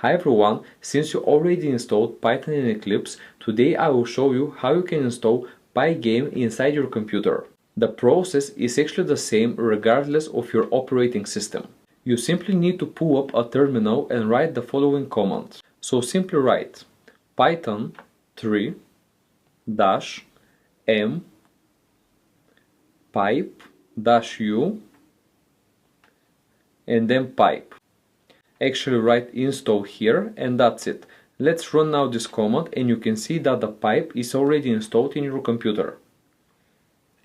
Hi everyone, since you already installed Python in Eclipse, today I will show you how you can install Pygame inside your computer. The process is actually the same regardless of your operating system. You simply need to pull up a terminal and write the following command. So simply write python 3 dash m pipe dash u and then pipe. Actually write install here and that's it. Let's run now this command and you can see that the pipe is already installed in your computer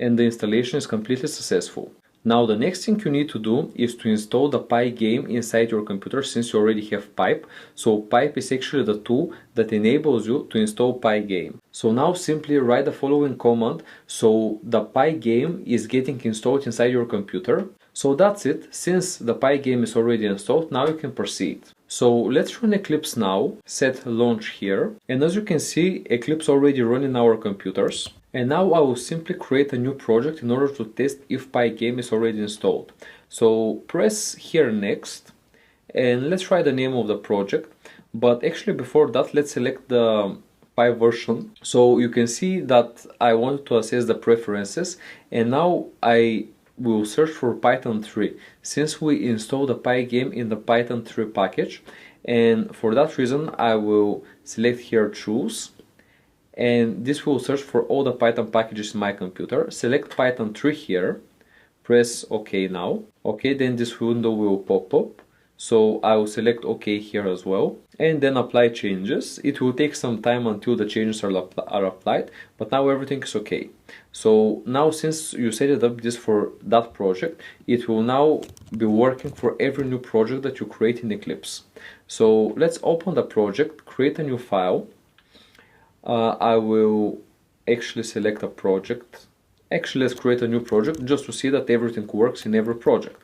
and the installation is completely successful. Now the next thing you need to do is to install the Pygame inside your computer since you already have pipe. So pipe is actually the tool that enables you to install Pygame. So now simply write the following command so the Pygame is getting installed inside your computer. So that's it. Since the Pygame is already installed, now you can proceed. So let's run Eclipse now, set launch here, and as you can see Eclipse already running our computers. And now I will simply create a new project in order to test if Pygame is already installed. So press here next and let's write the name of the project, but actually before that let's select the Py version. So you can see that I want to access the preferences and now I will search for Python 3 since we installed the Pygame in the Python 3 package, and for that reason I will select here choose and this will search for all the Python packages in my computer. Select Python 3 here, press OK now. OK, then this window will pop up. So I will select OK here as well and then apply changes. It will take some time until the changes are applied, but now everything is okay. So now since you set it up this for that project, it will now be working for every new project that you create in Eclipse. So let's open the project, create a new file. I will actually select a project. Actually, let's create a new project just to see that everything works in every project.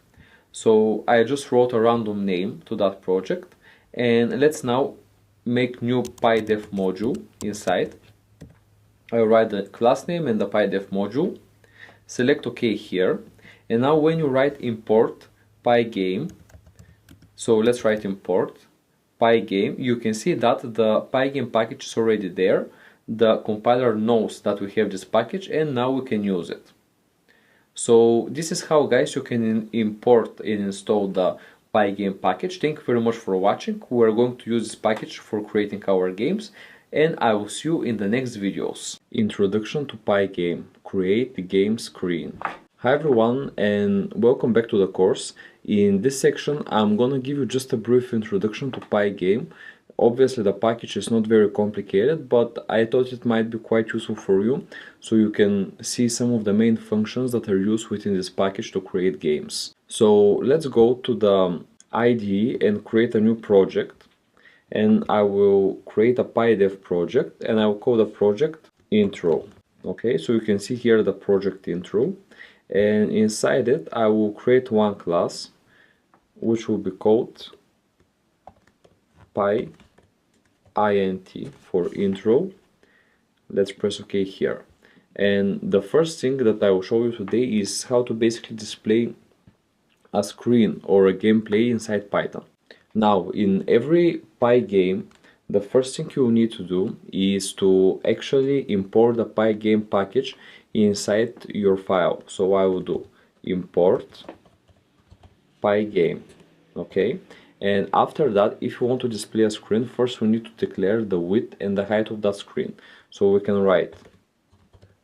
So I just wrote a random name to that project and let's now make new PyDev module inside. I write the class name and the PyDev module, select OK here, and now when you write import Pygame, so let's write import Pygame, you can see that the Pygame package is already there. The compiler knows that we have this package and now we can use it. So this is how, guys, you can import and install the Pygame package. Thank you very much for watching. We are going to use this package for creating our games and I will see you in the next videos. Introduction to Pygame. Create the game screen. Hi everyone and welcome back to the course. In this section I'm gonna give you just a brief introduction to Pygame. Obviously the package is not very complicated, but I thought it might be quite useful for you so you can see some of the main functions that are used within this package to create games. So let's go to the IDE and create a new project, and I will create a PyDev project and I will call the project intro. Okay, so you can see here the project intro, and inside it I will create one class which will be called PyInt for intro. Let's press OK here. And the first thing that I will show you today is how to basically display a screen or a gameplay inside Python. Now, in every Pygame, the first thing you will need to do is to actually import the Pygame package inside your file. So I will do import Pygame. Okay. And after that, if you want to display a screen, first we need to declare the width and the height of that screen. So we can write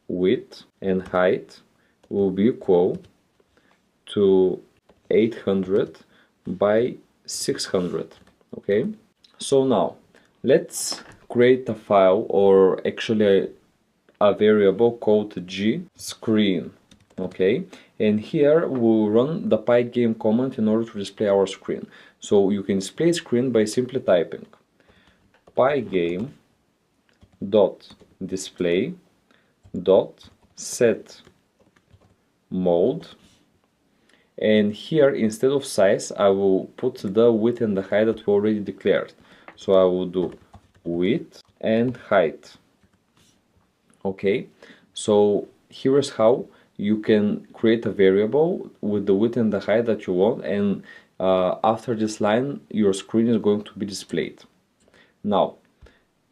width and height will be equal to 800 by 600. Okay, so now let's create a file, or actually a variable called g screen. Okay, and here we'll run the Pygame command in order to display our screen. So you can display screen by simply typing pygame dot display dot set mode, and here instead of size I will put the width and the height that we already declared. So I will do width and height. Okay, so here is how you can create a variable with the width and the height that you want, and after this line your screen is going to be displayed. Now,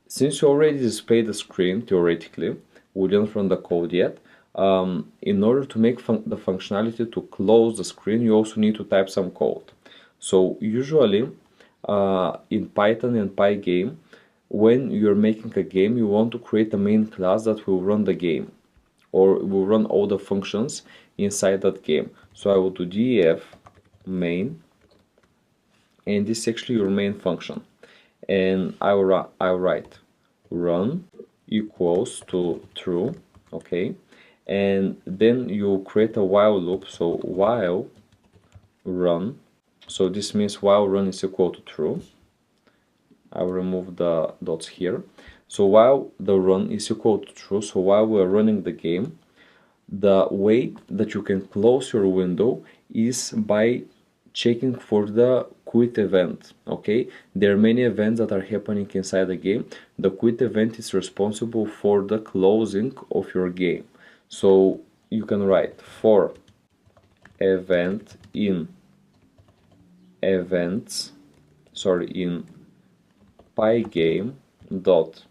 since you already displayed the screen, theoretically, we didn't run the code yet, in order to make the functionality to close the screen, you also need to type some code. So usually, in Python and Pygame, when you're making a game, you want to create a main class that will run the game, or will run all the functions inside that game. So I will do def main, and this is actually your main function. And I'll write run equals to true, okay, and then you create a while loop. So while run, so this means while run is equal to true. I will remove the dots here. So while the run is equal to true, so while we're running the game, the way that you can close your window is by checking for the quit event. Okay, there are many events that are happening inside the game. The quit event is responsible for the closing of your game. So you can write for event in events, in pygame dot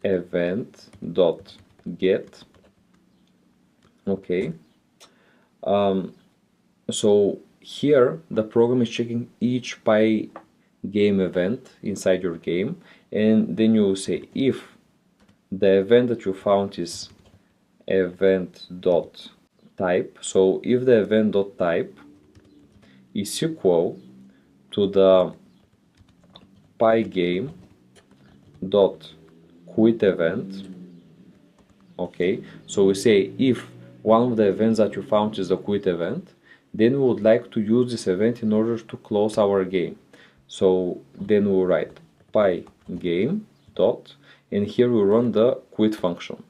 event dot get. Okay, so here the program is checking each Pygame event inside your game, and then you will say if the event that you found is event dot type. So if the event dot type is equal to the Pygame dot quit event. Okay, so we say if one of the events that you found is the quit event, then we would like to use this event in order to close our game. So then we'll write pygame dot, and here we run the quit function.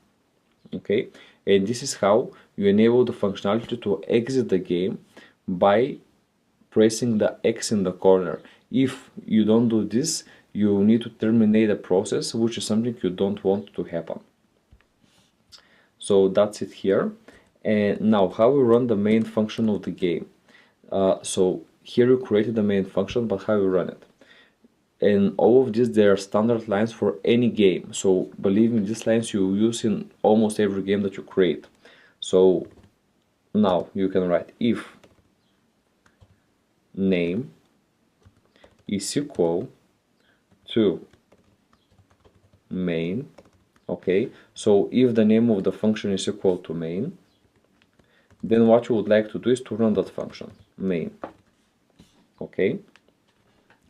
Okay, and this is how you enable the functionality to exit the game by pressing the X in the corner. If you don't do this, you need to terminate the process, which is something you don't want to happen. So that's it here. And now how we run the main function of the game. So here you created the main function, but how you run it. And all of this, there are standard lines for any game. So believe me, these lines you use in almost every game that you create. So now you can write if name is equal to main. Okay, so if the name of the function is equal to main, then what you would like to do is to run that function, main. Okay,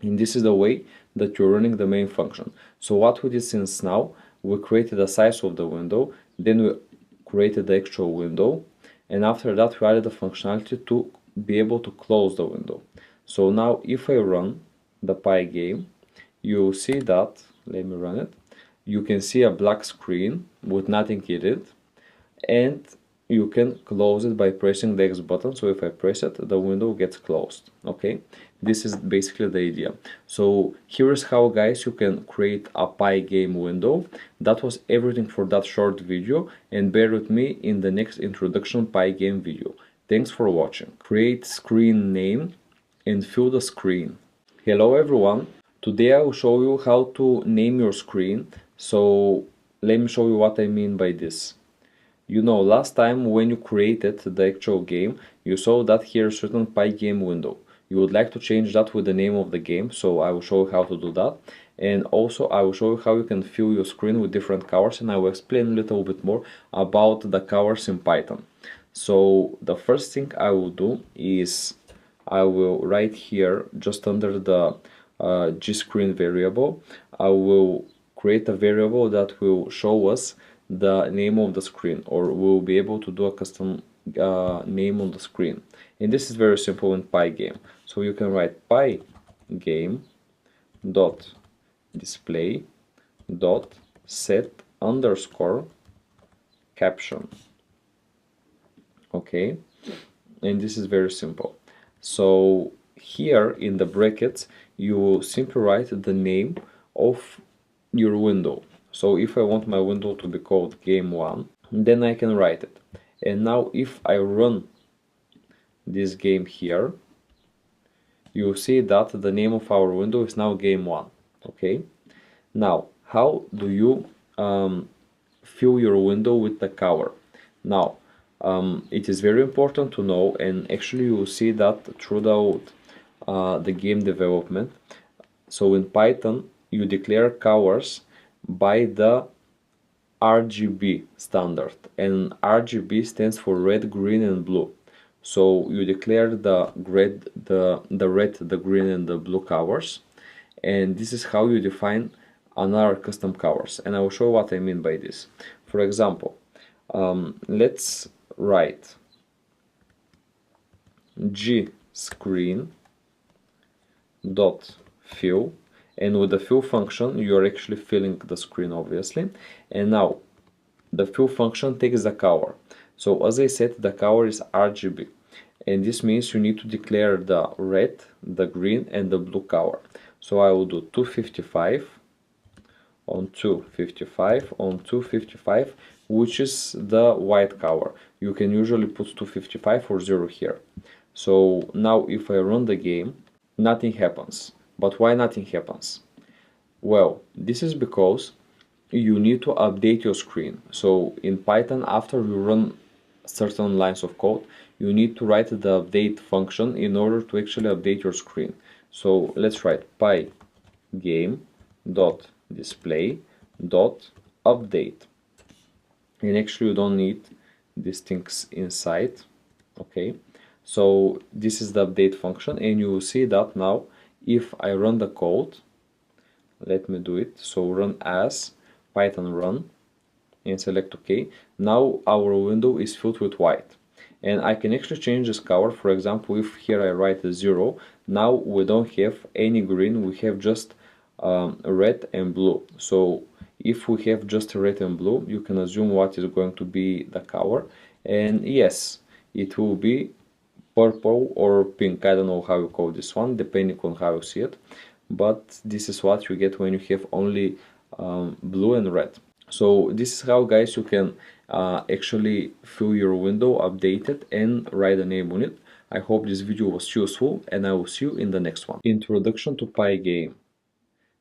and this is the way that you're running the main function. So what we did since now, we created the size of the window, then we created the actual window, and after that we added the functionality to be able to close the window. So now if I run the Pygame, you see that, let me run it, you can see a black screen with nothing in it, and you can close it by pressing the X button. So if I press it, the window gets closed. Okay, this is basically the idea. So here's how, guys, you can create a Pygame window. That was everything for that short video, and bear with me in the next introduction Pygame video. Thanks for watching. Create screen name and fill the screen. Hello everyone, today I will show you how to name your screen. So let me show you what I mean by this. You know, last time when you created the actual game, you saw that here a certain Pygame window. You would like to change that with the name of the game, so I will show you how to do that. And also I will show you how you can fill your screen with different colors, and I will explain a little bit more about the colors in Python. So the first thing I will do is I will write here just under the gscreen variable, I will create a variable that will show us the name of the screen, or we'll be able to do a custom name on the screen. And this is very simple in Pygame. So you can write pygame dot display dot set underscore caption. Okay, and this is very simple. So here in the brackets you will simply write the name of your window. So if I want my window to be called game1, then I can write it. And now if I run this game here, you see that the name of our window is now game 1. Okay, now how do you fill your window with the cover? Now it is very important to know, and actually you will see that throughout the game development. So in Python you declare colors by the RGB standard, and RGB stands for red, green and blue. So you declare the red, the green and the blue colors, and this is how you define another custom colors, and I will show what I mean by this. For example, let's write G screen dot fill, and with the fill function you are actually filling the screen, obviously. And now the fill function takes the color. So as I said, the color is RGB, and this means you need to declare the red, the green and the blue color. So I will do 255 on 255 on 255, which is the white color. You can usually put 255 or 0 here. So now if I run the game, nothing happens. But why nothing happens? Well, this is because you need to update your screen. So in Python, after you run certain lines of code, you need to write the update function in order to actually update your screen. So let's write pygame dot display dot update, and actually you don't need these things inside. Okay, so this is the update function, and you will see that now if I run the code, let me do it. So run as Python run and select OK. Now our window is filled with white, and I can actually change this color. For example, if here I write a 0, now we don't have any green, we have just red and blue. So if we have just red and blue, you can assume what is going to be the color, and yes, it will be purple or pink. I don't know how you call this one, depending on how you see it, but this is what you get when you have only blue and red. So this is how, guys, you can actually fill your window, update it and write a name on it. I hope this video was useful, and I will see you in the next one. Introduction to Pygame.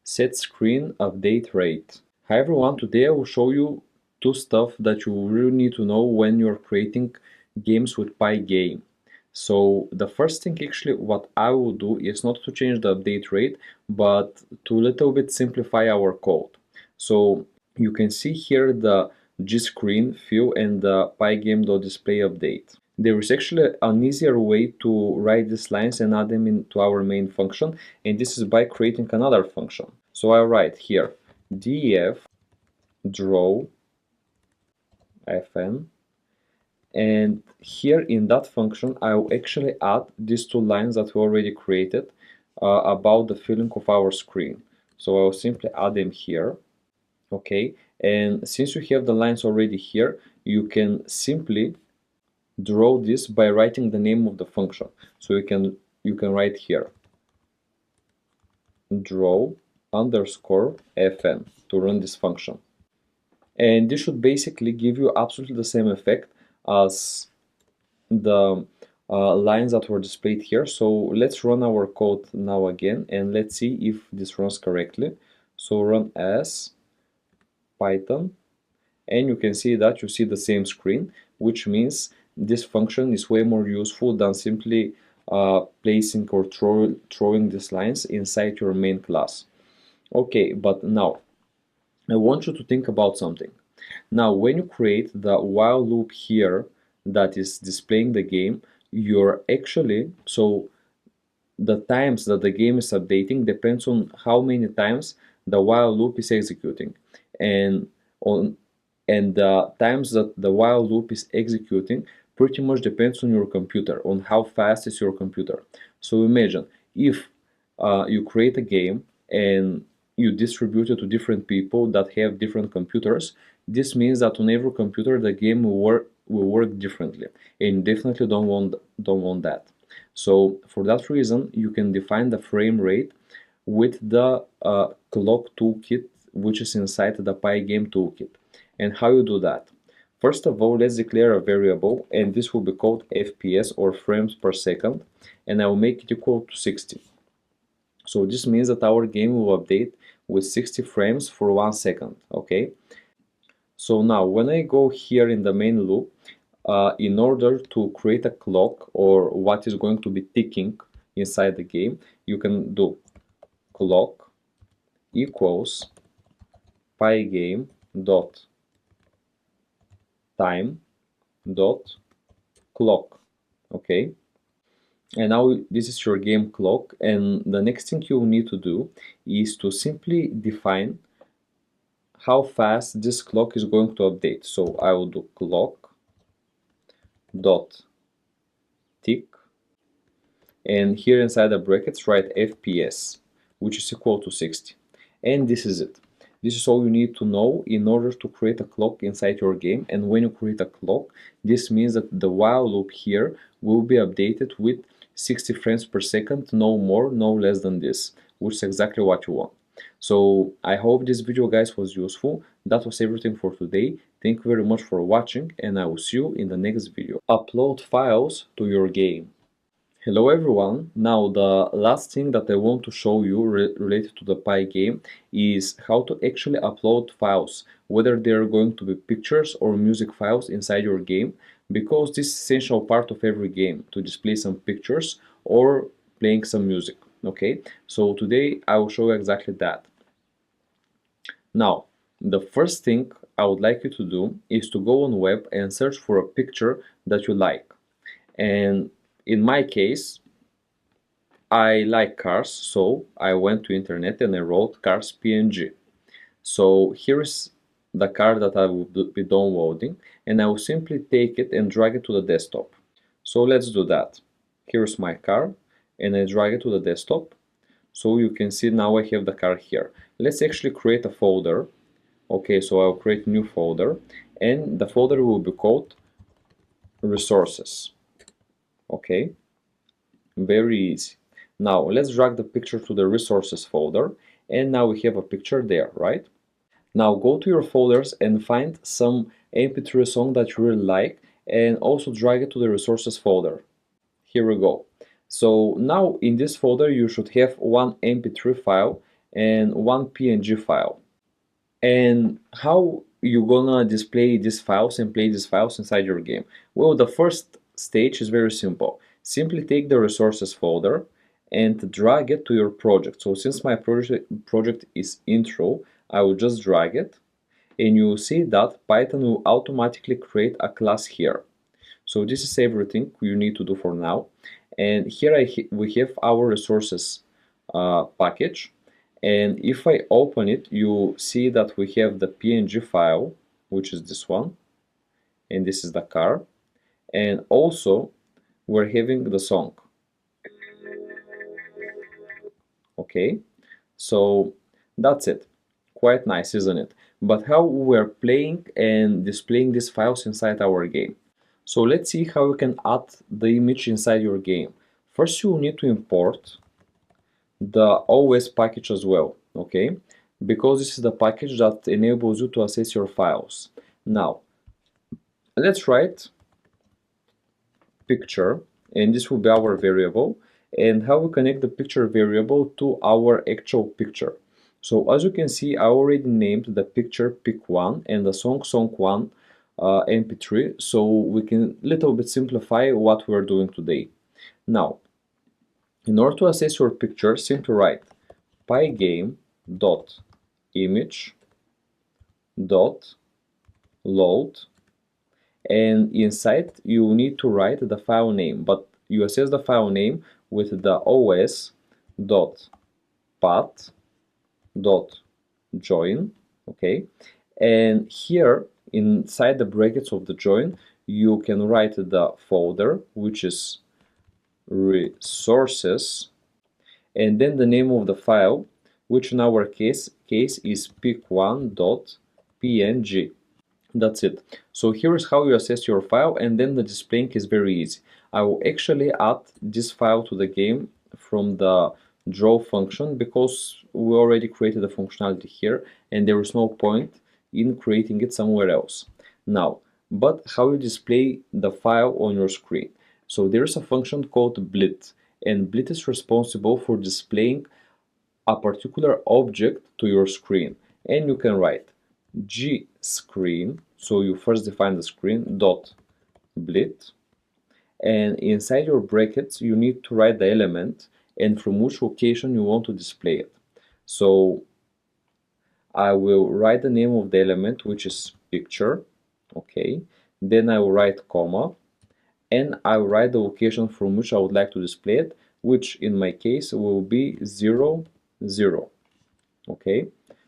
Set screen update rate. Hi everyone, today I will show you two stuff that you really need to know when you're creating games with Pygame. So the first thing, actually, what I will do is not to change the update rate, but to a little bit simplify our code. So you can see here the G-screen fill and the pygame.display update. There is actually an easier way to write these lines and add them into our main function, and this is by creating another function. So I write here def draw fn, and here in that function I will actually add these two lines that we already created about the filling of our screen. So I will simply add them here. Okay, and since you have the lines already here, you can simply draw this by writing the name of the function. So you can write here draw underscore fn to run this function, and this should basically give you absolutely the same effect as the lines that were displayed here. So let's run our code now again, and let's see if this runs correctly. So run as Python, and you can see that you see the same screen, which means this function is way more useful than simply placing or throwing these lines inside your main class. Okay, but now I want you to think about something. Now when you create the while loop here that is displaying the game, you're actually, so the times that the game is updating depends on how many times the while loop is executing, and the times that the while loop is executing pretty much depends on your computer, on how fast is your computer. So imagine if you create a game and you distribute it to different people that have different computers. This means that on every computer the game will work differently, and definitely don't want that. So for that reason, you can define the frame rate with the clock toolkit, which is inside the Pygame toolkit. And how you do that? First of all, let's declare a variable, and this will be called FPS or frames per second, and I will make it equal to 60. So this means that our game will update with 60 frames for 1 second, okay? So now when I go here in the main loop, in order to create a clock or what is going to be ticking inside the game, you can do clock equals pygame dot time dot clock, okay? And now this is your game clock, and the next thing you need to do is to simply define how fast this clock is going to update. So I will do clock dot tick, and here inside the brackets write FPS, which is equal to 60. And this is it. This is all you need to know in order to create a clock inside your game. And when you create a clock, this means that the while loop here will be updated with 60 frames per second, no more, no less than this, which is exactly what you want. So I hope this video, guys, was useful. That was everything for today. Thank you very much for watching, and I will see you in the next video. Upload files to your game. Hello everyone. Now the last thing that I want to show you related to the Pygame is how to actually upload files, whether they are going to be pictures or music files inside your game, because this is essential part of every game, to display some pictures or playing some music. Okay, so today I will show you exactly that. Now the first thing I would like you to do is to go on web and search for a picture that you like. And in my case, I like cars, so I went to internet and I wrote cars PNG. So here is the car that I will be downloading, and I will simply take it and drag it to the desktop. So let's do that. Here's my car, and I drag it to the desktop. So you can see now I have the car here. Let's actually create a folder. Okay, so I'll create a new folder, and the folder will be called resources. Okay, very easy. Now let's drag the picture to the resources folder, and now we have a picture there, right? Now go to your folders and find some MP3 song that you really like, and also drag it to the resources folder. Here we go. So now in this folder you should have one MP3 file and one PNG file. And how you gonna display these files and play these files inside your game? Well, the first stage is very simple. Simply take the resources folder and drag it to your project. So since my project is intro, I will just drag it, and you will see that Python will automatically create a class here. So this is everything you need to do for now. And here we have our resources package. And if I open it, you see that we have the PNG file, which is this one, and this is the car, and also we're having the song. Okay, so that's it. Quite nice, isn't it? But how we're playing and displaying these files inside our game? So let's see how you can add the image inside your game. First, you will need to import the OS package as well, okay? Because this is the package that enables you to access your files. Now, let's write picture, and this will be our variable, and how we connect the picture variable to our actual picture. So as you can see, I already named the picture pic1 and the song song1 mp3, so we can little bit simplify what we're doing today. Now, in order to access your picture, simply write pygame dot image dot load, and inside you need to write the file name, but you access the file name with the os dot path dot join, okay? And here inside the brackets of the join you can write the folder, which is resources, and then the name of the file, which in our case is pic1.png. That's it. So here is how you access your file, and then the displaying is very easy. I will actually add this file to the game from the draw function, because we already created the functionality here and there is no point in creating it somewhere else. Now but how you display the file on your screen. So there's a function called blit, and blit is responsible for displaying a particular object to your screen. And you can write gscreen, so you first define the screen, dot blit, and inside your brackets you need to write the element and from which location you want to display it. So I will write the name of the element, which is picture, okay, then I will write comma, and I will write the location from which I would like to display it, which in my case will be 0, 0, okay.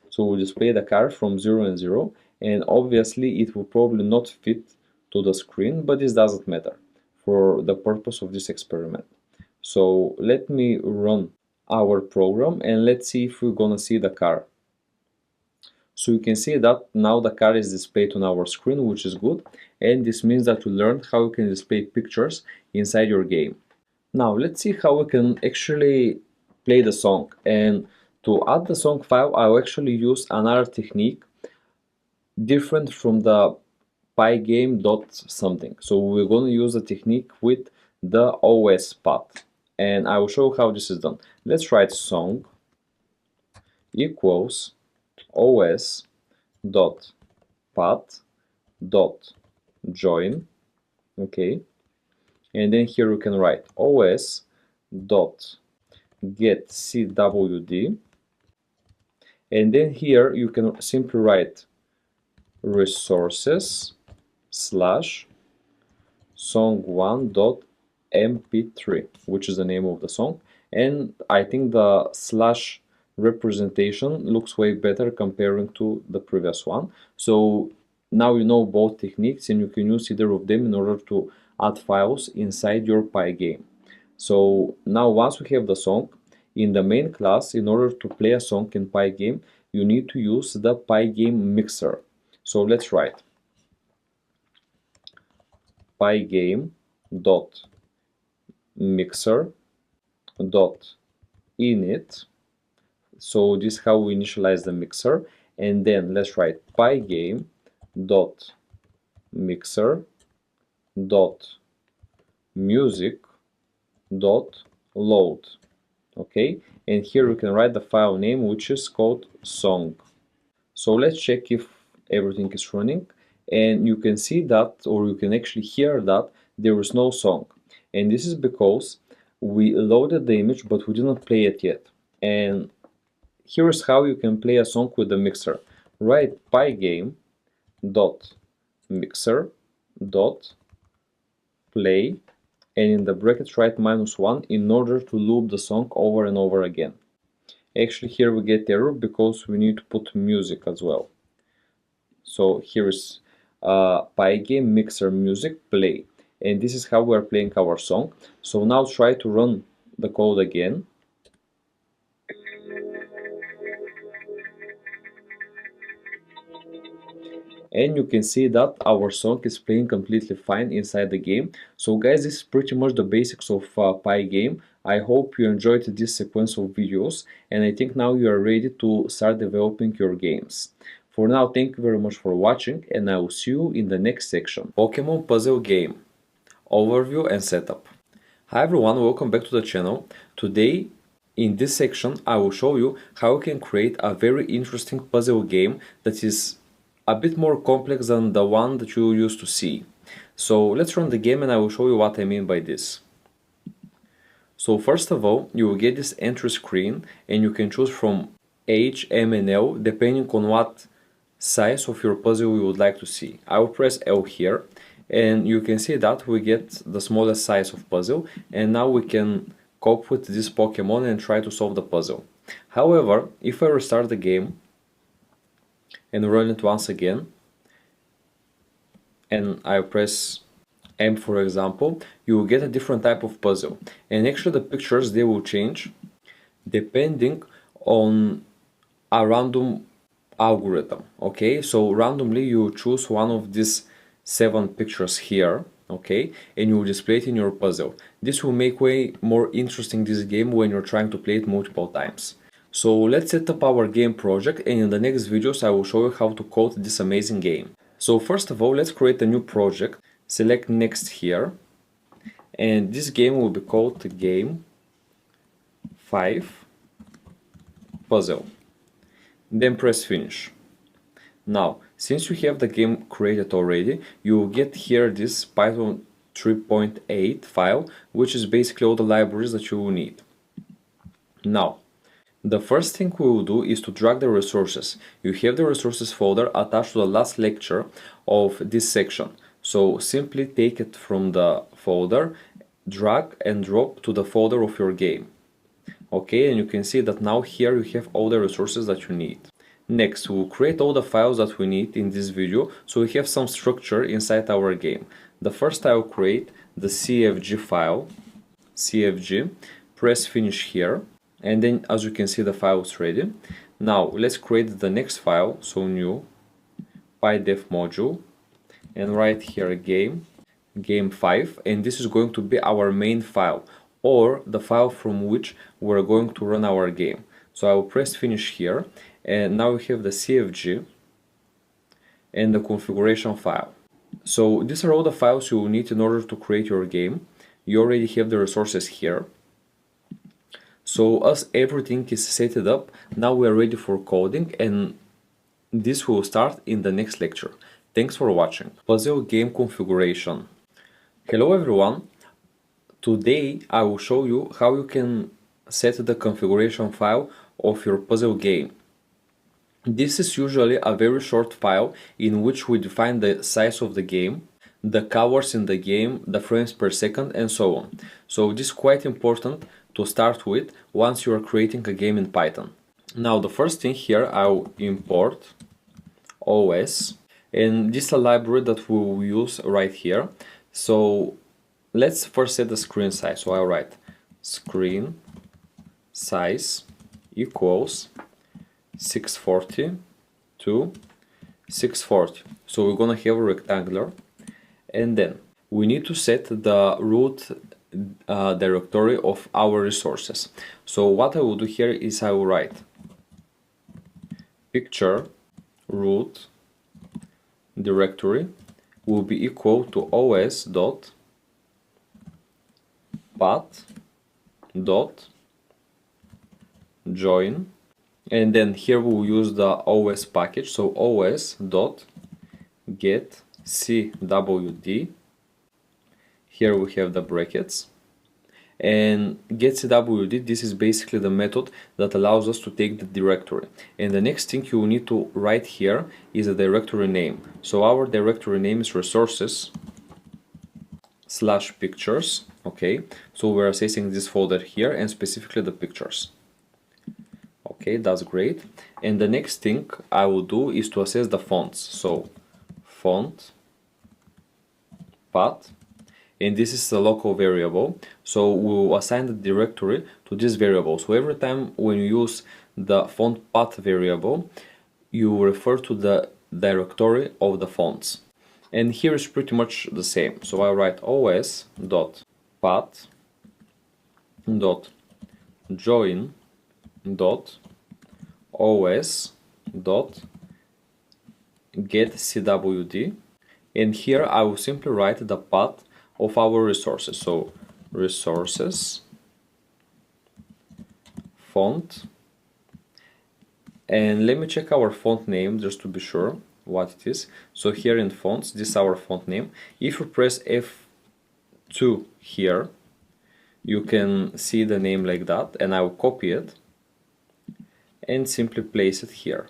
So we'll display the car from 0 and 0, and obviously it will probably not fit to the screen, but this doesn't matter for the purpose of this experiment. So let me run our program and let's see if we're gonna see the car. So you can see that now the car is displayed on our screen, which is good, and this means that you learned how you can display pictures inside your game. Now let's see how we can actually play the song, and to add the song file I'll actually use another technique different from the pygame dot something. So we're going to use the technique with the OS path, and I will show how this is done. Let's write song equals os dot path dot join, okay, and then here we can write os dot get cwd, and then here you can simply write resources slash song1.mp3, which is the name of the song, and I think the slash representation looks way better comparing to the previous one. So now you know both techniques and you can use either of them in order to add files inside your Pygame. So now once we have the song in the main class, in order to play a song in Pygame you need to use the Pygame mixer. So let's write pygame dot mixer dot init. So this is how we initialize the mixer, and then let's write pygame dot mixer dot music dot load, okay, and here we can write the file name, which is called song. So let's check if everything is running, and you can see that, or you can actually hear that there is no song, and this is because we loaded the image but we didn't play it yet. And here is how you can play a song with the mixer. Write pygame dot mixer dot play, and in the brackets write -1 in order to loop the song over and over again. Actually here we get error because we need to put music as well. So here is pygame mixer music play, and this is how we are playing our song. So now try to run the code again. And you can see that our song is playing completely fine inside the game. So guys, this is pretty much the basics of Pygame. I hope you enjoyed this sequence of videos, and I think now you are ready to start developing your games. For now, thank you very much for watching, and I will see you in the next section. Pokemon Puzzle Game Overview and Setup. Hi everyone, welcome back to the channel. Today in this section I will show you how you can create a very interesting puzzle game that is a bit more complex than the one that you used to see. So let's run the game and I will show you what I mean by this. So first of all, you will get this entry screen and you can choose from H, M and L depending on what size of your puzzle you would like to see. I will press L here and you can see that we get the smallest size of puzzle, and now we can cope with this Pokemon and try to solve the puzzle. However, if I restart the game and run it once again, and I press M for example, you will get a different type of puzzle, and actually the pictures, they will change depending on a random algorithm. Okay, so randomly you choose one of these 7 pictures here, okay, and you will display it in your puzzle. This will make way more interesting this game when you're trying to play it multiple times. So let's set up our game project, and in the next videos I will show you how to code this amazing game. So first of all, let's create a new project. Select next here, and this game will be called Game 5 Puzzle. Then press finish. Now, since you have the game created already, you will get here this Python 3.8 file, which is basically all the libraries that you will need. Now, the first thing we will do is to drag the resources. You have the resources folder attached to the last lecture of this section. So simply take it from the folder, drag and drop to the folder of your game. Okay, and you can see that now here you have all the resources that you need. Next, we'll create all the files that we need in this video, so we have some structure inside our game. The first I will create the CFG file, CFG, press finish here, and then as you can see the file is ready. Now let's create the next file, so new, pydef module, and write here game 5, and this is going to be our main file, or the file from which we're going to run our game. So I will press finish here, and now we have the CFG and the configuration file. So these are all the files you will need in order to create your game. You already have the resources here. So as everything is set up, now we are ready for coding, and this will start in the next lecture. Thanks for watching. Puzzle game configuration. Hello everyone. Today I will show you how you can set the configuration file of your puzzle game. This is usually a very short file in which we define the size of the game, the colors in the game, the frames per second, and so on. So this is quite important to start with once you are creating a game in Python. Now the first thing here, I'll import OS, and this is a library that we will use right here. So let's first set the screen size. So I'll write screen size equals 640 to 640. So we're gonna have a rectangular, and then we need to set the root directory of our resources. So what I will do here is I will write picture root directory will be equal to os dot path dot join, and then here we'll use the os package, so os dot get cwd. Here we have the brackets, and get cwd, this is basically the method that allows us to take the directory. And the next thing you will need to write here is a directory name. So our directory name is resources / pictures. Okay, so we're accessing this folder here and specifically the pictures. Okay, that's great. And the next thing I will do is to access the fonts. So font path, and this is a local variable, so we'll assign the directory to this variable. So every time when you use the font path variable, you refer to the directory of the fonts. And here is pretty much the same. So I write os dot path dot join dot os dot get cwd, and here I will simply write the path of our resources. So resources font, and let me check our font name just to be sure what it is. So here in fonts, this is our font name. If you press F2 here, you can see the name like that, and I will copy it and simply place it here.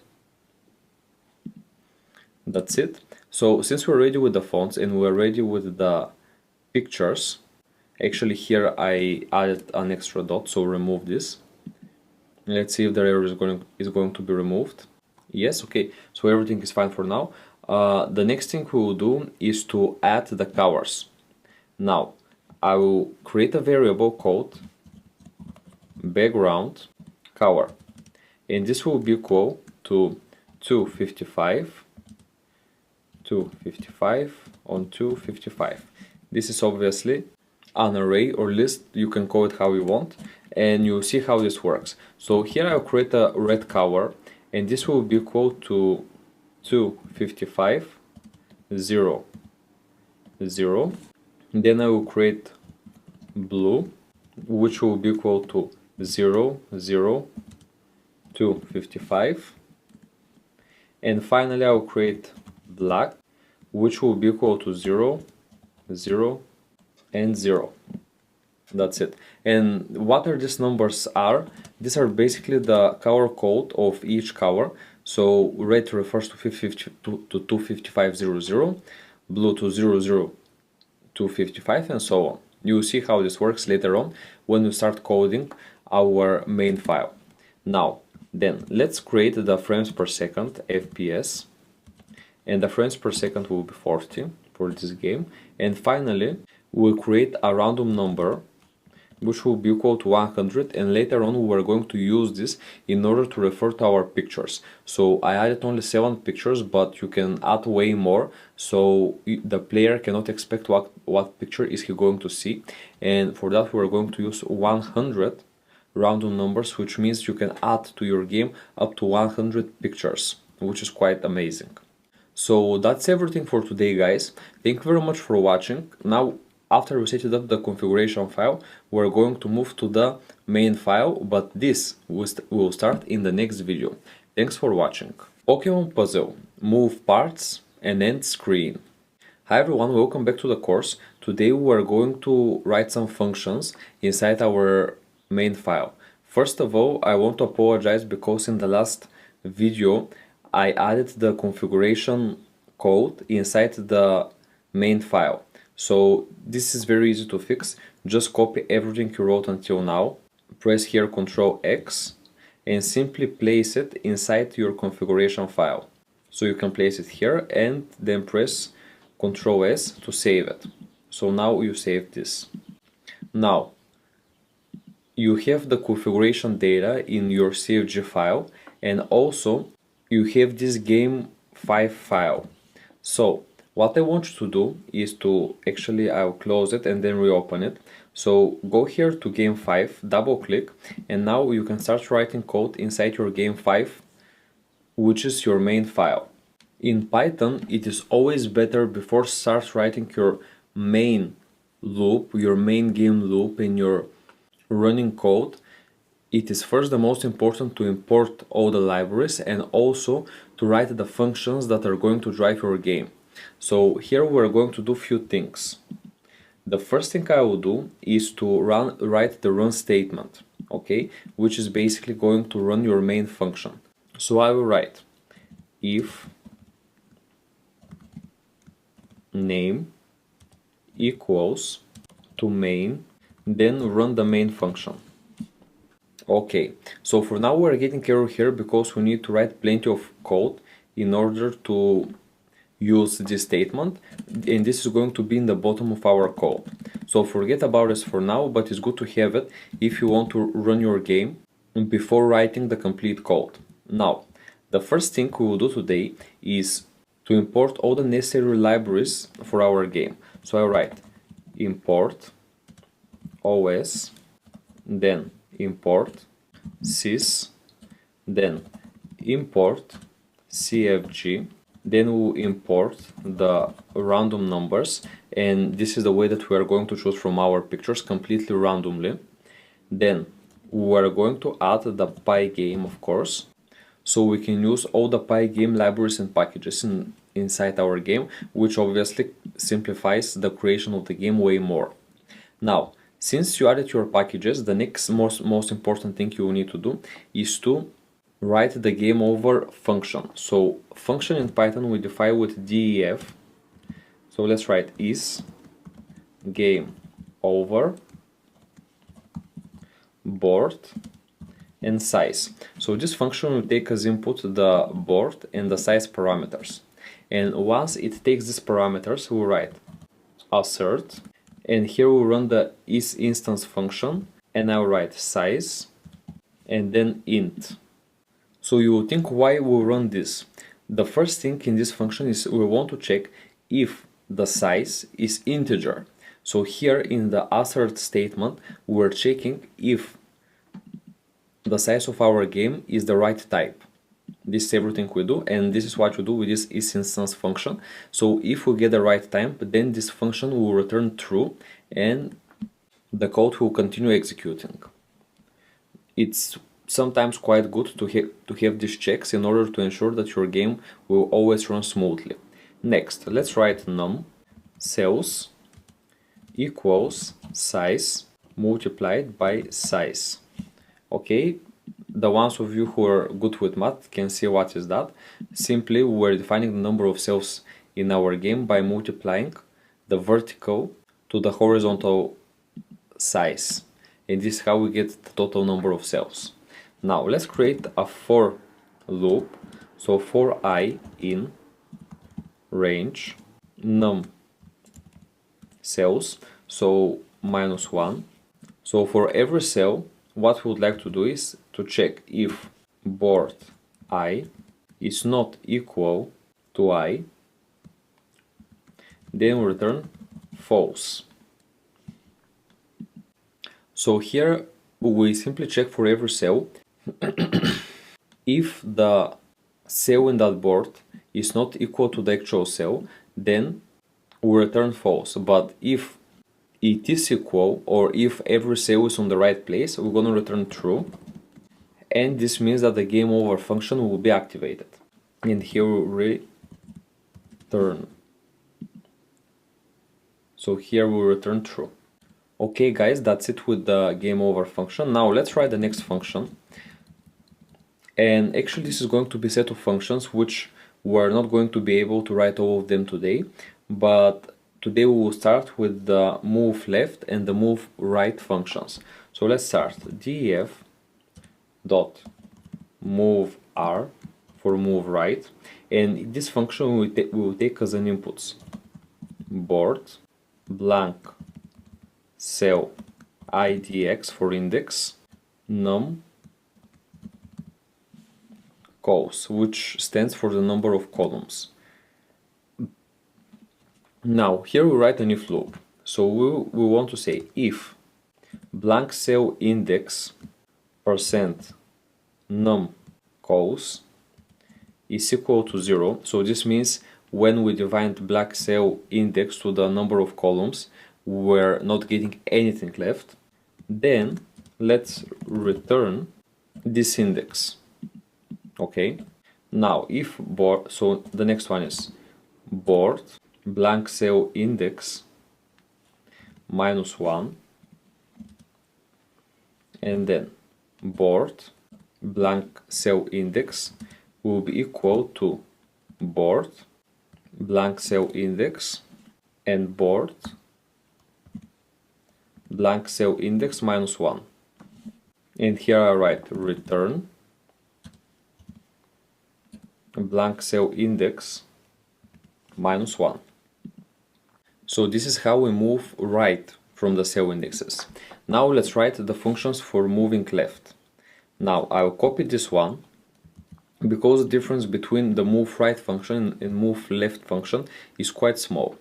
That's it. So since we're ready with the fonts and we're ready with the pictures, actually here I added an extra dot, so remove this. Let's see if the error is going to be removed. Yes, okay, so everything is fine for now. The next thing we will do is to add the colors. Now I will create a variable called background color, and this will be equal to 255 on 255. This is obviously an array or list, you can call it how you want, and you'll see how this works. So here I'll create a red color, and this will be equal to 255 0, 0. Then I will create blue, which will be equal to 0, 0, 255. And finally I will create black, which will be equal to 0, 0, and 0. That's it. And what are these numbers are? These are basically the color code of each color. So red refers to 25500, blue to 00255, and so on. You will see how this works later on when we start coding our main file. Now, then let's create the frames per second FPS, and the frames per second will be 40 for this game. And finally, we'll create a random number which will be equal to 100, and later on we are going to use this in order to refer to our pictures. So I added only 7 pictures, but you can add way more, so the player cannot expect what picture is he going to see. And for that we are going to use 100 random numbers, which means you can add to your game up to 100 pictures, which is quite amazing. So that's everything for today, guys. Thank you very much for watching. Now, after we set up the configuration file, we're going to move to the main file, but this will start in the next video. Thanks for watching. Pokemon Puzzle, move parts and end screen. Hi everyone, welcome back to the course. Today we are going to write some functions inside our main file. First of all, I want to apologize because in the last video I added the configuration code inside the main file. So this is very easy to fix. Just copy everything you wrote until now, press here Ctrl X, and simply place it inside your configuration file. So you can place it here and then press Ctrl S to save it. So now you save this. Now you have the configuration data in your CFG file, and also you have this game 5 file. So what I want you to do is to I'll close it and then reopen it. So go here to game 5, double click, and now you can start writing code inside your game 5, which is your main file. In Python, it is always better before start writing your main loop, your main game loop in your running code. It is first the most important to import all the libraries and also to write the functions that are going to drive your game. So here we're going to do few things. The first thing I will do is to write the run statement, okay, which is basically going to run your main function. So I will write if name equals to main, then run the main function. Okay, so for now we're getting error here because we need to write plenty of code in order to use this statement, and this is going to be in the bottom of our code. So forget about this for now, but it's good to have it if you want to run your game before writing the complete code. Now, the first thing we will do today is to import all the necessary libraries for our game. So I write import OS, then import sys, then import CFG, then we'll import the random numbers, and this is the way that we are going to choose from our pictures completely randomly. Then we are going to add the Pygame, of course, so we can use all the Pygame libraries and packages inside our game, which obviously simplifies the creation of the game way more. Now, since you added your packages, the next most important thing you will need to do is to write the game over function. So function in Python we define with def. So let's write is game over board and size. So this function will take as input the board and the size parameters, and once it takes these parameters we'll write assert, and here we'll run the isInstance function, and I'll write size and then int. So you will think why we run this. The first thing in this function is we want to check if the size is integer. So here in the assert statement we're checking if the size of our game is the right type. This is everything we do, and this is what you do with this isInstance function. So if we get the right time, then this function will return true and the code will continue executing. It's sometimes quite good to have these checks in order to ensure that your game will always run smoothly. Next, let's write num cells equals size multiplied by size. Okay, the ones of you who are good with math can see what is that. Simply, we're defining the number of cells in our game by multiplying the vertical to the horizontal size. And this is how we get the total number of cells. Now, let's create a for loop. So for I in range num cells, so -1. So for every cell, what we would like to do is to check if board I is not equal to I, then return false. So here we simply check for every cell if the cell in that board is not equal to the actual cell, then we return false. But if it is equal, or if every cell is on the right place, we're going to return true. And this means that the game over function will be activated. And here we return. So here we return true. Okay guys, that's it with the game over function. Now let's try the next function. And actually this is going to be a set of functions which we're not going to be able to write all of them today. But today we will start with the move left and the move right functions. So let's start. def dot move r for move right, and this function we will take as an inputs board blank cell idx for index num columns, which stands for the number of columns. Now here we write an if loop. So we want to say if blank cell index percent num columns is equal to 0. So this means when we divide blank cell index to the number of columns, we're not getting anything left. Then let's return this index. Okay. Now if board, so the next one is board blank cell index -1, and then board blank cell index will be equal to board blank cell index and board blank cell index -1. And here I write return blank cell index -1. So this is how we move right from the cell indexes. Now let's write the functions for moving left. Now I'll copy this one because the difference between the move right function and move left function is quite small.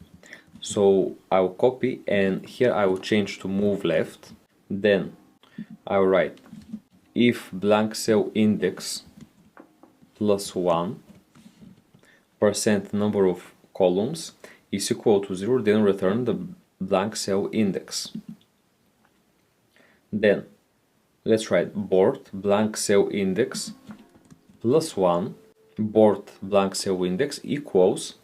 So I'll copy, and here I will change to move left. Then I'll write if blank cell index +1 percent number of columns is equal to 0, then return the blank cell index. Then let's write board blank cell index +1 board blank cell index equals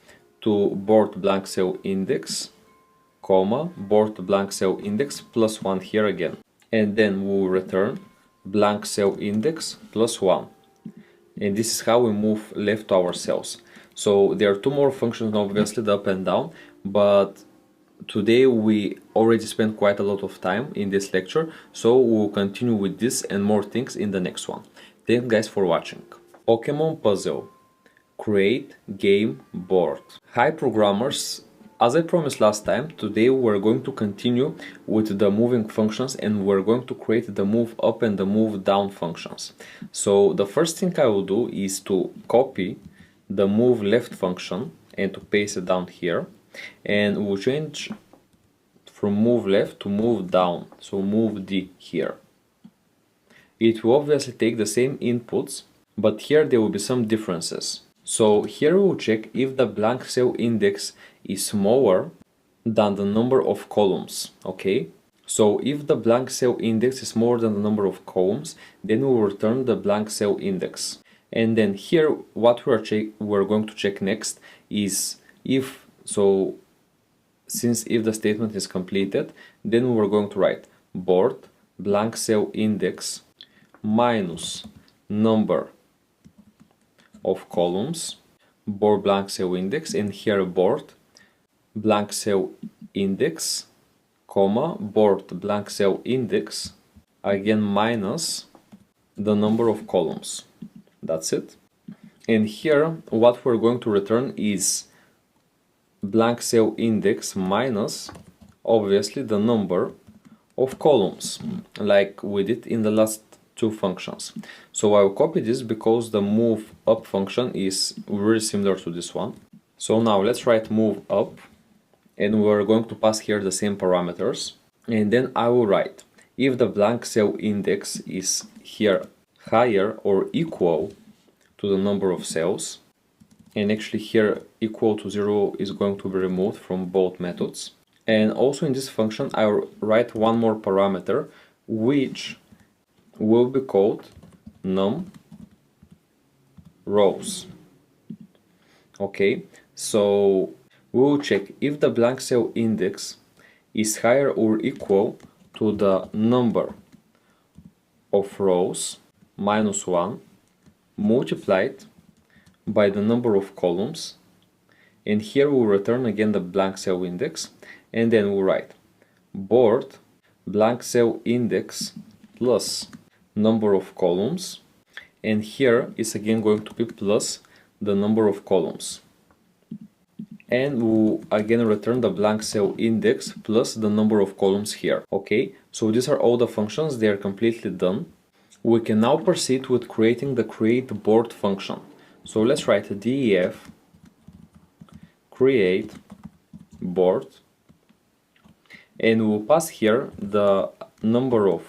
to board blank cell index, comma, board blank cell index +1 here again. And then we'll return blank cell index +1. And this is how we move left to our cells. So there are two more functions, obviously, the up and down, but today we already spent quite a lot of time in this lecture, so we'll continue with this and more things in the next one. Thank you guys for watching. Pokemon puzzle. Create game board. Hi programmers, as I promised last time, today we're going to continue with the moving functions, and we're going to create the move up and the move down functions. So the first thing I will do is to copy the move left function and to paste it down here, and we'll change from move left to move down, so move D here. It will obviously take the same inputs, but here there will be some differences. So here we will check if the blank cell index is smaller than the number of columns, okay? So if the blank cell index is more than the number of columns, then we will return the blank cell index. And then here what we're going to check next is if, so since if the statement is completed, then we're going to write board blank cell index minus number of columns, board blank cell index, and here board blank cell index, comma, board blank cell index, again minus the number of columns. That's it. And here what we're going to return is blank cell index minus obviously the number of columns, like we did in the last two functions. So I'll copy this because the move up function is very similar to this one. So now let's write move up, and we're going to pass here the same parameters, and then I will write if the blank cell index is here higher or equal to the number of cells, and actually here equal to 0 is going to be removed from both methods. And also in this function I'll write one more parameter which will be called num rows. Okay, so we will check if the blank cell index is higher or equal to the number of rows minus 1 multiplied by the number of columns, and here we'll return again the blank cell index, and then we'll write board blank cell index plus number of columns, and here is again going to be plus the number of columns, and we'll again return the blank cell index plus the number of columns here. Okay, so these are all the functions, they are completely done. We can now proceed with creating the create board function. So let's write def create board, and we'll pass here the number of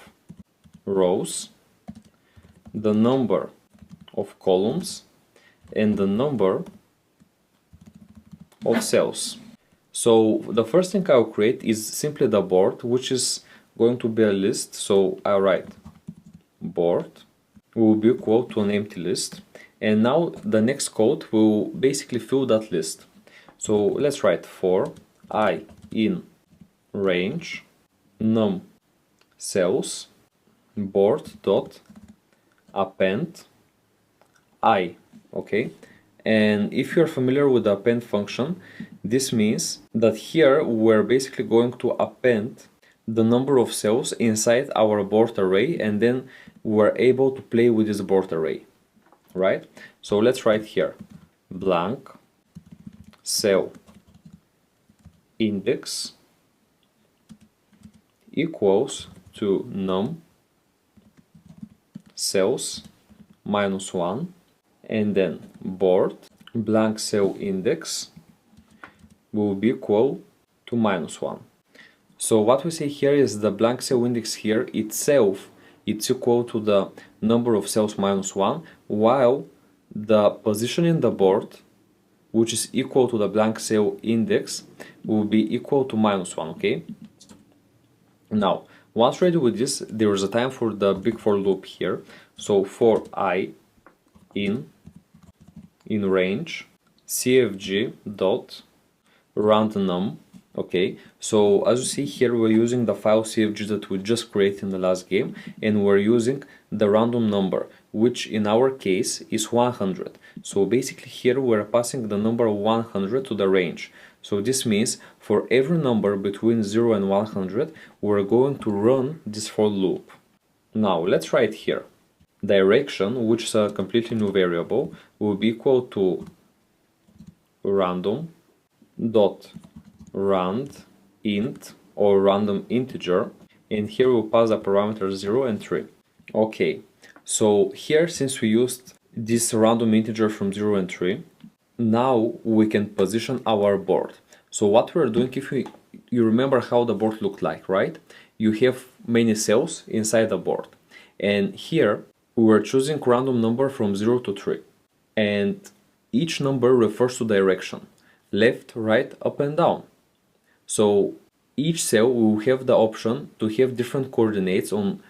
rows, the number of columns, and the number of cells. So the first thing I'll create is simply the board, which is going to be a list. So I'll write board will be equal to an empty list, and now the next code will basically fill that list. So let's write for I in range num cells board dot append I. Okay, and if you're familiar with the append function, this means that here we're basically going to append the number of cells inside our board array, and then we're able to play with this board array, right? So let's write here blank cell index equals to num cells minus 1, and then board blank cell index will be equal to minus 1. So what we say here is the blank cell index here itself, it's equal to the number of cells minus 1, while the position in the board, which is equal to the blank cell index, will be equal to minus 1, okay? Now, once ready with this, there is a time for the big for loop here. So for I in range cfg dot random. Okay, so as you see here, we're using the file cfg that we just created in the last game, and we're using the random number, which in our case is 100. So basically here we're passing the number 100 to the range. So this means for every number between 0 and 100, we're going to run this for loop. Now let's write here direction, which is a completely new variable, will be equal to random dot rand int or random integer, and here we'll pass the parameters 0 and 3. Okay, so here, since we used this random integer from 0 and 3, now we can position our board. So what we're doing, if you remember how the board looked like, right? You have many cells inside the board, and here we're choosing random number from 0 to 3. And each number refers to direction, left, right, up and down. So each cell will have the option to have different coordinates on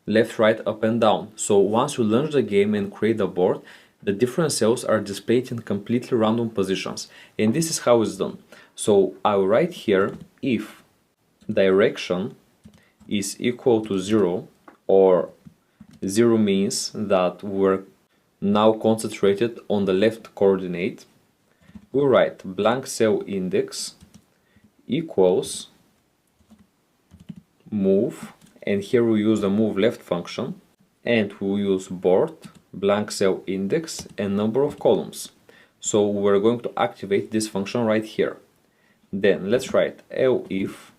left, right, up and down. So once you launch the game and create the board, the different cells are displayed in completely random positions. And this is how it's done. So I'll write here if direction is equal to 0, or 0 means that we're now concentrated on the left coordinate, we'll write blank cell index equals move, and here we use the move left function, and we'll use board blank cell index and number of columns. So we're going to activate this function right here. Then let's write if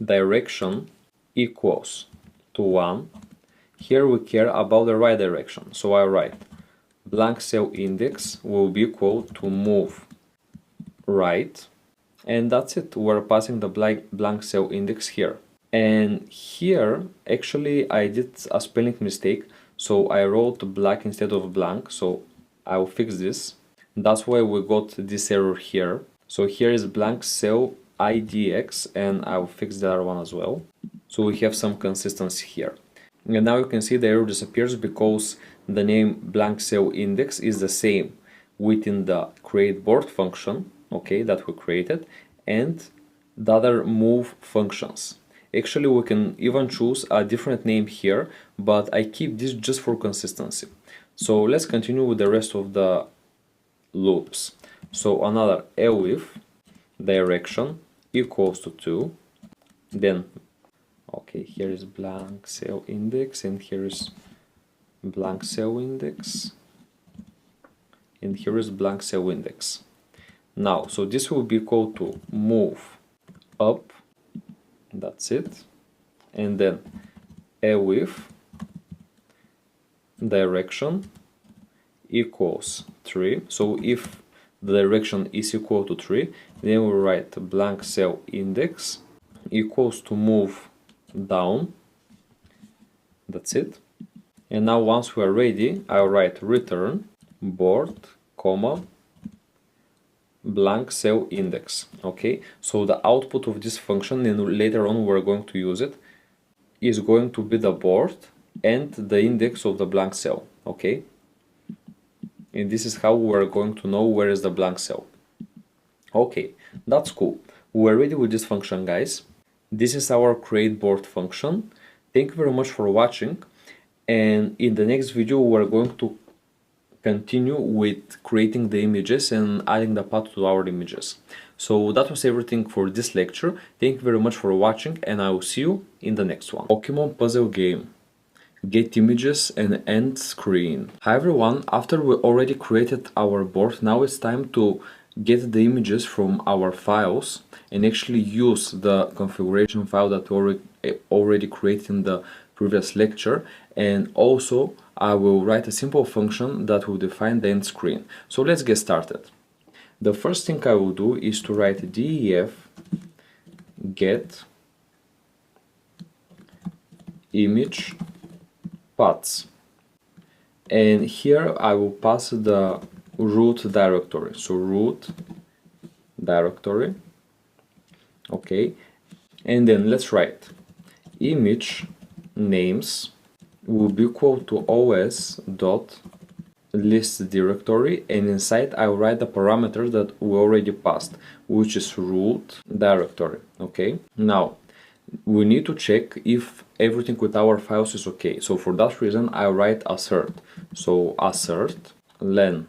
direction equals to 1. Here we care about the right direction, so I write blank cell index will be equal to move right, and that's it. We're passing the blank cell index here. And here actually I did a spelling mistake, so I wrote black instead of blank, so I'll fix this. That's why we got this error here. So here is blank cell IDX, and I'll fix the other one as well, so we have some consistency here. And now you can see the error disappears because the name blank cell index is the same within the create board function, okay, that we created, and the other move functions. Actually, we can even choose a different name here, but I keep this just for consistency. So let's continue with the rest of the loops. So another if direction equals to 2, then okay, here is blank cell index, and here is blank cell index, and here is blank cell index. Now, so this will be equal to move up, that's it, and then if direction equals 3. So if the direction is equal to 3, then we write blank cell index equals to move down, that's it. And now once we are ready, I'll write return board comma blank cell index. Okay, so the output of this function, and later on we're going to use it, is going to be the board and the index of the blank cell. Okay, and this is how we're going to know where is the blank cell. Okay, that's cool. We're ready with this function, guys. This is our create board function. Thank you very much for watching, and in the next video we're going to continue with creating the images and adding the path to our images. So that was everything for this lecture. Thank you very much for watching, and I will see you in the next one. Pokemon puzzle game. Get images and end screen. Hi everyone, after we already created our board, now it's time to get the images from our files and actually use the configuration file that we already created in the previous lecture, and also I will write a simple function that will define the end screen. So let's get started. The first thing I will do is to write def get image paths, and here I will pass the root directory. So root directory, okay, and then let's write image names will be equal to os.list directory, and inside I'll write the parameter that we already passed, which is root directory. Okay, now we need to check if everything with our files is okay. So for that reason I write assert. So assert len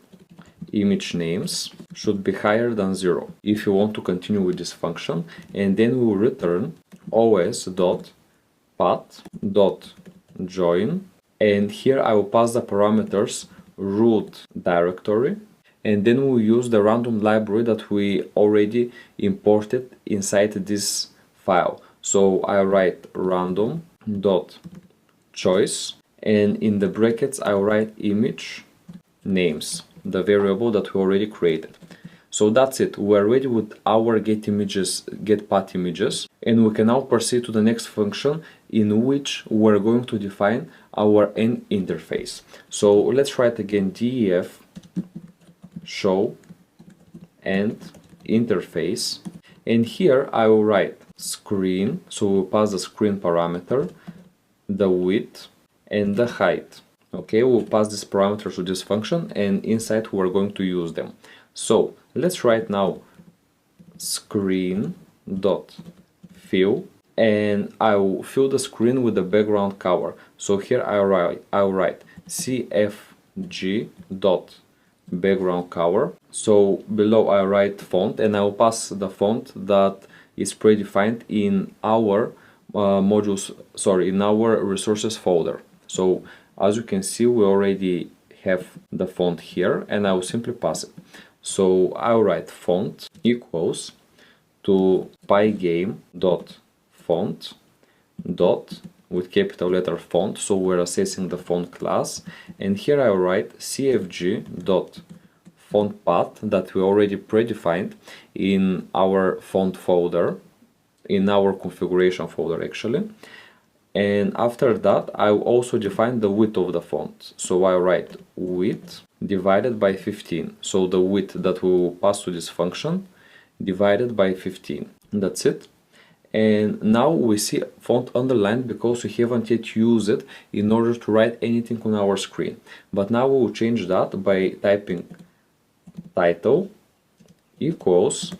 image names should be higher than 0 if you want to continue with this function, and then we will return os.path.join, and here I will pass the parameters root directory, and then we'll use the random library that we already imported inside this file. So I write random.choice, and in the brackets I will write image names, the variable that we already created. So that's it, we're ready with our get path images, and we can now proceed to the next function in which we're going to define our end interface. So let's write again def show end interface, and here I will write screen, so we'll pass the screen parameter, the width and the height. Okay, we'll pass these parameters to this function, and inside we're going to use them. So let's write now screen dot fill, and I will fill the screen with the background color. So here I'll write cfg dot background color. So below I write font, and I will pass the font that is predefined in our in our resources folder. So as you can see, we already have the font here, and I will simply pass it. So I'll write font equals to pygame dot font dot with capital letter font, so we're accessing the font class, and here I'll write cfg dot font path that we already predefined in our font folder, in our configuration folder actually. And after that I will also define the width of the font, so I write width divided by 15, so the width that we will pass to this function divided by 15. That's it. And now we see font underlined because we haven't yet used it in order to write anything on our screen. But now we will change that by typing title equals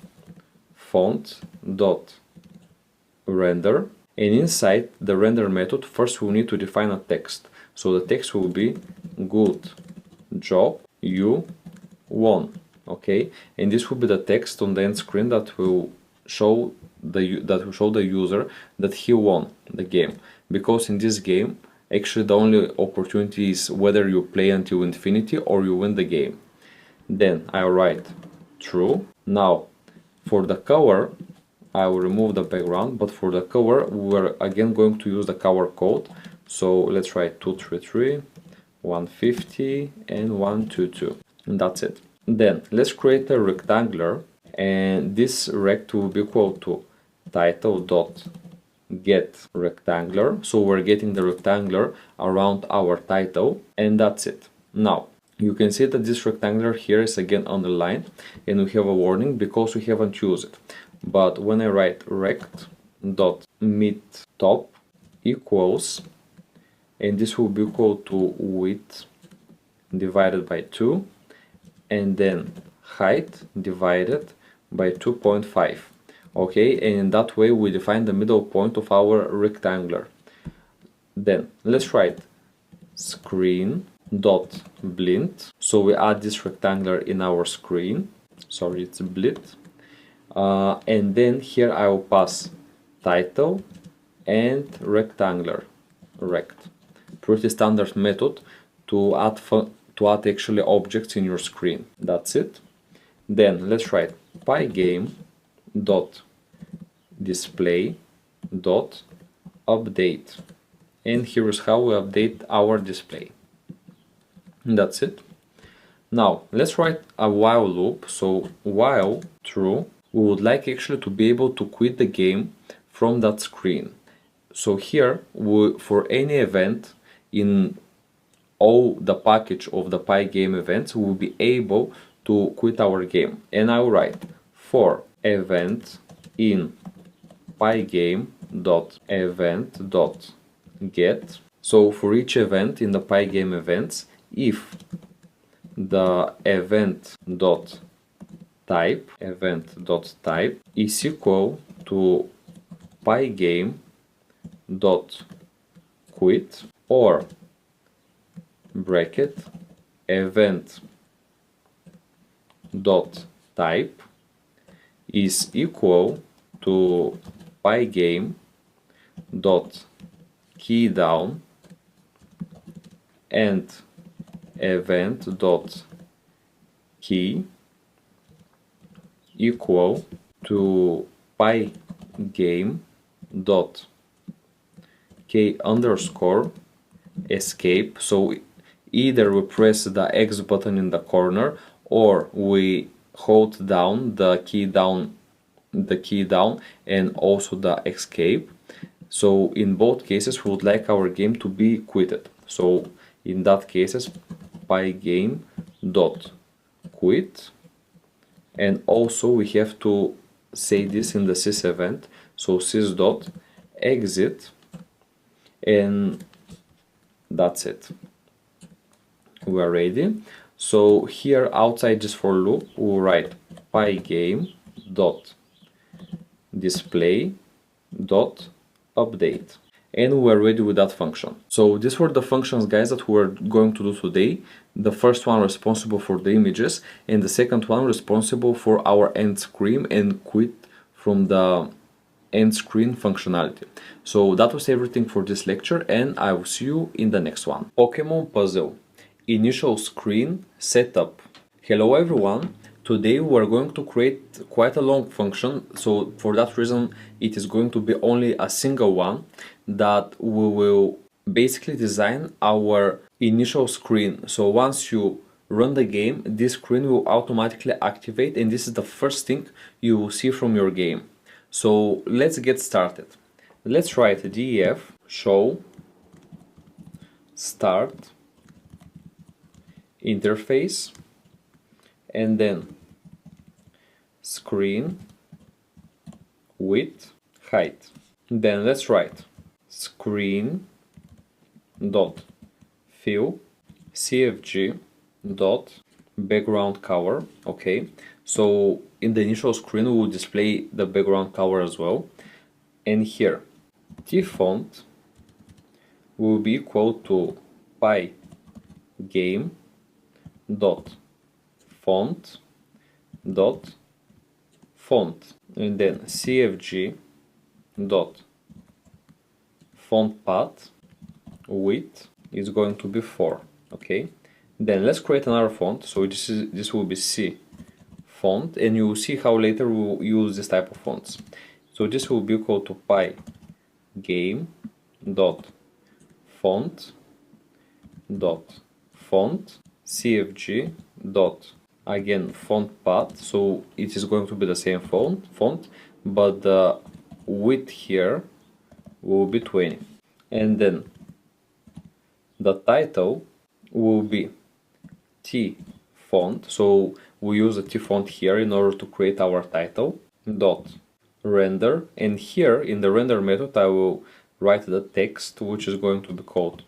font dot render, and inside the render method first we need to define a text. So the text will be good job, you won. Okay, and this will be the text on the end screen that will show the user that he won the game, because in this game actually the only opportunity is whether you play until infinity or you win the game. Then I write true. Now for the color I will remove the background, but for the color we're again going to use the color code. So let's write 233, 150 and 122, and that's it. Then let's create a rectangular, and this rect will be equal to title dot get rectangular, so we're getting the rectangular around our title, and that's it. Now you can see that this rectangular here is again underlined, and we have a warning because we haven't used it. But when I write rect dot mid top equals, and this will be equal to width divided by 2, and then height divided by 2.5. Okay, and in that way we define the middle point of our rectangular. Then let's write screen dot blend, so we add this rectangular in our screen, sorry it's blend, and then here I will pass title and rectangular rect, pretty standard method to add actually objects in your screen. That's it. Then let's write pygame dot display dot update, and here is how we update our display. That's it. Now let's write a while loop. So while true, we would like actually to be able to quit the game from that screen. So here for any event in all the package of the Pygame events, we will be able to quit our game. And I'll write for event in pygame.event.get. So for each event in the Pygame events, if the event.type is equal to pygame.quit or bracket event.type is equal to pygame.keydown and event.key equal to pygame.k underscore escape. So either we press the X button in the corner or we hold down the key down and also the escape. So in both cases we would like our game to be quitted. So in that cases pygame dot quit, and also we have to say this in the sys event. So sys dot exit, and that's it. We are ready. So here outside this for loop we'll write pygame dot display dot update, and we're ready with that function. So these were the functions, guys, that we're going to do today. The first one responsible for the images, and the second one responsible for our end screen and quit from the end screen functionality. So that was everything for this lecture, and I will see you in the next one. Pokemon puzzle initial screen setup. Hello everyone. Today we are going to create quite a long function, so for that reason it is going to be only a single one that we will basically design our initial screen. So once you run the game, this screen will automatically activate, and this is the first thing you will see from your game. So let's get started. Let's write def show start interface, and then screen width height. Then let's write screen dot fill cfg dot background color. Okay, so in the initial screen we will display the background color as well, and here t font will be equal to pygame dot font dot font, and then cfg dot font path width is going to be 4. Okay, then let's create another font. So this will be C font, and you will see how later we will use this type of fonts. So this will be equal to pygame dot font cfg dot again font path, so it is going to be the same font, but the width here will be 20, and then the title will be t font, so we use the t font here in order to create our title dot render, and here in the render method I will write the text which is going to be called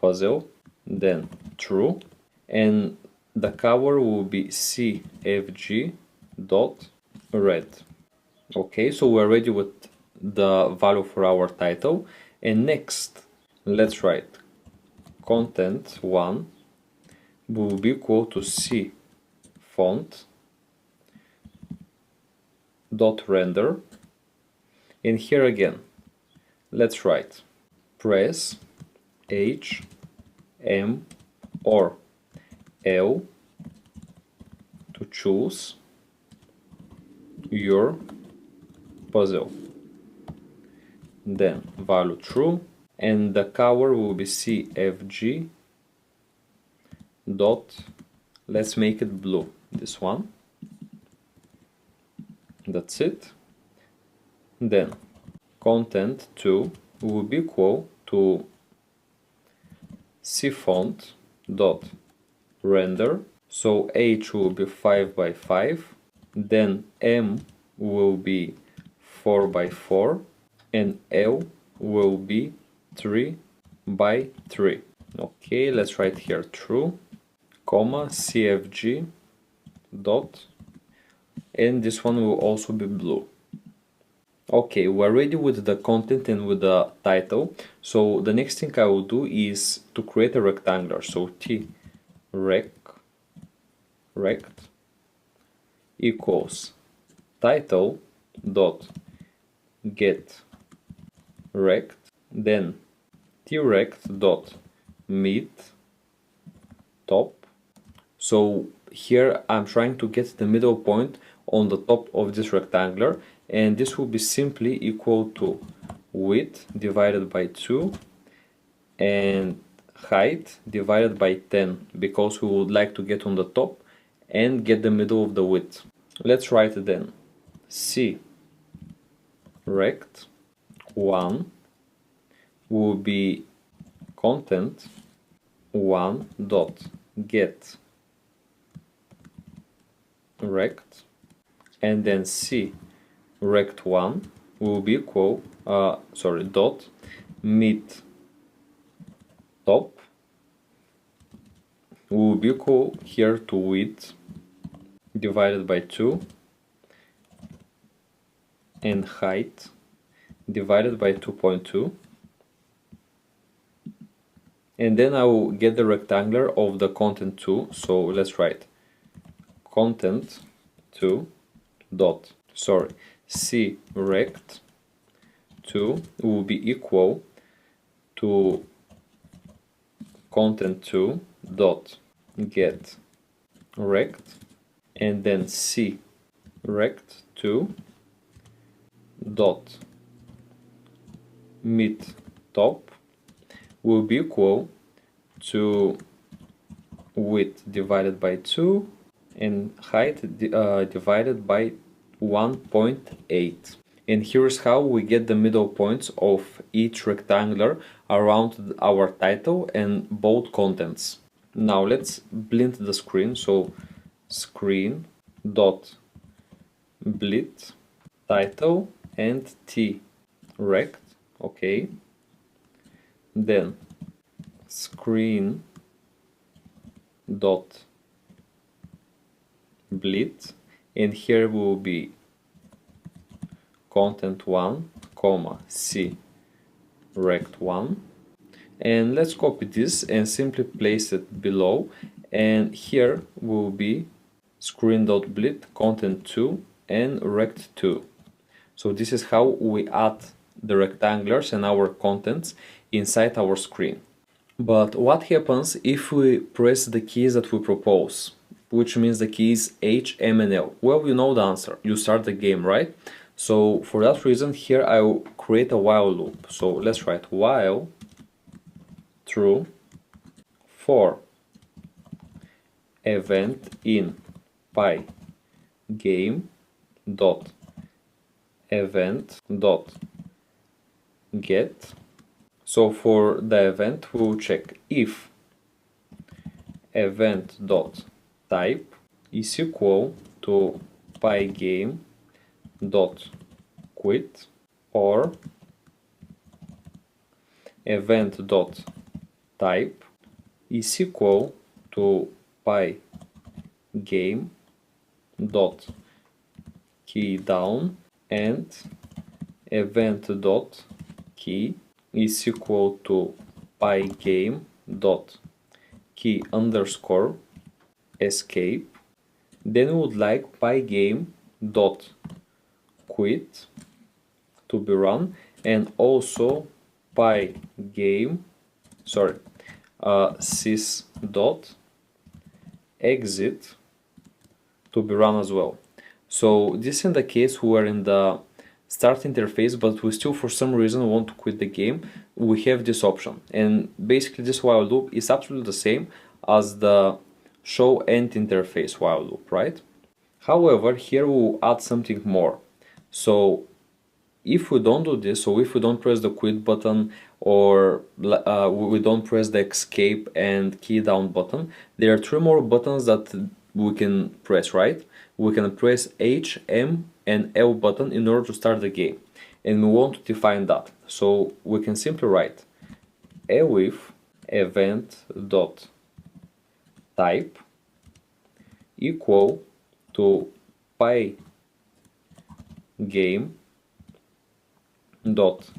puzzle, then true, and the color will be cfg dot red. Okay, so we're ready with the value for our title, and next let's write content 1 will be equal to c font dot render, and here again let's write press H M or L to choose your puzzle, then value true, and the color will be cfg dot, let's make it blue, this one, that's it. Then content 2 will be equal to c font dot render, so H will be 5 by 5, then M will be 4 by 4, and L will be 3 by 3. Okay, let's write here true, comma cfg dot, and this one will also be blue. Okay, we're ready with the content and with the title. So the next thing I will do is to create a rectangular. So t rect equals title dot get rect, then trect dot mid top. So here I'm trying to get the middle point on the top of this rectangular, and this will be simply equal to width divided by 2 and height divided by 10, because we would like to get on the top and get the middle of the width. Let's write it then. C rect 1 will be content 1 dot get rect, and then C rect 1 will be equal dot mid top will be equal here to width divided by 2 and height divided by 2.2, and then I will get the rectangular of the content 2. So let's write content 2 dot C rect 2 will be equal to content 2 dot get rect, and then C rect 2 dot mid top will be equal to width divided by 2 and height divided by 1.8. And here's how we get the middle points of each rectangular around our title and both contents. Now let's blend the screen. So screen dot blend title and T rect, okay. Then screen dot blend, and here will be content 1 comma C rect 1, and let's copy this and simply place it below, and here will be screen.blend content 2 and rect 2. So this is how we add the rectangulars and our contents inside our screen. But what happens if we press the keys that we propose, which means the keys H, M and L? Well, you know the answer. You start the game, right? So for that reason here I will create a while loop. So let's write while true for event in Pygame dot event dot get. So for the event we will check if event dot type is equal to Pygame dot quit, or event dot type is equal to Pygame dot key down, and event dot key is equal to Pygame dot key underscore escape. Then we would like Pygame dot quit to be run, and also Pygame sys dot exit to be run as well. So this in the case we are in the start interface, but we still for some reason want to quit the game, we have this option. And basically this while loop is absolutely the same as the show end interface while loop, right? However, here we'll add something more. So if we don't do this, so if we don't press the quit button, or we don't press the escape and key down button, there are 3 more buttons that we can press, right? We can press H, M and L button in order to start the game, and we want to define that. So we can simply write elif event dot type equal to Pygame dot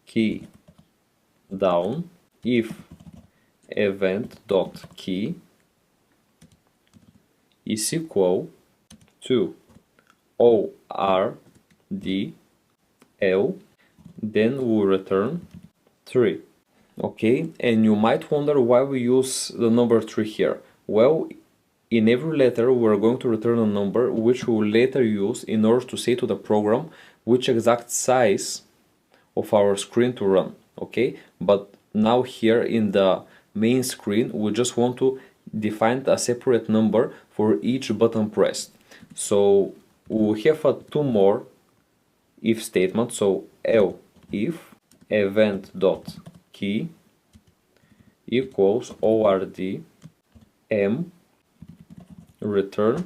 key down if event dot key is equal to ORDL, then we'll return 3. Okay, and you might wonder why we use the number 3 here. Well, in every letter we're going to return a number which we will later use in order to say to the program which exact size of our screen to run. Okay, but now here in the main screen we just want to defined a separate number for each button pressed. So we have two more if statements. So if event dot key equals ord m return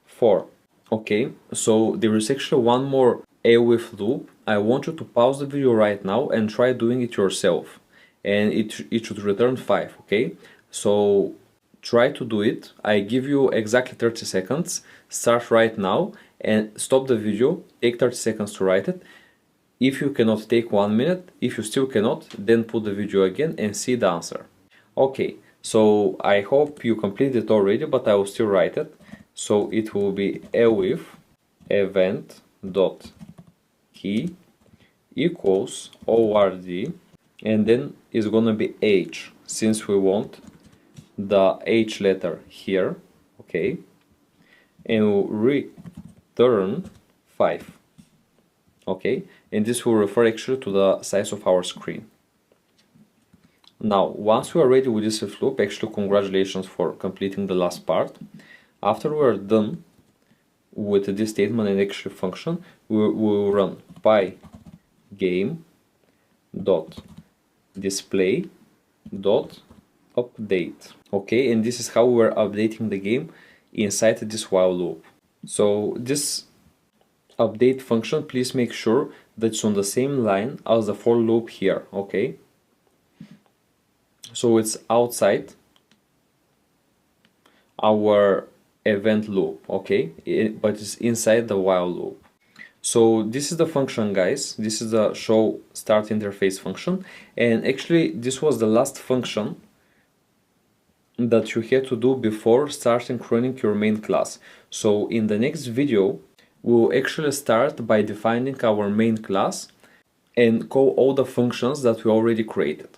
4. Okay, so there is actually one more if loop. I want you to pause the video right now and try doing it yourself, and it should return 5. Okay, so try to do it. I give you exactly 30 seconds. Start right now and stop the video, take 30 seconds to write it. If you cannot, take 1 minute. If you still cannot, then put the video again and see the answer. Okay, so I hope you completed it already, but I will still write it. So it will be if event dot key equals ord, and then it's gonna be h, since we want the h letter here. Okay, and we'll return 5. Okay, and this will refer actually to the size of our screen. Now, once we are ready with this if loop, actually congratulations for completing the last part. After we are done with this statement and actually function, we will run pygame dot display dot update. Okay, and this is how we're updating the game inside this while loop. So this update function, please make sure that it's on the same line as the for loop here. Okay, so it's outside our event loop. Okay, but it's inside the while loop. So this is the function, guys. This is the show start interface function, and actually this was the last function that you had to do before starting running your main class. So in the next video we'll actually start by defining our main class and call all the functions that we already created.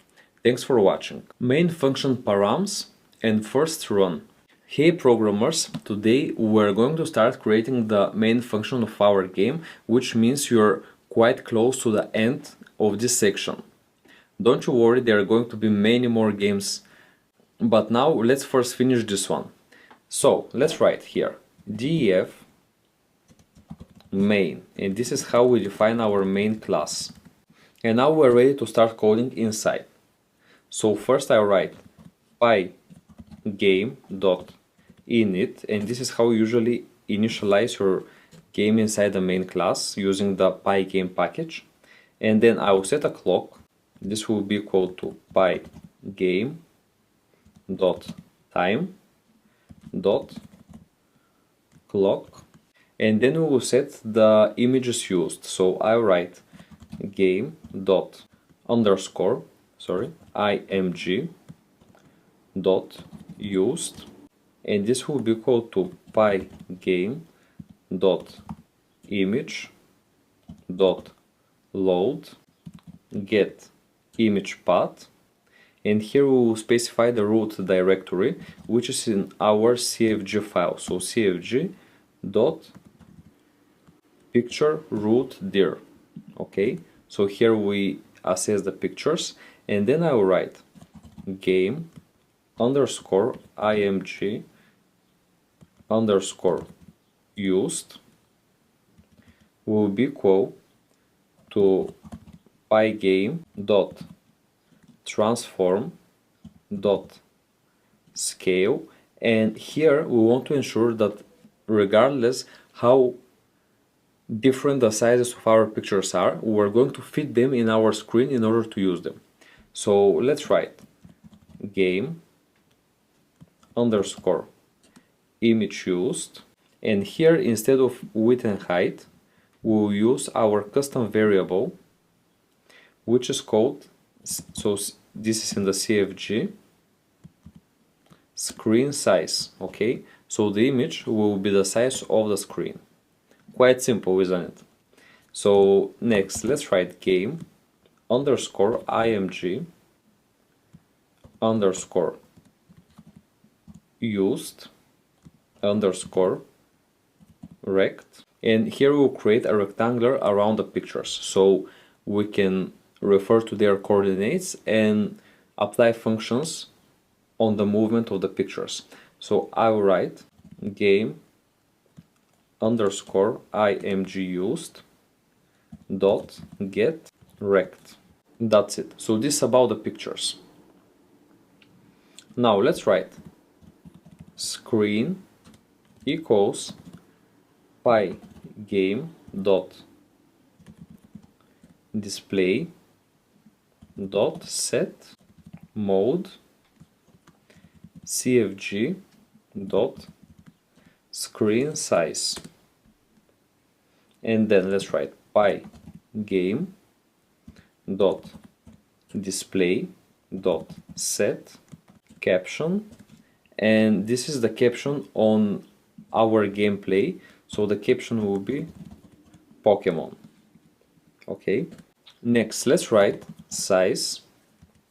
Thanks for watching. Main function params and first run. Hey programmers, today we're going to start creating the main function of our game, which means you're quite close to the end of this section. Don't you worry, there are going to be many more games, but now let's first finish this one. So let's write here def main, and this is how we define our main class. And now we're ready to start coding inside. So first I write pygame dot init, and this is how you usually initialize your game inside the main class using the pygame package. And then I will set a clock. This will be equal to pygame dot time dot clock, and then we will set the images used. So I write game dot underscore img dot used, and this will be equal to pygame dot image dot load get image path, and here we will specify the root directory, which is in our cfg file. So cfg dot picture root dir. Okay, so here we assess the pictures, and then I will write game underscore img underscore used will be equal to pygame dot transform dot scale, and here we want to ensure that regardless how different the sizes of our pictures are, we're going to fit them in our screen in order to use them. So let's write game underscore image used, and here instead of width and height we'll use our custom variable, which is called, so this is in the CFG, screen size. Okay, so the image will be the size of the screen. Quite simple, isn't it? So next let's write game underscore img underscore used underscore rect, and here we'll create a rectangle around the pictures so we can refer to their coordinates and apply functions on the movement of the pictures. So I will write game underscore img used dot get rect. That's it. So this is about the pictures. Now let's write screen equals pygame dot display dot set mode cfg dot screen size, and then let's write pygame dot display dot set caption, and this is the caption on our gameplay, so the caption will be Pokemon. Okay, next let's write size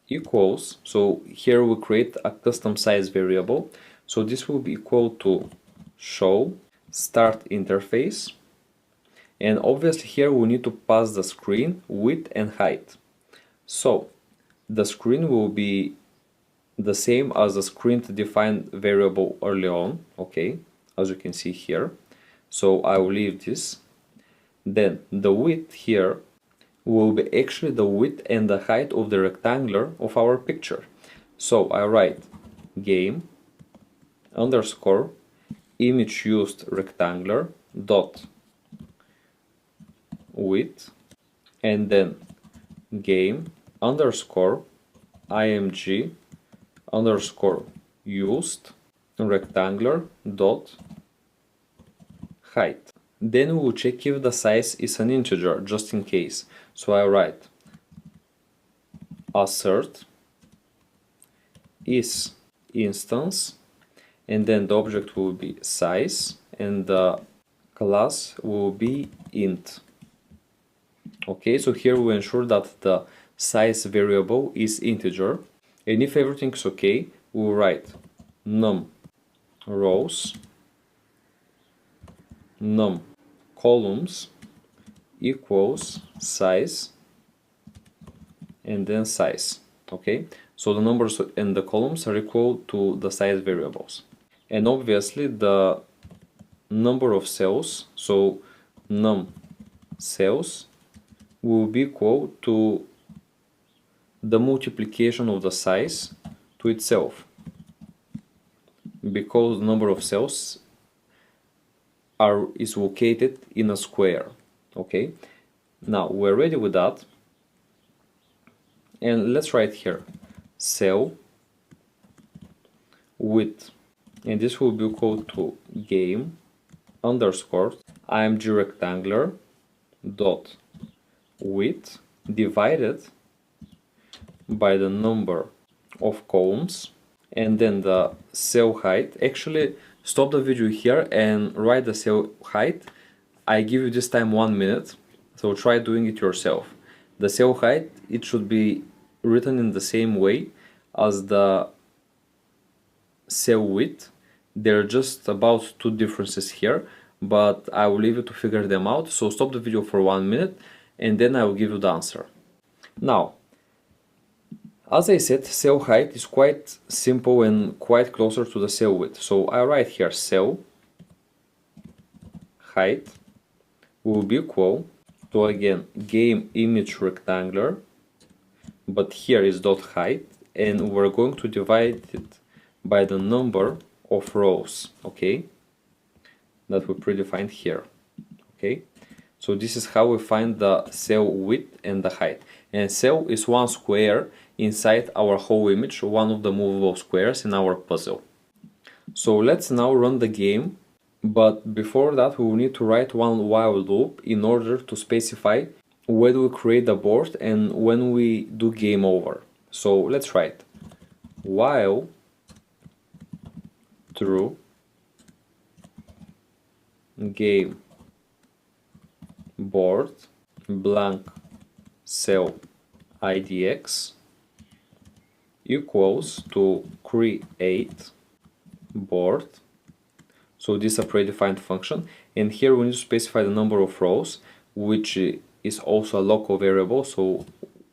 equals, so here we create a custom size variable, so this will be equal to show start interface, and obviously here we need to pass the screen width and height. So the screen will be the same as the screen defined variable early on, okay, as you can see here. So I will leave this. Then the width here will be actually the width and the height of the rectangular of our picture. So I write game underscore image used rectangular dot width, and then game underscore img underscore used rectangular dot height. Then we will check if the size is an integer, just in case. So I write assert is instance, and then the object will be size and the class will be int. Okay, so here we ensure that the size variable is integer, and if everything is okay, we will write num rows num columns equals size and then size. Okay, so the numbers and the columns are equal to the size variables, and obviously the number of cells, so num cells will be equal to the multiplication of the size to itself, because the number of cells is located in a square. Okay, now we're ready with that, and let's write here cell width, and this will be equal to game underscore img rectangular dot width divided by the number of columns, and then the cell height. Actually, stop the video here and write the cell height. I give you this time 1 minute, so try doing it yourself. The cell height, it should be written in the same way as the cell width. There are just about 2 differences here, but I will leave you to figure them out. So stop the video for 1 minute and then I will give you the answer. Now, as I said, cell height is quite simple and quite closer to the cell width. So I write here cell height will be equal to, again, game image rectangular, but here is dot height, and we're going to divide it by the number of rows, okay, that we predefined here. Okay, so this is how we find the cell width and the height, and cell is one square inside our whole image, one of the movable squares in our puzzle. So let's now run the game, but before that we will need to write one while loop in order to specify when we create the board and when we do game over. So let's write while true game board blank cell idx equals to create board. So this is a predefined function, and here we need to specify the number of rows, which is also a local variable, so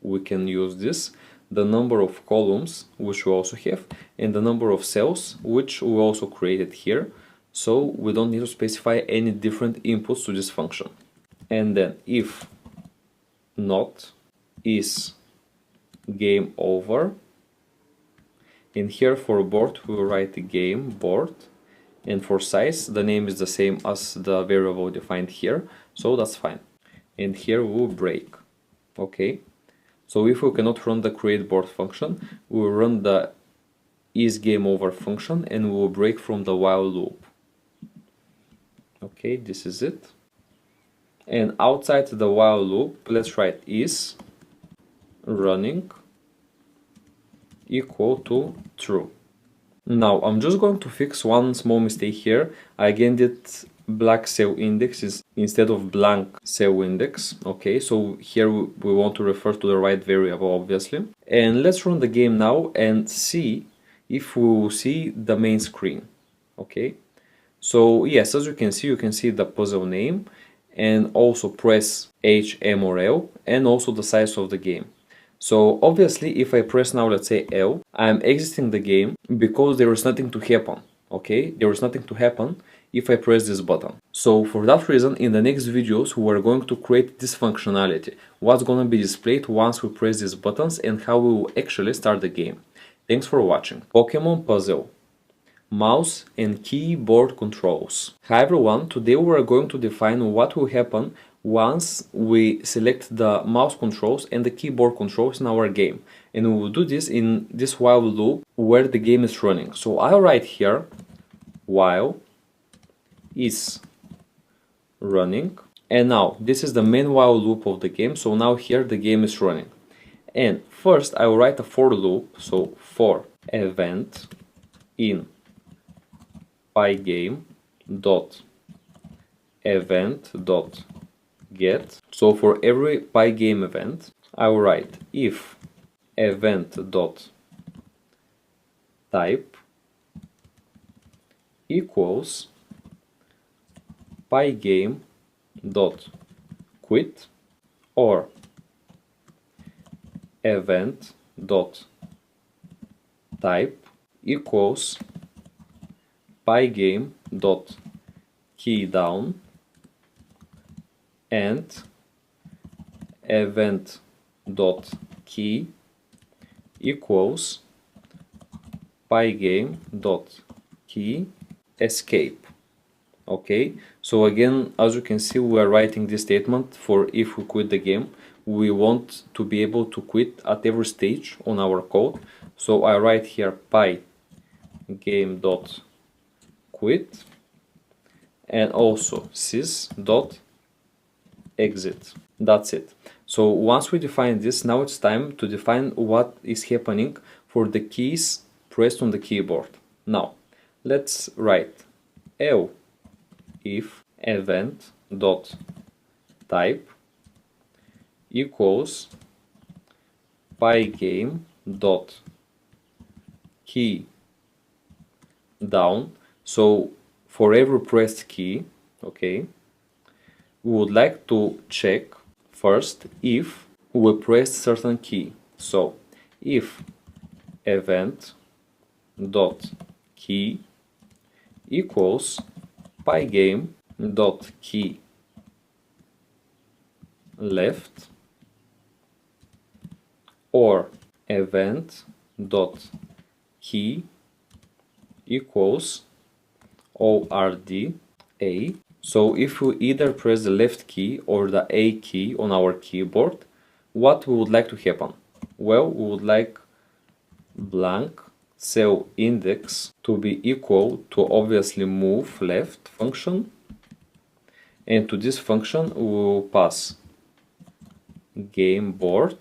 we can use this. the number of columns, which we also have, and the number of cells, which we also created here. So we don't need to specify any different inputs to this function. And then if not is game over, and here for board we will write game board, and for size the name is the same as the variable defined here, so that's fine. And here we will break. Okay, so if we cannot run the create board function, we will run the is game over function and we will break from the while loop. Okay, this is it. And outside the while loop, let's write is running equal to true. Now I'm just going to fix one small mistake here. I again did black cell index instead of blank cell index. Okay, so here we want to refer to the right variable, obviously. And let's run the game now and see if we will see the main screen. Okay, so yes, as you can see the puzzle name, and also press H, M or L, and also the size of the game. So obviously if I press now, let's say L, I'm exiting the game because there is nothing to happen. Okay, there is nothing to happen if I press this button. So for that reason, in the next videos we are going to create this functionality, what's going to be displayed once we press these buttons and how we will actually start the game. Thanks for watching. Pokemon Puzzle, mouse and keyboard controls. Hi everyone, today we are going to define what will happen once we select the mouse controls and the keyboard controls in our game. And we will do this in this while loop where the game is running. So I'll write here while is running, and now this is the main while loop of the game. So now here the game is running, and first I will write a for loop. So for event in Pygame dot event dot get. So for every Pygame event I will write if event dot type equals Pygame dot quit or event dot type equals Pygame dot key down and event dot key equals Pygame dot key escape. Okay, so again, as you can see, we are writing this statement for if we quit the game. We want to be able to quit at every stage on our code. So I write here Pygame dot quit and also sys dot exit. That's it. So once we define this, now it's time to define what is happening for the keys pressed on the keyboard. Now let's write L if event dot type equals Pygame dot key down. So for every pressed key, okay, we would like to check first if we pressed certain key. So if event dot key equals Pygame dot key left or event dot key equals ORD A. So if we either press the left key or the A key on our keyboard, what we would like to happen? Well, we would like blank cell index to be equal to obviously move left function, and to this function we will pass game board,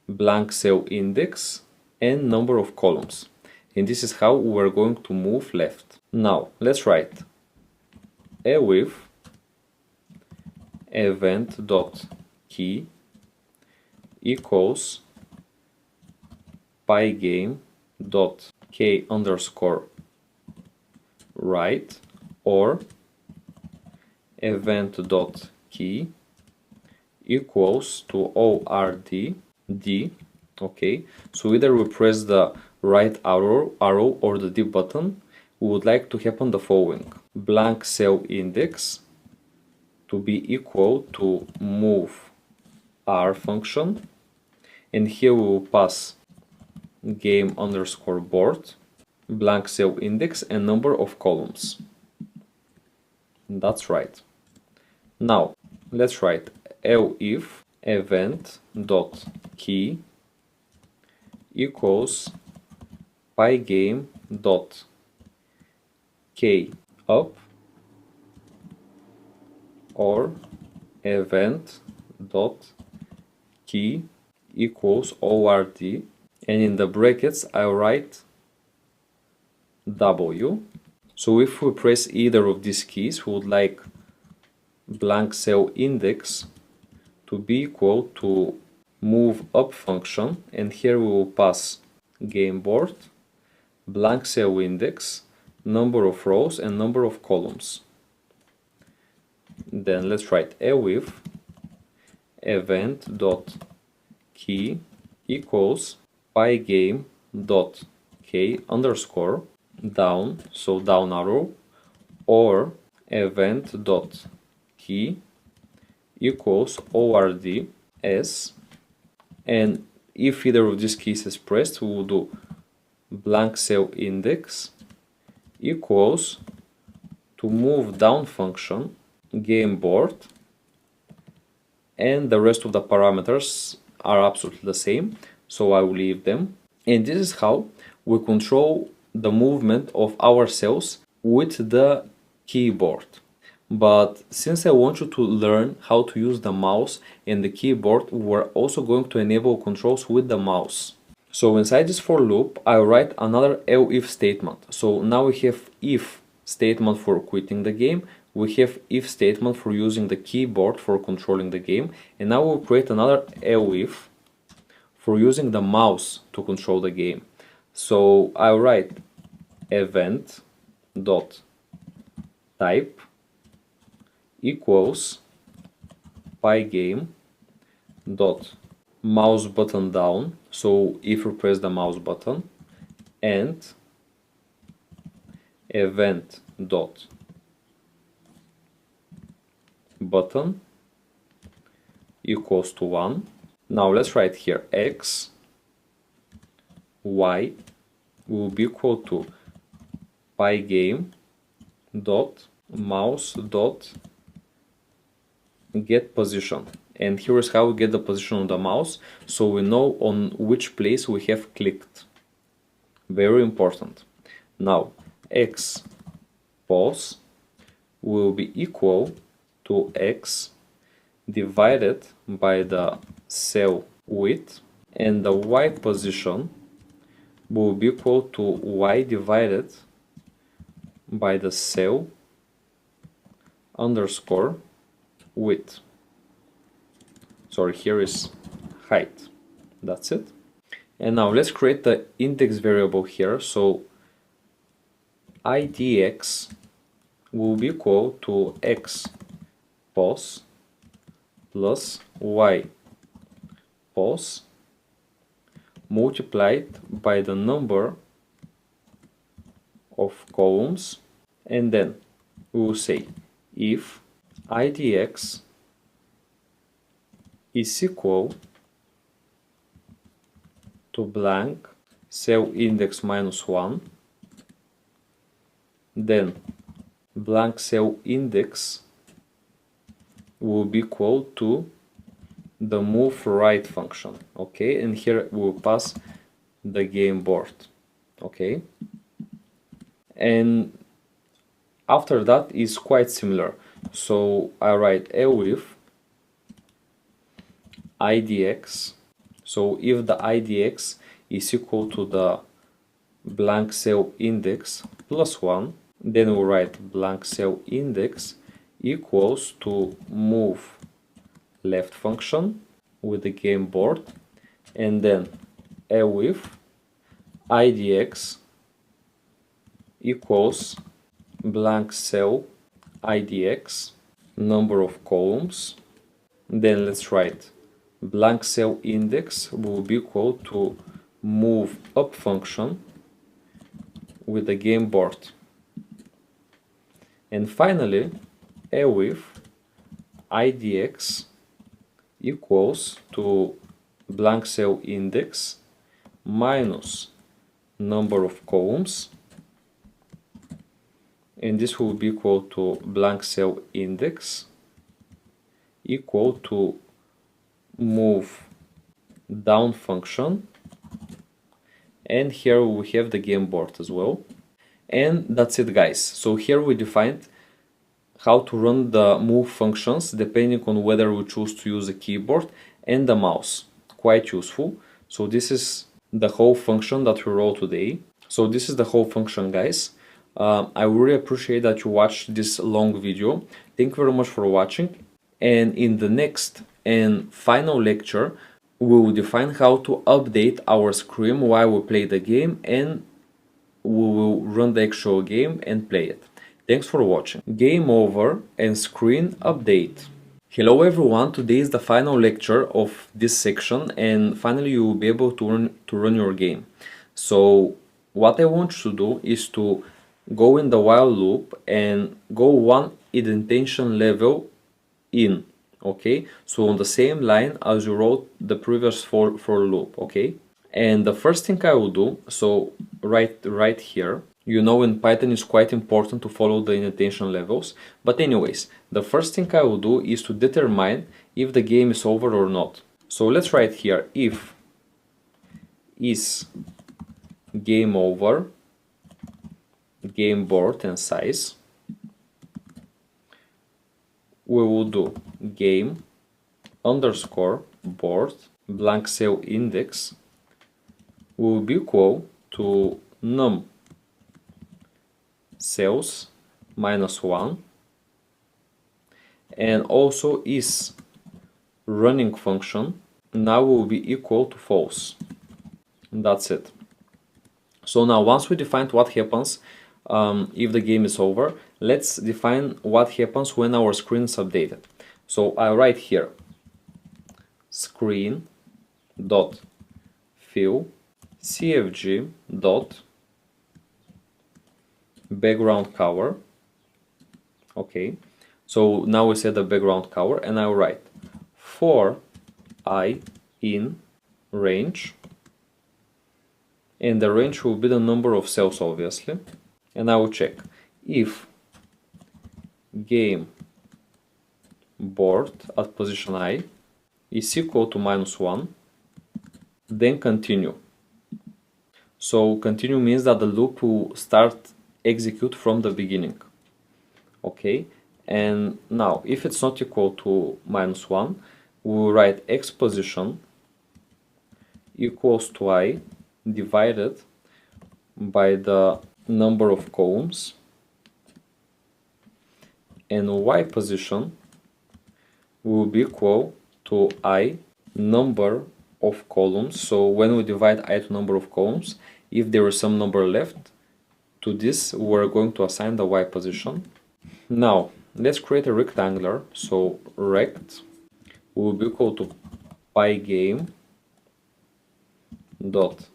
blank cell index and number of columns, and this is how we are going to move left. Now let's write with event dot key equals Pygame dot k underscore right or event dot key equals to ORD D Okay, so either we press the right arrow or the D button, we would like to happen the following. Blank cell index to be equal to move R function, and here we will pass game underscore board, blank cell index and number of columns. That's right. Now let's write elif event dot key equals pygame dot k up or event dot key equals ord, and in the brackets I write w. So if we press either of these keys, we would like blank cell index to be equal to move up function, and here we will pass game board, blank cell index, number of rows and number of columns. Then let's write elif event dot key equals pygame dot k underscore down, so down arrow, or event dot key equals ord s, and if either of these keys is pressed, we will do blank cell index equals to move down function game board, and the rest of the parameters are absolutely the same, so I will leave them. And this is how we control the movement of our cells with the keyboard. But since I want you to learn how to use the mouse and the keyboard, we're also going to enable controls with the mouse. So inside this for loop, I write another elif statement. So now we have if statement for quitting the game, we have if statement for using the keyboard for controlling the game, and now we'll create another elif for using the mouse to control the game. So I write event dot type equals pygame dot mouse button down, so if you press the mouse button, and event dot button equals to 1. Now let's write here x y will be equal to pygame dot mouse dot get position, and here is how we get the position of the mouse, so we know on which place we have clicked. Very important. Now x pos will be equal to x divided by the cell width, and the y position will be equal to y divided by the cell underscore width. Sorry, here is height. That's it. And now let's create the index variable here. So idx will be equal to x pos plus y pos multiplied by the number of columns, and then we will say if idx is equal to blank cell index minus 1, then blank cell index will be equal to the move right function. Okay, and here we will pass the game board. Okay, and after that is quite similar. So I write elif idx. So if the idx is equal to the blank cell index plus 1, then we write blank cell index equals to move left function with the game board, and then elif idx equals blank cell idx number of columns. Then let's write blank cell index will be equal to move up function with the game board. And finally, a with idx equals to blank cell index minus number of columns, and this will be equal to blank cell index equal to move down function, and here we have the game board as well. And that's it, guys. So here we defined how to run the move functions depending on whether we choose to use a keyboard and the mouse. Quite useful. So this is the whole function that we wrote today. So this is the whole function, guys. I really appreciate that you watched this long video. Thank you very much for watching. And in the next and final lecture, we will define how to update our screen while we play the game, and we will run the actual game and play it. Thanks for watching. Game over and screen update. Hello everyone, today is the final lecture of this section, and finally you will be able to run your game. So what I want you to do is to go in the while loop and go one indentation level in, okay? So on the same line as you wrote the previous for loop, okay? And the first thing I will do, so right here, you know in Python it's quite important to follow the indentation levels, but anyways, the first thing I will do is to determine if the game is over or not. So let's write here if is game over, game board and size. We will do game underscore board blank cell index will be equal to num cells minus 1, and also is running function now will be equal to false. And that's it. So now once we defined what happens if the game is over, let's define what happens when our screen is updated. So I write here screen dot fill cfg dot background color. Okay, so now we set the background color, and I'll write for I in range, and the range will be the number of cells obviously, and I will check if game board at position I is equal to -1, then continue. So continue means that the loop will start execute from the beginning. Okay, and now if it's not equal to -1, we will write x position equals to I divided by the number of columns, and y position will be equal to I number of columns. So when we divide I to number of columns, if there is some number left, to this we're going to assign the y position. Now let's create a rectangular. So rect will be equal to pygame dot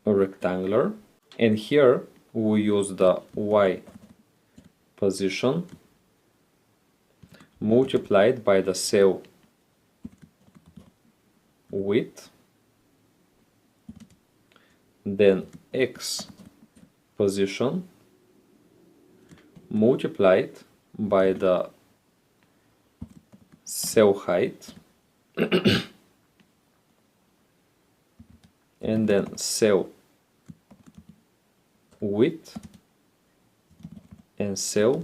rectangular, and here we use the y position multiplied by the cell width, then x position multiplied by the cell height and then cell width and cell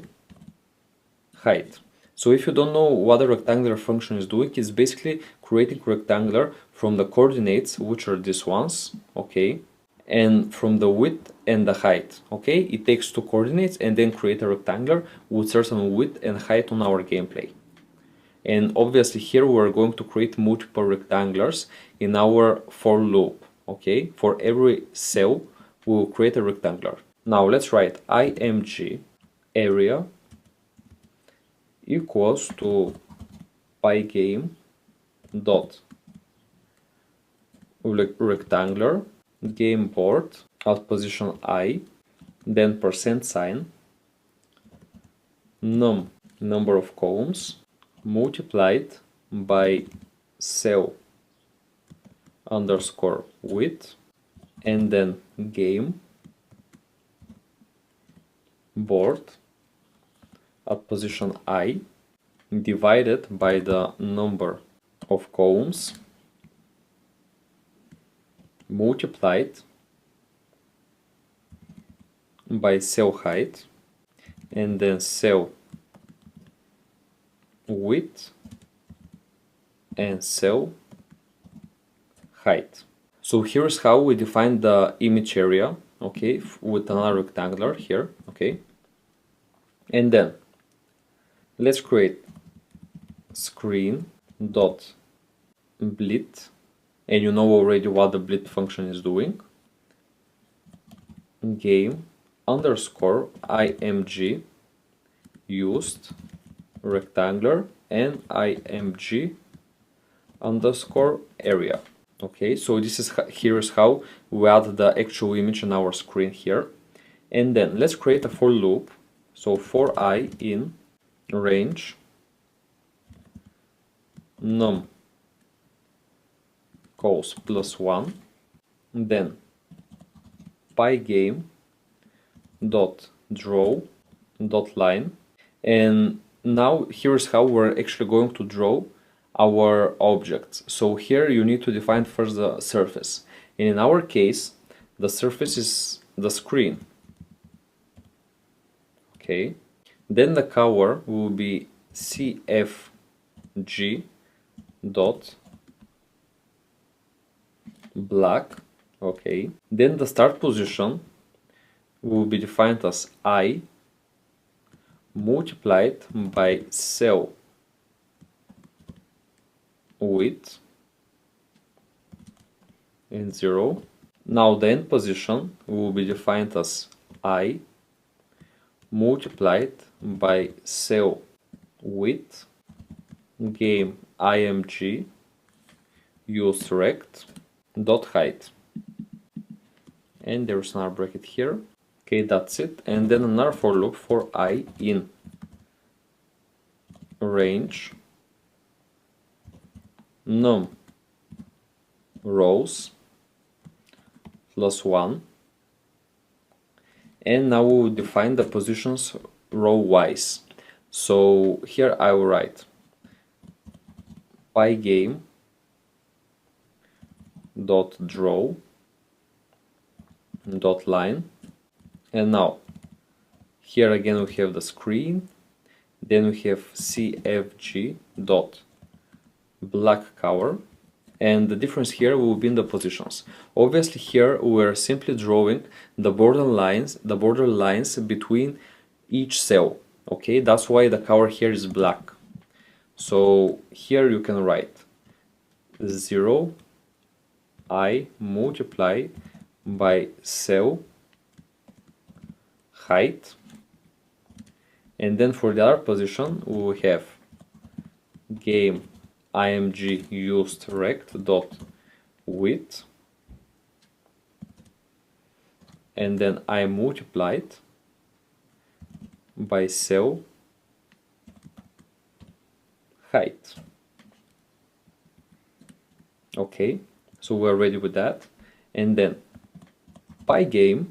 height. So if you don't know what a rectangular function is doing, it's basically creating rectangular from the coordinates, which are these ones, okay, and from the width and the height, okay. It takes two coordinates and then create a rectangular with certain width and height on our gameplay. And obviously here we're going to create multiple rectangulars in our for loop, okay. For every cell we will create a rectangular. Now let's write img area equals to pygame dot rectangular game board at position I, then %, number of columns multiplied by cell underscore width, and then game board at position I divided by the number of columns multiplied by cell height, and then cell width and cell height. So here's how we define the image area, okay, with another rectangular here, okay. And then let's create screen dot blit, and you know already what the blit function is doing. Game underscore img used rectangular and img underscore area. Okay, so this is here's how we add the actual image on our screen here. And then let's create a for loop. So for I in range num calls +1, then Pygame dot draw dot line, and now here's how we're actually going to draw our objects. So here you need to define first the surface, and in our case the surface is the screen, okay. Then the color will be cfg dot black, okay. Then the start position will be defined as I multiplied by cell width and 0. Now the end position will be defined as I multiplied by cell width game img use rect dot height, and there's another bracket here. Okay, that's it. And then another for loop for I in range num rows +1, and now we will define the positions row wise. So here I will write Pygame dot draw dot line, and now here again we have the screen, then we have cfg dot black color, and the difference here will be in the positions. Obviously here we're simply drawing the border lines between each cell, okay. That's why the color here is black. So here you can write 0 I multiply by cell height, and then for the other position we will have game img used rect dot width, and then I multiplied by cell height. Okay, so we're ready with that. And then Pygame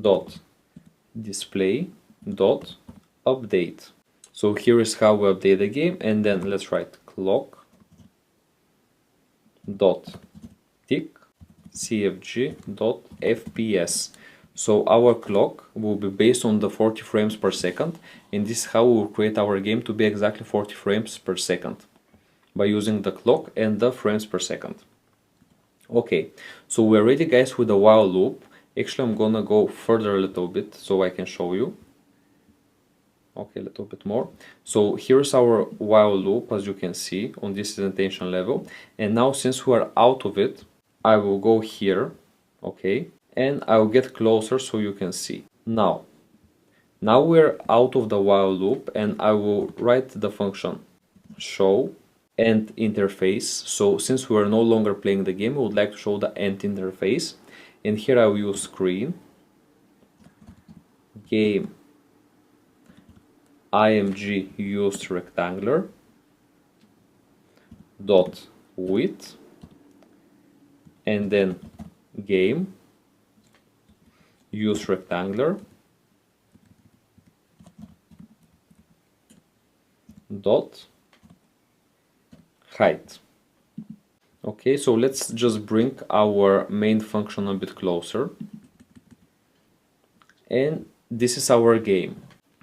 dot display dot update. So here is how we update the game, and then let's write clock dot tick cfg dot fps. So our clock will be based on the 40 frames per second, and this is how we will create our game to be exactly 40 frames per second by using the clock and the frames per second. Okay, so we're ready guys with the while loop. Actually I'm gonna go further a little bit so I can show you. Okay, a little bit more. So here's our while loop, as you can see on this indentation level, and now since we are out of it, I will go here, okay, and I'll get closer so you can see. Now we're out of the while loop, and I will write the function show end interface. So since we are no longer playing the game, we would like to show the end interface. And here I will use screen, game img used rectangular dot width, and then game use rectangular dot height. Okay, so let's just bring our main function a bit closer, and this is our game.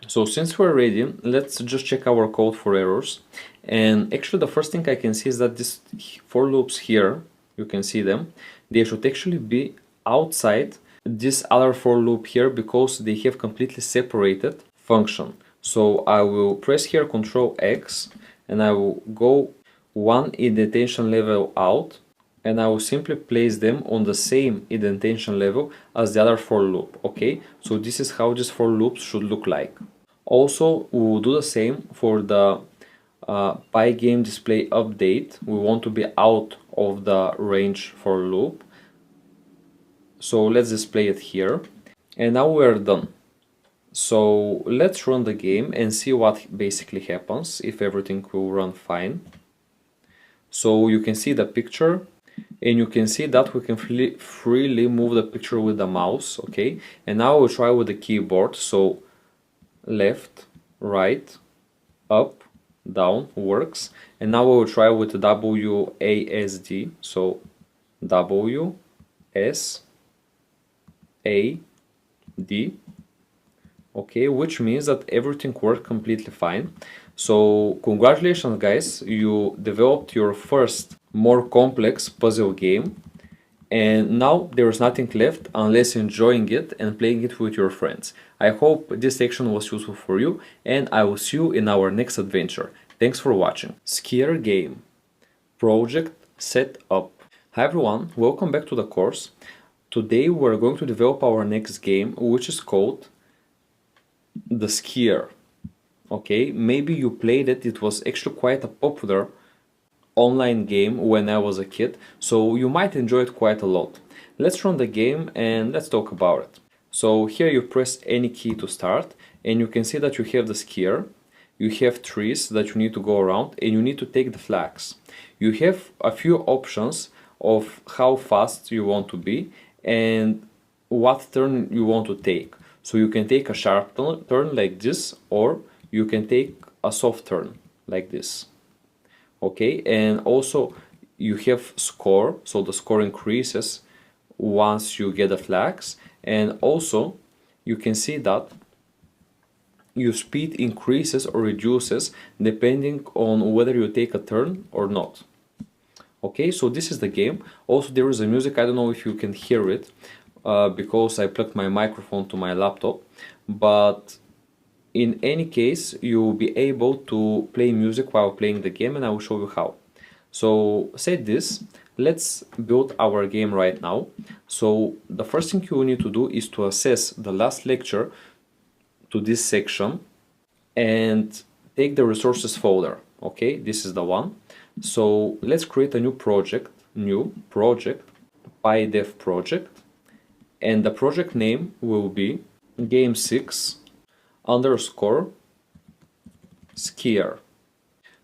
So since we're ready, let's just check our code for errors. And actually the first thing I can see is that these for loops here, you can see them, they should actually be outside this other for loop here because they have completely separated function. So I will press here Ctrl X and I will go one indentation level out, and I will simply place them on the same indentation level as the other for loop. Okay, so this is how these for loops should look like. Also, we will do the same for the Pygame display update. We want to be out of the range for loop. So let's display it here. And now we are done. So let's run the game and see what basically happens if everything will run fine. So you can see the picture, and you can see that we can freely move the picture with the mouse. Okay, and now we'll try with the keyboard. So left, right, up, down works. And now we'll try with WASD. So W S A D. Okay, which means that everything worked completely fine. So congratulations guys, you developed your first more complex puzzle game, and now there is nothing left unless enjoying it and playing it with your friends. I hope this section was useful for you, and I will see you in our next adventure. Thanks for watching. Skier game. Project set up. Hi everyone, welcome back to the course. Today we're going to develop our next game, which is called the Skier. Okay, maybe you played it. It was actually quite a popular online game when I was a kid, so you might enjoy it quite a lot. Let's run the game and let's talk about it. So here you press any key to start, and you can see that you have the skier, you have trees that you need to go around, and you need to take the flags. You have a few options of how fast you want to be and what turn you want to take. So you can take a sharp turn like this, or you can take a soft turn like this. Okay, and also you have score, so the score increases once you get the flags, and also you can see that your speed increases or reduces depending on whether you take a turn or not. Okay, so this is the game. Also there is a music, I don't know if you can hear it because I plugged my microphone to my laptop, but in any case you will be able to play music while playing the game, and I will show you how. So said this, let's build our game right now. So the first thing you will need to do is to access the last lecture to this section and take the resources folder. Okay, this is the one. So let's create a new project, PyDev project, and the project name will be game6 underscore skier.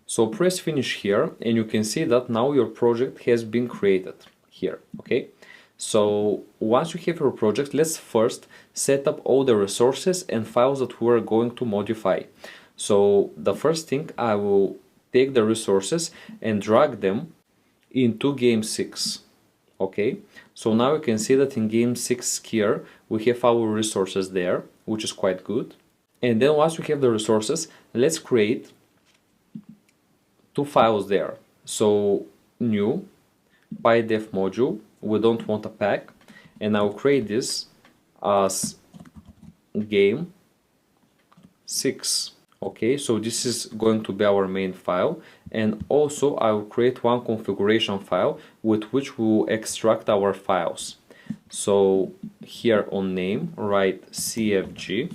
So press finish here, and you can see that now your project has been created here. Okay, so once you have your project, let's first set up all the resources and files that we're going to modify. So the first thing, I will take the resources and drag them into game6. Okay, so now you can see that in game6 skier we have our resources there, which is quite good. And then once we have the resources, let's create two files there. So new PyDev module, we don't want a pack, and I'll create this as game6. Okay, so this is going to be our main file, and also I will create one configuration file with which we will extract our files. So here on name, write CFG,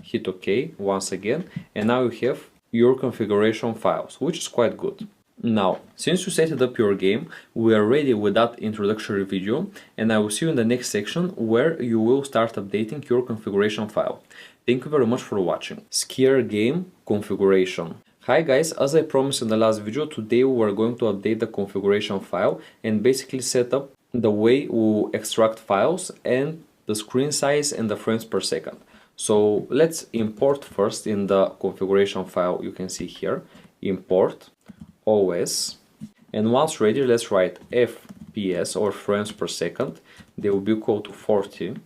hit OK once again, and now you have your configuration files, which is quite good. Now, since you set up your game, we are ready with that introductory video, and I will see you in the next section where you will start updating your configuration file. Thank you very much for watching. Skier game configuration. Hi guys, as I promised in the last video, today we are going to update the configuration file and basically set up the way we extract files and the screen size and the frames per second. So let's import first in the configuration file. You can see here, import OS, and once ready, let's write FPS or frames per second. They will be equal to 40.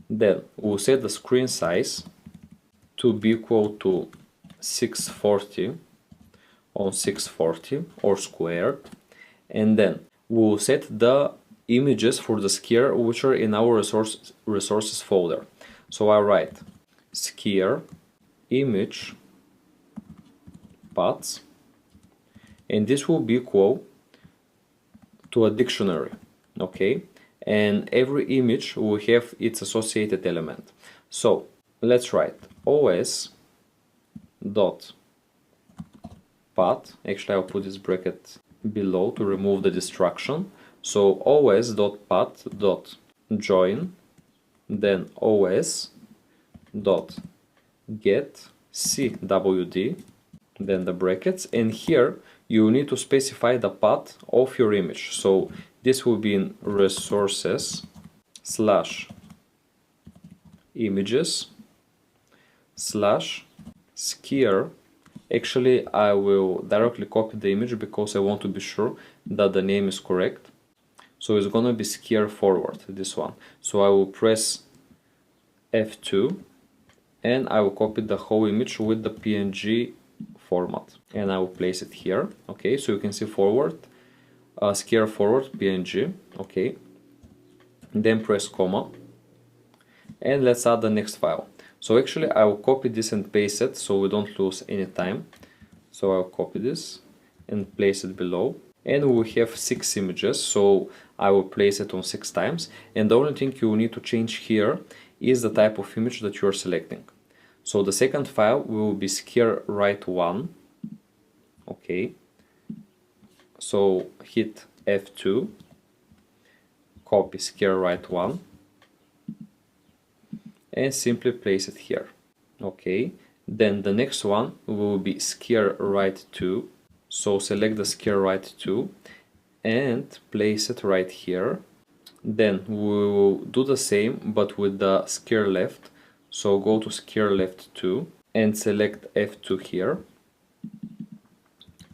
Then we'll set the screen size to be equal to 640 on 640 or squared, and then we'll set the images for the skier which are in our resources folder. So I write skier image paths, and this will be equal to a dictionary, okay? And every image will have its associated element. So let's write os dot path. Actually, I'll put this bracket below to remove the distraction. So os dot path dot join, then os dot get cwd, then the brackets, and here you need to specify the path of your image. So this will be in resources slash images slash skier. Actually, I will directly copy the image because I want to be sure that the name is correct. So it's gonna be skier forward, this one. So I will press F2 and I will copy the whole image with the PNG format, and I will place it here. Okay, so you can see forward, skier forward PNG. Okay, then press comma, and let's add the next file. So actually I will copy this and paste it so we don't lose any time. So I'll copy this and place it below, and we will have 6 images, so I will place it on 6 times, and the only thing you will need to change here is the type of image that you are selecting. So the second file will be skier right 1. Okay, so hit F2, copy skier right 1, and simply place it here. Okay, then the next one will be skier right 2. So select the skier right 2 and place it right here. Then we will do the same but with the skier left. So go to skier left 2 and select F2 here.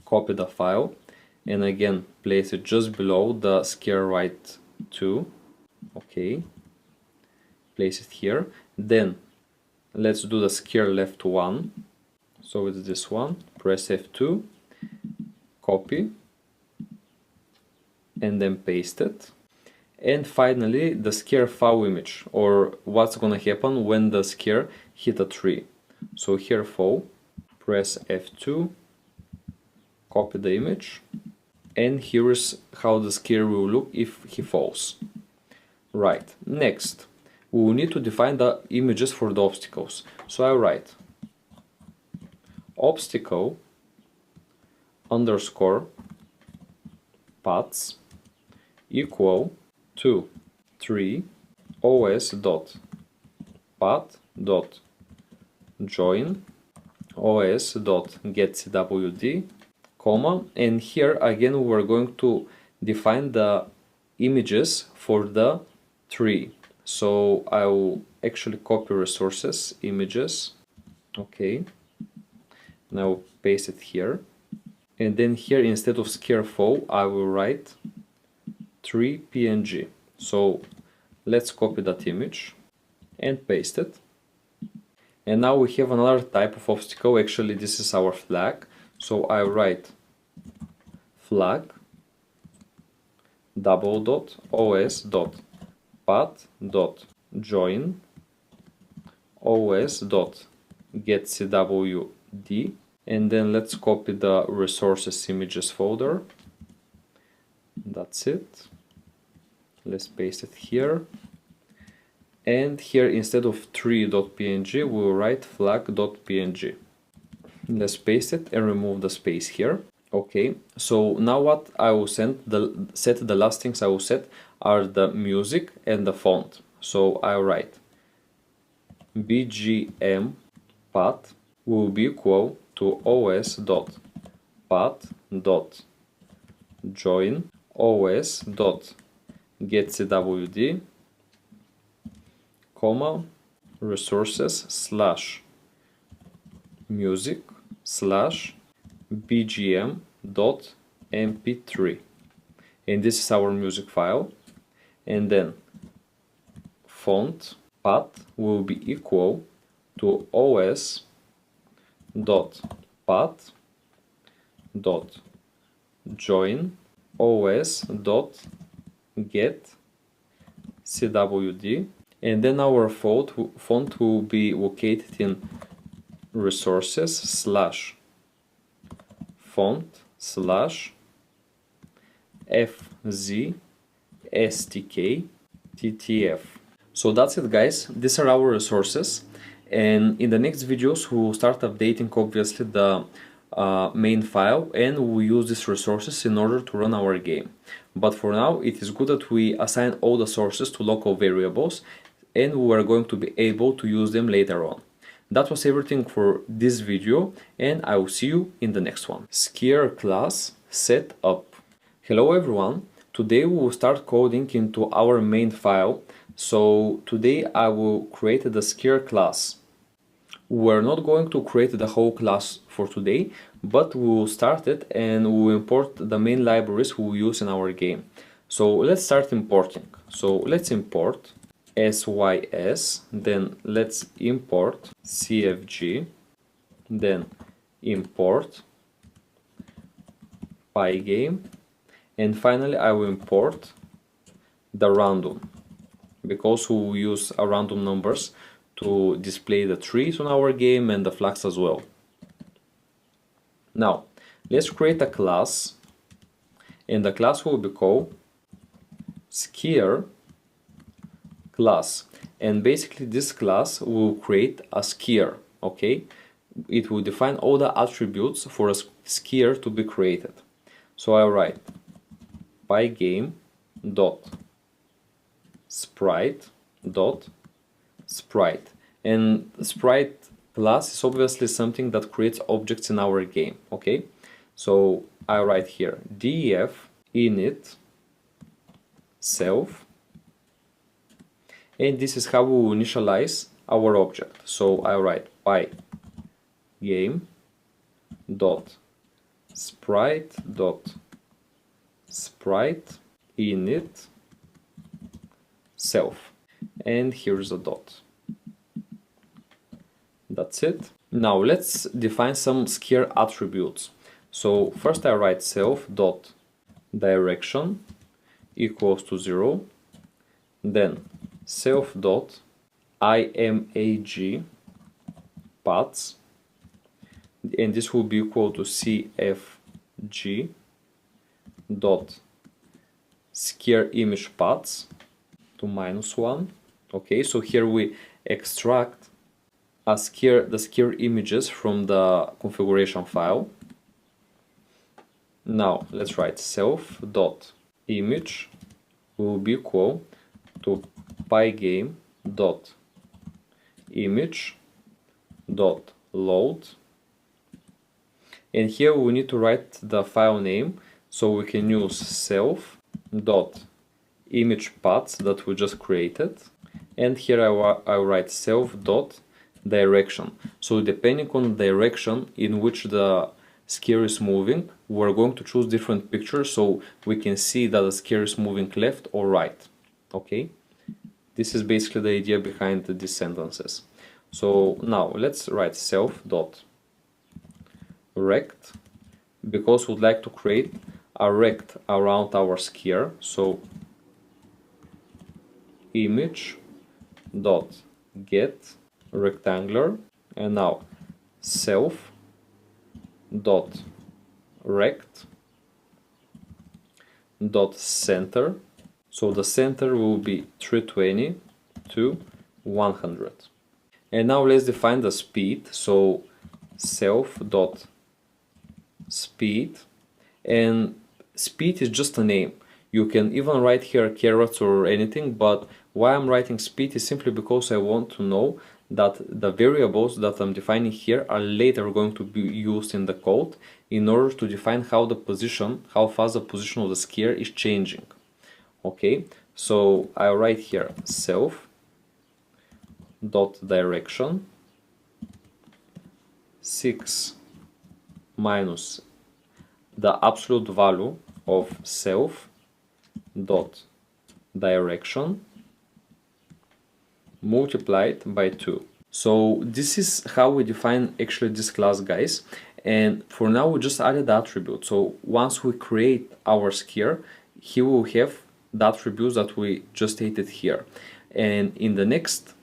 Copy the file and again place it just below the skier right 2. Okay, place it here. Then let's do the skier left 1. So it's this one. Press F2, copy, and then paste it. And finally the skier file image, or what's gonna happen when the skier hit a tree. So here fall, press F2, copy the image, and here is how the skier will look if he falls. Right, next we will need to define the images for the obstacles. So I write obstacle underscore paths equal to 3 os dot path dot join os dot get cwd, comma, and here again we are going to define the images for the tree. So I will actually copy resources images. Okay, now paste it here, and then here instead of skier fall I will write 3 PNG. So let's copy that image and paste it. And now we have another type of obstacle. Actually this is our flag. So I write flag double dot os dot path dot join os dot get cwd, and then let's copy the resources images folder. That's it. Let's paste it here, and here instead of tree.png we will write flag.png. Let's paste it and remove the space here. Okay, so now what I will set the last things I will set are the music and the font. So I write BGM path will be equal to os.path.join os.getCWD, comma, resources slash music slash bgm.mp3, and this is our music file. And then font path will be equal to os.path.join os.getCWD, and then our font will be located in resources slash font slash fzstk.ttf. So that's it, guys. These are our resources, and in the next videos we will start updating obviously the main file, and we will use these resources in order to run our game. But for now it is good that we assign all the sources to local variables, and we are going to be able to use them later on. That was everything for this video, and I will see you in the next one. Skier class set up. Hello everyone, today we will start coding into our main file. So today I will create the skier class. We're not going to create the whole class for today, but we will start it and we will import the main libraries we will use in our game. So let's start importing. So let's import sys, then let's import cfg, then import Pygame, and finally I will import the random, because we will use a random numbers to display the trees on our game and the flags as well. Now let's create a class, and the class will be called skier class, and basically this class will create a skier. Okay, it will define all the attributes for a skier to be created. So I write Pygame dot sprite, and sprite class is obviously something that creates objects in our game. Okay, so I write here def init self, and this is how we will initialize our object. So I write Pygame dot sprite init self, and here's a dot. That's it. Now let's define some skier attributes. So first I write self dot direction equals to 0, then self dot imag paths, and this will be equal to cfg dot skier image paths to -1. Okay, so here we extract the skier images from the configuration file. Now let's write self dot image will be equal to Pygame dot image dot load, and here we need to write the file name, so we can use self dot image paths that we just created, and here I write self dot direction. So depending on the direction in which the skier is moving, we're going to choose different pictures so we can see that the skier is moving left or right. Okay, this is basically the idea behind these sentences. So now let's write self dot rect, because we'd like to create a rect around our skier. So image dot get rectangular, and now self dot rect dot center, so the center will be 320 to 100. And now let's define the speed. So self dot speed and speed is just a name. You can even write here carrots or anything, but why I'm writing speed is simply because I want to know that the variables that I'm defining here are later going to be used in the code in order to define how fast the position of the skier is changing. Okay, so I write here self dot direction 6 minus the absolute value of self dot direction multiplied by 2. So this is how we define actually this class, guys. And for now we just added the attribute. So once we create our skier, he will have the attributes that we just stated here. And in the next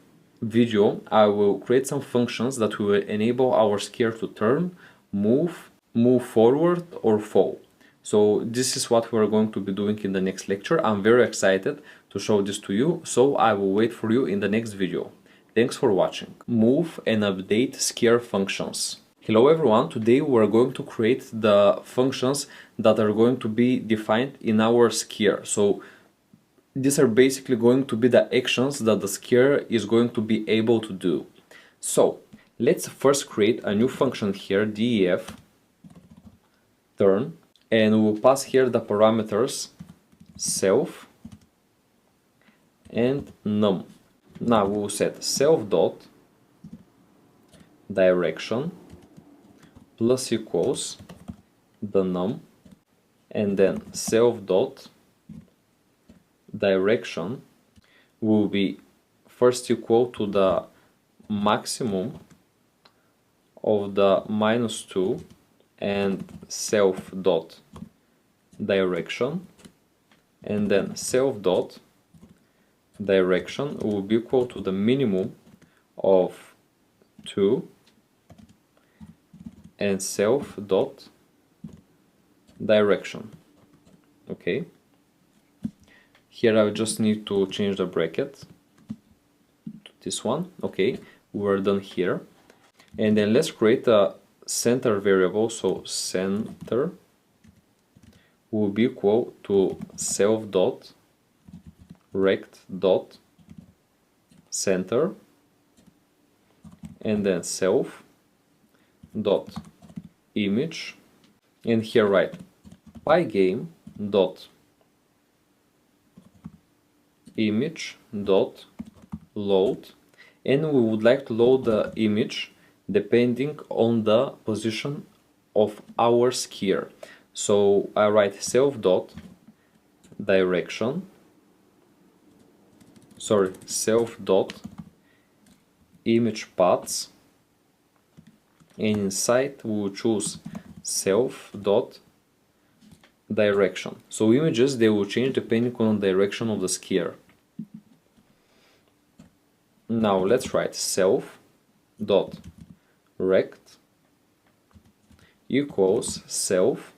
video I will create some functions that will enable our skier to turn, move forward or fall. So this is what we're going to be doing in the next lecture. I'm very excited to show this to you, so I will wait for you in the next video. Thanks for watching. Move and update skier functions. Hello everyone, today we're going to create the functions that are going to be defined in our skier. So these are basically going to be the actions that the skier is going to be able to do. So let's first create a new function here, def turn, and we'll pass here the parameters self and num. Now we'll set self dot direction plus equals the num, and then self dot direction will be first equal to the maximum of the -2 and self dot direction, and then self dot direction will be equal to the minimum of 2 and self dot direction. Okay, here I just need to change the bracket to this one. Okay, we're done here, and then let's create a center variable. So center will be equal to self dot rect dot center, and then self dot image, and here write pygame dot image dot load, and we would like to load the image depending on the position of our skier. So I write self dot direction, self dot image paths, and inside we will choose self dot direction. So images, they will change depending on the direction of the skier. Now let's write self dot rect equals self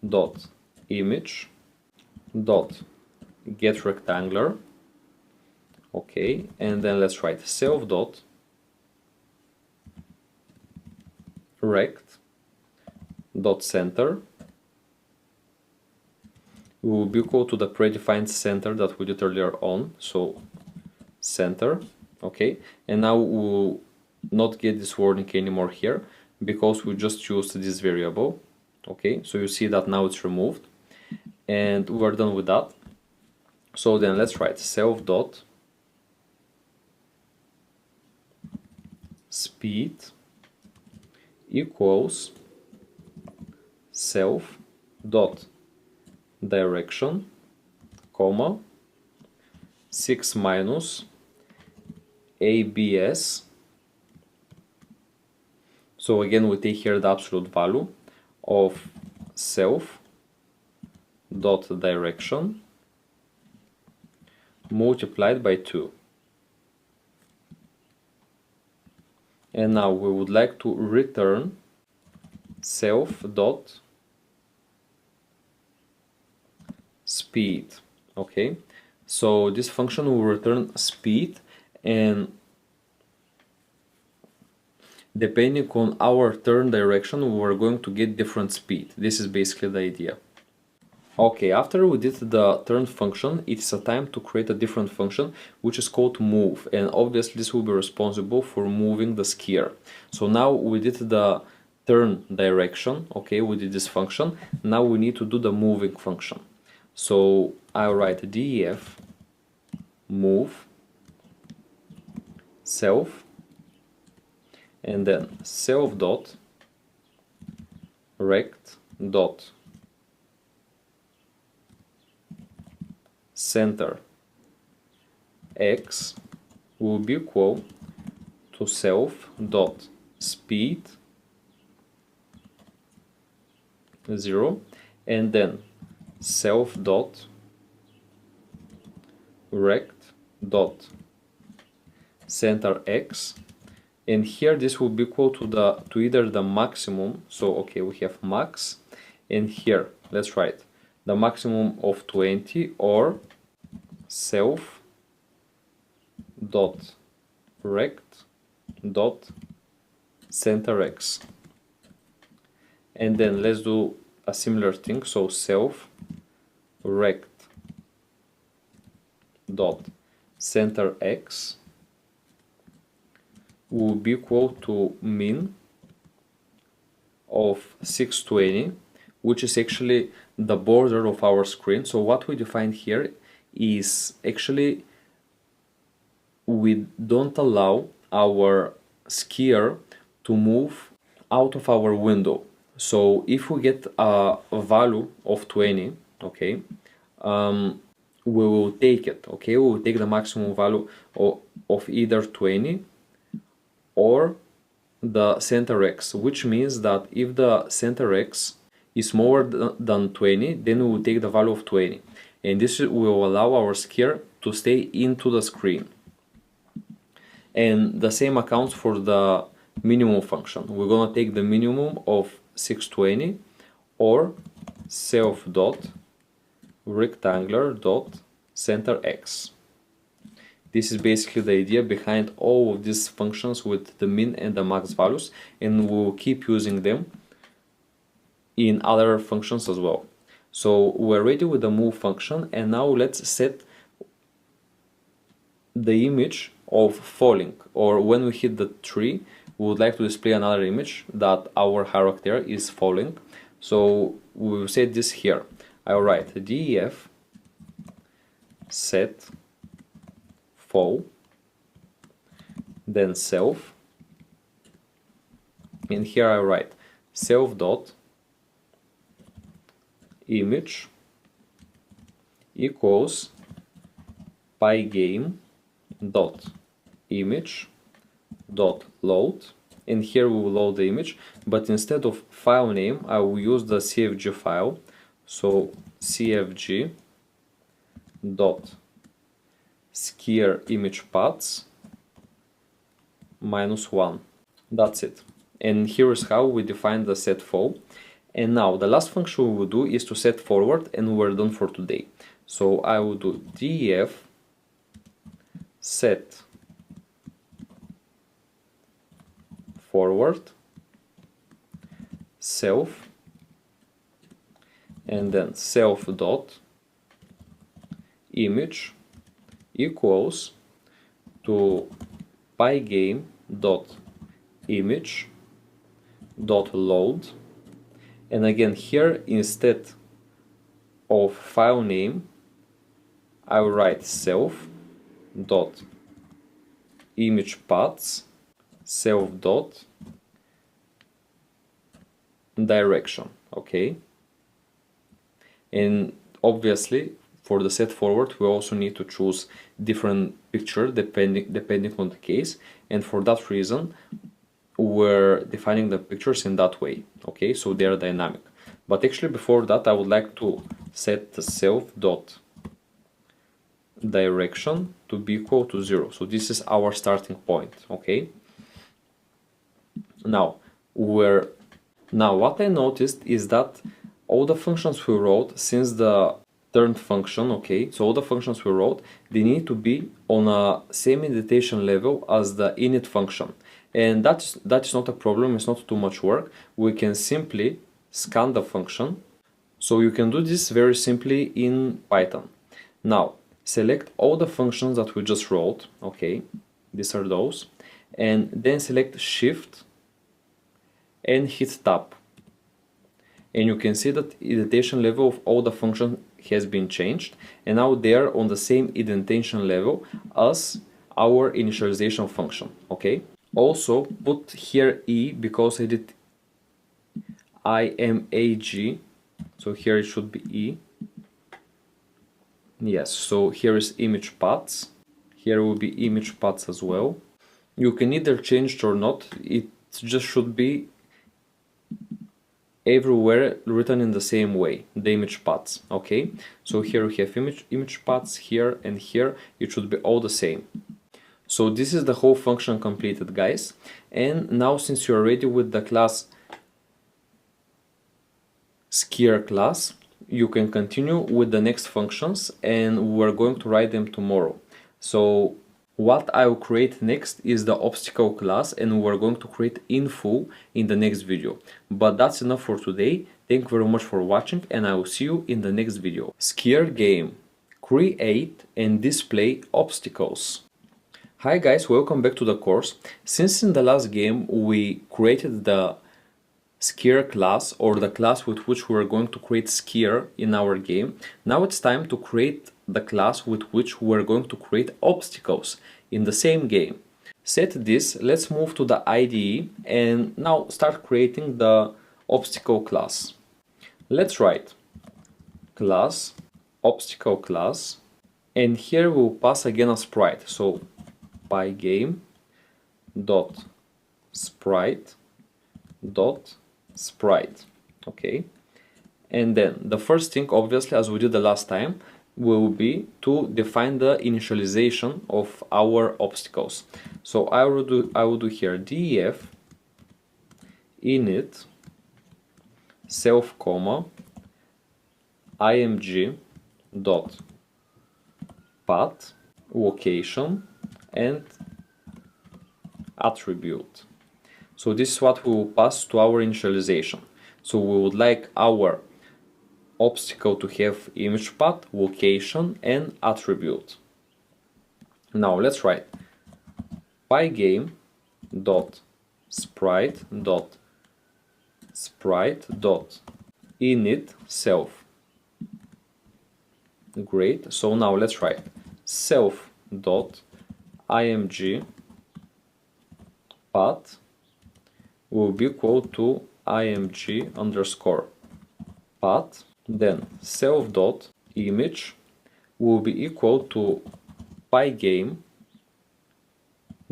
dot image dot get rectangular. Okay, and then let's write self dot rect dot center will be equal to the predefined center that we did earlier on, so center. Okay, and now we'll not get this wording anymore here because we just used this variable. Okay, so you see that now it's removed, and we're done with that. So then let's write self dot speed equals self dot direction, comma 6 minus abs. So again we take here the absolute value of self dot direction multiplied by 2. And now we would like to return self dot speed. Okay, so this function will return speed, and depending on our turn direction, we're going to get different speed. This is basically the idea. Okay, after we did the turn function, it's a time to create a different function which is called move, and obviously this will be responsible for moving the skier. So now we did the turn direction, okay, we did this function. Now we need to do the moving function. So I'll write def move self, and then self dot rect dot center x will be equal to self dot speed 0, and then self dot rect dot center x, and here this will be equal to either the maximum, so okay, we have max, and here let's write the maximum of 20, or self dot rect dot center x, and then let's do a similar thing, so self rect dot center x will be equal to min of 620, which is actually the border of our screen. So what we define here is actually we don't allow our skier to move out of our window. So if we get a value of 20, okay, we will take it, okay, we will take the maximum value of either 20 or the center x, which means that if the center x is more than 20, then we will take the value of 20, and this will allow our skier to stay into the screen. And the same accounts for the minimum function. We're gonna take the minimum of 620 or self dot rectangular dot center x. This is basically the idea behind all of these functions with the min and the max values, and we'll keep using them in other functions as well. So we're ready with the move function, and now let's set the image of falling, or when we hit the tree we would like to display another image that our character is falling. So we will set this here. I'll write def set fall, then self, and here I write self dot image equals pygame dot image dot load, and here we will load the image, but instead of file name I will use the cfg file, so cfg dot skier image paths -1. That's it. And here is how we define the set fall. And now the last function we will do is to set forward, and we're done for today. So I will do def set forward self, and then self dot image equals to pygame dot image dot load, and again here instead of file name I will write self dot image paths self dot direction, okay. And obviously for the set forward we also need to choose different picture depending on the case, and for that reason we're defining the pictures in that way, okay, so they are dynamic. But actually before that I would like to set the self dot direction to be equal to 0, so this is our starting point, okay. Now what I noticed is that all the functions we wrote since the turn function, okay, so all the functions we wrote, they need to be on a same indentation level as the init function. And that's not a problem, it's not too much work. We can simply scan the function. So you can do this very simply in Python. Now, select all the functions that we just wrote, okay, these are those, and then select Shift and hit Tab. And you can see that indentation level of all the functions has been changed, and now they are on the same indentation level as our initialization function, okay? Also, put here E because I did IMAG, so here it should be E. Yes, so here is image paths. Here will be image paths as well. You can either change it or not. It just should be everywhere written in the same way, the image paths, okay? So here we have image paths, here and here, it should be all the same. So this is the whole function completed, guys. And now since you're ready with the class skier class, you can continue with the next functions, and we're going to write them tomorrow. So what I will create next is the obstacle class, and we're going to create info in the next video. But that's enough for today. Thank you very much for watching, and I will see you in the next video. Skier game. Create and display obstacles. Hi guys, welcome back to the course. Since in the last game we created the skier class, or the class with which we are going to create skier in our game, now it's time to create the class with which we are going to create obstacles in the same game. Set this, let's move to the IDE and now start creating the obstacle class. Let's write class obstacle class, and here we'll pass again a sprite. So Pygame dot sprite dot sprite, okay? And then the first thing, obviously, as we did the last time, will be to define the initialization of our obstacles. So I will do here def init self comma img dot path location and attribute. So this is what we will pass to our initialization. So we would like our obstacle to have image path, location and attribute. Now let's write pygame dot sprite dot init self. Great. So now let's write self dot img path will be equal to img underscore path, then self dot image will be equal to pygame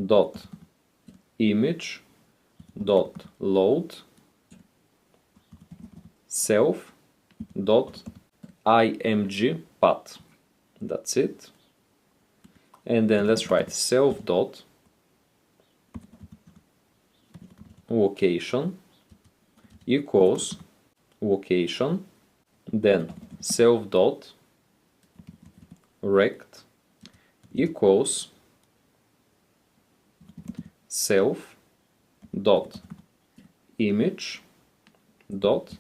dot image dot load self dot img path. That's it. And then let's write self dot location equals location, then self dot rect equals self dot image dot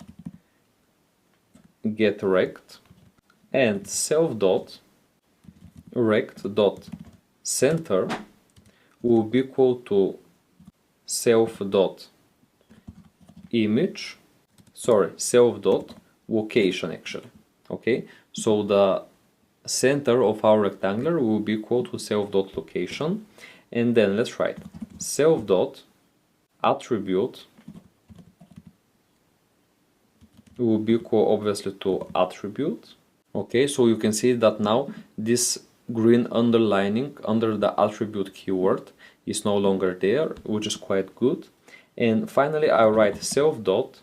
get rect, and self dot rect dot center will be equal to self dot image, self dot location actually. Okay, so the center of our rectangle will be equal to self dot location, and then let's write self dot attribute will be equal obviously to attribute. Okay, so you can see that now this green underlining under the attribute keyword is no longer there, which is quite good. And finally I write self dot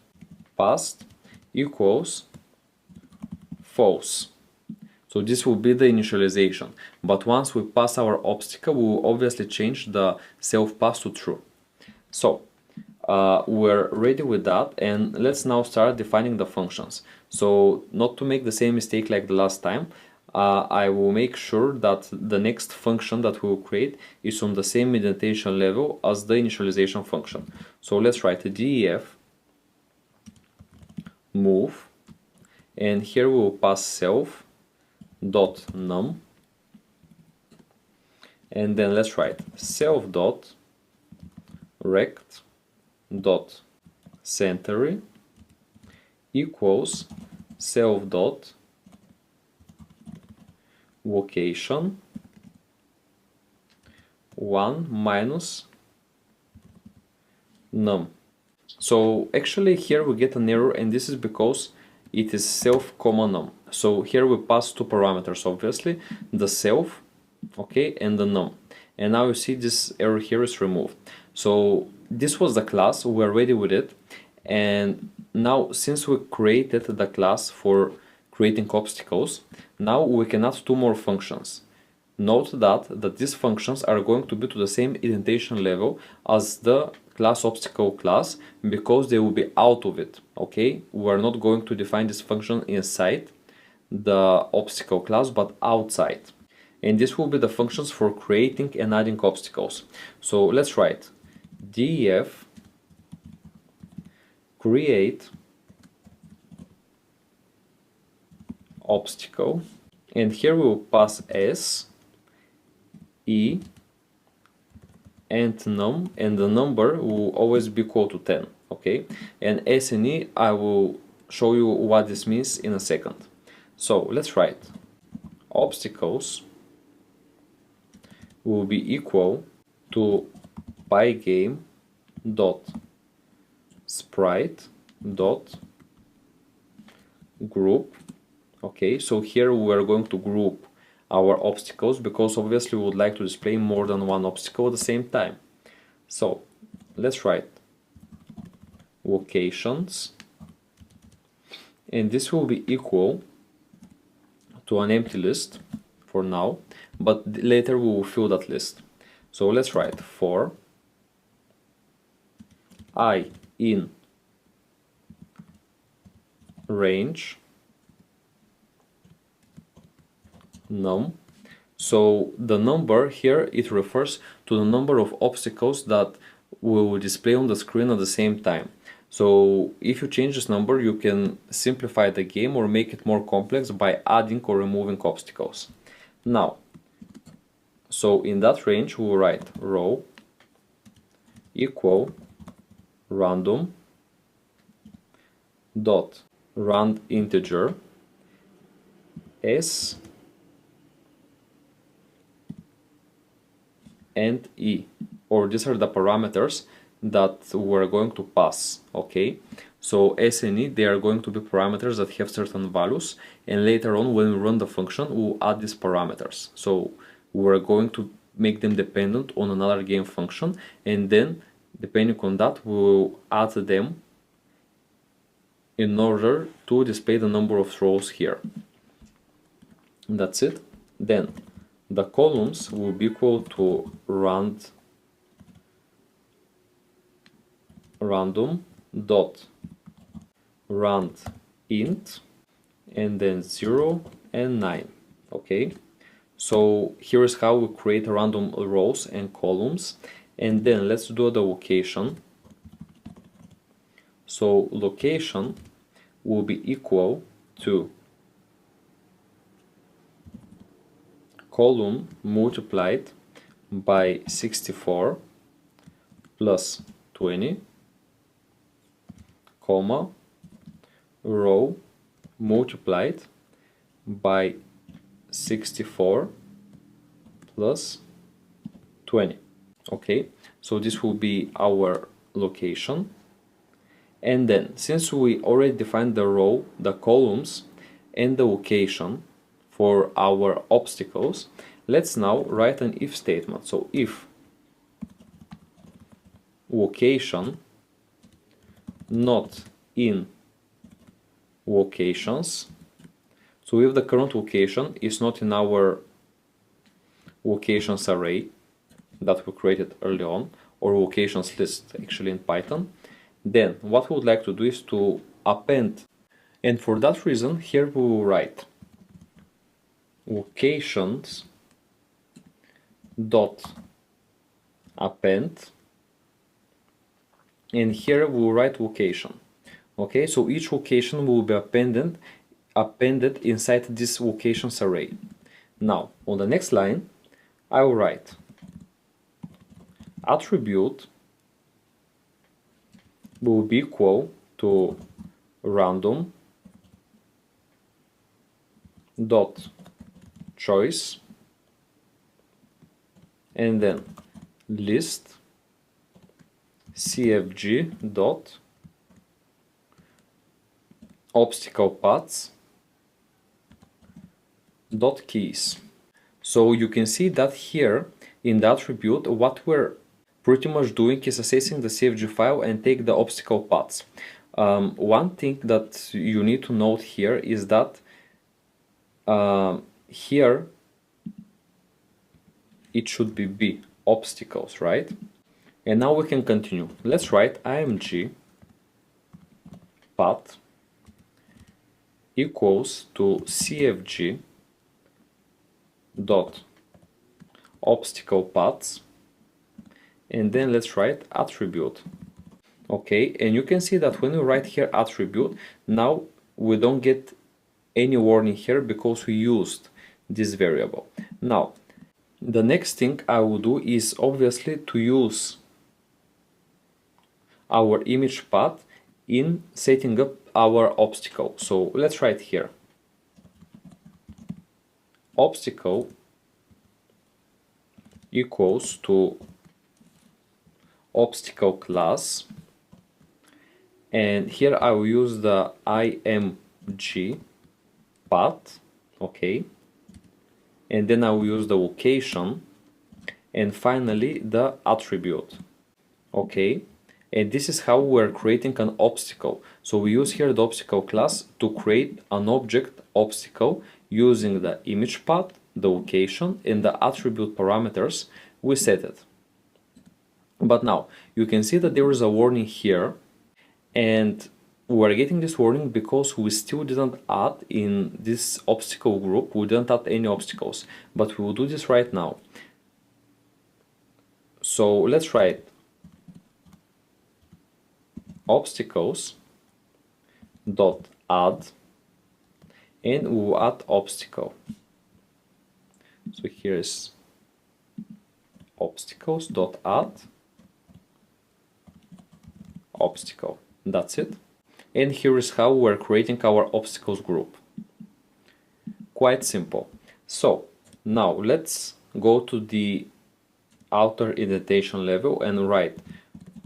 past equals false. So this will be the initialization, but once we pass our obstacle we will obviously change the self pass to true. So we're ready with that, and let's now start defining the functions. So not to make the same mistake like the last time, I will make sure that the next function that we will create is on the same indentation level as the initialization function. So let's write a def move, and here we will pass self dot num, and then let's write self dot rect dot centery equals self dot location 1 minus num. So actually here we get an error, and this is because it is self comma num. So here we pass two parameters, obviously, the self, okay, and the num. And now you see this error here is removed. So this was the class, we're ready with it. And now since we created the class for creating obstacles, now we can add two more functions. Note that these functions are going to be to the same indentation level as the class obstacle class, because they will be out of it, okay? We're not going to define this function inside the obstacle class, but outside. And this will be the functions for creating and adding obstacles. So let's write def create obstacle, and here we will pass s, e, and num, and the number will always be equal to 10, okay? And s and e, I will show you what this means in a second. So let's write obstacles will be equal to pygame dot sprite dot group. Okay, so here we are going to group our obstacles, because obviously we would like to display more than one obstacle at the same time. So let's write locations, and this will be equal to an empty list for now, but later we will fill that list. So let's write for I in range num. So the number here, it refers to the number of obstacles that will display on the screen at the same time. So if you change this number, you can simplify the game or make it more complex by adding or removing obstacles. Now, so in that range, we will write row equal random dot rand integer s and e, or these are the parameters that we're going to pass, okay? So s and e, they are going to be parameters that have certain values, and later on when we run the function, we'll add these parameters. So we're going to make them dependent on another game function, and then depending on that, we'll add them in order to display the number of rows here. That's it. Then the columns will be equal to random dot rand int, and then 0 and 9, okay? So here is how we create random rows and columns. And then let's do the location. So location will be equal to column multiplied by 64 plus 20, comma, row multiplied by 64 plus 20. Okay, so this will be our location. And then, since we already defined the row, the columns, and the location for our obstacles, let's now write an if statement. So if location not in locations, so if the current location is not in our locations array that we created early on, or locations list actually in Python, then what we would like to do is to append, and for that reason here we will write locations dot append, and here we'll write location. Okay, so each location will be appended inside this locations array. Now on the next line I will write attribute will be equal to random dot choice, and then list cfg dot obstacle paths dot keys. So you can see that here in the attribute what we're pretty much doing is accessing the CFG file and take the obstacle paths. One thing that you need to note here is that here it should be B, obstacles, right? And now we can continue. Let's write img path equals to cfg dot obstacle paths, and then let's write attribute. Okay, and you can see that when we write here attribute, now we don't get any warning here because we used this variable. Now the next thing I will do is obviously to use our image path in setting up our obstacle. So let's write here obstacle equals to obstacle class, and here I will use the img path, okay, and then I will use the location, and finally the attribute, okay. And this is how we're creating an obstacle. So we use here the obstacle class to create an object obstacle using the image path, the location, and the attribute parameters we set it. But now you can see that there is a warning here, and we're getting this warning because we still didn't add in this obstacle group, we didn't add any obstacles, but we will do this right now. So let's write obstacles dot add, and we will add obstacle. So here is obstacles dot add obstacle. That's it. And here is how we're creating our obstacles group. Quite simple. So now let's go to the outer indentation level and write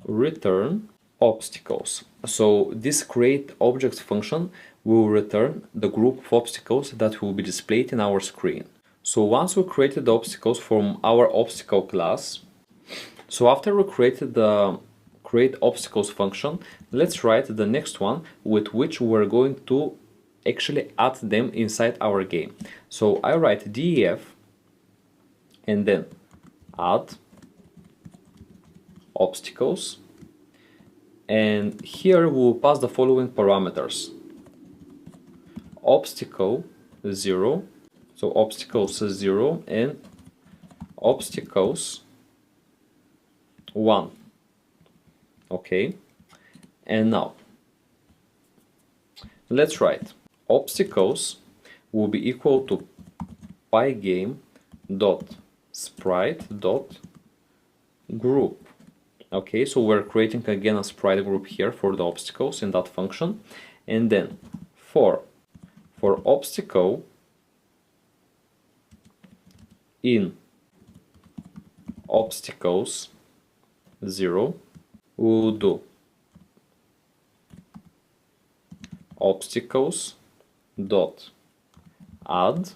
return obstacles. So this create objects function will return the group of obstacles that will be displayed in our screen. So once we created the obstacles from our obstacle class, so after we created the create obstacles function, let's write the next one with which we're going to actually add them inside our game. So I write def and then add obstacles, and here we'll pass the following parameters: obstacle 0, so obstacles 0, and obstacles 1. Okay, and now let's write obstacles will be equal to pygame dot sprite dot group. Okay, so we're creating again a sprite group here for the obstacles in that function, and then for obstacle in obstacles 0, we'll do obstacles dot add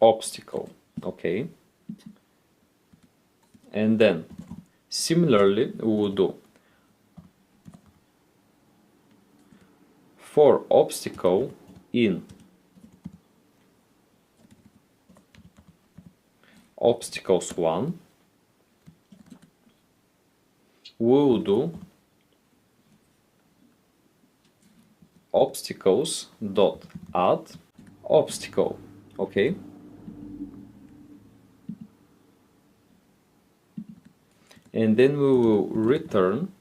obstacle. Okay, and then similarly we will do for obstacle in obstacles 1, we will do obstacles dot add obstacle. Okay, and then we will return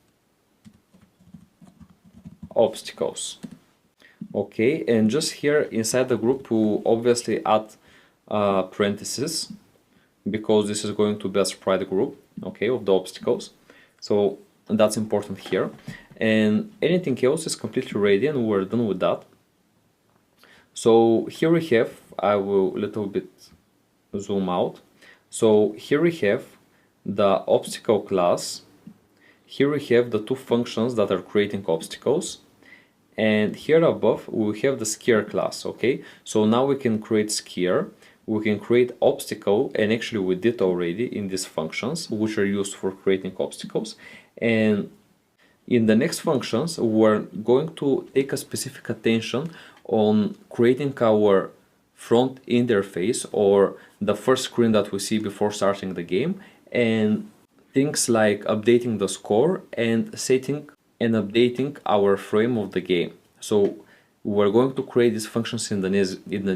obstacles. Okay, and just here inside the group we'll obviously add parentheses, because this is going to be a sprite group, okay, of the obstacles. So that's important here, and anything else is completely ready and we're done with that. So here we have, I will little bit zoom out. So here we have the obstacle class. Here we have the two functions that are creating obstacles, and here above we have the skier class. Okay, so now we can create skier, we can create obstacle, and actually we did already in these functions which are used for creating obstacles. And in the next functions we're going to take a specific attention on creating our front interface, or the first screen that we see before starting the game, and things like updating the score and setting and updating our frame of the game. So we're going to create these functions in the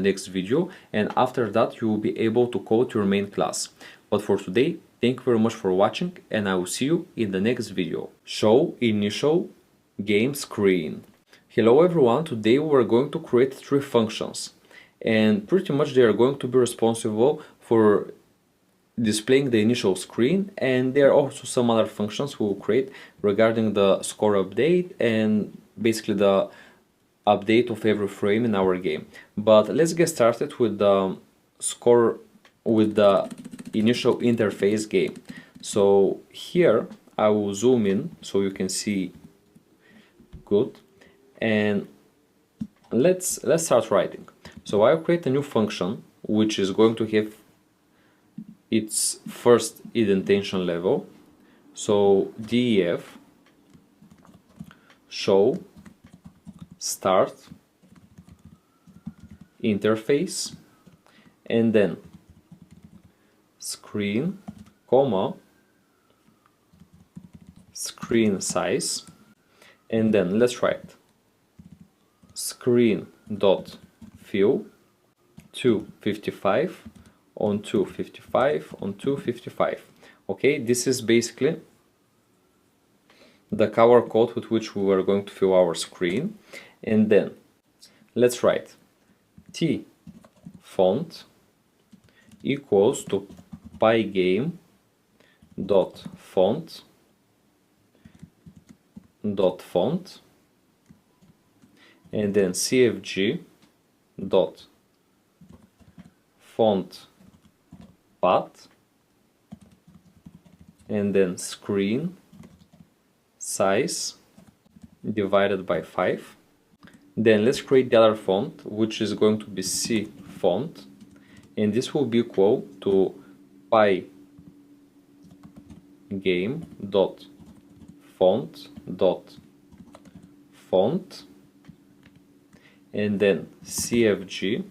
next video, and after that you will be able to code your main class. But for today, thank you very much for watching, and I will see you in the next video. Show initial game screen. Hello everyone, today we're going to create three functions, and pretty much they are going to be responsible for displaying the initial screen, and there are also some other functions we will create regarding the score update and basically the update of every frame in our game. But let's get started with the score, with the initial interface game. So here I will zoom in so you can see good, and let's start writing. So I'll create a new function which is going to have its first indentation level. So def show start interface, and then screen, comma, screen size, and then let's write screen dot fill 255 on 255 on 255. Okay, this is basically the color code with which we are going to fill our screen. And then let's write t font equals to pygame dot font dot font, and then cfg dot font path, and then screen size divided by 5. Then let's create the other font, which is going to be C font, and this will be equal to pygame dot font dot font, and then cfg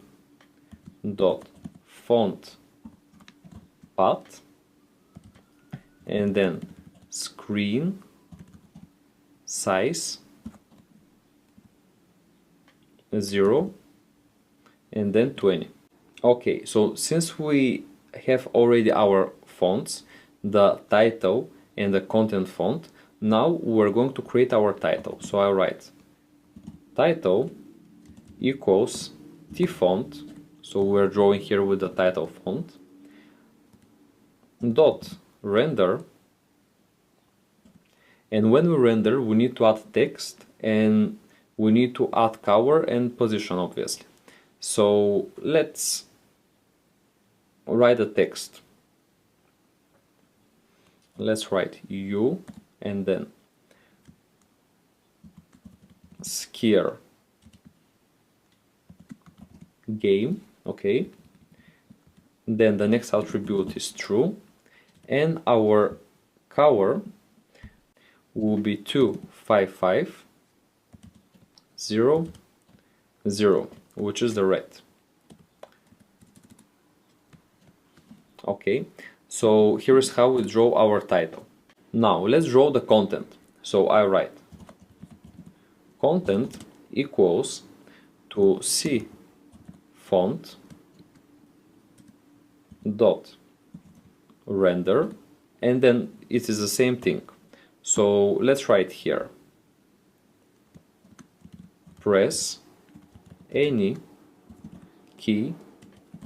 dot font path, and then screen size 0, and then 20. Okay, so since we have already our fonts, the title and the content font, now we're going to create our title. So I'll write title equals t font, so we're drawing here with the title font, dot render, and when we render we need to add text and we need to add color and position, obviously. So let's write the text. Let's write u and then skier game. Okay, then the next attribute is true, and our color will be 255 0 0, which is the red. Okay, so here is how we draw our title. Now let's draw the content. So I write content equals to C font dot render, and then it is the same thing. So let's write here, press any key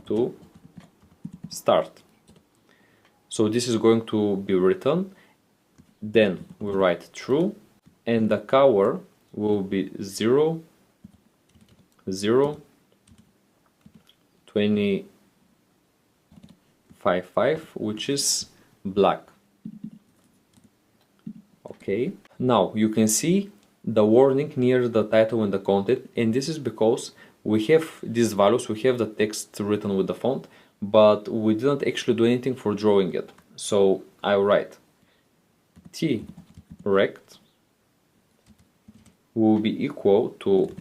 to start. So this is going to be written, then we write true, and the color will be 0 0 25, which is black. Okay, now you can see the warning near the title and the content, and this is because we have these values, we have the text written with the font, but we didn't actually do anything for drawing it. So I write t rect will be equal to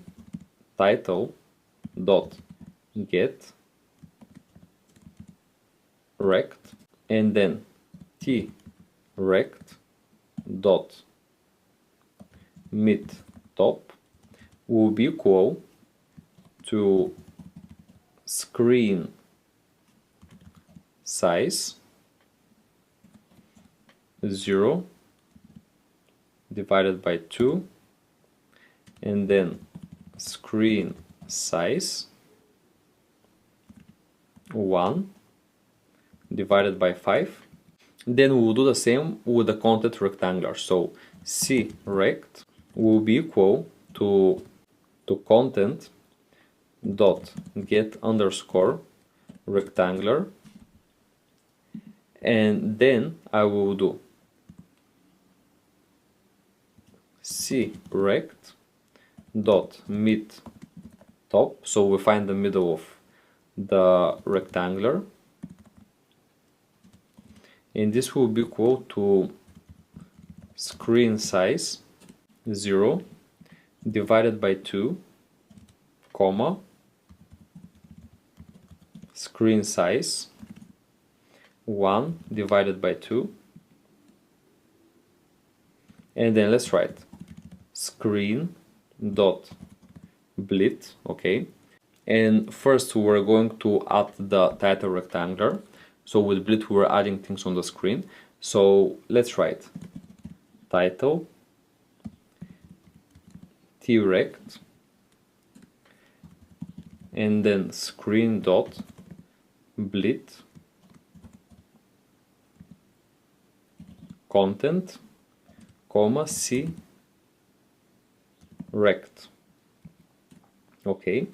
title dot get rect, and then t rect dot mid top will be equal to screen size 0 divided by 2, and then screen size 1 divided by 5. Then we will do the same with the content rectangular. So c rect will be equal to content dot get underscore rectangular, and then I will do c rect dot mid top, so we find the middle of the rectangular, and this will be equal to screen size 0 divided by 2, comma, screen size 1 divided by 2, and then let's write screen dot blit. Okay, and first we're going to add the title rectangular. So with blit we're adding things on the screen. So let's write title t-rect, and then screen dot blit content, comma, c rect. Okay,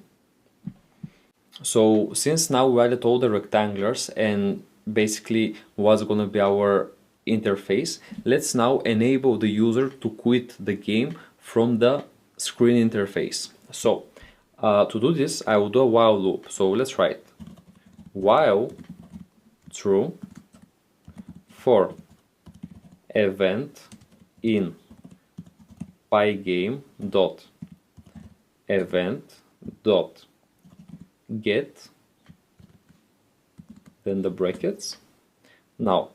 so since now we added all the rectangulars and basically what's going to be our interface, let's now enable the user to quit the game from the screen interface. So to do this I will do a while loop. So let's write while true for event in Pygame dot event dot get, then the brackets. Now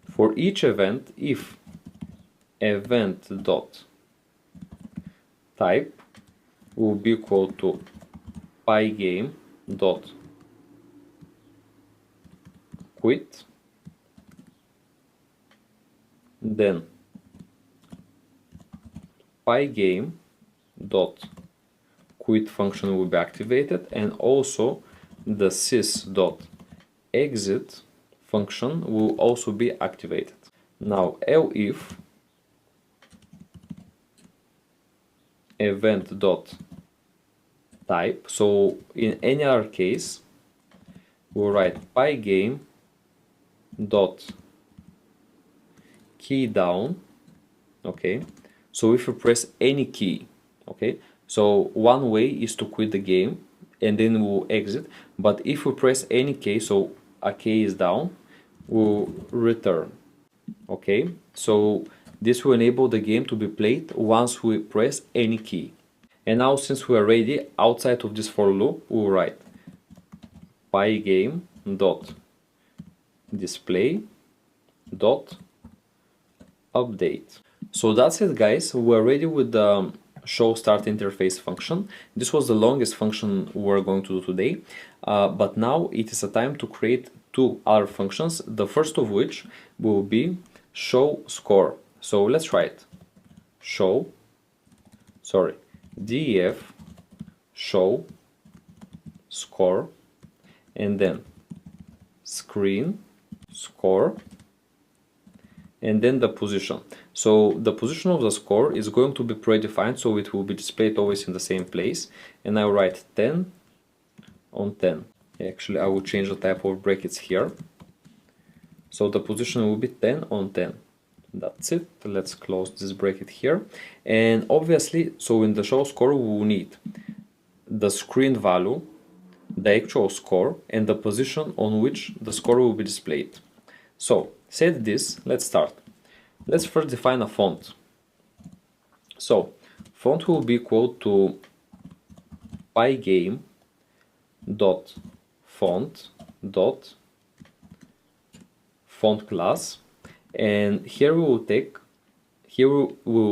for each event, if event dot type will be equal to Pygame dot quit, then Pygame dot quit function will be activated, and also the sys dot exit function will also be activated. Now elif event dot type, so in any other case we'll write Pygame dot key down. Okay, so if you press any key, okay, so one way is to quit the game and then we'll exit, but if we press any key, so a key is down, we'll return. Okay, so this will enable the game to be played once we press any key. And now since we are ready, outside of this for loop we'll write Pygame dot display dot update. So that's it guys, we're ready with the show start interface function. This was the longest function we're going to do today, but now it is a time to create two other functions, the first of which will be show score. So let's write def show score, and then screen score, and then the position. So the position of the score is going to be predefined, so it will be displayed always in the same place, and I'll write 10 on 10. Actually, I will change the type of brackets here, so the position will be 10 on 10. That's it. Let's close this bracket here, and obviously, so in the show score we will need the screen value, the actual score, and the position on which the score will be displayed. So set this, let's start. Let's first define a font. So font will be equal to Pygame dot font class, and here we will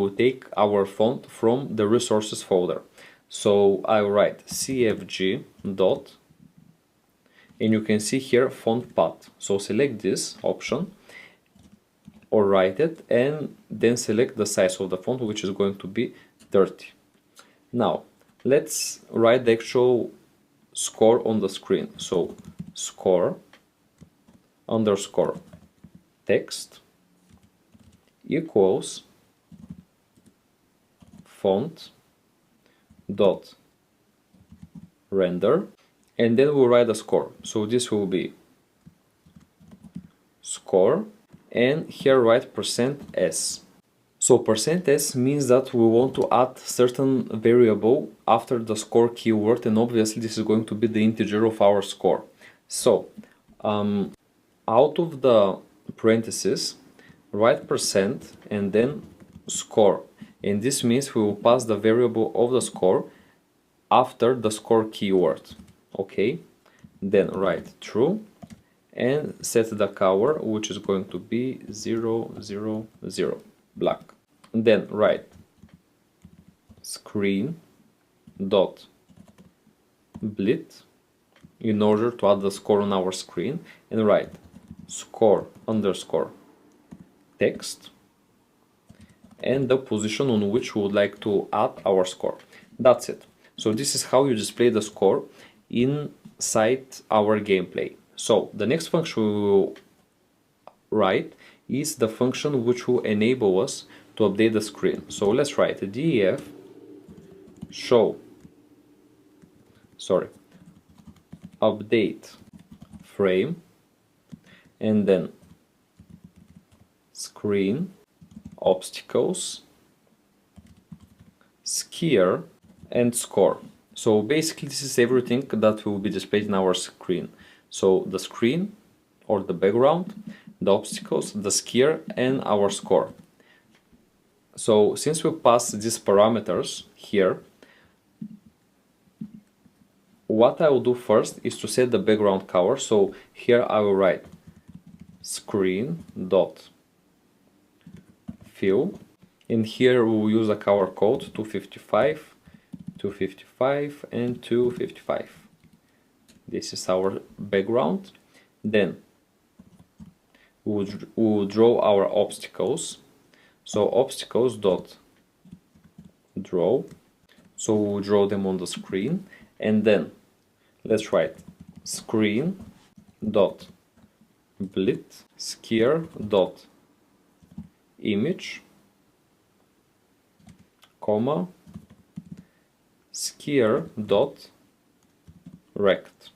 take our font from the resources folder. So I'll write cfg dot, and you can see here font path. So select this option or write it, and then select the size of the font, which is going to be 30. Now let's write the actual score on the screen. So score underscore text equals font dot render, and then we'll write the score. So this will be score, and here write %s. So %s means that we want to add certain variable after the score keyword, and obviously this is going to be the integer of our score. So out of the parentheses write % and then score, and this means we will pass the variable of the score after the score keyword. Okay, then write true and set the color, which is going to be 000 black. Then write screen dot bleed in order to add the score on our screen, and write score underscore text and the position on which we would like to add our score. That's it. So this is how you display the score inside our gameplay. So the next function we will write is the function which will enable us to update the screen. So let's write def show update frame, and then screen obstacles skier and score. So basically this is everything that will be displayed in our screen. So the screen or the background, the obstacles, the skier, and our score. So since we pass these parameters here, what I will do first is to set the background color. So here I will write screen dot fill, and here we will use a color code 255, 255, and 255. This is our background. Then we will draw our obstacles. So obstacles dot draw. So we'll draw them on the screen, and then let's write screen dot bleed skier dot image, comma skier dot rect.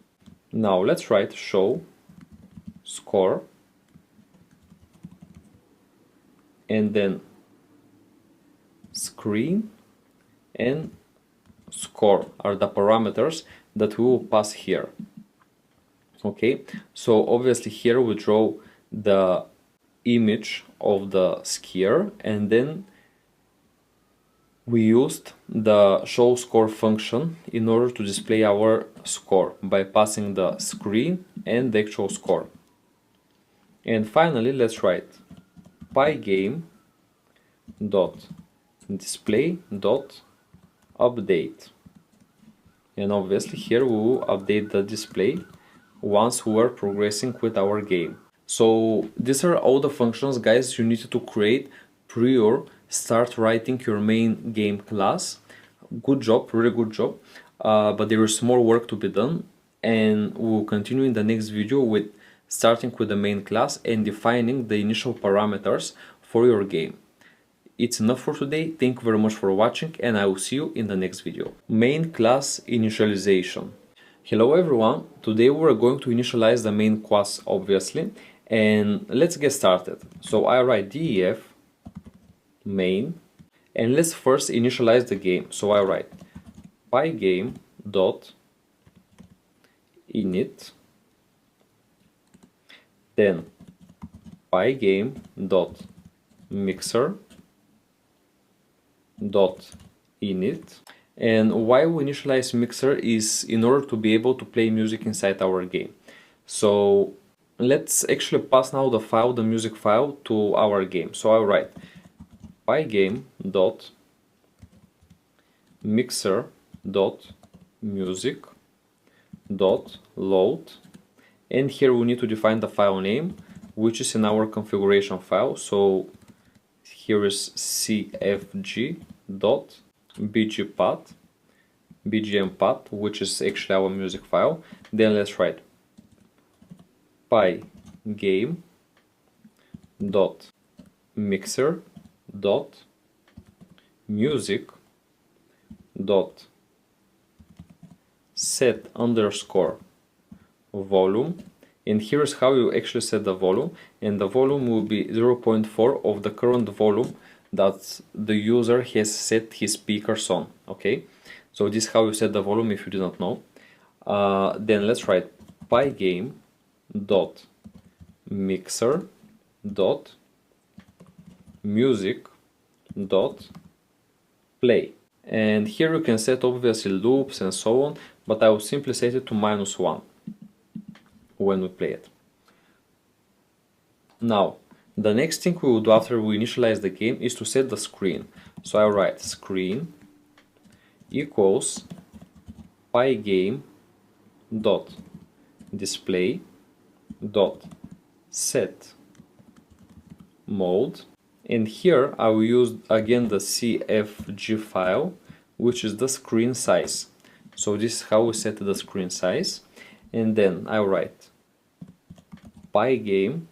Now let's write show score, and then screen and score are the parameters that we will pass here. Okay, so obviously here we draw the image of the skier, and then we used the show score function in order to display our score by passing the screen and the actual score. And finally let's write pygame dot display dot update. And obviously here we will update the display once we are progressing with our game. So these are all the functions, guys, you need to create prior start writing your main game class. Good job, really good job. But there is more work to be done, and we'll continue in the next video with starting with the main class and defining the initial parameters for your game. It's enough for today. Thank you very much for watching, and I will see you in the next video. Main class initialization. Hello everyone, today we're going to initialize the main class, obviously, and let's get started. So I write def main, and let's first initialize the game. So I write pygame dot init, then pygame dot mixer dot init. And why we initialize mixer is in order to be able to play music inside our game. So let's actually pass now the file, the music file, to our game. So I'll write pygame dot mixer dot music dot load, and here we need to define the file name, which is in our configuration file. So here is cfg dot bgm path, which is actually our music file. Then let's write pygame dot mixer dot music dot set underscore volume, and here's how you actually set the volume, and the volume will be 0.4 of the current volume that the user has set his speakers on. Okay, so this is how you set the volume if you did not know. Then let's write pygame dot mixer dot music dot play, and here you can set obviously loops and so on, but I will simply set it to -1 when we play it. Now the next thing we will do after we initialize the game is to set the screen. So I write screen equals pygame dot display dot set mode, and here I will use again the cfg file, which is the screen size. So this is how we set the screen size, and then I write pygame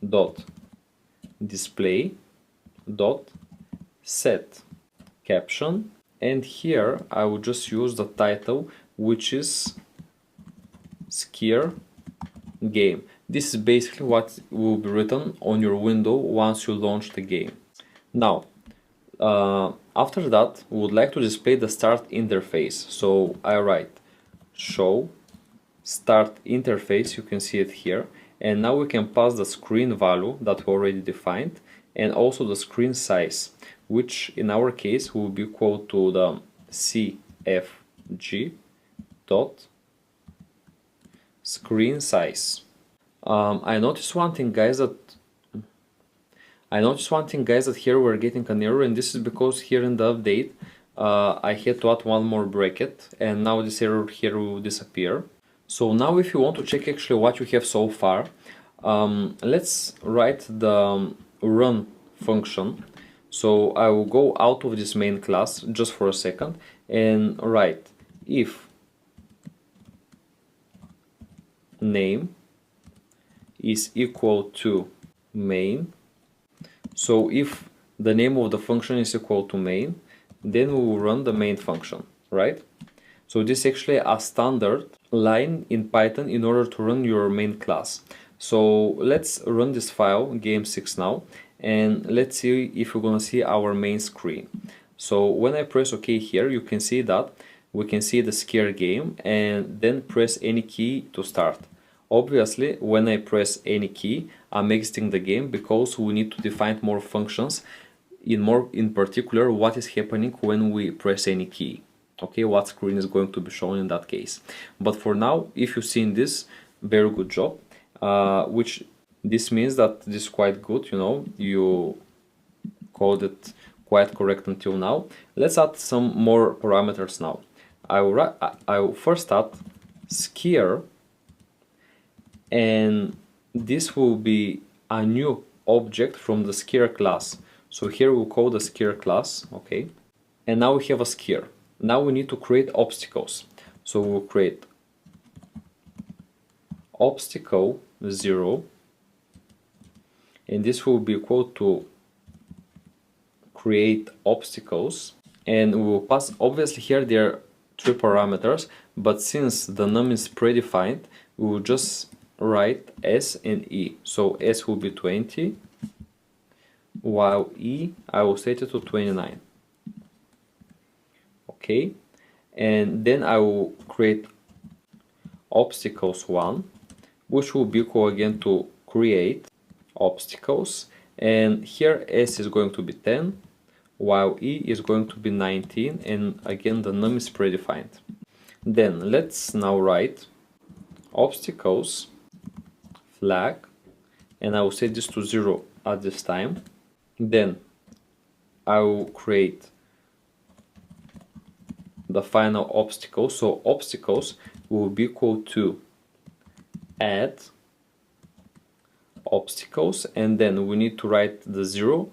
dot display dot set caption, and here I will just use the title, which is scare game. This is basically what will be written on your window once you launch the game. Now after that we would like to display the start interface. So I write show start interface, you can see it here, and now we can pass the screen value that we already defined, and also the screen size, which in our case will be equal to the cfg dot screen size. I noticed one thing, guys, that here we're getting an error, and this is because here in the update I had to add one more bracket, and now this error here will disappear. So now if you want to check actually what you have so far, let's write the run function. So I will go out of this main class just for a second and write if name is equal to main. So if the name of the function is equal to main, then we will run the main function, right? So this is actually a standard line in Python in order to run your main class. So let's run this file, game6 now, and let's see if we're gonna see our main screen. So when I press OK here, you can see that we can see the scare game, and then press any key to start. Obviously, when I press any key, I'm exiting the game because we need to define more functions, in particular what is happening when we press any key. Okay, what screen is going to be shown in that case. But for now, if you've seen this, very good job, which this means that this is quite good, you know, you coded quite correct until now. Let's add some more parameters now. I will first add skier, and this will be a new object from the skier class. So here we'll call the skier class, okay? And now we have a skier. Now we need to create obstacles. So we'll create obstacle 0, and this will be equal to create obstacles, and we will pass, obviously here there are 3 parameters, but since the num is predefined, we will just write S and E. So S will be 20, while E I will set it to 29. Okay, and then I will create obstacles 1, which will be equal again to create obstacles, and here S is going to be 10, while E is going to be 19, and again the num is predefined. Then let's now write obstacles flag, and I will set this to 0 at this time. Then I will create the final obstacle, so obstacles will be equal to add obstacles, and then we need to write the 0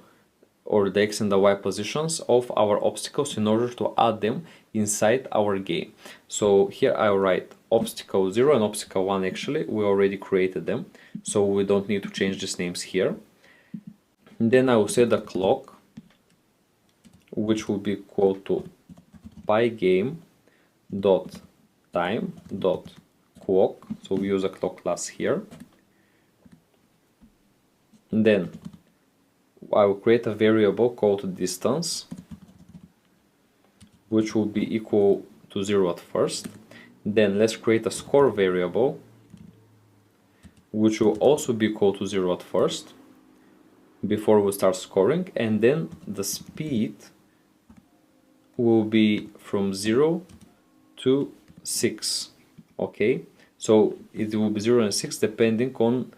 or the X and the Y positions of our obstacles in order to add them inside our game. So here I will write obstacle 0 and obstacle 1, actually we already created them, so we don't need to change these names here. And then I will set the clock, which will be equal to Pygame dot time dot clock, so we use a clock class here. And then I will create a variable called distance, which will be equal to 0 at first. Then let's create a score variable, which will also be equal to 0 at first before we start scoring, and then the speed will be from 0 to 6. Okay, so it will be 0 and 6 depending on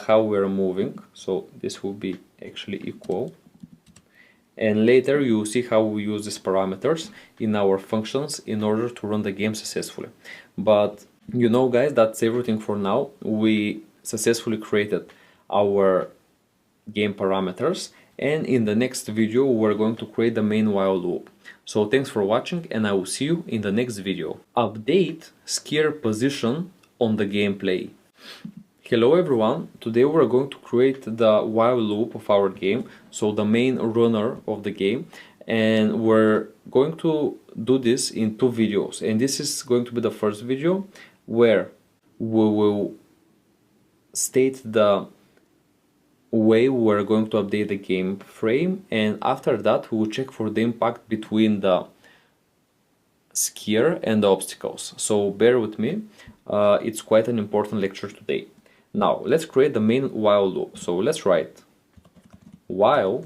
how we're moving, so this will be actually equal, and later you will see how we use these parameters in our functions in order to run the game successfully. But you know guys, that's everything for now. We successfully created our game parameters, and in the next video we're going to create the main while loop. So thanks for watching, and I will see you in the next video. Update skier position on the gameplay. Hello everyone, today we're going to create the while loop of our game, so the main runner of the game, and we're going to do this in 2 videos, and this is going to be the first video where we will state the way we're going to update the game frame, and after that we will check for the impact between the skier and the obstacles. So bear with me, it's quite an important lecture today. Now let's create the main while loop. So let's write while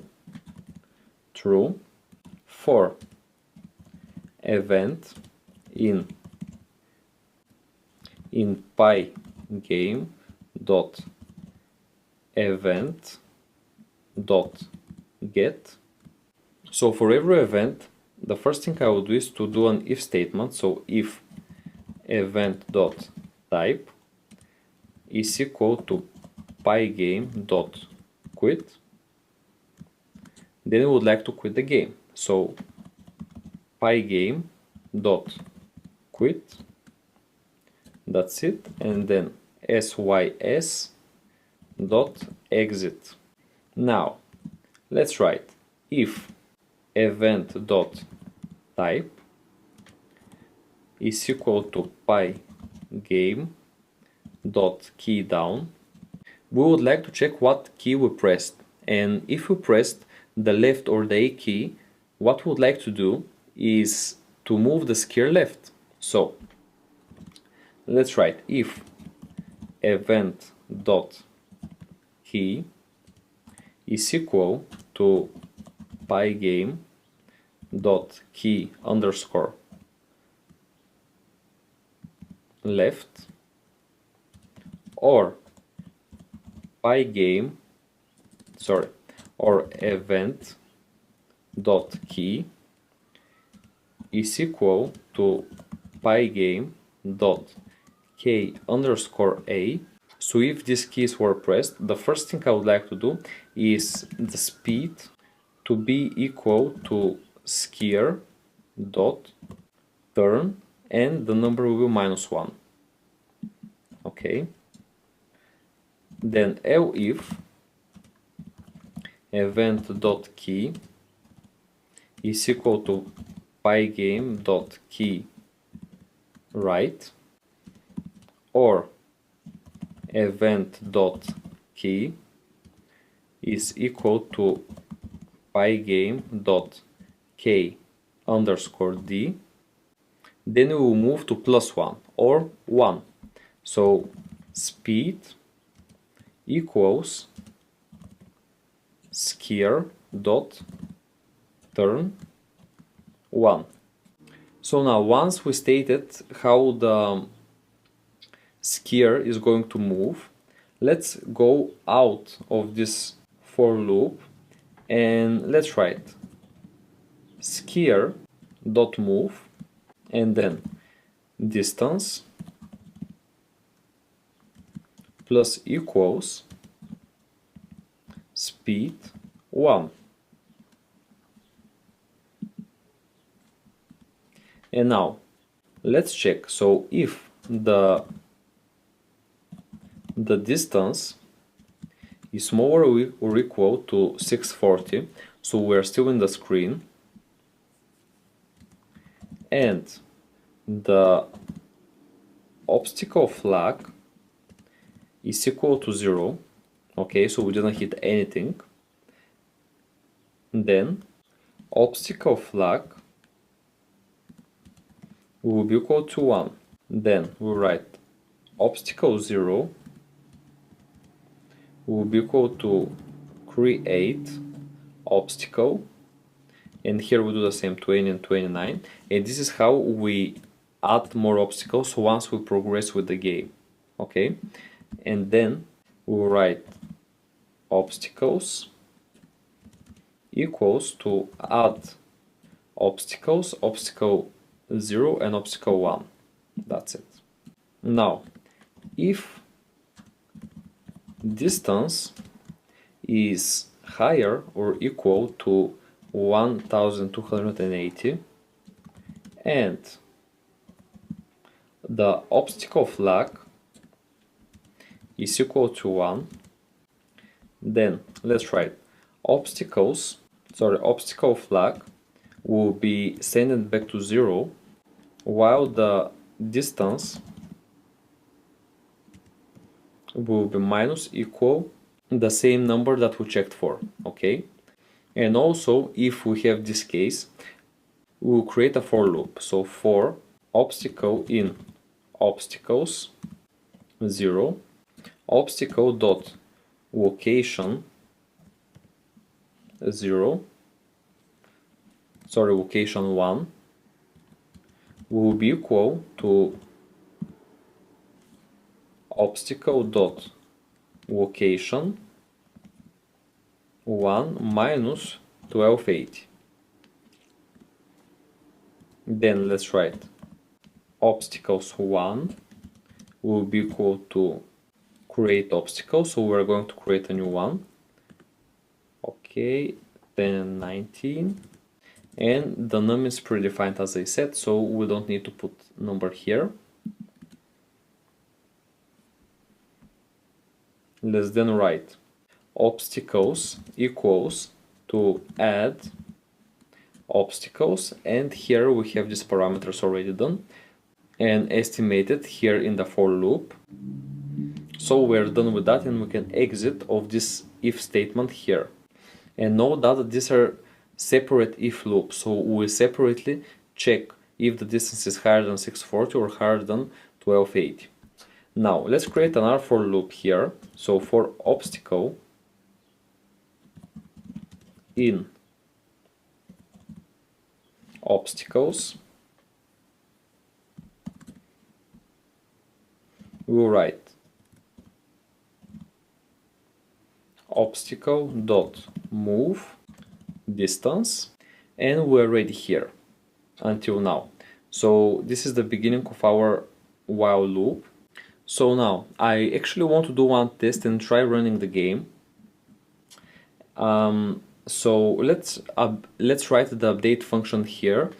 true for event in Pygame dot event dot get. So for every event, the first thing I will do is to do an if statement. So if event dot type is equal to Pygame dot quit, then we would like to quit the game. So Pygame dot quit, that's it, and then sys dot exit. Now let's write if event dot type is equal to Pygame dot key down. We would like to check what key we pressed, and if we pressed the left or the A key, what we would like to do is to move the skier left. So let's write if event dot key is equal to Pygame dot key underscore left, or Pygame, or event dot key is equal to pygame dot k underscore a. So if these keys were pressed, the first thing I would like to do is the speed to be equal to skier dot turn, and the number will be -1. Okay. Then elif event dot key is equal to pygame dot key write, or event dot key is equal to pygame dot k underscore d. Then we will move to +1 or 1. So speed equals skier dot turn 1. So now once we stated how the skier is going to move, let's go out of this for loop and let's write skier dot move and then distance plus equals speed 1. And now let's check. So if the distance is smaller or equal to 640, so we're still in the screen, and the obstacle flag is equal to 0, okay, so we didn't hit anything, then obstacle flag will be equal to 1. Then we write obstacle 0 will be equal to create obstacle, and here we do the same 20 and 29, and this is how we add more obstacles once we progress with the game. Okay, and then we'll write obstacles equals to add obstacles, obstacle 0 and obstacle 1. That's it. Now if distance is higher or equal to 1280 and the obstacle flag is equal to 1, then let's write obstacle flag will be sent back to 0 while the distance will be minus equal the same number that we checked for. Okay, and also if we have this case, we will create a for loop. So for obstacle in obstacles 0, obstacle dot location 0, location 1 will be equal to obstacle dot location 1 minus 1280. Then let's write obstacles 1 will be equal to create obstacle, so we're going to create a new one. Okay, then 19, and the num is predefined as I said, so we don't need to put number here. Let's then write obstacles equals to add obstacles, and here we have these parameters already done and estimated here in the for loop. So we're done with that, and we can exit of this if statement here. And note that these are separate if loops, so we separately check if the distance is higher than 640 or higher than 1280. Now let's create another for loop here. So for obstacle in obstacles, we'll write obstacle dot move distance, and we're ready here until now. So this is the beginning of our while loop. So now I actually want to do one test and try running the game. So let's write the update function here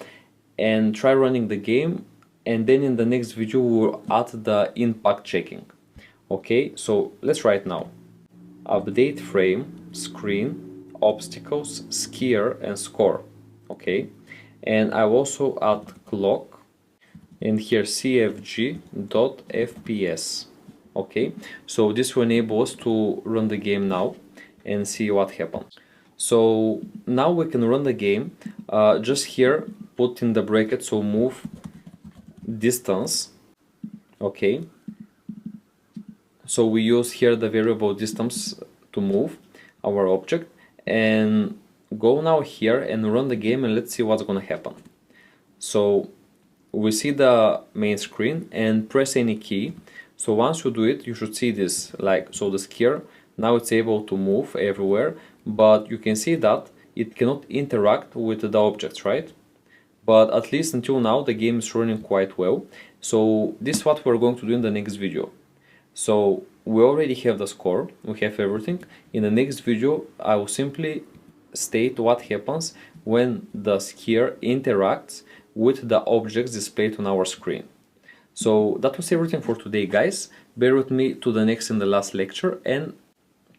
and try running the game, and then in the next video we'll add the impact checking. Okay, so let's write now. Update frame, screen, obstacles, skier, and score. Okay, and I'll also add clock, and here cfg.fps. Okay, so this will enable us to run the game now and see what happens. So now we can run the game. Just here put in the bracket, so move distance. Okay, so we use here the variable distance to move our object, and go now here and run the game, and let's see what's gonna happen. So we see the main screen and press any key. So once you do it, you should see this, like, so the skier now it's able to move everywhere, but you can see that it cannot interact with the objects, right? But at least until now the game is running quite well. So this is what we're going to do in the next video. So we already have the score, we have everything. In the next video I will simply state what happens when the skier interacts with the objects displayed on our screen. So that was everything for today, guys. Bear with me to the next and the last lecture and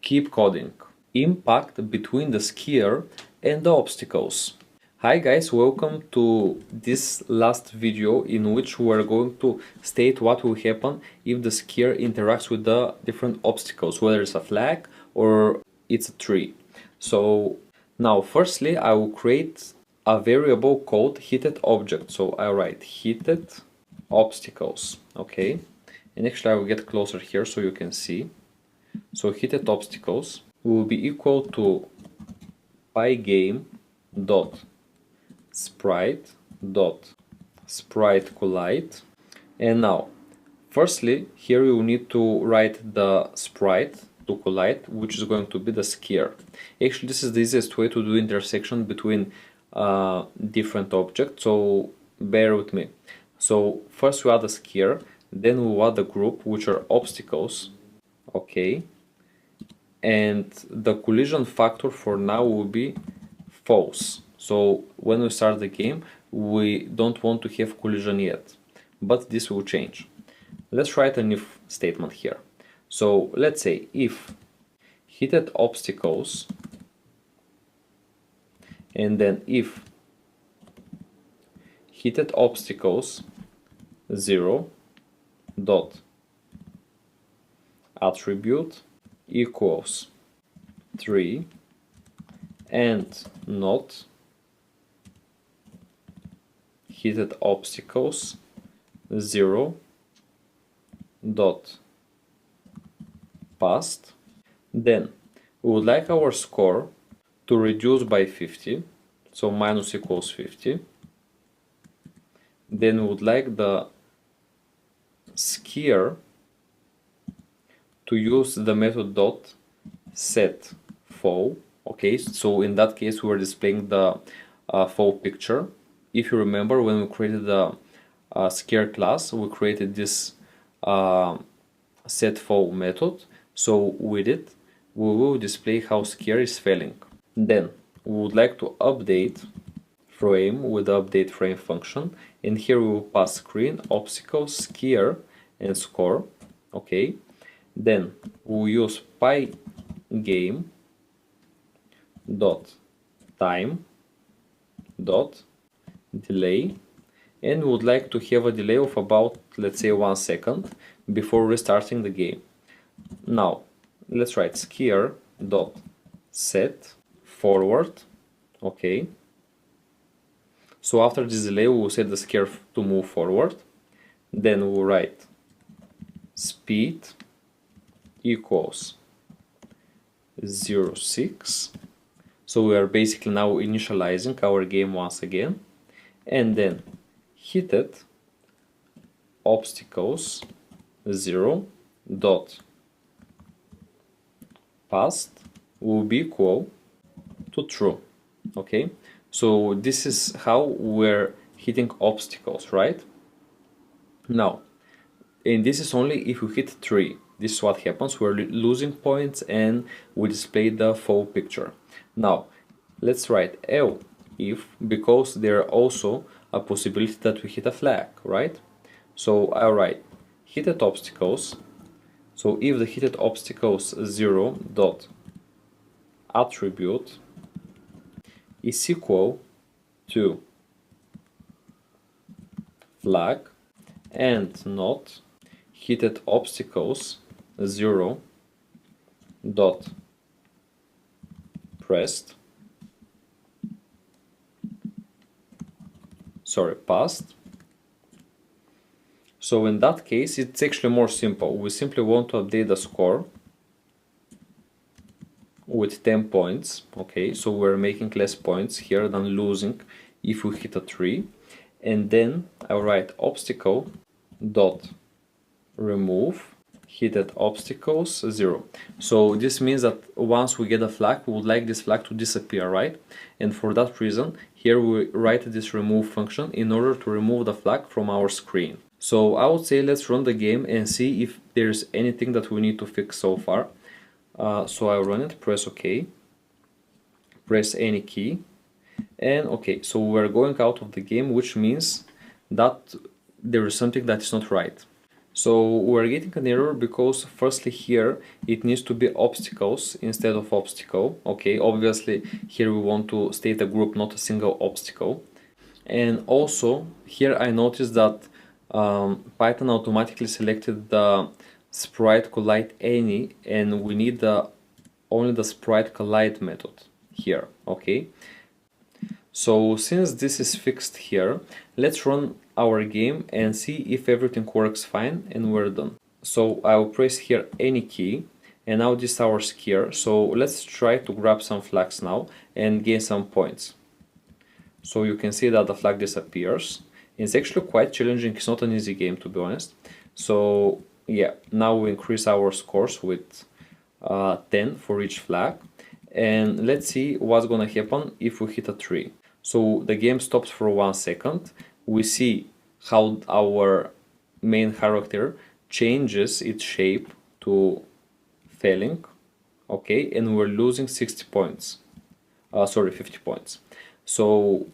keep coding. Impact between the skier and the obstacles. Hi guys, welcome to this last video in which we're going to state what will happen if the skier interacts with the different obstacles, whether it's a flag or it's a tree. So now firstly I will create a variable called heated object. So I write heated obstacles, okay, and actually I will get closer here so you can see. So heated obstacles will be equal to pygame dot sprite collide. And now firstly here you need to write the sprite to collide, which is going to be the skier. Actually this is the easiest way to do intersection between different objects, so bear with me. So first we add the skier, then we add the group, which are obstacles, okay, and the collision factor for now will be false. So when we start the game we don't want to have collision yet, but this will change. Let's write an if statement here. So let's say if heated obstacles, and then if heated obstacles 0 dot attribute equals 3 and not heated obstacles 0 dot past, then we would like our score to reduce by 50, so minus equals 50. Then we would like the skier to use the method dot set fall. Okay, so in that case we're displaying the fall picture. If you remember, when we created the skier class, we created this set fall method. So with it we will display how skier is failing. Then we would like to update frame with the update frame function, and here we will pass screen, obstacles, skier, and score. Okay, then we will use pygame dot time dot delay, and we would like to have a delay of about, let's say, 1 second before restarting the game. Now let's write skier dot set forward. Okay, so after this delay we will set the skier to move forward. Then we will write speed equals 0.6. So we are basically now initializing our game once again. And then heated obstacles 0 dot past will be equal to true. Okay, So this is how we're hitting obstacles, right? Now, and this is only if you hit 3. This is what happens. We're losing points and we display the full picture. Now, let's write L if, because there are also a possibility that we hit a flag, right? So I'll write hit obstacles. So if the hit obstacles 0 dot attribute is equal to flag and not hit obstacles 0 dot pressed, passed. So in that case it's actually more simple. We simply want to update the score with 10 points. Okay, so we're making less points here than losing if we hit a 3. And then I'll write obstacle dot remove hit obstacles 0. So this means that once we get a flag, we would like this flag to disappear, right? And for that reason, here we write this remove function in order to remove the flag from our screen. So I would say let's run the game and see if there's anything that we need to fix so far. So I'll run it, press OK, press any key, and OK. So we're going out of the game, which means that there is something that is not right. So we're getting an error because firstly here it needs to be obstacles instead of obstacle. Okay, obviously here we want to state a group, not a single obstacle. And also here I noticed that Python automatically selected the sprite collide any, and we need only the sprite collide method here. Okay, so since this is fixed here, let's run our game and see if everything works fine, and we're done. So I'll press here any key, and now this is our skier. So let's try to grab some flags now and gain some points. So you can see that the flag disappears. It's actually quite challenging. It's not an easy game, to be honest. So yeah, now we increase our scores with 10 for each flag, and let's see what's gonna happen if we hit a 3. So the game stops for 1 second. We see how our main character changes its shape to failing, okay, and we're losing 60 points. 50 points. So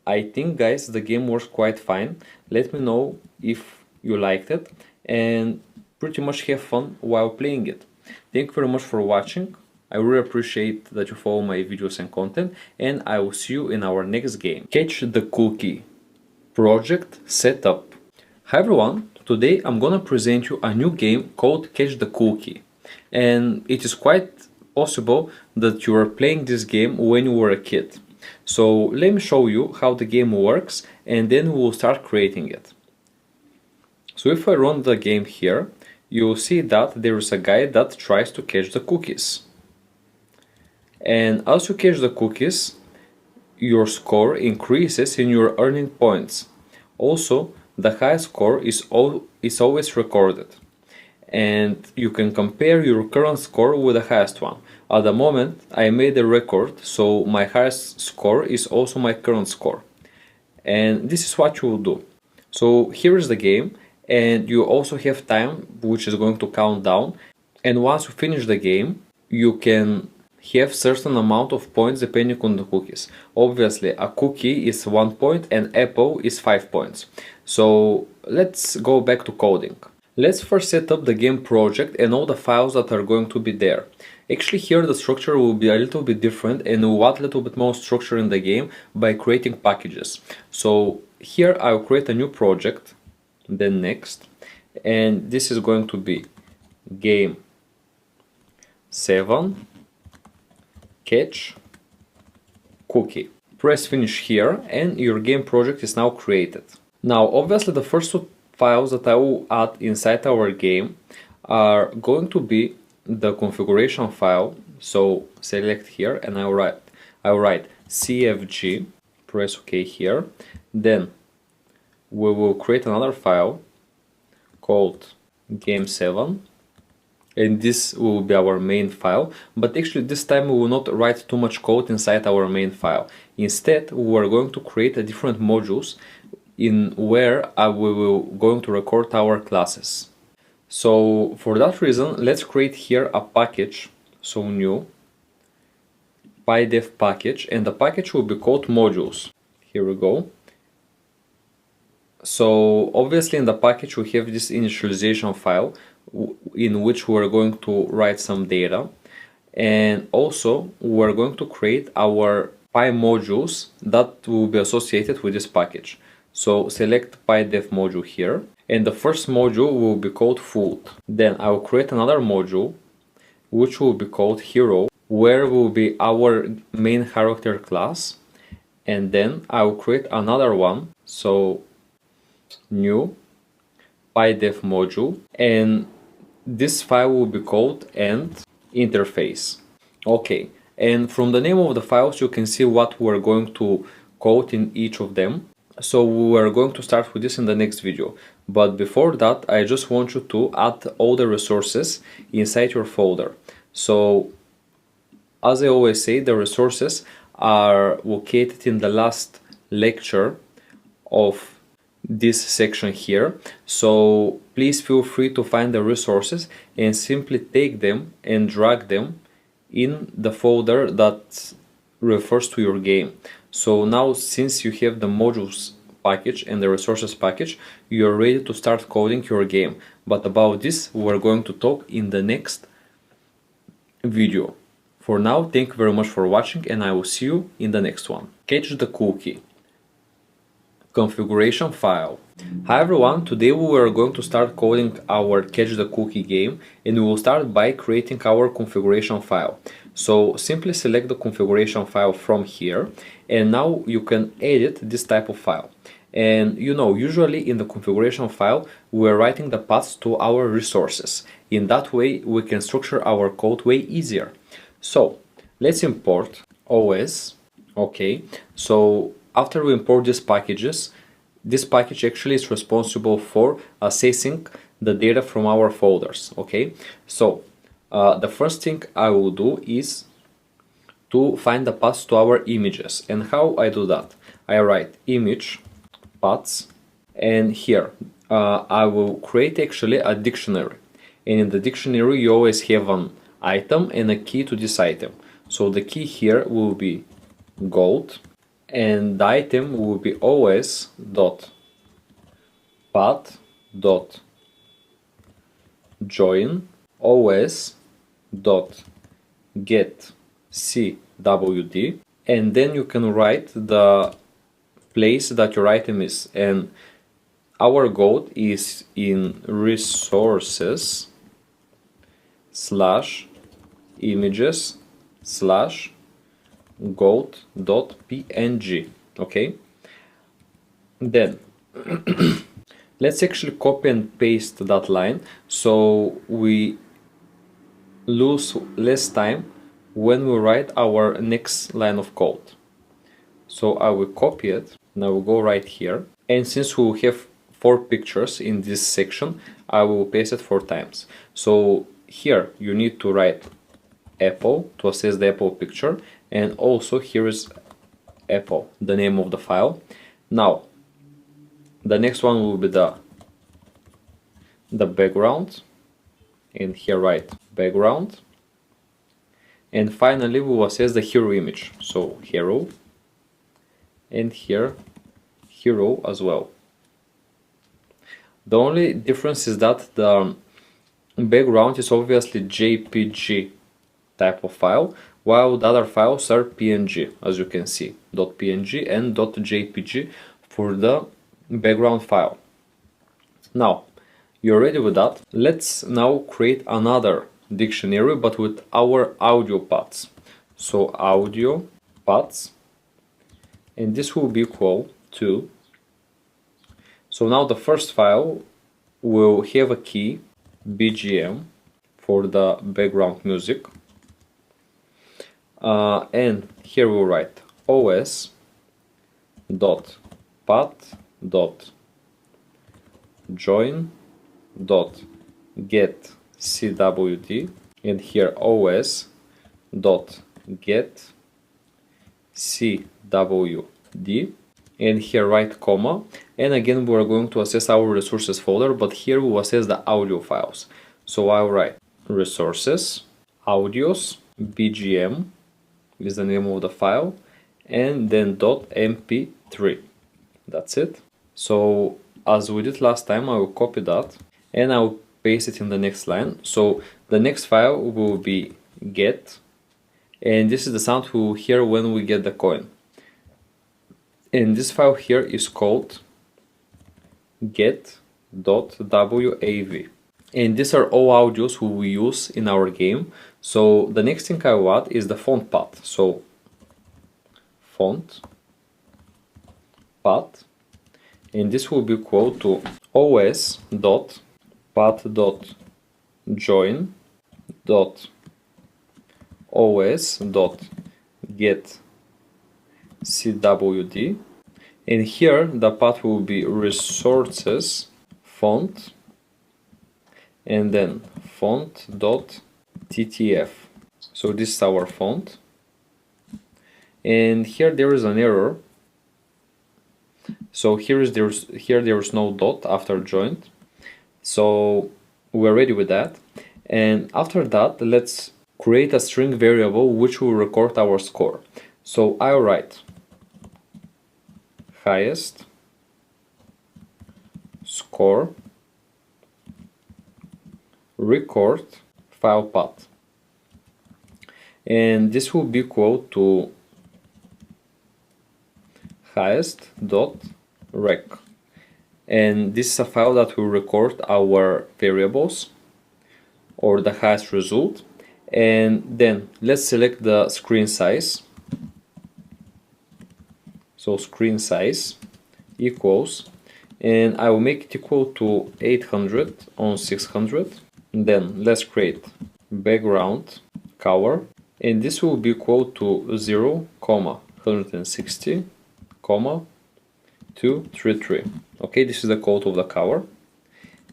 I think, guys, the game works quite fine. Let me know if you liked it, and pretty much have fun while playing it. Thank you very much for watching. I really appreciate that you follow my videos and content, and I will see you in our next game. Catch the cookie. Project setup. Hi everyone, today I'm gonna present you a new game called Catch the Cookie, and it is quite possible that you are playing this game when you were a kid. So let me show you how the game works, and then we'll start creating it. So if I run the game here, you'll see that there is a guy that tries to catch the cookies. And as you catch the cookies, your score increases and you're earning points. Also, the highest score is always recorded, and you can compare your current score with the highest one. At the moment I made a record, so my highest score is also my current score, and this is what you will do. So here is the game, and you also have time which is going to count down, and once you finish the game you can have certain amount of points depending on the cookies. Obviously a cookie is 1 point and apple is 5 points. So let's go back to coding. Let's first set up the game project and all the files that are going to be there. Actually here the structure will be a little bit different, and we'll add a little bit more structure in the game by creating packages. So here I'll create a new project, then next, and this is going to be game 7 catch cookie. Press finish here and your game project is now created. Now obviously the first two files that I will add inside our game are going to be the configuration file. So select here and I'll write cfg, press OK here. Then we will create another file called game7 and this will be our main file. But actually this time we will not write too much code inside our main file. Instead, we are going to create a different modules in where we will going to record our classes. So for that reason, let's create here a package. So new PyDev package, and the package will be called modules. Here we go. So obviously in the package we have this initialization file in which we're going to write some data, and also we're going to create our Py modules that will be associated with this package. So select PyDev module here, and the first module will be called food. Then I will create another module which will be called hero, where will be our main character class, and then I will create another one, so new PyDev module, and this file will be called end interface. Okay, and from the name of the files you can see what we're going to code in each of them. So we are going to start with this in the next video, but before that I just want you to add all the resources inside your folder. So as I always say, the resources are located in the last lecture of this section here, so please feel free to find the resources and simply take them and drag them in the folder that refers to your game. So now, since you have the modules package and the resources package, you are ready to start coding your game. But about this we're going to talk in the next video. For now, thank you very much for watching, and I will see you in the next one. Catch the cookie. Configuration file. Hi everyone, today we are going to start coding our Catch the Cookie game, and we will start by creating our configuration file. So simply select the configuration file from here, and now you can edit this type of file. And you know, usually in the configuration file we are writing the paths to our resources. In that way we can structure our code way easier. So let's import OS. Okay, so after we import these packages, this package actually is responsible for accessing the data from our folders. Okay, so the first thing I will do is to find the paths to our images. And how I do that? I write image paths, and here I will create actually a dictionary. And in the dictionary you always have an item and a key to this item. So the key here will be gold, and the item will be os dot path dot join os dot get cwd, and then you can write the place that your item is, and our gold is in resources slash images slash gold.png. Okay, then let's actually copy and paste that line so we lose less time when we write our next line of code. So I will copy it, and I will go right here, and since we will have 4 pictures in this section, I will paste it 4 times. So here you need to write apple to access the apple picture, and also here is apple, the name of the file. Now the next one will be the background, and here write background, and finally we will access the hero image, so hero, and here hero as well. The only difference is that the background is obviously JPG type of file, while the other files are PNG, as you can see, .png and .jpg for the background file. Now you're ready with that. Let's now create another dictionary, but with our audio paths. So audio paths, and this will be equal to, so now the first file will have a key BGM for the background music, and here we'll write os dot path dot join dot get cwd, and here os dot get cwd, and here write comma, and again we are going to access our resources folder, but here we will access the audio files. So I'll write resources, audios, bgm is the name of the file, and then .mp3. That's it. So as we did last time, I will copy that and I will paste it in the next line. So the next file will be get, and this is the sound we will hear when we get the coin. And this file here is called get.wav. And these are all audios we will use in our game. So the next thing I will add is the font path. So font path, and this will be equal to os.path.join.os.getCwd, and here the path will be resources font and then font.ttf. So this is our font, and here there is an error. So here there is no dot after joint. So we're ready with that, and after that let's create a string variable which will record our score. So I'll write highest score record file path, and this will be equal to highest.rec, and this is a file that will record our variables or the highest result. And then let's select the screen size. So screen size equals, and I will make it equal to 800 on 600. Then let's create background color, and this will be equal to 0, 160, 233. Okay, this is the code of the color.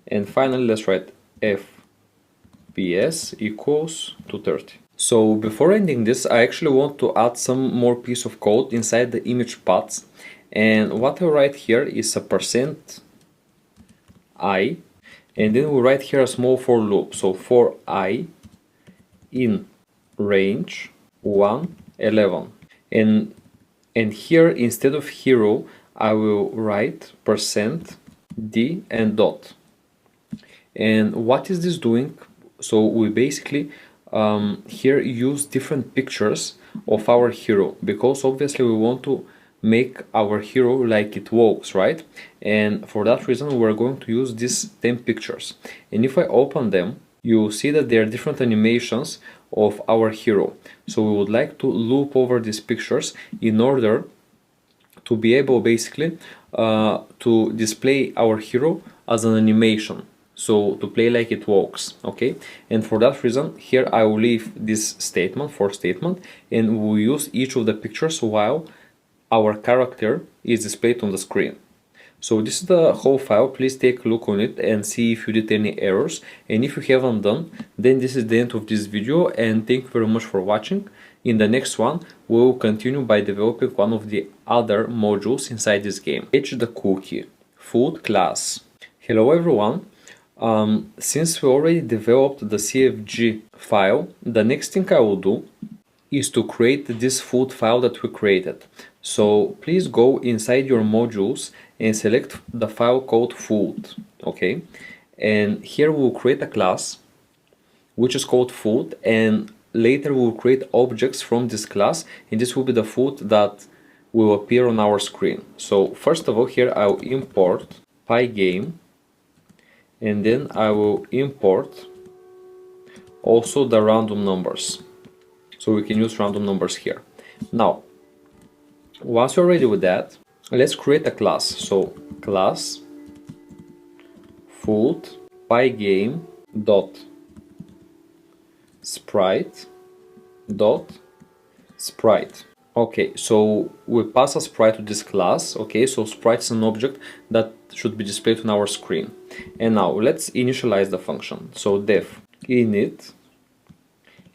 And finally let's write fps equals 230. So before ending this, I actually want to add some more piece of code inside the image paths, and what I write here is a %i, and then we write here a small for loop. So for I in range 1, 11, and here instead of hero I will write %d and dot. And what is this doing? So we basically here use different pictures of our hero, because obviously we want to make our hero like it walks, right? And for that reason we're going to use these 10 pictures, and if I open them you will see that there are different animations of our hero. So we would like to loop over these pictures in order to be able basically to display our hero as an animation, so to play like it walks. Okay, and for that reason here I will leave this statement, for statement, and we will use each of the pictures while our character is displayed on the screen. So this is the whole file. Please take a look on it and see if you did any errors, and if you haven't done, then this is the end of this video, and thank you very much for watching. In the next one we will continue by developing one of the other modules inside this game. Fetch the cookie food class. Hello everyone. Since we already developed the CFG file, the next thing I will do is to create this food file that we created. So please go inside your modules and select the file called food. Okay, and here we'll create a class which is called food, and later we'll create objects from this class, and this will be the food that will appear on our screen. So first of all, here I'll import Pygame, and then I will import also the random numbers, so we can use random numbers here. Now once you're ready with that, let's create a class. So class food Pygame dot sprite dot sprite. Okay, so we pass a sprite to this class. Okay, so sprite is an object that should be displayed on our screen. And now let's initialize the function. So def init,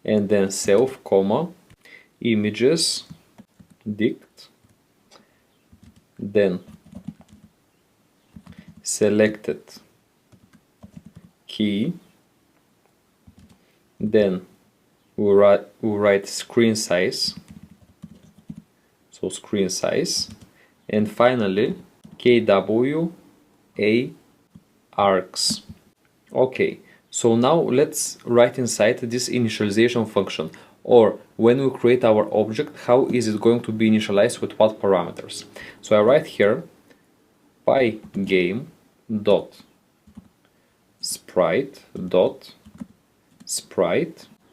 and then self, comma, images, dict, then selected key, then we write screen size, so screen size, and finally KWA args. Okay, so now let's write inside this initialization function, or when we create our object, how is it going to be initialized with what parameters. So I write here Pygame dot sprite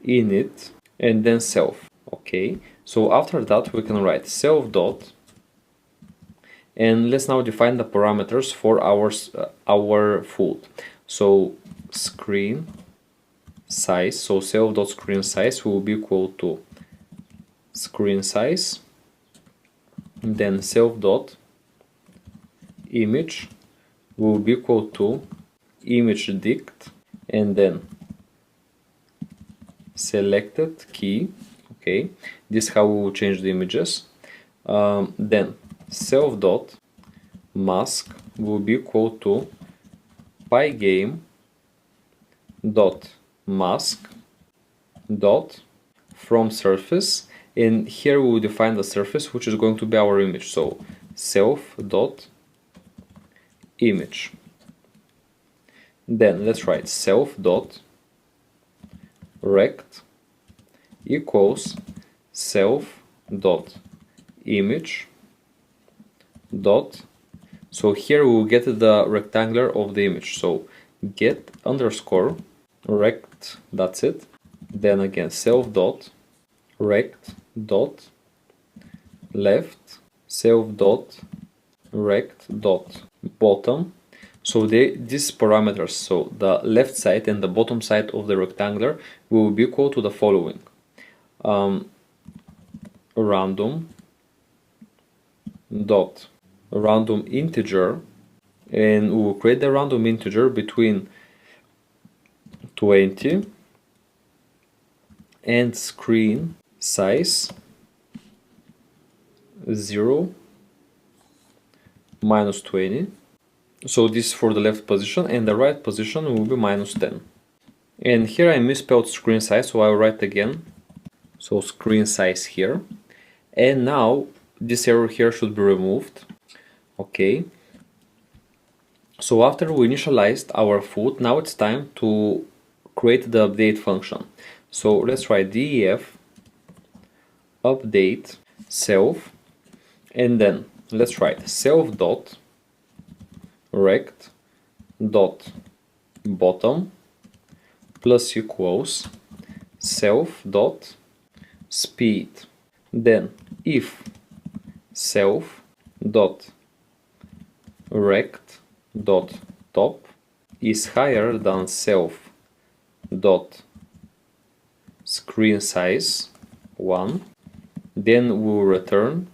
init and then self. Okay, so after that we can write self dot, and let's now define the parameters for our food. So screen size, so self dot screen size will be equal to screen size, then self dot image will be equal to image dict, and then selected key. Okay, this is how we will change the images. Then self dot mask will be equal to pygame dot mask dot from surface, and here we will define the surface, which is going to be our image. So self dot image. Then let's write self dot rect equals self dot image dot, so here we will get the rectangular of the image, so get underscore rect, that's it. Then again self dot rect dot left, self dot rect dot bottom. So these parameters, so the left side and the bottom side of the rectangular will be equal to the following: random dot random integer, and we will create the random integer between 20 and screen size 0 minus 20. So this is for the left position, and the right position will be minus 10. And here I misspelled screen size, so I'll write again. So screen size here. And now this error here should be removed. Okay. So after we initialized our food, now it's time to create the update function. So let's write def update self, and then let's write self dot rect dot bottom plus equals self dot speed. Then if self dot rect dot top is higher than self dot screen size 1, then we will return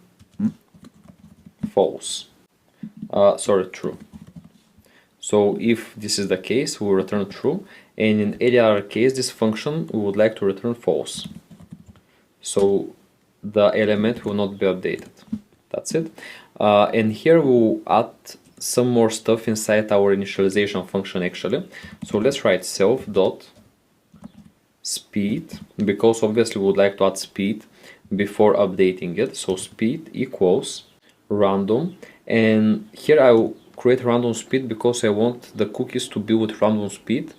false. Sorry, true. So if this is the case, we will return true, and in any other case, this function we would like to return false. So the element will not be updated. That's it. And here we'll add some more stuff inside our initialization function actually. So let's write self dot speed, because obviously we would like to add speed before updating it. So speed equals random, and here I will create random speed because I want the cookies to be with random speed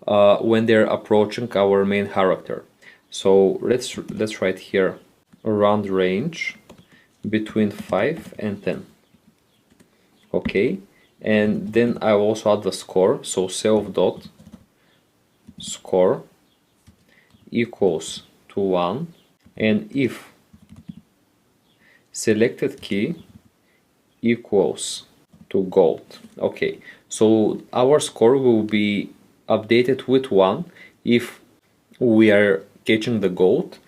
when they're approaching our main character. So let's write here round range between 5 and 10. Okay, and then I will also add the score. So self dot score equals to 1, and if selected key equals to gold. Okay, so our score will be updated with 1 if we are catching the gold,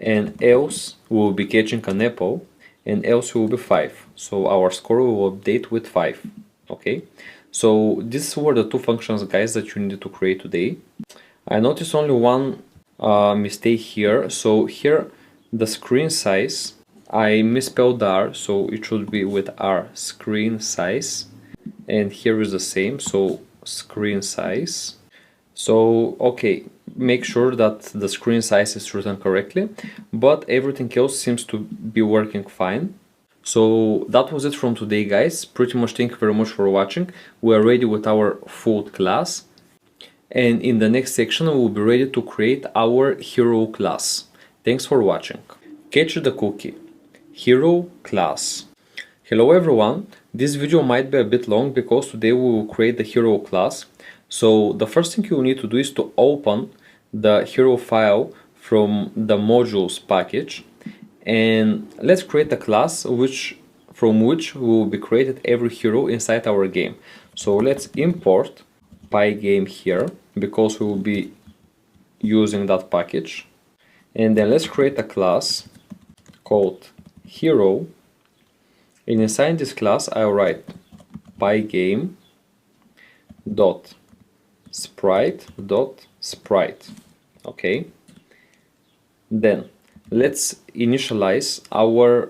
and else we will be catching an apple, and else will be 5. So our score will update with 5. Okay, so these were the two functions, guys, that you needed to create today. I noticed only one mistake here. So here the screen size, I misspelled R, so it should be with R, screen size. And here is the same, so screen size. So okay, make sure that the screen size is written correctly, but everything else seems to be working fine. So that was it from today, guys. Pretty much thank you very much for watching. We are ready with our full class, and in the next section we will be ready to create our hero class. Thanks for watching. Catch the cookie. Hero class. Hello everyone. This video might be a bit long because today we will create the hero class. So the first thing you need to do is to open the hero file from the modules package, and let's create a class from which we will be created every hero inside our game. So let's import Pygame here because we will be using that package, and then let's create a class called hero, and inside this class I'll write Pygame dot sprite. Okay, then let's initialize our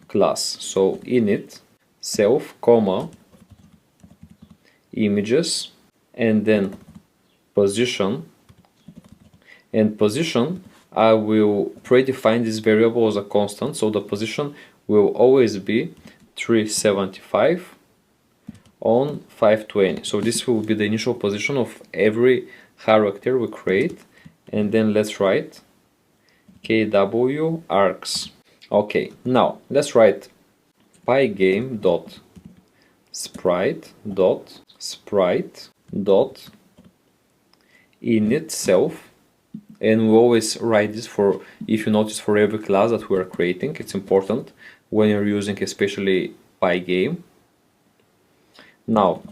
class. So init self comma images, and then position, and position I will predefine this variable as a constant, so the position will always be 375 on 520. So this will be the initial position of every character we create, and then let's write kw args. Okay, now let's write pygame dot sprite dot init self, and we always write this for, if you notice, for every class that we are creating. It's important when you're using especially Pygame. Now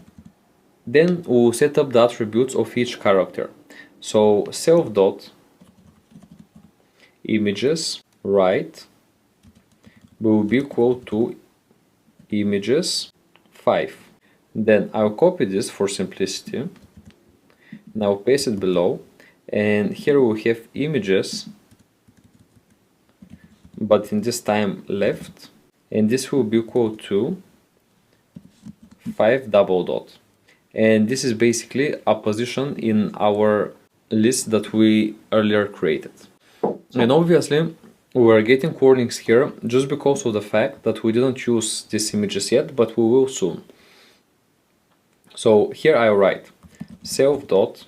then we'll set up the attributes of each character. So self dot images right will be equal to images 5. Then I'll copy this for simplicity. Now paste it below, and here we have images, but in this time left, and this will be equal to 5 double dot, and this is basically a position in our list that we earlier created. And obviously we are getting warnings here just because of the fact that we didn't use these images yet, but we will soon. So here I write self dot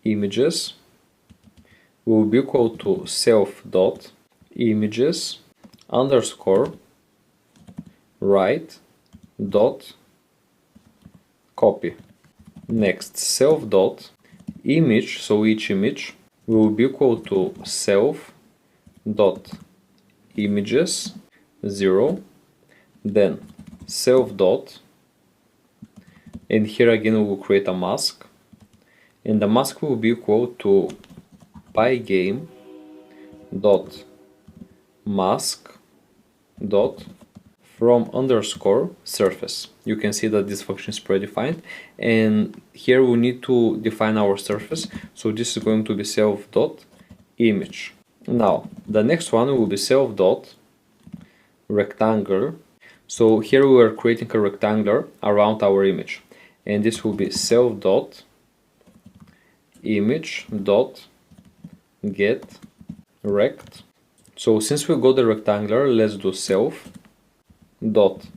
images will be equal to self dot images underscore right dot copy. Next, self dot image, so each image will be equal to self dot images 0, then self dot, and here again we will create a mask, and the mask will be equal to pygame dot mask dot from underscore surface. You can see that this function is predefined, and here we need to define our surface, so this is going to be self dot image. Now the next one will be self dot rectangle. So here we are creating a rectangle around our image, and this will be self dot image dot get rect. So since we got the rectangular, let's do self dot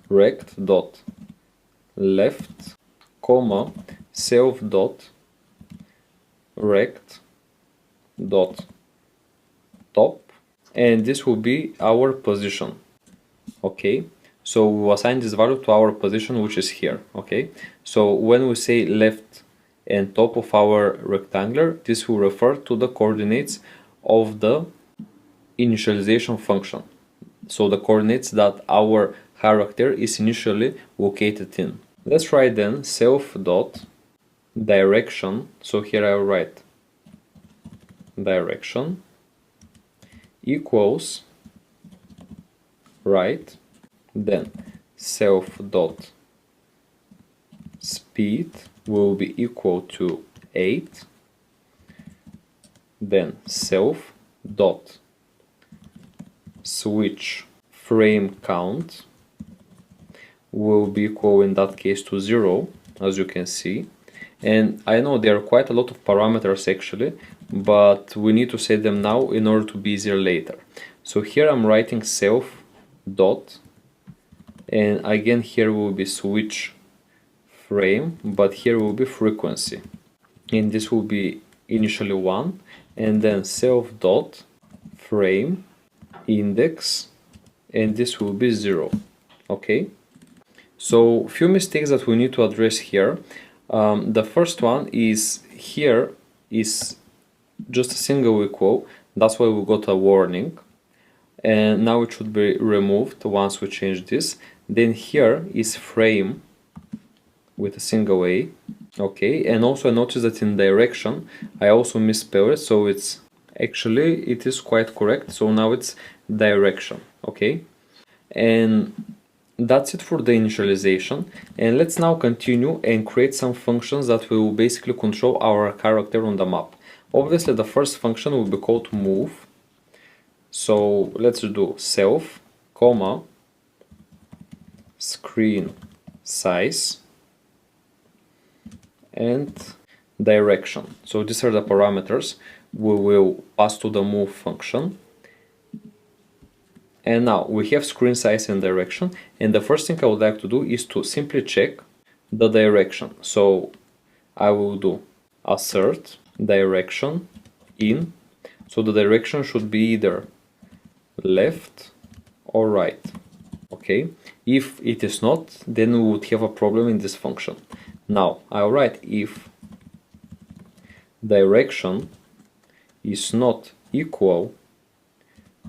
rect dot left comma self dot rect dot top, and this will be our position. Okay, so we will assign this value to our position, which is here. Okay, so when we say left and top of our rectangular, this will refer to the coordinates of the initialization function, so the coordinates that our character is initially located in. Let's write then self dot direction. So here I will write direction equals right, then self dot speed will be equal to 8, then self dot switch frame count will be equal in that case to 0, as you can see. And I know there are quite a lot of parameters actually, but we need to set them now in order to be easier later. So here I'm writing self dot, and again here will be switch frame, but here will be frequency, and this will be initially 1, and then self dot frame index, and this will be 0. Okay, so few mistakes that we need to address here. The first one is here is just a single equal, that's why we got a warning, and now it should be removed once we change this. Then here is frame with a single A. Okay, and also I noticed that in direction I also misspelled it, so it's actually it is quite correct, so now it's direction. Okay, and that's it for the initialization, and let's now continue and create some functions that will basically control our character on the map. Obviously the first function will be called move, so let's do self, comma, screen size and direction. So these are the parameters we will pass to the move function. And now we have screen size and direction, and the first thing I would like to do is to simply check the direction. So I will do assert direction in, so the direction should be either left or right. Okay, if it is not, then we would have a problem in this function. Now I'll write if direction is not equal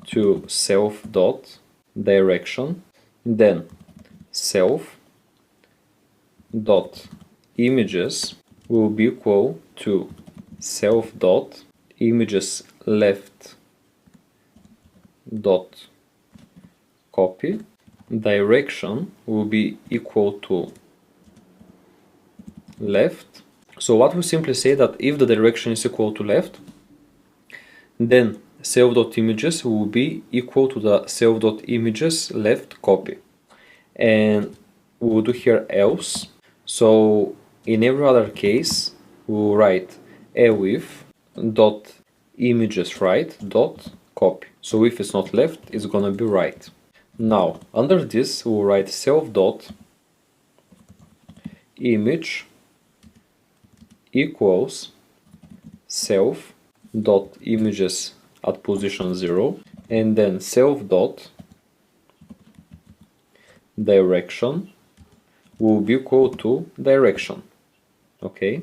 to self dot direction, then self dot images will be equal to self dot images left dot copy. Direction will be equal to left. So what we simply say that if the direction is equal to left, then self.images will be equal to the self.images left copy, and we will do here else. So in every other case we will write elif dot images right dot copy. So if it's not left, it's gonna be right. Now under this we will write self dot image equals self dot images at position 0, and then self dot direction will be equal to direction. Okay,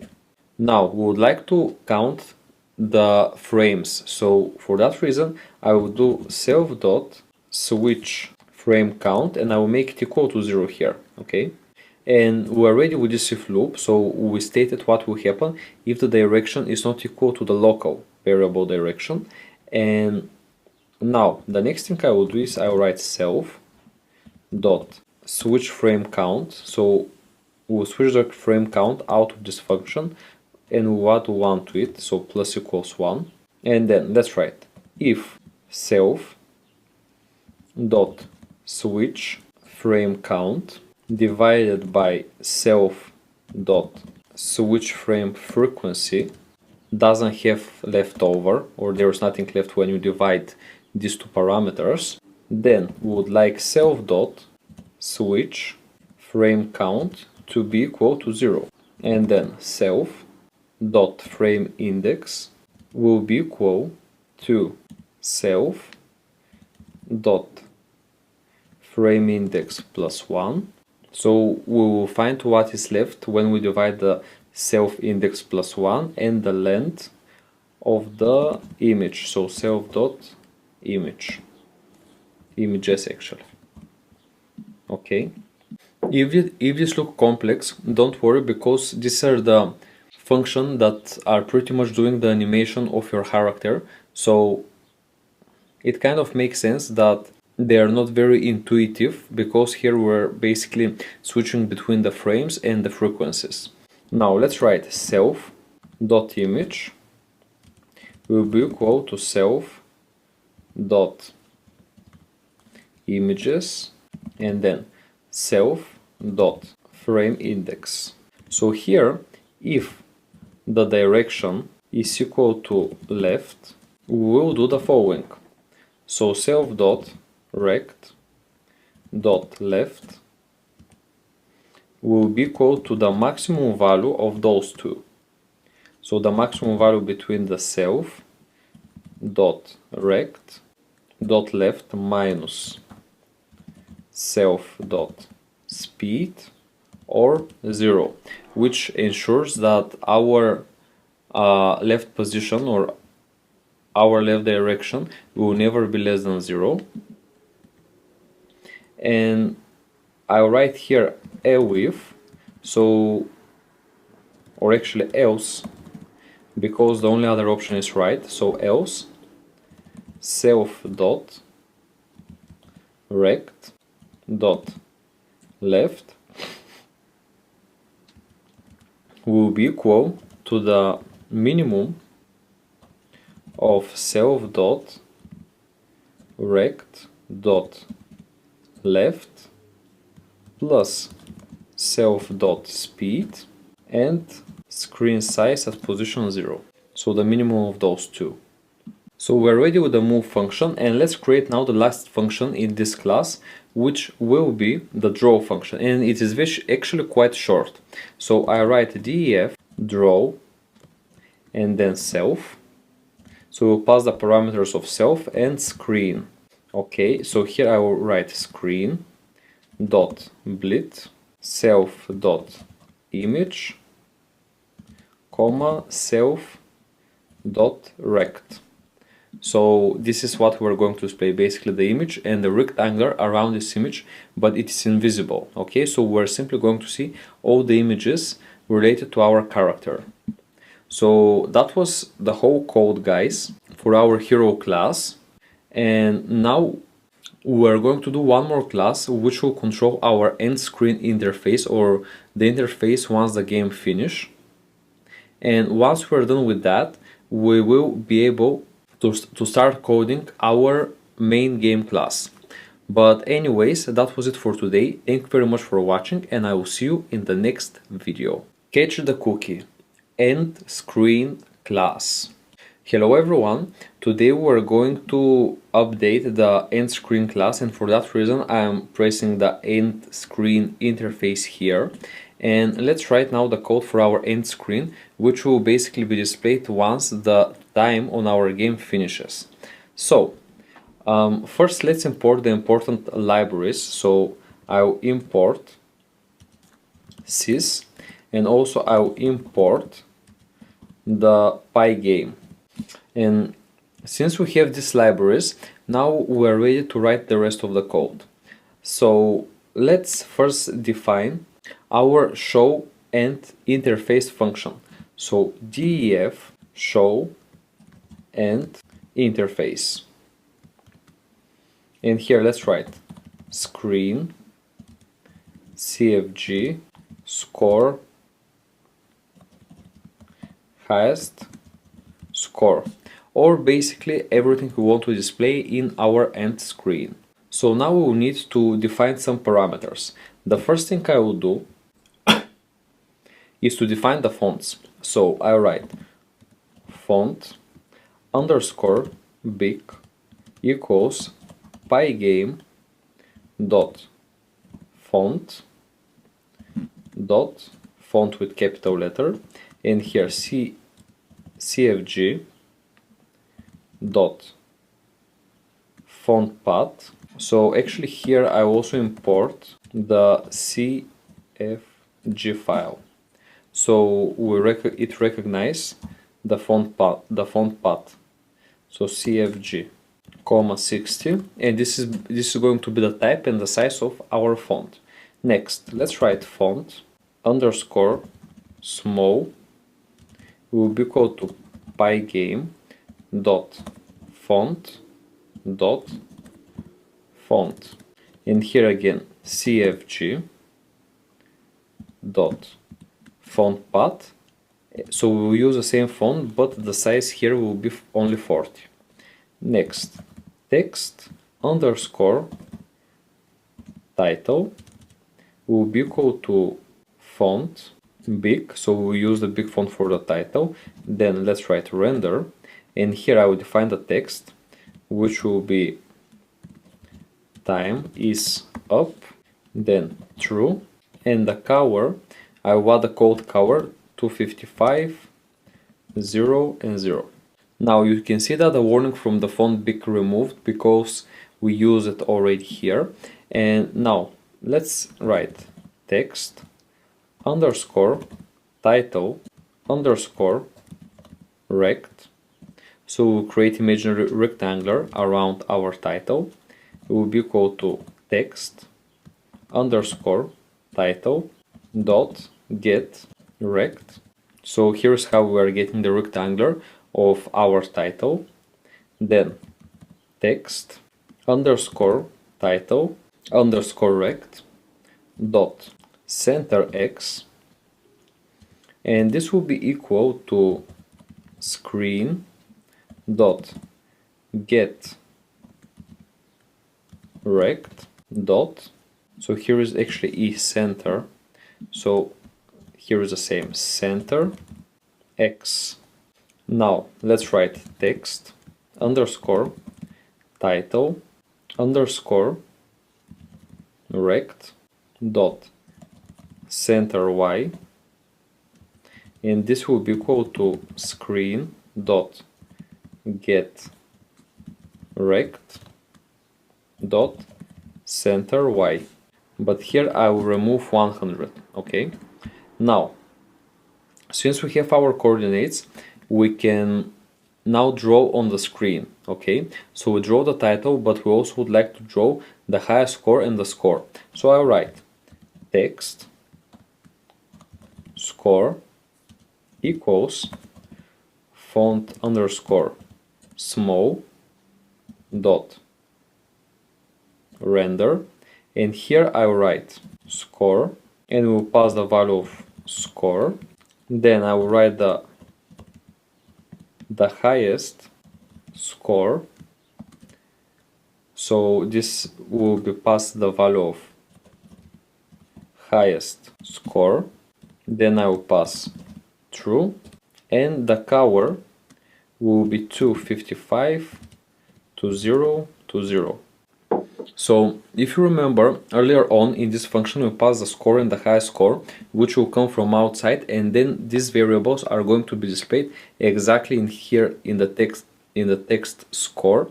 now we would like to count the frames, so for that reason I will do self dot switch frame count, and I will make it equal to 0 here. Okay, and we are ready with this if loop, so we stated what will happen if the direction is not equal to the local variable direction. And now the next thing I will do is I will write self dot switch frame count, so we'll switch the frame count out of this function and we'll add 1 to it, so plus equals 1, and then let's write if self dot switch frame count divided by self dot switch frame frequency doesn't have leftover, or there's nothing left when you divide these two parameters, then we would like self dot switch frame count to be equal to 0, and then self dot frame index will be equal to self dot frame index plus 1. So we will find what is left when we divide the self index plus 1 and the length of the image, so self dot image images actually. Okay, if this look complex, don't worry, because these are the functions that are pretty much doing the animation of your character, so it kind of makes sense that they are not very intuitive, because here we're basically switching between the frames and the frequencies. Now let's write self dot image will be equal to self dot images and then self dot frame index. So here, if the direction is equal to left, we will do the following. So self dot rect dot left will be equal to the maximum value of those two. So the maximum value between the self dot rect dot left minus self dot speed or 0, which ensures that our left position or our left direction will never be less than 0. And I'll write here if, so, or actually else, because the only other option is right. So else self dot rect dot left will be equal to the minimum of self dot rect dot left plus self dot speed and screen size at position 0. So the minimum of those two. So we're ready with the move function, and let's create now the last function in this class, which will be the draw function, and it is actually quite short. So I write def draw and then self. So we'll pass the parameters of self and screen. Okay, so here I will write screen dot blit self dot image comma self dot rect. So this is what we're going to display, basically the image and the rectangle around this image, but it is invisible. Okay, so we're simply going to see all the images related to our character. So that was the whole code, guys, for our hero class. And now we're going to do one more class which will control our end screen interface, or the interface once the game finish. And once we're done with that, we will be able to start coding our main game class. But anyways, that was it for today. Thank you very much for watching, and I will see you in the next video. Catch the cookie. End screen class. Hello everyone, today we're going to update the end screen class, and for that reason I am pressing the end screen interface here. And let's write now the code for our end screen, which will basically be displayed once the time on our game finishes. So first let's import the important libraries. So I'll import sys, and also I'll import the Pygame. And since we have these libraries, now we're ready to write the rest of the code. So let's first define our show and interface function. So def show and interface. And here let's write screen cfg score highest score, or basically everything we want to display in our end screen. So now we will need to define some parameters. The first thing I will do is to define the fonts. So I write font underscore big equals Pygame dot font with capital letter, and here cfg dot font path. So actually here I also import the cfg file. So it recognizes the font path. So cfg comma 60, and this is going to be the type and the size of our font. Next, let's write font underscore small will be equal to Pygame dot font, and here again cfg dot font path, So we will use the same font, but the size here will be only 40. Next, text underscore title will be equal to font big, so we'll use the big font for the title. Then let's write render, and here I will define the text, which will be time is up, then true, and the color I want the code color 255 0 and 0. Now you can see that the warning from the font big removed because we use it already here. And now let's write text underscore title underscore rect. So we'll create imaginary rectangle around our title. It will be equal to text underscore title dot get rect. So here's how we are getting the rectangle of our title. Then text underscore title underscore rect dot center x, and this will be equal to screen dot get rect dot, so here is actually e center, so here is the same center x. Now let's write text underscore title underscore rect dot center y, and this will be equal to screen dot get rect dot center y, but here I will remove 100. Okay, now since we have our coordinates, we can now draw on the screen. Okay, so we draw the title, but we also would like to draw the highest score and the score. So I'll write text score equals font underscore small dot render, and here I will write score, and we'll pass the value of score. Then I will write the highest score, so this will be passed the value of highest score. Then I will pass true, and the color will be 255 to 0 to 0. So if you remember, earlier on in this function we pass the score and the highest score, which will come from outside, and then these variables are going to be displayed exactly in here in the text score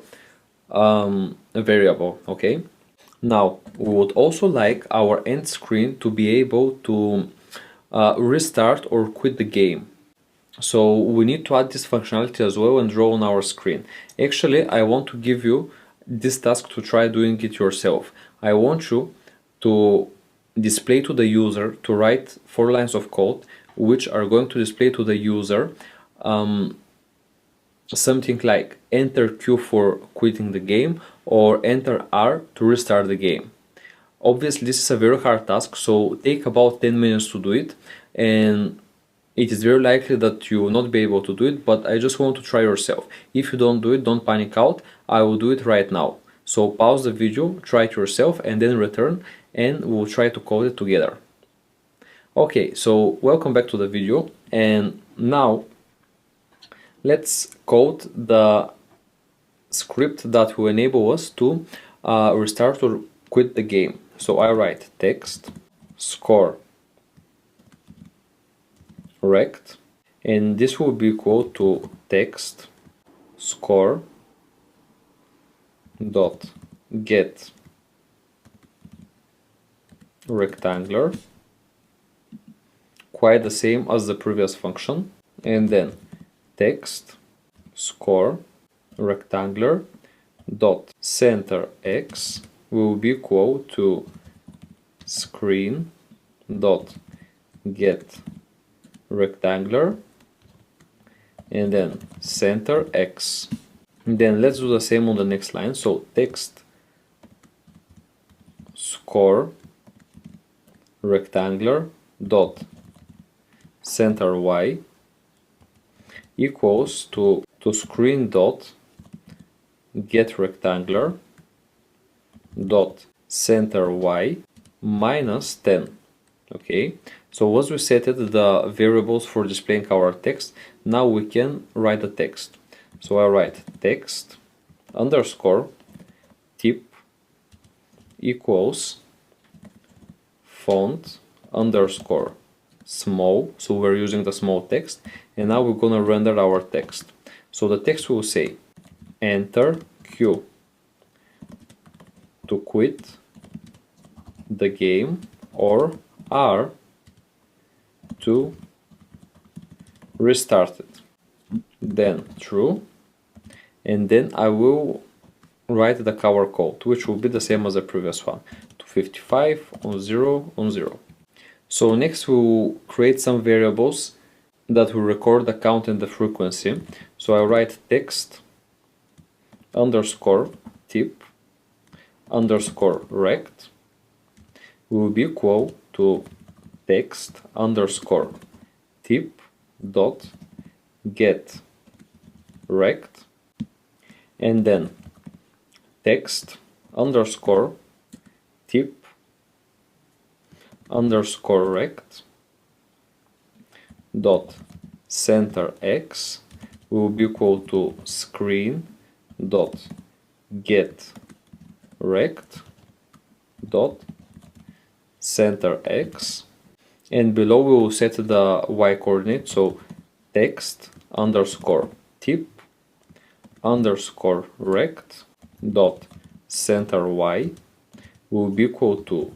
variable. Okay, now we would also like our end screen to be able to restart or quit the game. So we need to add this functionality as well and draw on our screen. Actually, I want to give you this task to try doing it yourself. I want you to display to the user, to write 4 lines of code which are going to display to the user something like enter Q for quitting the game or enter R to restart the game. Obviously this is a very hard task, so take about 10 minutes to do it, and it is very likely that you will not be able to do it, but I just want to try yourself. If you don't do it, don't panic out. I will do it right now. So pause the video, try it yourself, and then return, and we'll try to code it together. Okay, so welcome back to the video, and now let's code the script that will enable us to restart or quit the game. So I write text score rect, and this will be equal to text score dot get rectangular, quite the same as the previous function, and then text score rectangular dot center x will be equal to screen dot get rectangular and then center x. And then let's do the same on the next line. So text score rectangular dot center y equals to screen dot get rectangular dot center y minus 10. Okay, so as we set the variables for displaying our text, now we can write the text. So I write text underscore tip equals font underscore small, so we're using the small text, and now we're gonna render our text. So the text will say enter Q to quit the game, or R to restart it, then true, and then I will write the cover code, which will be the same as the previous one, 255 on 0 on 0. So next we'll create some variables that will record the count and the frequency. So I write text underscore tip underscore rect will be equal to text underscore tip dot get rect, and then text underscore tip underscore rect dot center x will be equal to screen dot get rect dot center x, and below we will set the y coordinate. So text underscore tip underscore rect dot center y will be equal to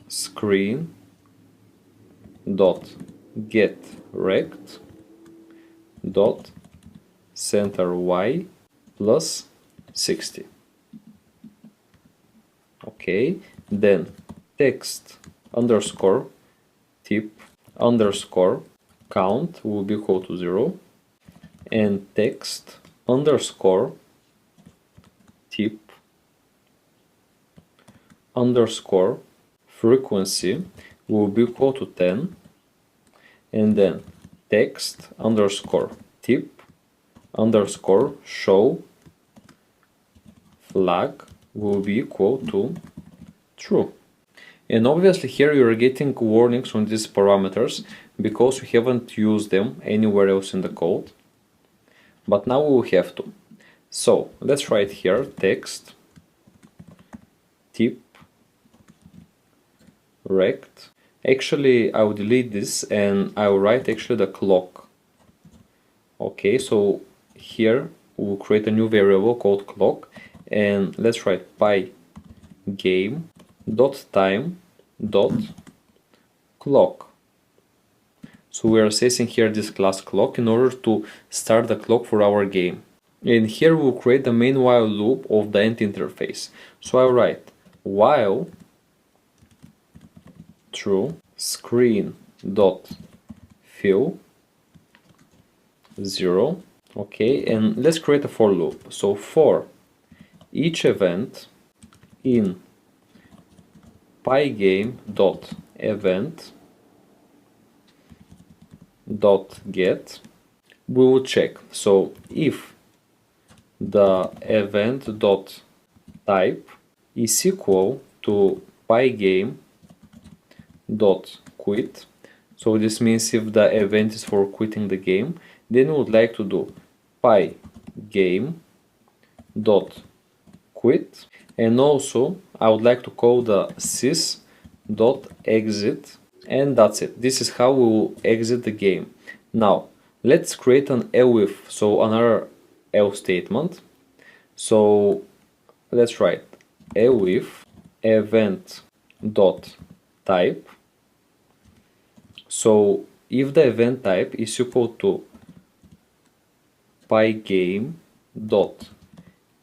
screen dot get rect dot center y plus 60. Okay, then text underscore tip underscore count will be equal to 0, and text underscore tip underscore frequency will be equal to 10, and then text underscore tip underscore show flag will be equal to true. And obviously here you are getting warnings on these parameters because we haven't used them anywhere else in the code, but now we will have to. So let's write here text tip rect. Actually I will delete this and I will write actually the clock. Okay, so here we'll create a new variable called clock, and let's write pygame dot time dot clock. So we are accessing here this class clock in order to start the clock for our game. And here we'll create the main while loop of the end interface. So I write while true screen dot fill 0. Okay, and let's create a for loop. So for each event in pygame dot event dot get, we will check. So if the event dot type is equal to pygame dot quit, so this means if the event is for quitting the game, then we would like to do pygame dot quit, and also I would like to call the sys dot exit, and that's it. This is how we will exit the game. Now let's create an elif, so another else statement. So let's write elif event dot type. So if the event type is equal to pygame dot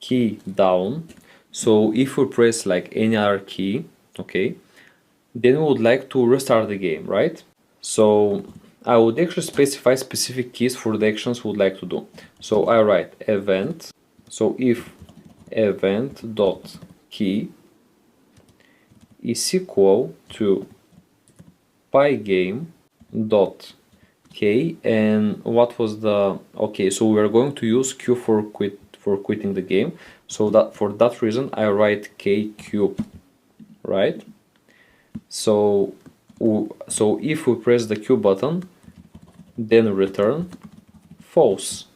key down, so if we press like any other key, okay, then we would like to restart the game, right? So I would actually specify specific keys for the actions we would like to do. So I write event, so if event dot key is equal to pygame dot Okay, and what was the okay? So we are going to use Q for quitting the game. So that for that reason I write KQ, right? So so if we press the Q button, then return false.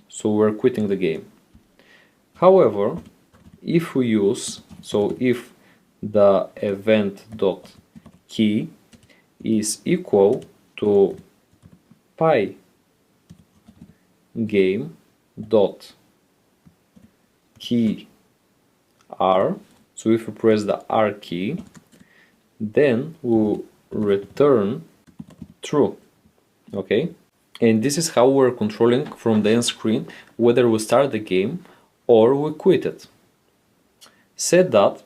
So we're quitting the game. However, if we use if the event dot key is equal to Pygame dot key R, so if we press the R key, then we'll return true. Okay, and this is how we're controlling from the end screen whether we start the game or we quit it. Said that,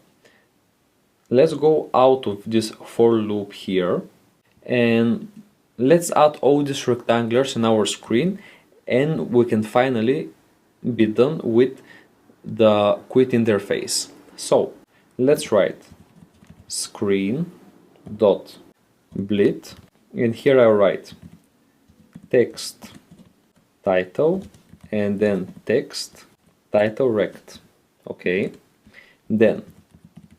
let's go out of this for loop here and let's add all these rectangles in our screen, and we can finally be done with the quit interface. So let's write screen dot blit, and here I write text title and then text title rect. Okay, then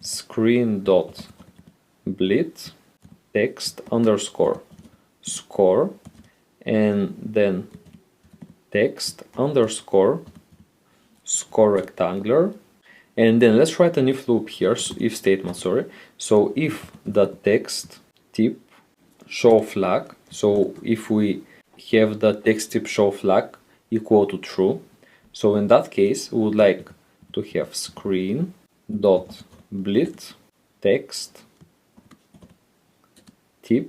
screen dot blit text underscore score, and then text underscore score rectangular, and then let's write an if loop here, if statement, sorry. So if the text tip show flag, so if we have the text tip show flag equal to true, so in that case we would like to have screen dot blit text tip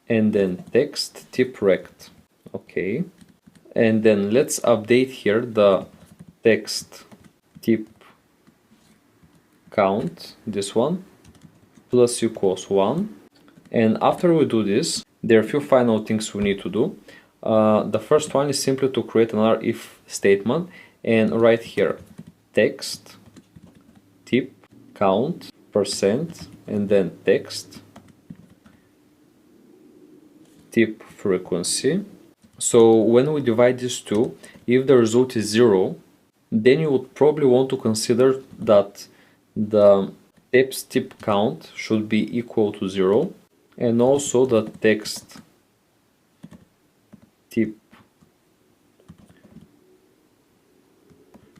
and then text tip rect. Okay, and then let's update here the text tip count, this one, plus equals 1. And after we do this, there are a few final things we need to do. The first one is simply to create another if statement and write here text tip count percent and then text tip frequency. So when we divide these two, if the result is 0, then you would probably want to consider that the text tip count should be equal to 0, and also the text tip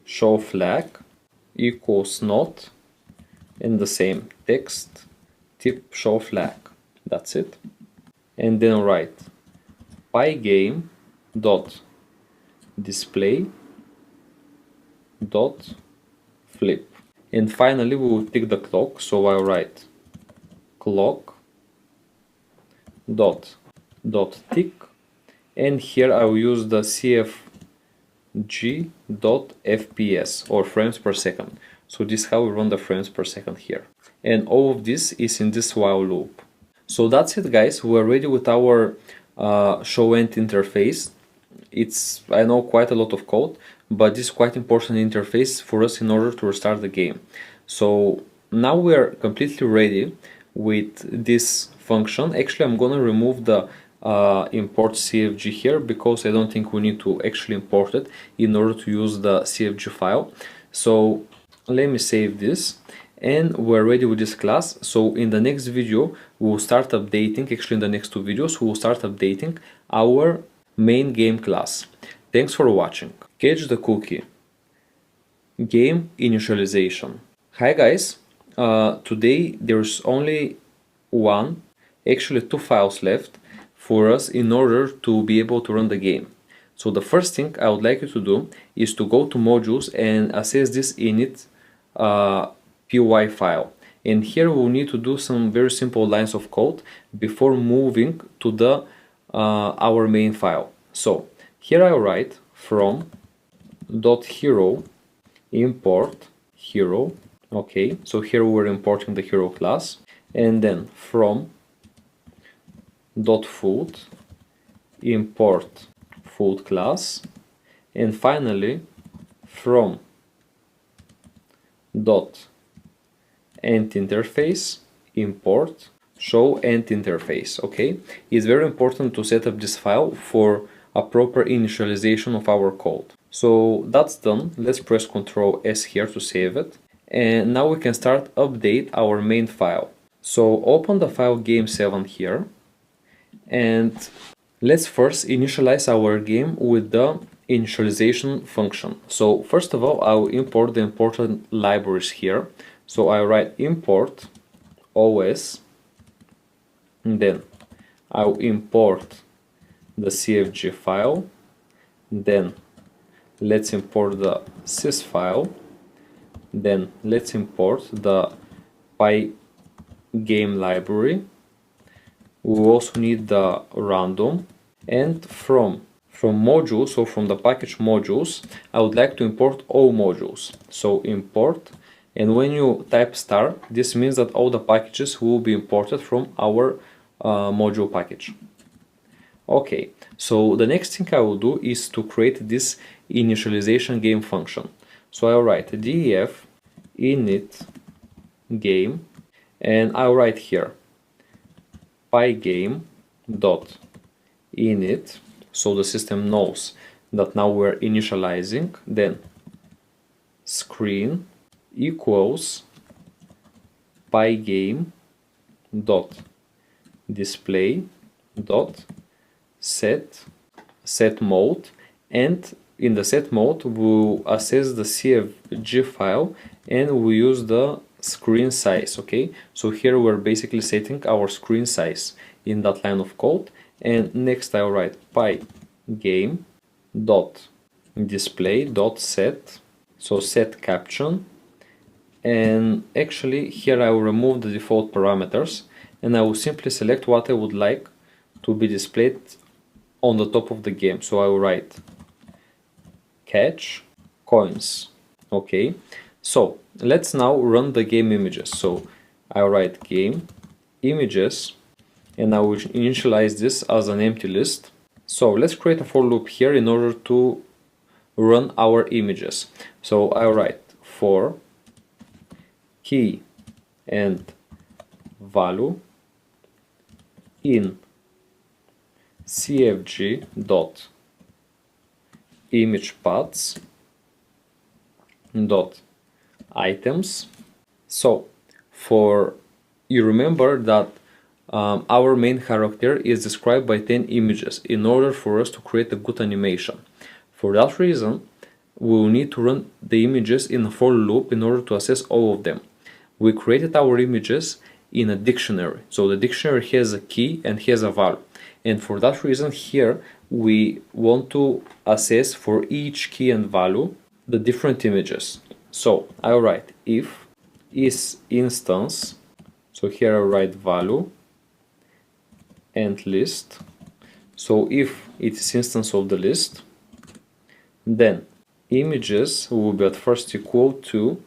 show flag equals not, and the same text tip show flag. That's it. And then write Pygame dot display dot flip, and finally we will tick the clock, so I'll write clock dot tick, and here I will use the cfg dot fps or frames per second. So this is how we run the frames per second here, and all of this is in this while loop. So that's it, guys. We're ready with our show end interface. It's, I know, quite a lot of code, but this is quite important interface for us in order to restart the game. So now we are completely ready with this function. Actually, I'm gonna remove the import CFG here because I don't think we need to actually import it in order to use the CFG file. So let me save this, and we're ready with this class. So in the next video we'll start updating, actually in the next two videos we'll start updating our main game class. Thanks for watching. Catch the cookie. Game initialization. Hi guys, today there's only actually two files left for us in order to be able to run the game. So the first thing I would like you to do is to go to modules and access this init py file, and here we'll need to do some very simple lines of code before moving to the our main file. So here I write from .hero import hero. Okay, so here we're importing the hero class, and then from .food import food class, and finally from .end interface import show and interface. Okay, it's very important to set up this file for a proper initialization of our code. So that's done. Let's press Ctrl S here to save it, and now we can start update our main file. So open the file game7 here, and let's first initialize our game with the initialization function. So first of all, I'll import the important libraries here. So I write import OS, and then I'll import the CFG file, then let's import the sys file, then let's import the Pygame library. We also need the random, and from modules, so from the package modules, I would like to import all modules. So import, and when you type star, this means that all the packages will be imported from our module package. Okay, so the next thing I will do is to create this initialization game function. So I'll write def init game, and I'll write here pygame dot init, so the system knows that now we're initializing, then screen equals pygame dot display dot set mode, and in the set mode we'll access the CFG file and we use the screen size. Okay, so here we're basically setting our screen size in that line of code, and next I'll write pygame dot display dot set, so set caption, and actually here I will remove the default parameters and I will simply select what I would like to be displayed on the top of the game. So I will write catch coins. Okay, so let's now run the game images. So I'll write game images, and I will initialize this as an empty list. So let's create a for loop here in order to run our images. So I'll write for key and value in CFG dot image paths dot items. So for you remember that our main character is described by 10 images in order for us to create a good animation. For that reason, we will need to run the images in a for loop in order to access all of them. We created our images in a dictionary, so the dictionary has a key and has a value, and for that reason here we want to access for each key and value the different images. So I'll write if is instance, so here I'll write value and list. So if it is instance of the list, then images will be at first equal to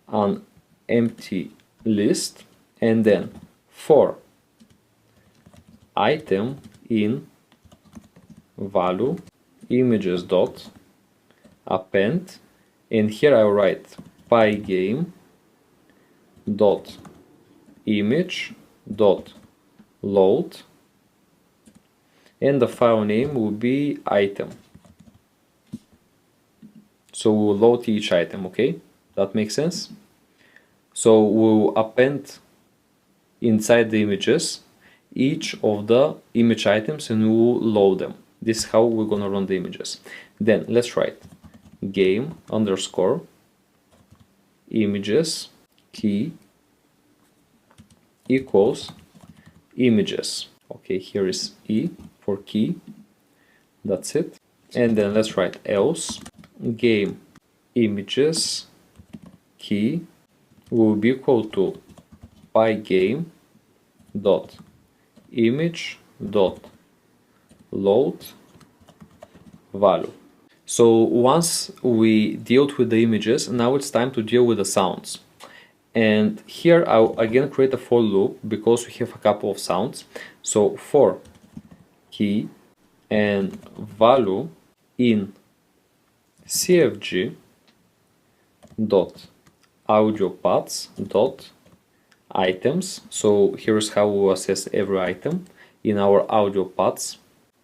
an empty list, and then for item in value images dot append, and here I will write pygame dot image dot load, and the file name will be item. So we'll load each item. Okay, that makes sense. So we'll append inside the images each of the image items and we'll load them. This is how we're gonna run the images. Then let's write game underscore images key equals images. Okay, here is E for key, that's it. And then let's write else game images key will be equal to pygame dot image dot load value. So once we dealt with the images, now it's time to deal with the sounds. And here I'll again create a for loop because we have a couple of sounds. So for key and value in CFG dot audio paths dot items. So here's how we assess every item in our audio paths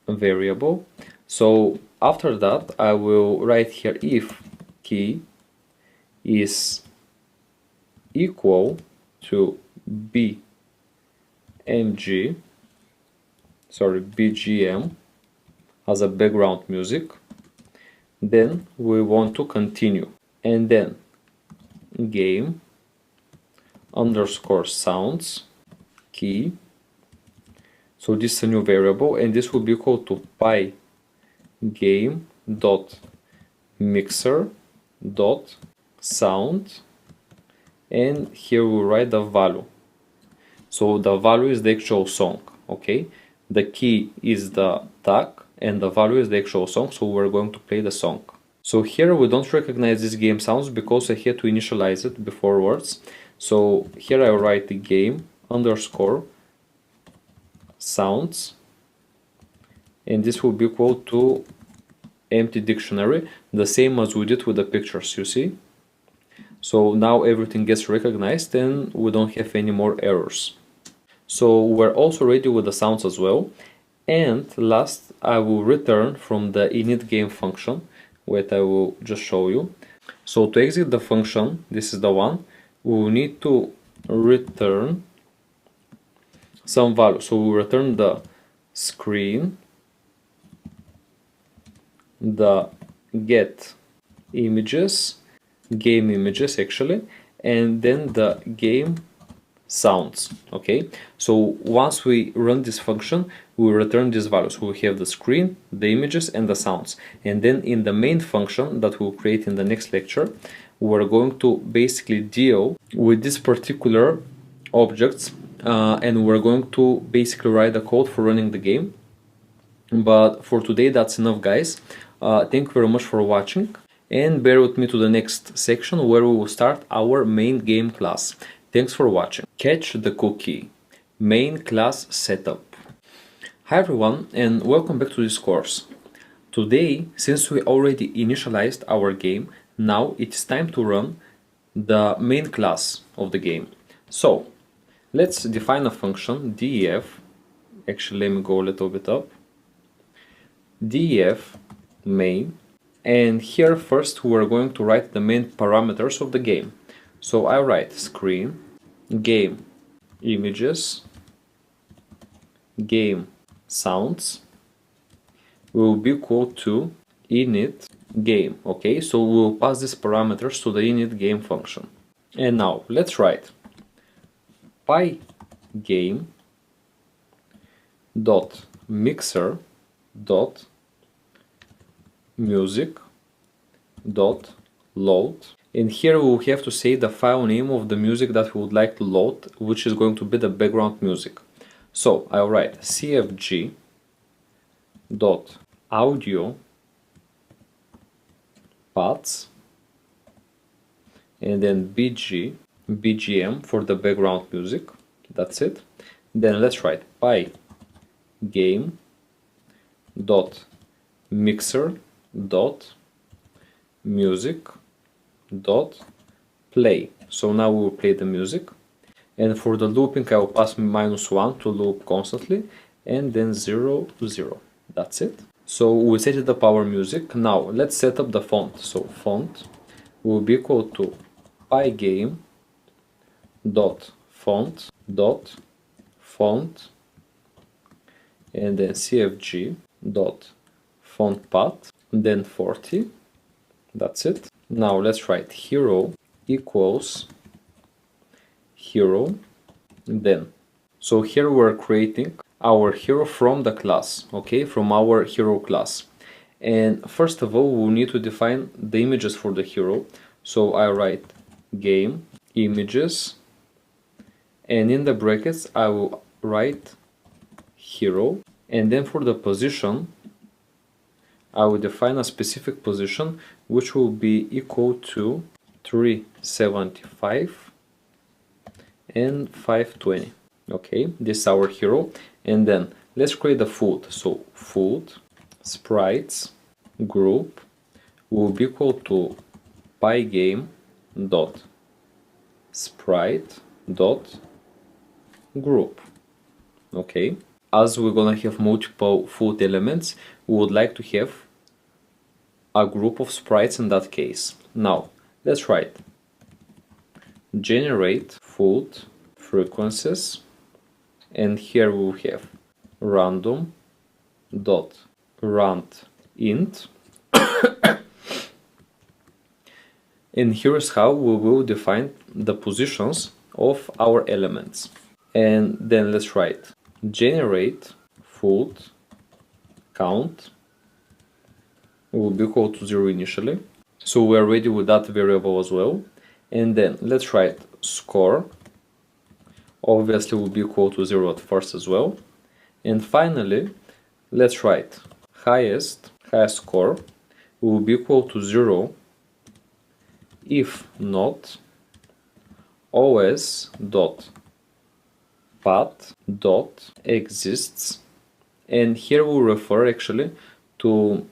variable. So after that, I will write here if key is equal to BGM as a background music, then we want to continue, and then game underscore sounds key. So this is a new variable, and this will be equal to Pygame dot mixer dot sound, and here we write the value. So the value is the actual song, okay? The key is the tag and the value is the actual song, so we're going to play the song. So here we don't recognize this game sounds because I had to initialize it beforewards. So here I write the game underscore sounds, and this will be equal to empty dictionary, the same as we did with the pictures, you see? So now everything gets recognized and we don't have any more errors. So we're also ready with the sounds as well. And last, I will return from the init game function, which I will just show you. So to exit the function, this is the one, we will need to return some value. So we return the screen, the get images, game images actually, and then the game sounds. Okay, so once we run this function, we return these values. We have the screen, the images, and the sounds. And then in the main function that we'll create in the next lecture, we're going to basically deal with these particular objects, and we're going to basically write the code for running the game. But for today, that's enough, guys. Thank you very much for watching, and bear with me to the next section where we will start our main game class. Thanks for watching. Catch the cookie. Main class setup. Hi everyone, and welcome back to this course. Today, since we already initialized our game, now it's time to run the main class of the game. So let's define a function def. Actually, let me go a little bit up. Def main, and here first we're going to write the main parameters of the game. So I write screen, game images, game sounds will be equal to init game. Okay, so we'll pass these parameters to the init game function. And now let's write Pygame dot mixer dot music dot load, and here we will have to say the file name of the music that we would like to load, which is going to be the background music. So I'll write cfg dot audio paths, and then bgm for the background music. That's it. Then let's write Pygame dot mixer dot music dot play. So now we will play the music, and for the looping I will pass -1 to loop constantly, and then 0 to 0. That's it. So we set it up our music. Now let's set up the font. So font will be equal to Pygame dot font dot font, and then cfg dot font path, then 40. That's it. Now let's write hero equals hero. Then so here we're creating our hero from the class, okay, from our hero class. And first of all, we'll need to define the images for the hero. So I write game images, and in the brackets I will write hero, and then for the position I will define a specific position which will be equal to 375 and 520. Okay, this is our hero. And then let's create a food. So food sprites group will be equal to Pygame dot sprite dot group. Okay, as we're gonna have multiple float elements, we would like to have a group of sprites in that case. Now let's write generate float frequencies, and here we will have random dot rand int, and here is how we will define the positions of our elements. And then let's write generate float count will be equal to 0 initially, so we are ready with that variable as well. And then let's write score, obviously will be equal to 0 at first as well. And finally let's write highest score will be equal to 0 if not os dot path dot exists, and here we'll refer actually to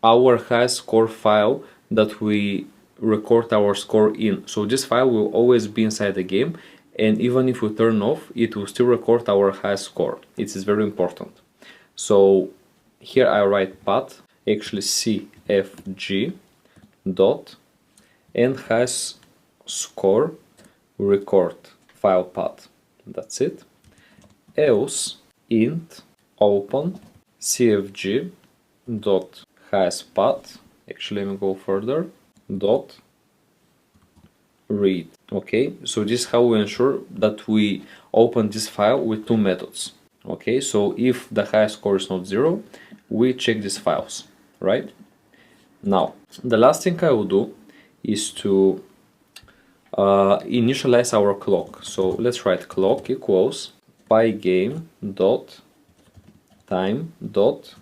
our highest score file that we record our score in. So this file will always be inside the game, and even if we turn off, it will still record our highest score. It is very important. So here I write path, actually cfg dot, and highest score record file path. That's it. Else int open cfg dot highest path, actually let me go further, dot read. Okay, so this is how we ensure that we open this file with two methods. Okay, so if the highest score is not 0, we check these files, right? Now the last thing I will do is to initialize our clock. So let's write clock equals pygame dot time dot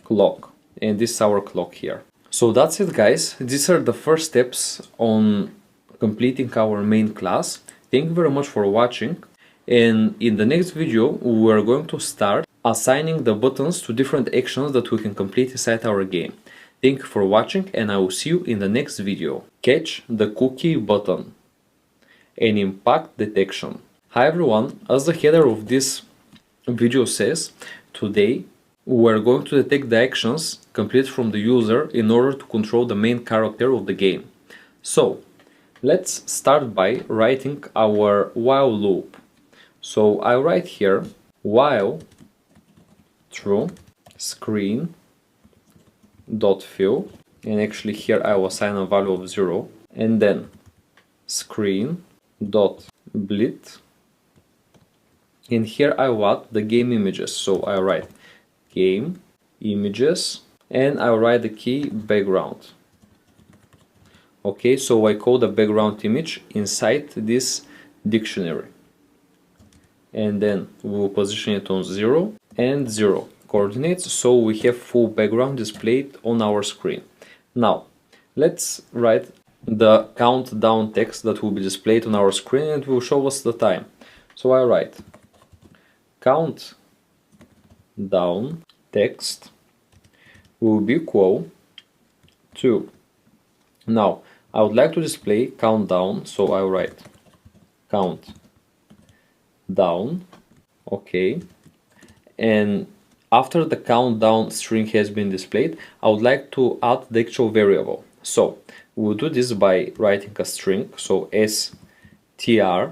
clock, and this is our clock here. So that's it, guys. These are the first steps on completing our main class. Thank you very much for watching, and in the next video we are going to start assigning the buttons to different actions that we can complete inside our game. Thank you for watching, and I will see you in the next video. Catch the cookie button and impact detection. Hi everyone, as the header of this video says, today we are going to detect the actions completed from the user in order to control the main character of the game. So let's start by writing our while loop. So I write here while true screen dot fill, and actually here I will assign a value of 0, and then screen dot blit, and here I want the game images, so I write game images, and I write the key background. Okay, so I call the background image inside this dictionary, and then we will position it on 0 and 0 coordinates, so we have full background displayed on our screen. Now let's write the countdown text that will be displayed on our screen, and will show us the time. So I write countdown text will be equal to, now I would like to display countdown, so I write countdown. Okay, and after the countdown string has been displayed, I would like to add the actual variable. So we'll do this by writing a string, so str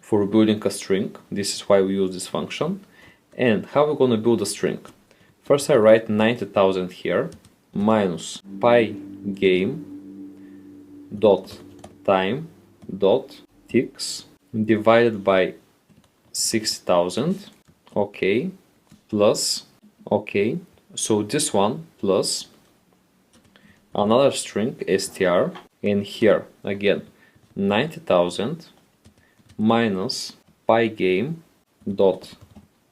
for building a string. This is why we use this function. And how we're gonna build a string? First I write 90,000 here minus pygame dot time dot ticks divided by 60,000. Okay, plus, okay, so this one plus another string str, and here again 90,000 minus pygame dot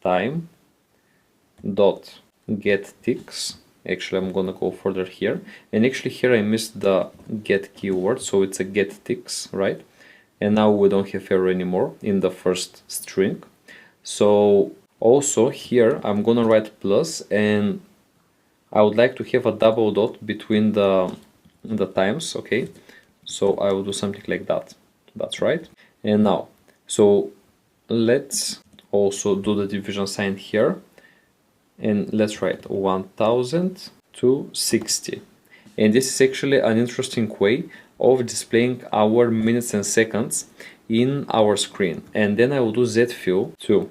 time dot get ticks. Actually I'm gonna go further here, and actually here I missed the get keyword, so it's a get ticks, right? And now we don't have error anymore in the first string. So also here I'm gonna write plus, and I would like to have a double dot between the times. Okay, so I will do something like that. That's right. And now, so let's also do the division sign here, and let's write 1060. And this is actually an interesting way of displaying our minutes and seconds in our screen. And then I will do zfill too.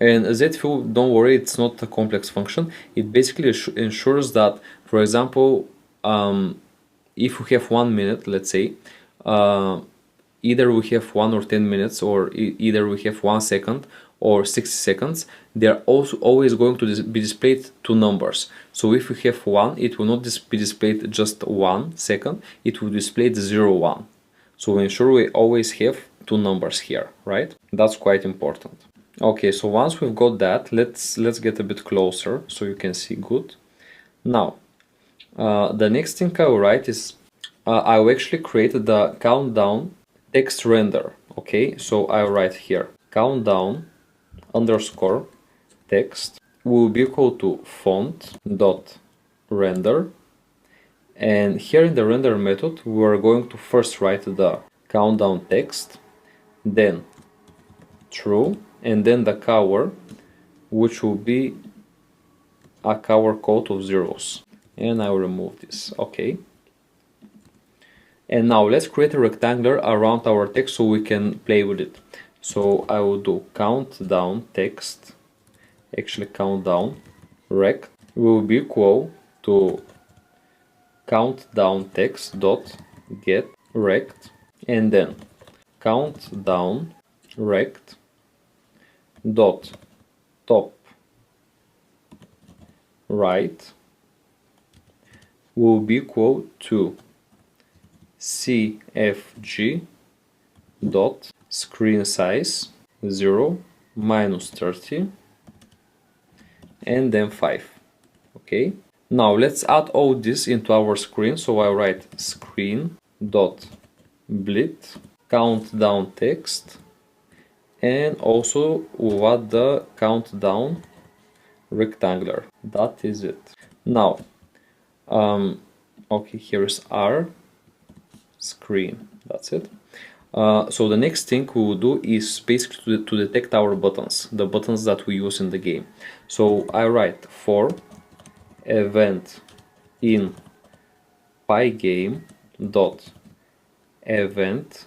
And zfill, don't worry, it's not a complex function. It basically ensures that, for example, if we have 1 minute, let's say, either we have 1 or 10 minutes, or either we have 1 second or 60 seconds, they are also always going to be displayed two numbers. So if we have 1, it will not be displayed just 1 second, it will display the 0, 1. So ensure we always have two numbers here, right? That's quite important. Okay, so once we've got that, let's get a bit closer so you can see good. Now, the next thing I will write is I will actually create the countdown text render. Okay, so I will write here countdown underscore text will be equal to font dot render, and here in the render method we are going to first write the countdown text, then true, and then the cover, which will be a cover code of zeros. And I will remove this. Okay. And now let's create a rectangle around our text so we can play with it. So I will do countdown text, actually countdown rect will be equal to countdown text dot get rect, and then countdown rect dot top right will be equal to cfg dot screen size 0 minus 30 and then 5. Okay, now let's add all this into our screen. So I write screen dot blit countdown text, and also we'll add the countdown rectangular. That is it. Now okay, here is our screen. That's it. So the next thing we will do is basically to detect our buttons, the buttons that we use in the game. So I write for event in Pygame dot event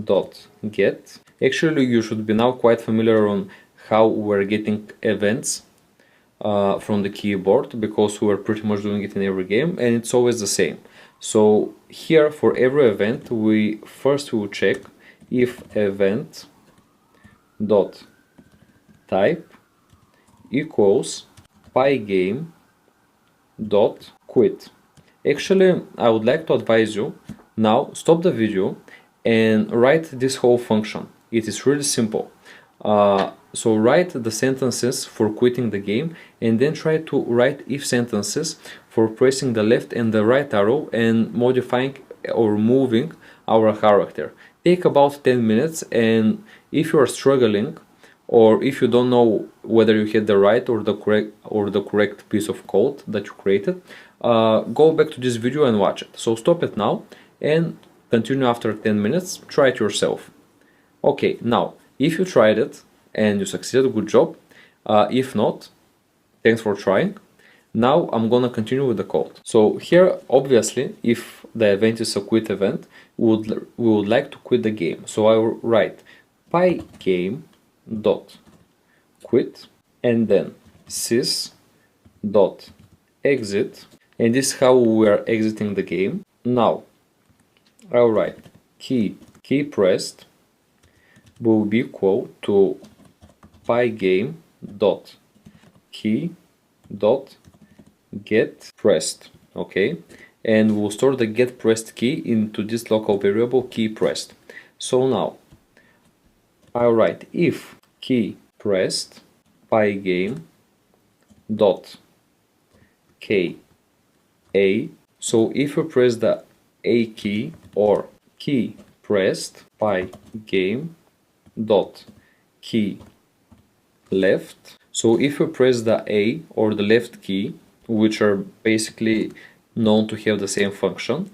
dot get. Actually, you should be now quite familiar on how we're getting events from the keyboard, because we're pretty much doing it in every game and it's always the same. So here for every event we first will check if event dot type equals Pygame dot quit. Actually, I would like to advise you now stop the video and write this whole function. It is really simple. So write the sentences for quitting the game, and then try to write if sentences for pressing the left and the right arrow and modifying or moving our character. Take about 10 minutes, and if you are struggling or if you don't know whether you hit the right or the correct piece of code that you created, go back to this video and watch it. So stop it now and continue after 10 minutes. Try it yourself. Okay, now if you tried it and you succeeded, good job. If not, thanks for trying. Now I'm gonna continue with the code. So here, obviously, if the event is a quit event, we would like to quit the game. So I will write pygame dot quit and then sys dot exit, and this is how we are exiting the game. Now I'll write key pressed will be equal to pygame dot key dot get pressed. Okay, and we'll store the get pressed key into this local variable key pressed. So now I'll write if key pressed pygame dot k a. So if you press the a key or key pressed pygame dot key left. So if you press the A or the left key, which are basically known to have the same function,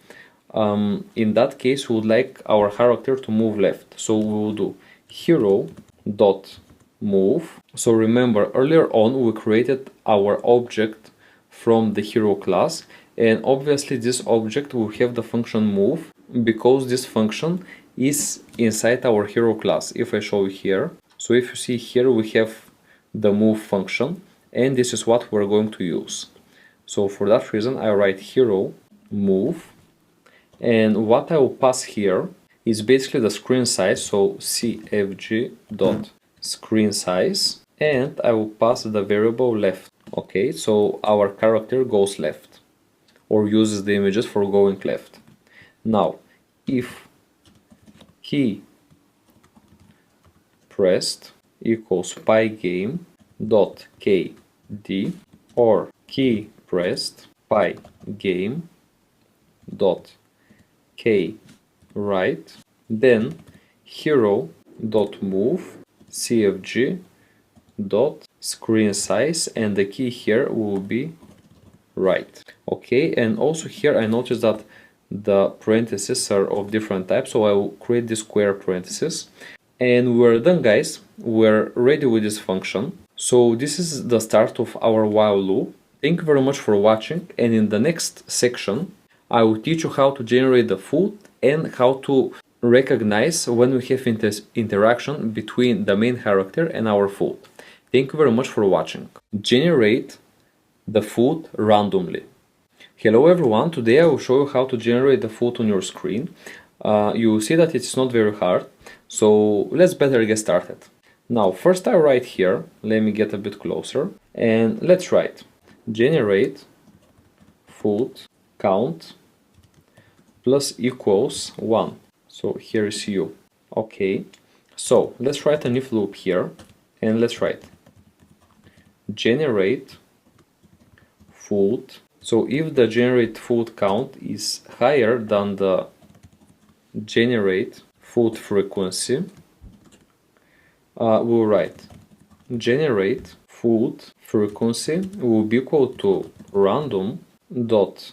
in that case we would like our character to move left. So we will do hero dot move. So remember, earlier on we created our object from the hero class, and obviously this object will have the function move because this function is inside our hero class. If I show you here, so if you see here, we have the move function, and this is what we're going to use. So for that reason I write hero move, and what I will pass here is basically the screen size, so cfg dot screen size, and I will pass the variable left. Okay, so our character goes left or uses the images for going left. Now if key pressed equals pygame dot kd, or key pressed pygame dot k right, then hero dot move cfg dot screen size, and the key here will be right. Okay, and also here I noticed that the parentheses are of different types, so I will create this square parentheses. And we're done, guys. We're ready with this function. So this is the start of our while loop. Thank you very much for watching, and in the next section I will teach you how to generate the food and how to recognize when we have interaction between the main character and our food. Thank you very much for watching. Generate the food randomly. Hello everyone, today I will show you how to generate the food on your screen. You will see that it's not very hard, so let's better get started. Now first I write here, let me get a bit closer, and let's write generate food count plus equals 1. So here is you. Okay, so let's write an if loop here, and let's write generate food. So if the generate food count is higher than the generate food frequency, we'll write generate food frequency will be equal to random dot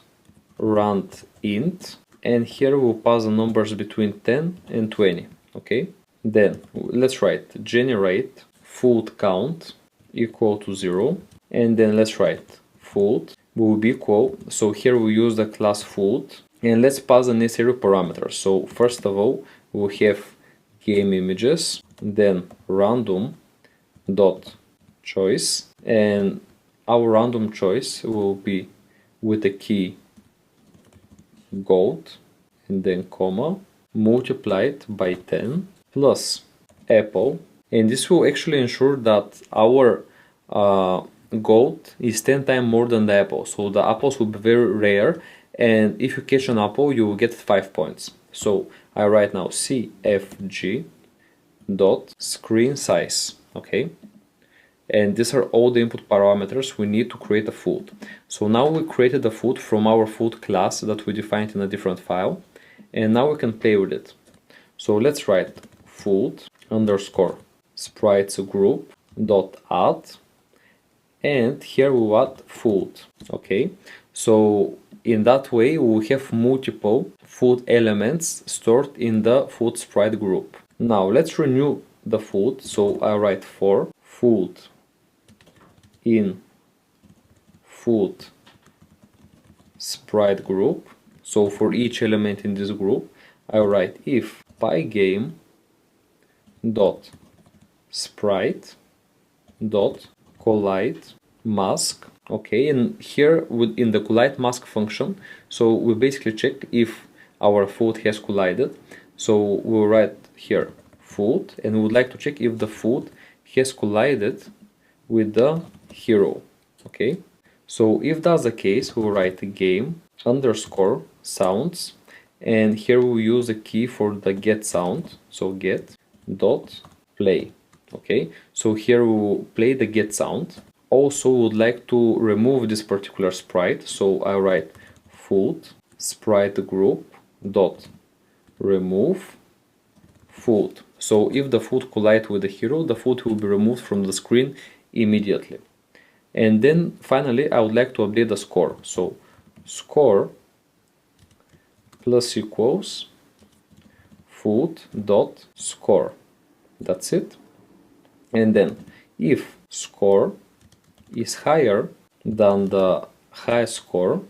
rand int, and here we'll pass the numbers between 10 and 20. Okay, then let's write generate food count equal to 0, and then let's write food will be equal, so here we use the class food, and let's pass the necessary parameters. So first of all we have game images, then random dot choice, and our random choice will be with the key gold and then comma multiplied by 10 plus apple, and this will actually ensure that our gold is 10 times more than the apple, so the apples will be very rare, and if you catch an apple you will get 5 points. So I write now cfg dot screen size. Okay, and these are all the input parameters we need to create a food. So now we created the food from our food class that we defined in a different file, and now we can play with it. So let's write food underscore sprites group dot add, and here we add food. Okay, so in that way we will have multiple food elements stored in the food sprite group. Now let's renew the food, so I write for food in food sprite group. So for each element in this group I write if pygame dot sprite dot collide mask. Okay, and here in the collide mask function, so we basically check if our food has collided. So we'll write here food, and we would like to check if the food has collided with the hero. Okay, so if that's the case, we'll write game underscore sounds, and here we use a key for the get sound, so get dot play. Okay, so here we will play the get sound. Also would like to remove this particular sprite, so I write food sprite group dot remove food. So if the food collides with the hero, the food will be removed from the screen immediately. And then finally I would like to update the score, so score plus equals food dot score. That's it. And then if score is higher than the highest score,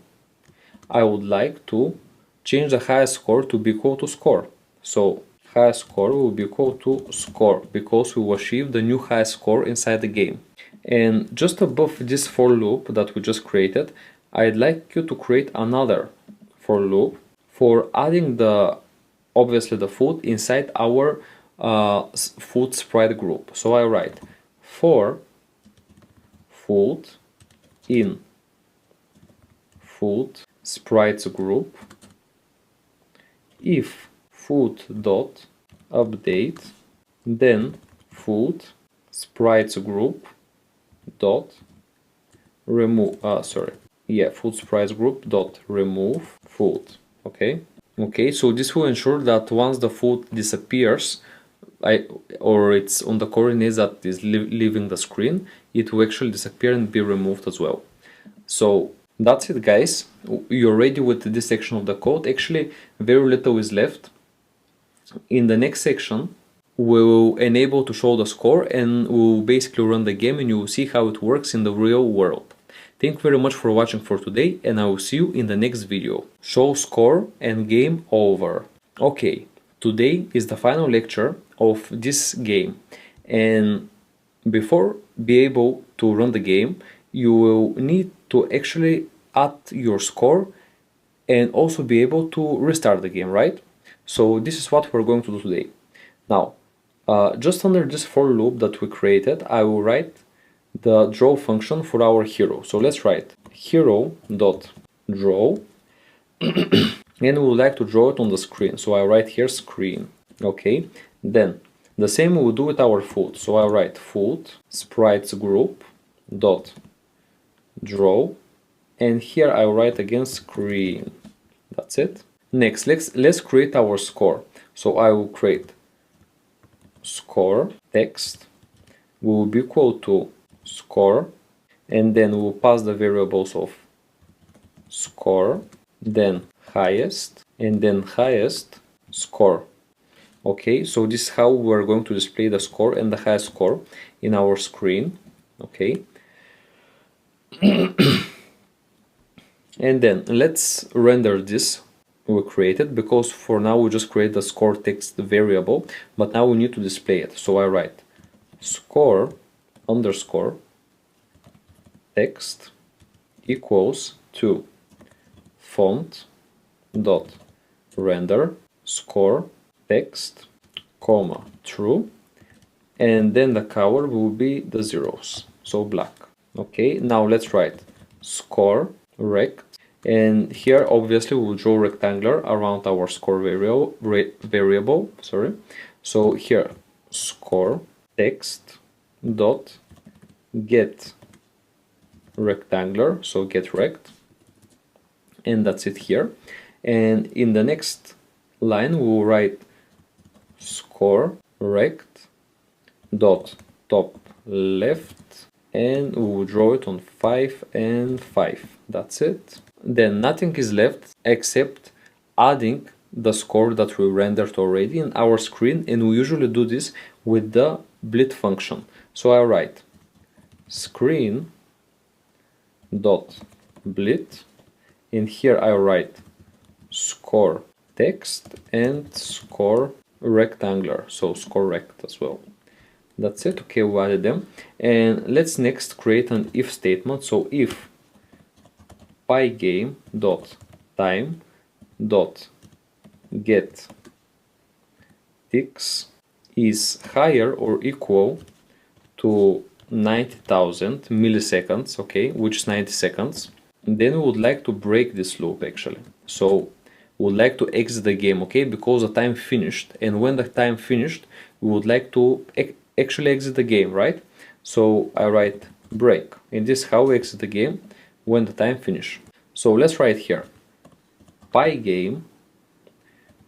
I would like to change the highest score to be equal to score. So highest score will be equal to score because we will achieve the new highest score inside the game. And just above this for loop that we just created, I'd like you to create another for loop for adding obviously the food inside our food sprite group. So I write for food in food sprites group if food dot update, then food sprites group dot remove food sprites group dot remove food. Okay, so this will ensure that once the food disappears, or it's on the coordinates that is leaving the screen, it will actually disappear and be removed as well. So that's it, guys. You're ready with this section of the code. Actually, very little is left. In the next section, we'll enable to show the score and we'll basically run the game and you will see how it works in the real world. Thank you very much for watching for today and I will see you in the next video. Show score and game over. Okay, today is the final lecture of this game, and before be able to run the game, you will need to actually add your score and also be able to restart the game, right? So this is what we're going to do today. Now, just under this for loop that we created, I will write the draw function for our hero. So let's write hero.draw and we would like to draw it on the screen. So I write here screen. Okay, then the same we will do with our food. So I write food sprites group dot draw, and here I write again screen. That's it. Next, let's create our score. So I will create score text will be equal to score, and then we'll pass the variables of score, then highest, and then highest score. Okay, so this is how we're going to display the score and the highest score in our screen. Okay. And then let's render this we created, because for now we just create the score text variable, but now we need to display it. So I write score underscore text equals to font dot render score text comma true, and then the color will be the zeros, so black. Okay, now let's write score rect, and here obviously we'll draw rectangular around our score variable. Sorry. So here score text dot get rectangular, so get rect, and that's it here. And in the next line we'll write score rect dot top left, and we'll draw it on 5 and 5. That's it. Then nothing is left except adding the score that we rendered already in our screen, and we usually do this with the blit function. So I write screen dot blit, and here I write score text and score rectangular, so score rect as well. That's it. Okay, we added them, and let's next create an if statement. So if pygame dot time dot get ticks is higher or equal to 90,000 milliseconds, okay, which is 90 seconds, then we would like to break this loop actually. So we would like to exit the game, okay, because the time finished, and when the time finished we would like to actually exit the game, right? So I write break, and this is how we exit the game when the time finish. So let's write here pygame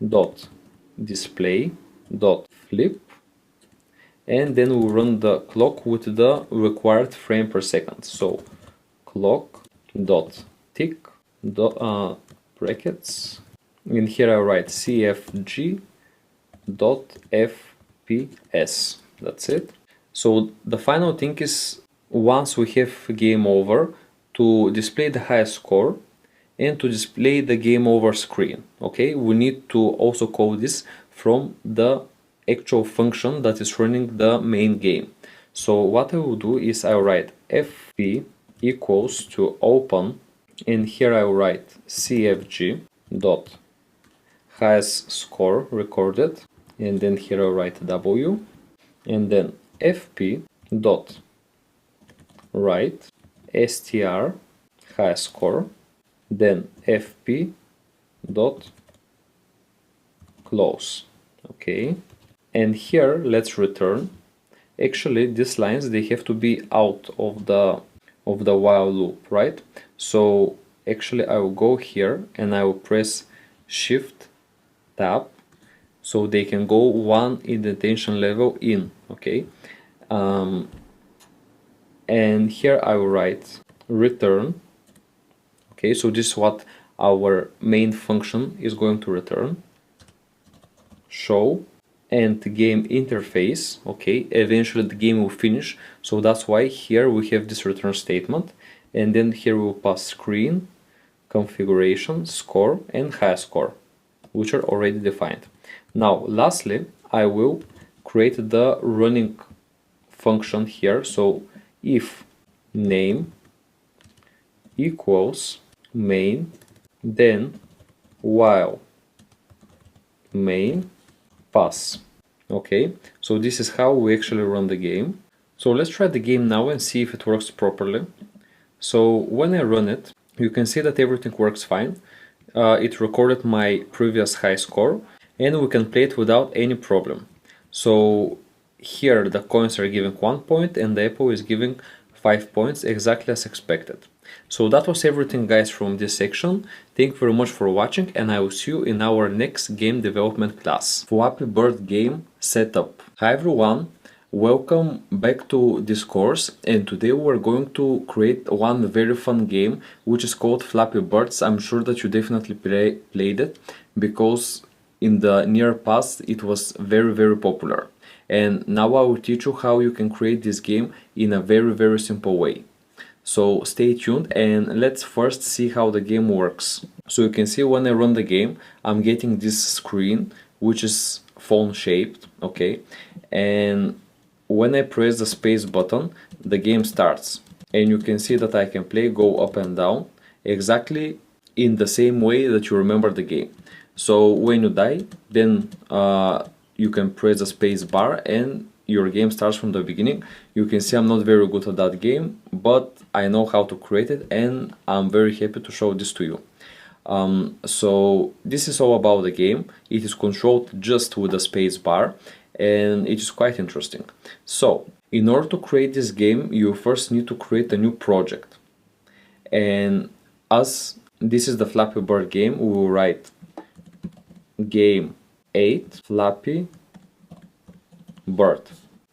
dot display dot flip, and then we'll run the clock with the required frame per second. So clock dot tick dot brackets, and here I write cfg dot fps. That's it. So the final thing is, once we have game over, to display the highest score and to display the game over screen. Okay, we need to also call this from the actual function that is running the main game. So what I will do is I'll write fp equals to open, and here I will write cfg dot highest score recorded, and then here I'll write w, and then fp dot write str highest score, then fp dot close. Okay, and here let's return. Actually these lines, they have to be out of the while loop, right? So actually I will go here and I will press shift tab so they can go one indentation level in. Okay, and here I will write return. Okay, so this is what our main function is going to return. Show and game interface. Okay, eventually the game will finish, so that's why here we have this return statement, and then here we'll pass screen, configuration, score, and high score, which are already defined. Now lastly I will create the running function here. So if name equals main, then while main pass. Okay, so this is how we actually run the game. So let's try the game now and see if it works properly. So when I run it, you can see that everything works fine. It recorded my previous high score, and we can play it without any problem. So here the coins are giving 1 point and the apple is giving 5 points, exactly as expected. So that was everything, guys, from this section. Thank you very much for watching, and I will see you in our next game development class. Flappy Bird game setup. Hi everyone, welcome back to this course, and today we're going to create one very fun game which is called Flappy Birds. I'm sure that you definitely played it, because in the near past it was very popular. And now I will teach you how you can create this game in a very simple way. So stay tuned and let's first see how the game works. So you can see when I run the game, I'm getting this screen which is phone shaped, okay? And when I press the space button, the game starts. And you can see that I can play, go up and down, exactly in the same way that you remember the game. So when you die, then you can press the space bar and your game starts from the beginning. You can see I'm not very good at that game, but I know how to create it, and I'm very happy to show this to you. So this is all about the game. It is controlled just with the space bar, and it is quite interesting. So in order to create this game, you first need to create a new project. And as this is the Flappy Bird game, we will write game 8 Flappy Bird.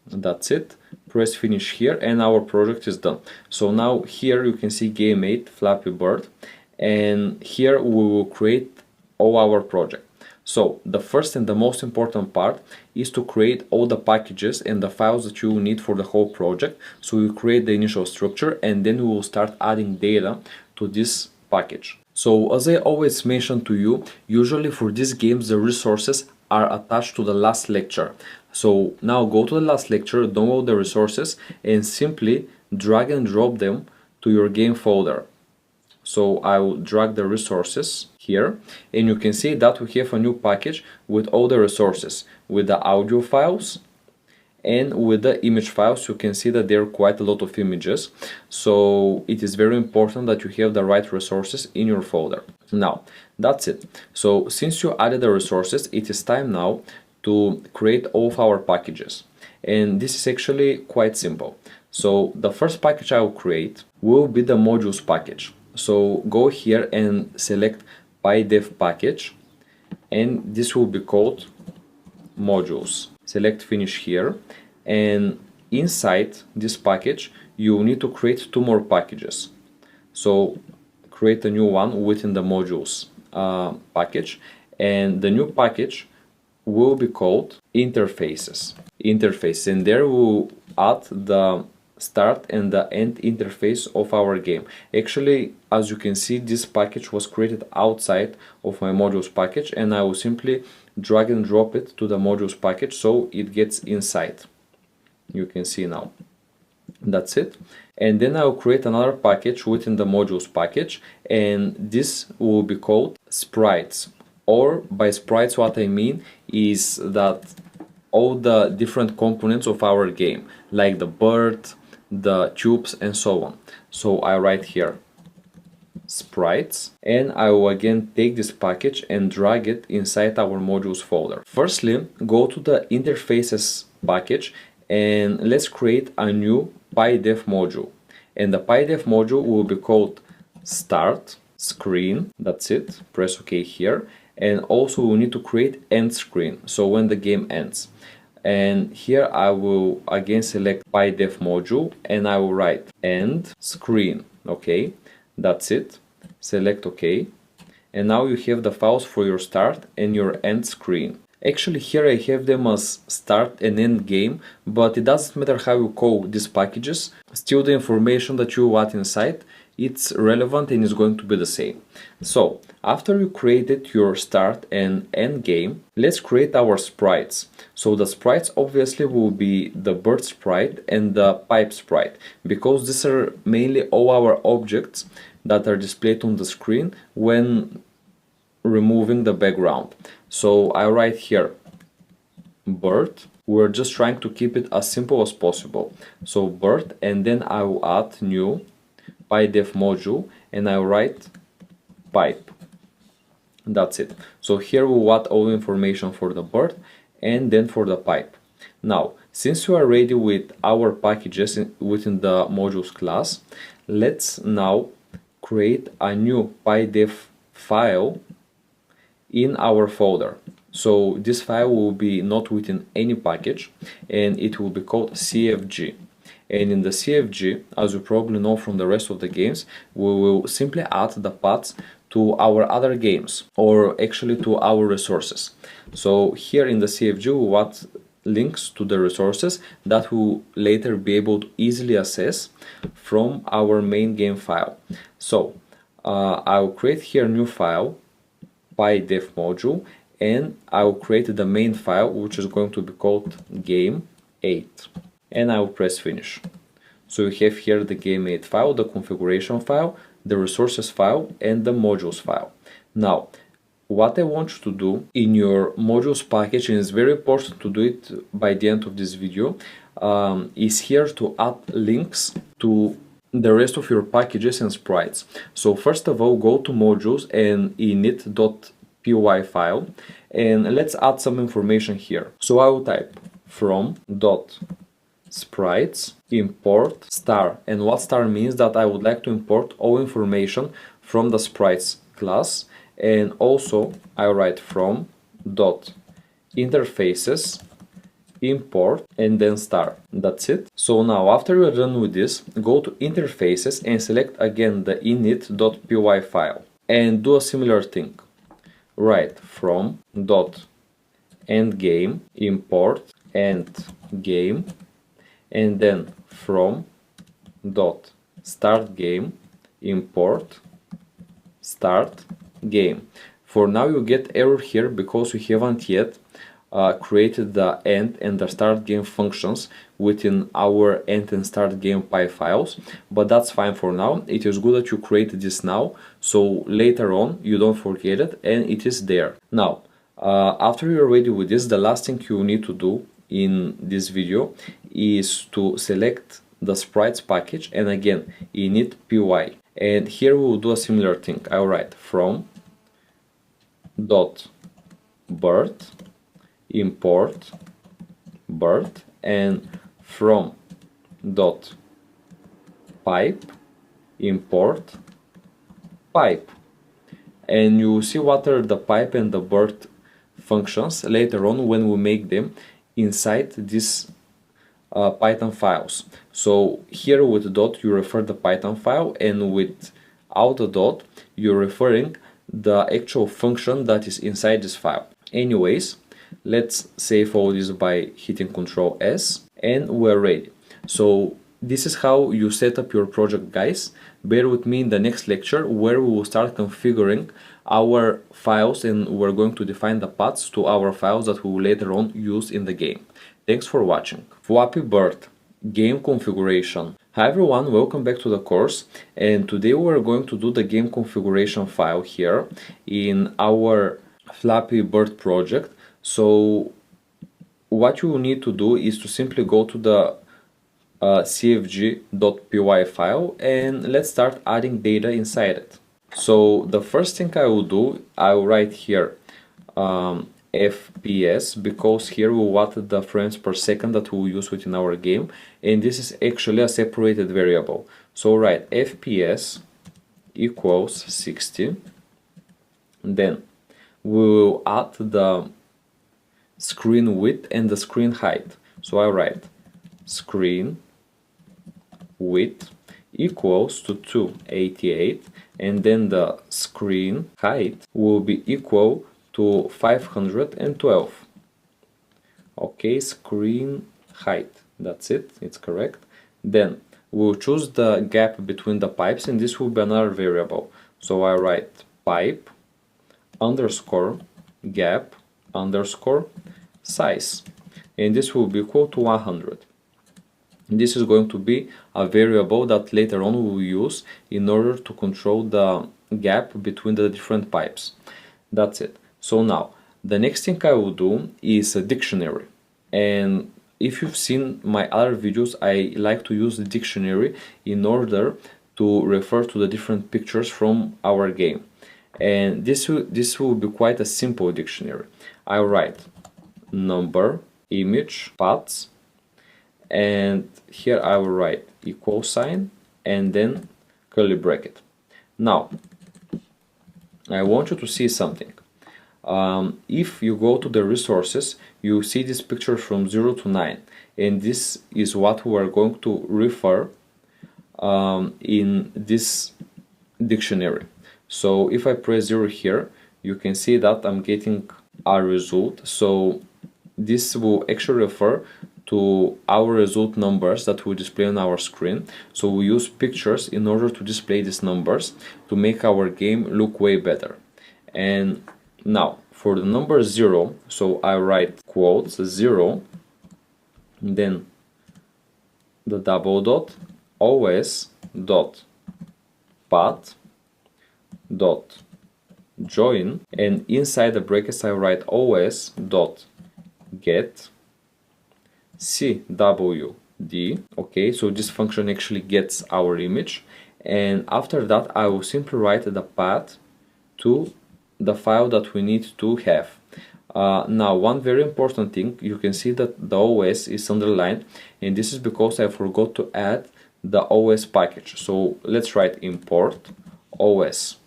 That's it. Press finish here and our project is done. So now here you can see game 8 Flappy Bird, and here we will create all our project. So the first and the most important part is to create all the packages and the files that you need for the whole project. So we create the initial structure, and then we will start adding data to this package. So as I always mention to you, usually for these games the resources are attached to the last lecture. So now go to the last lecture, download the resources, and simply drag and drop them to your game folder. So I will drag the resources here, and you can see that we have a new package with all the resources, with the audio files and with the image files. You can see that there are quite a lot of images, so it is very important that you have the right resources in your folder. Now that's it. So since you added the resources, it is time now to create all of our packages, and this is actually quite simple. So the first package I will create will be the modules package. So go here and select PyDev package, and this will be called modules. Select finish here, and inside this package you need to create two more packages. So create a new one within the modules package, and the new package will be called interface, and there we'll add the start and the end interface of our game. Actually, as you can see, this package was created outside of my modules package, and I will simply drag and drop it to the modules package so it gets inside. You can see now. That's it. And then I'll create another package within the modules package, and this will be called sprites. Or by sprites, what I mean is that all the different components of our game, like the bird, the tubes, and so on. So I write here sprites, and I will again take this package and drag it inside our modules folder. Firstly, go to the interfaces package and let's create a new PyDev module. And the PyDev module will be called start screen. That's it. Press OK here. And also we need to create end screen, so when the game ends. And here I will again select PyDev module and I will write end screen. Okay, that's it. Select OK. And now you have the files for your start and your end screen. Actually, here I have them as start and end game, but it doesn't matter how you call these packages. Still, the information that you add inside, it's relevant and is going to be the same. So after you created your start and end game, let's create our sprites. So the sprites obviously will be the bird sprite and the pipe sprite, because these are mainly all our objects that are displayed on the screen when removing the background. So I write here bird. We're just trying to keep it as simple as possible. So bird, and then I will add new PyDev module and I write pipe. That's it. So here we'll add all information for the bird and then for the pipe. Now, since we are ready with our packages within the modules class, let's now create a new PyDev file in our folder. So this file will be not within any package and it will be called CFG. And in the CFG, as you probably know from the rest of the games, we will simply add the paths to our other games, or actually to our resources. So here in the CFG we will add links to the resources that we'll later be able to easily access from our main game file. So I'll create here a new file, PyDev module, and I'll create the main file, which is going to be called game 8. And I will press finish. So you have here the game 8 file, the configuration file, the resources file, and the modules file. Now, what I want you to do in your modules package, and it's very important to do it by the end of this video, is here to add links to the rest of your packages and sprites. So first of all, go to modules and init.py file, and let's add some information here. So I will type from sprites import star, and what star means that I would like to import all information from the sprites class, and also I write from interfaces import and then star. That's it. So now after you're done with this, go to interfaces and select again the init.py file and do a similar thing. Write from endgame import endgame, and then from start game import start game. For now you get error here because we haven't yet created the end and the start game functions within our end and start game py files, but that's fine for now. It is good that you created this now, so later on you don't forget it and it is there. Now after you're ready with this, the last thing you need to do in this video is to select the sprites package and again init py, and here we will do a similar thing. I'll write from bird import bird and from pipe import pipe, and you will see what are the pipe and the bird functions later on when we make them inside these Python files. So here with dot you refer the Python file, and without a dot you're referring the actual function that is inside this file. Anyways, Let's save all this by hitting Ctrl S, and we're ready. So this is how you set up your project, guys. Bear with me in the next lecture where we will start configuring our files, and we're going to define the paths to our files that we will later on use in the game. Thanks for watching. Flappy Bird game configuration. Hi everyone, welcome back to the course, and today we're going to do the game configuration file here in our Flappy Bird project. So what you will need to do is to simply go to the cfg.py file, and let's start adding data inside it. So the first thing I will do, I will write here FPS, because here we want the frames per second that we will use within our game, and this is actually a separated variable. So write FPS equals 60, then we will add the screen width and the screen height. So I write screen width equals to 288, and then the screen height will be equal to 512. Okay, screen height, that's it, it's correct. Then we'll choose the gap between the pipes, and this will be another variable. So I write pipe underscore gap underscore size, and this will be equal to 100. This is going to be a variable that later on we will use in order to control the gap between the different pipes. That's it. So now the next thing I will do is a dictionary, and if you've seen my other videos, I like to use the dictionary in order to refer to the different pictures from our game, and this will be quite a simple dictionary. I write number, image, paths, and here I will write equal sign and then curly bracket. Now I want you to see something. If you go to the resources, you see this picture from 0 to 9, and this is what we are going to refer in this dictionary. So if I press 0 here, you can see that I'm getting a result. So this will actually refer to our result numbers that we display on our screen. So we use pictures in order to display these numbers to make our game look way better. And now for the number 0, so I write quotes 0, then the double dot os dot path dot join, and inside the brackets I write os dot get cwd. Okay, so this function actually gets our image, and after that I will simply write the path to the file that we need to have. Now one very important thing, you can see that the OS is underlined, and this is because I forgot to add the OS package. So let's write import OS,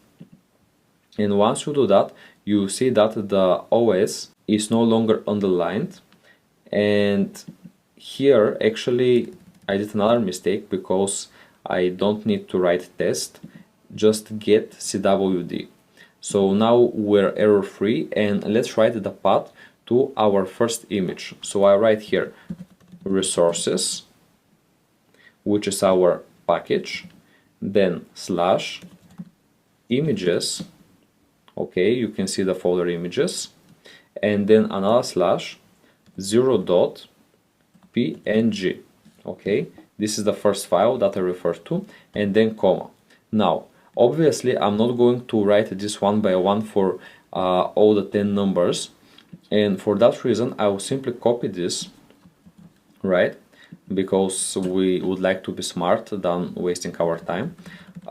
and once you do that, you see that the OS is no longer underlined. And here actually I did another mistake, because I don't need to write test, just get cwd. So now we're error free, and let's write the path to our first image. So I write here resources, which is our package, then slash images. Okay, you can see the folder images, and then another slash 0.png. Okay, this is the first file that I refer to, and then comma. Now obviously I'm not going to write this one by one for all the 10 numbers, and for that reason I will simply copy this, right, because we would like to be smart than wasting our time.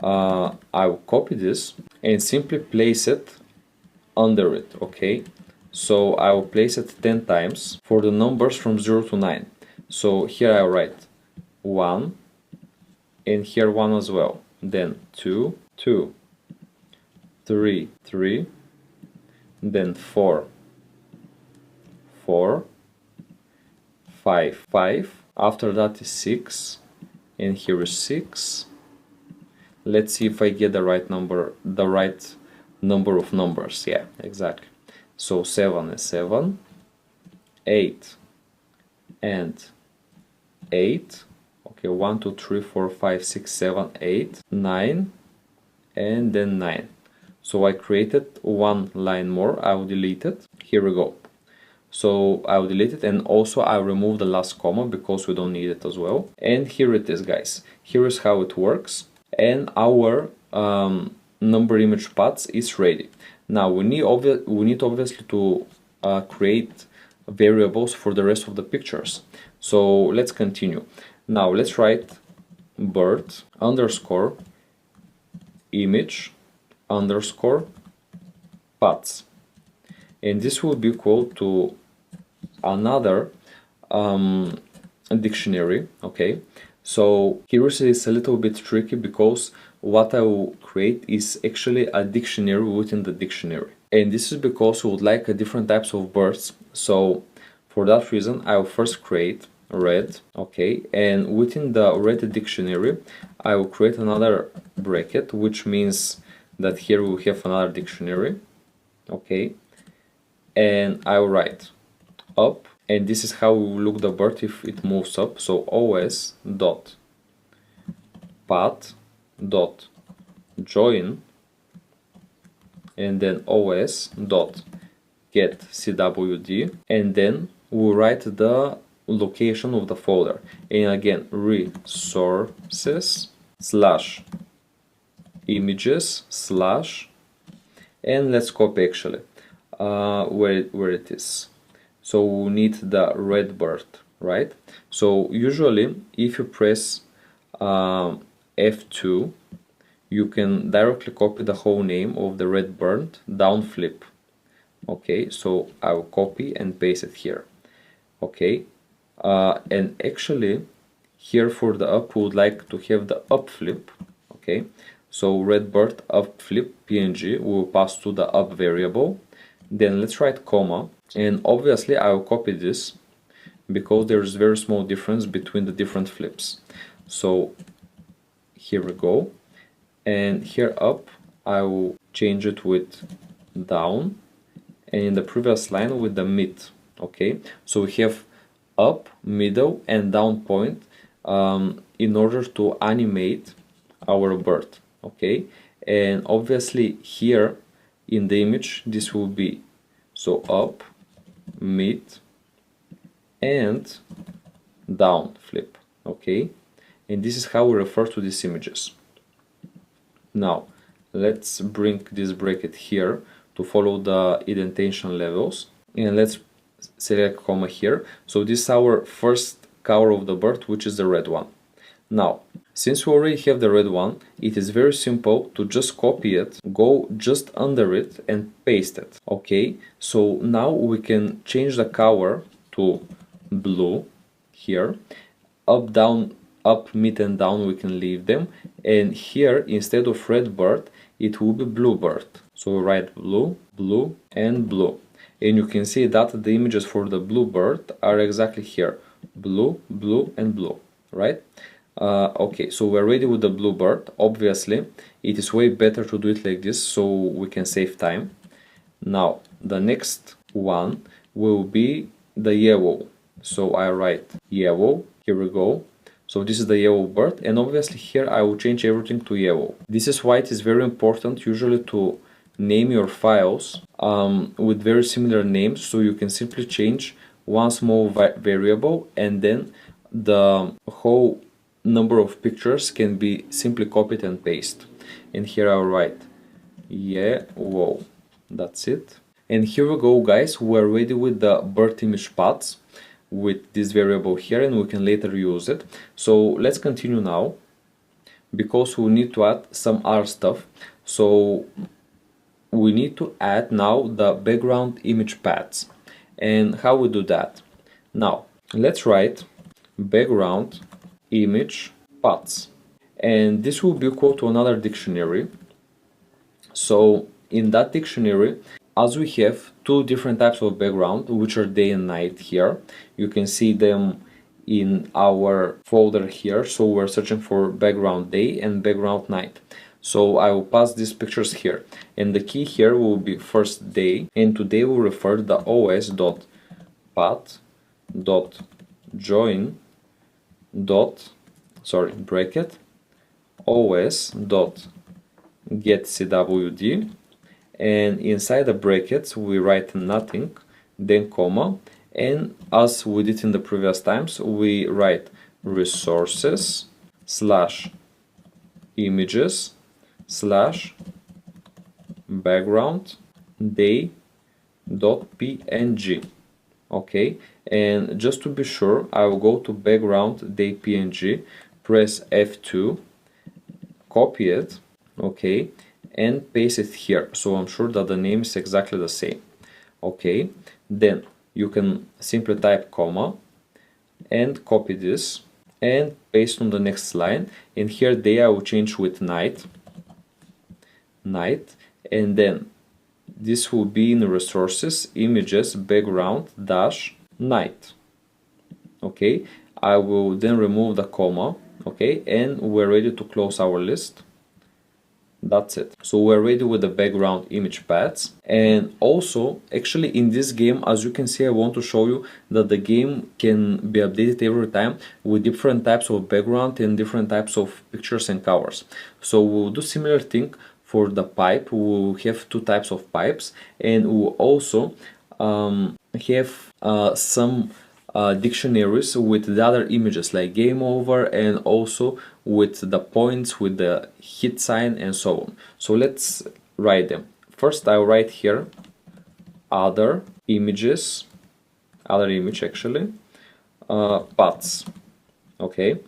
I will copy this and simply place it under it. Okay, so I will place it 10 times for the numbers from 0 to 9. So here I write 1, and here 1 as well, then 2, 2, 3, 3, then 4, 4, 5, 5, after that is 6, and here is 6. Let's see if I get the right number of numbers. Yeah, exactly. So 7 is 7, 8 and 8. Okay, 1 2 3 4 5 6 7 8 9 and then 9. So I created one line more. I'll delete it. Here we go. So I'll delete it, and also I'll remove the last comma because we don't need it as well. And here it is, guys. Here is how it works, and our number image paths is ready. Now we need obviously to create variables for the rest of the pictures. So let's continue. Now let's write bird underscore image underscore paths, and this will be equal to another dictionary. Okay, so here is a little bit tricky because what I will create is actually a dictionary within the dictionary, and this is because we would like different types of birds. So for that reason I will first create red. Okay, and within the red dictionary I will create another bracket, which means that here we have another dictionary. Okay, and I will write up, and this is how we will look the bird if it moves up. So os dot path dot join, and then os dot get cwd, and then we'll write the location of the folder, and again resources slash images slash, and let's copy actually where it is. So we need the red bird, right? So usually if you press F2, you can directly copy the whole name of the red bird down flip. Okay, so I will copy and paste it here. Okay, and actually here for the up we would like to have the up flip. Okay, so red bird up flip png will pass to the up variable. Then let's write comma, and obviously I will copy this because there is very small difference between the different flips. So here we go, and here up I will change it with down, and in the previous line with the mid. Okay, so we have up, middle and down point in order to animate our bird. Okay, and obviously here in the image this will be so up, mid and down flip. Okay, and this is how we refer to these images. Now let's bring this bracket here to follow the indentation levels, and let's select comma here. So this is our first color of the bird, which is the red one. Now since we already have the red one, it is very simple to just copy it, go just under it and paste it. Okay, so now we can change the color to blue here. Up, down, up, mid and down we can leave them, and here instead of red bird it will be blue bird. So write blue, blue and blue, and you can see that the images for the blue bird are exactly here, blue, blue and blue, right? Okay, so we're ready with the blue bird. Obviously it is way better to do it like this so we can save time. Now the next one will be the yellow, so I write yellow. Here we go. So this is the yellow bird, and obviously here I will change everything to yellow. This is why it is very important usually to name your files with very similar names, so you can simply change one small variable and then the whole number of pictures can be simply copied and pasted. And here I'll write yellow. That's it. And here we go, guys. We're ready with the bird image paths with this variable here, and we can later use it. So let's continue now, because we need to add some other stuff. So we need to add now the background image paths. And how we do that? Now let's write background image paths, and this will be equal to another dictionary. So in that dictionary, as we have two different types of background, which are day and night here, you can see them in our folder here. So we're searching for background day and background night. So I will pass these pictures here, and the key here will be first day, and today we'll refer to the os dot path dot join dot bracket os dot get cwd, and inside the brackets we write nothing, then comma, and as we did in the previous times we write resources slash images slash background day dot png. Okay, and just to be sure, I will go to background day png, press F2, copy it, okay, and paste it here, so I'm sure that the name is exactly the same. Okay, then you can simply type comma and copy this and paste on the next line, and here day I will change with night, and then this will be in resources, images, background, dash, night. Okay, I will then remove the comma, okay, and we're ready to close our list. That's it. So we're ready with the background image paths. And also, actually in this game, as you can see, I want to show you that the game can be updated every time with different types of background and different types of pictures and colors. So we'll do similar thing for the pipe. We'll have two types of pipes, and we'll also have some dictionaries with the other images like game over, and also with the points, with the hit sign, and so on. So let's write them. First I'll write here other images, other image actually, paths. Okay,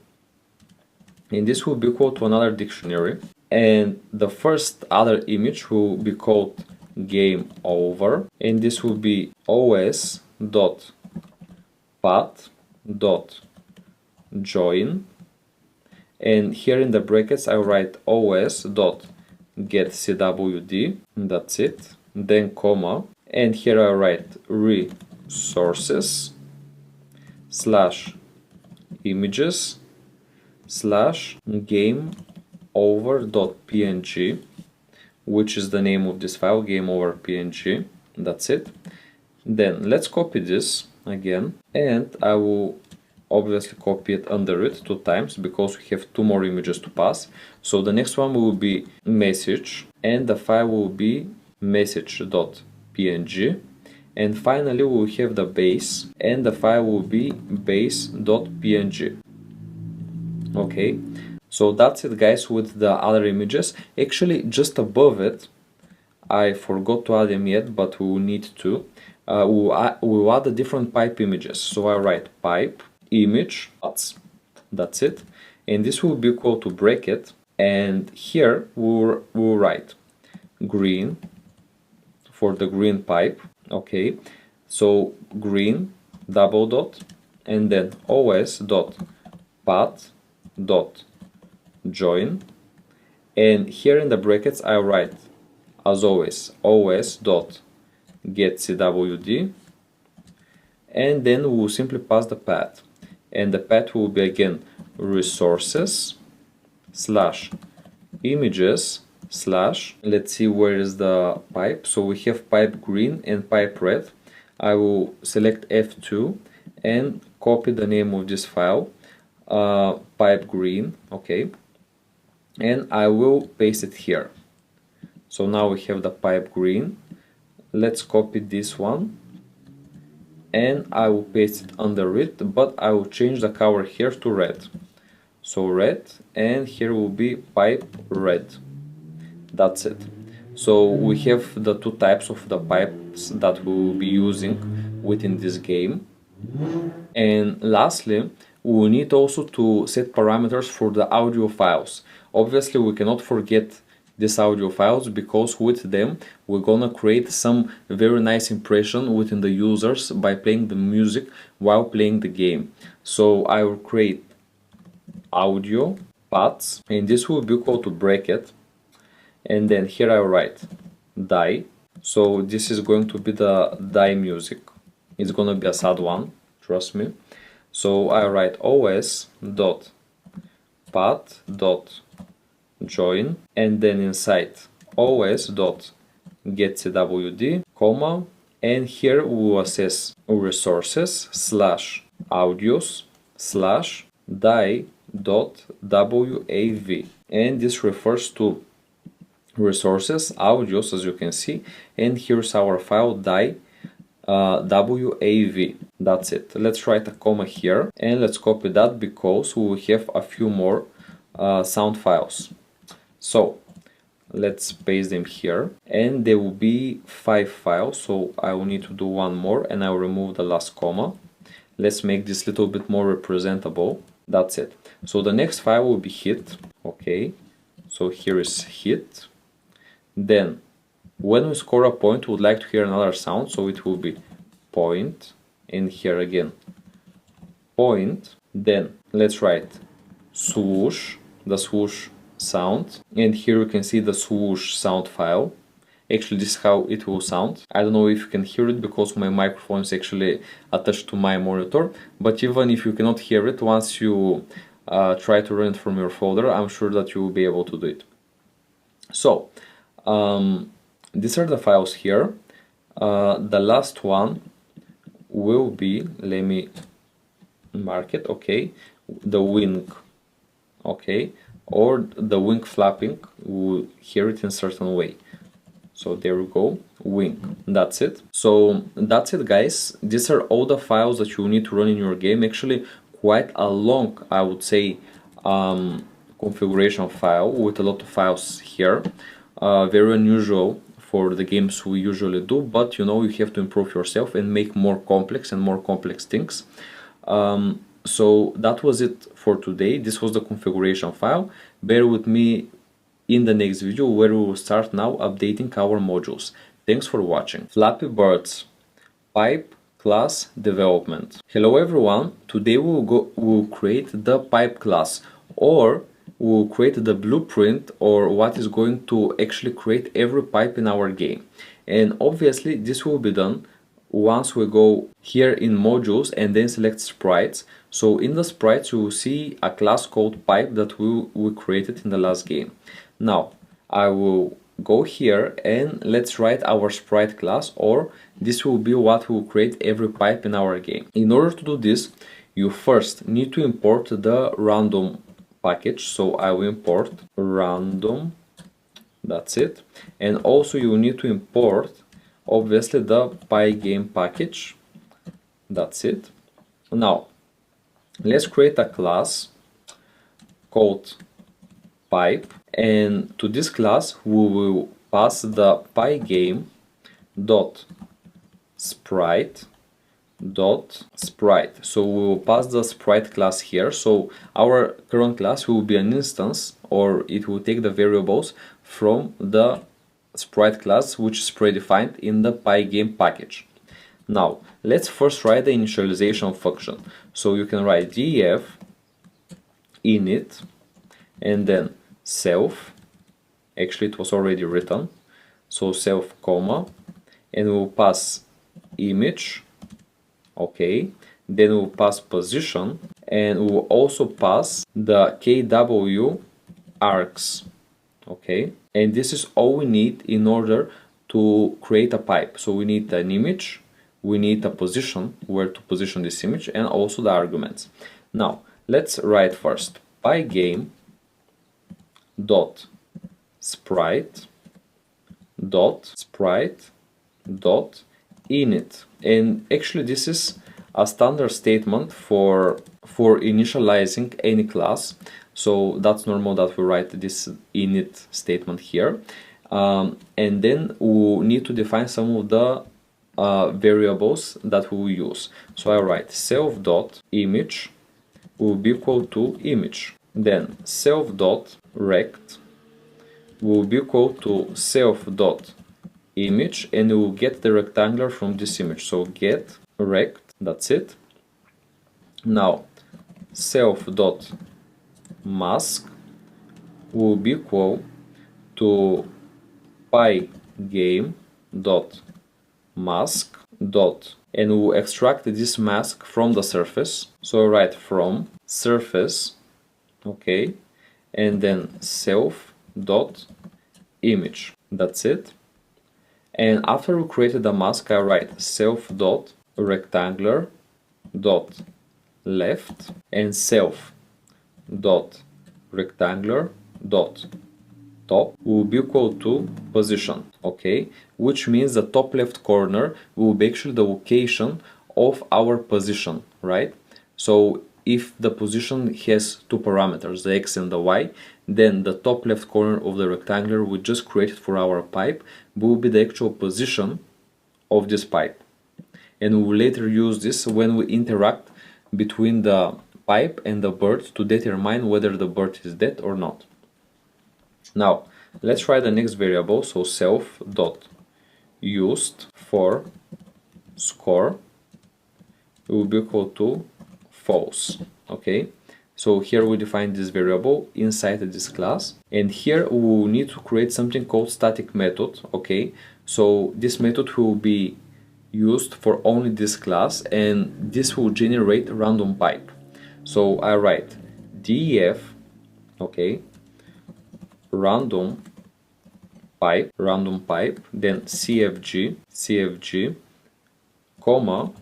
and this will be equal to another dictionary, and the first other image will be called game over, and this will be os dot path dot join, and here in the brackets I write os dot get cwd, that's it, then comma, and here I write resources slash images slash game over dot png, which is the name of this file, game over png, that's it. Then let's copy this again, and I will obviously copy it under it 2 times because we have 2 more images to pass. So the next one will be message, and the file will be message.png, and finally we will have the base, and the file will be base.png. Okay, so that's it guys with the other images. Actually just above it I forgot to add them yet, but we will need to. We'll add the different pipe images. So I write pipe image paths, that's it, and this will be equal to bracket, and here we'll write green for the green pipe. Okay, so green double dot, and then os dot path dot join, and here in the brackets I write as always os dot get cwd, and then we will simply pass the path, and the path will be again resources slash images slash, let's see where is the pipe. So we have pipe green and pipe red. I will select F2 and copy the name of this file, pipe green, okay, and I will paste it here. So now we have the pipe green. Let's copy this one and I will paste it under it, but I will change the color here to red. So red, and here will be pipe red. That's it. So we have the 2 types of the pipes that we will be using within this game. And lastly, we will need also to set parameters for the audio files. Obviously we cannot forget these audio files, because with them we're gonna create some very nice impression within the users by playing the music while playing the game. So I will create audio paths, and this will be equal to bracket, and then here I will write die. So this is going to be the die music. It's gonna be a sad one, trust me. So I write os dot path dot join, and then inside os dot get cwd, comma, and here we will access resources slash audios slash die.wav, and this refers to resources, audios, as you can see, and here's our file die.wav. That's it. Let's write a comma here and let's copy that because we will have a few more sound files. So let's paste them here, and there will be 5 files, so I will need to do one more and I will remove the last comma. Let's make this a little bit more representable. That's it. So the next file will be hit. Okay, so here is hit. Then when we score a point, we would like to hear another sound, so it will be point, and here again point. Then let's write swoosh, the swoosh sound, and here you can see the swoosh sound file. Actually, this is how it will sound. I don't know if you can hear it because my microphone is actually attached to my monitor, but even if you cannot hear it, once you try to run it from your folder, I'm sure that you will be able to do it. So these are the files here. The last one will be, let me mark it, okay, the wing, okay, or the wing flapping. We'll hear it in a certain way. So there we go, wing. That's it. So that's it, guys. These are all the files that you need to run in your game. Actually, quite a long, I would say, configuration file with a lot of files here. Very unusual for the games we usually do, but you know, you have to improve yourself and make more complex things. So that was it for today. This was the configuration file. Bear with me in the next video where we will start now updating our modules. Thanks for watching. Flappy Birds Pipe class development. Hello everyone. Today we'll create the pipe class, or we'll create the blueprint, or what is going to actually create every pipe in our game. And obviously this will be done once we go here in modules and then select sprites. So in the sprites you will see a class called pipe that we created in the last game. Now I will go here and let's write our sprite class, or this will be what will create every pipe in our game. In order to do this, you first need to import the random package. So I will import random, that's it. And also you need to import obviously the Pygame package, that's it. Now let's create a class called pipe, and to this class we will pass the Pygame dot sprite. So we will pass the sprite class here. So our current class will be an instance, or it will take the variables from the sprite class, which is predefined in the Pygame package. Now let's first write the initialization function. So you can write def init and then self. Actually it was already written, so self comma, and we'll pass image. Okay, then we'll pass position, and we'll also pass the kw args. Okay, and this is all we need in order to create a pipe. So we need an image, we need a position, where to position this image, and also the arguments. Now let's write first Pygame dot sprite dot init, and actually this is a standard statement for initializing any class. So that's normal that we write this init statement here, and then we need to define some of the variables that we will use. So I write self dot image will be equal to image, then self dot rect will be equal to self dot image, and we will get the rectangular from this image. So get rect, that's it. Now self dot mask will be equal to Pygame dot mask dot, and we'll extract this mask from the surface. So I write from surface, okay, and then self dot image, that's it. And after we created the mask, I write self dot rectangular dot left and self dot rectangular dot top will be equal to position, okay, which means the top left corner will be actually the location of our position, right? So if the position has two parameters, the x and the y, then the top left corner of the rectangular we just created for our pipe will be the actual position of this pipe. And we will later use this when we interact between the pipe and the bird to determine whether the bird is dead or not. Now let's try the next variable. So self dot used for score will be equal to false, okay? So here we define this variable inside this class, and here we will need to create something called static method, okay? So this method will be used for only this class, and this will generate random pipe. So I write def, okay, random pipe, then cfg, comma,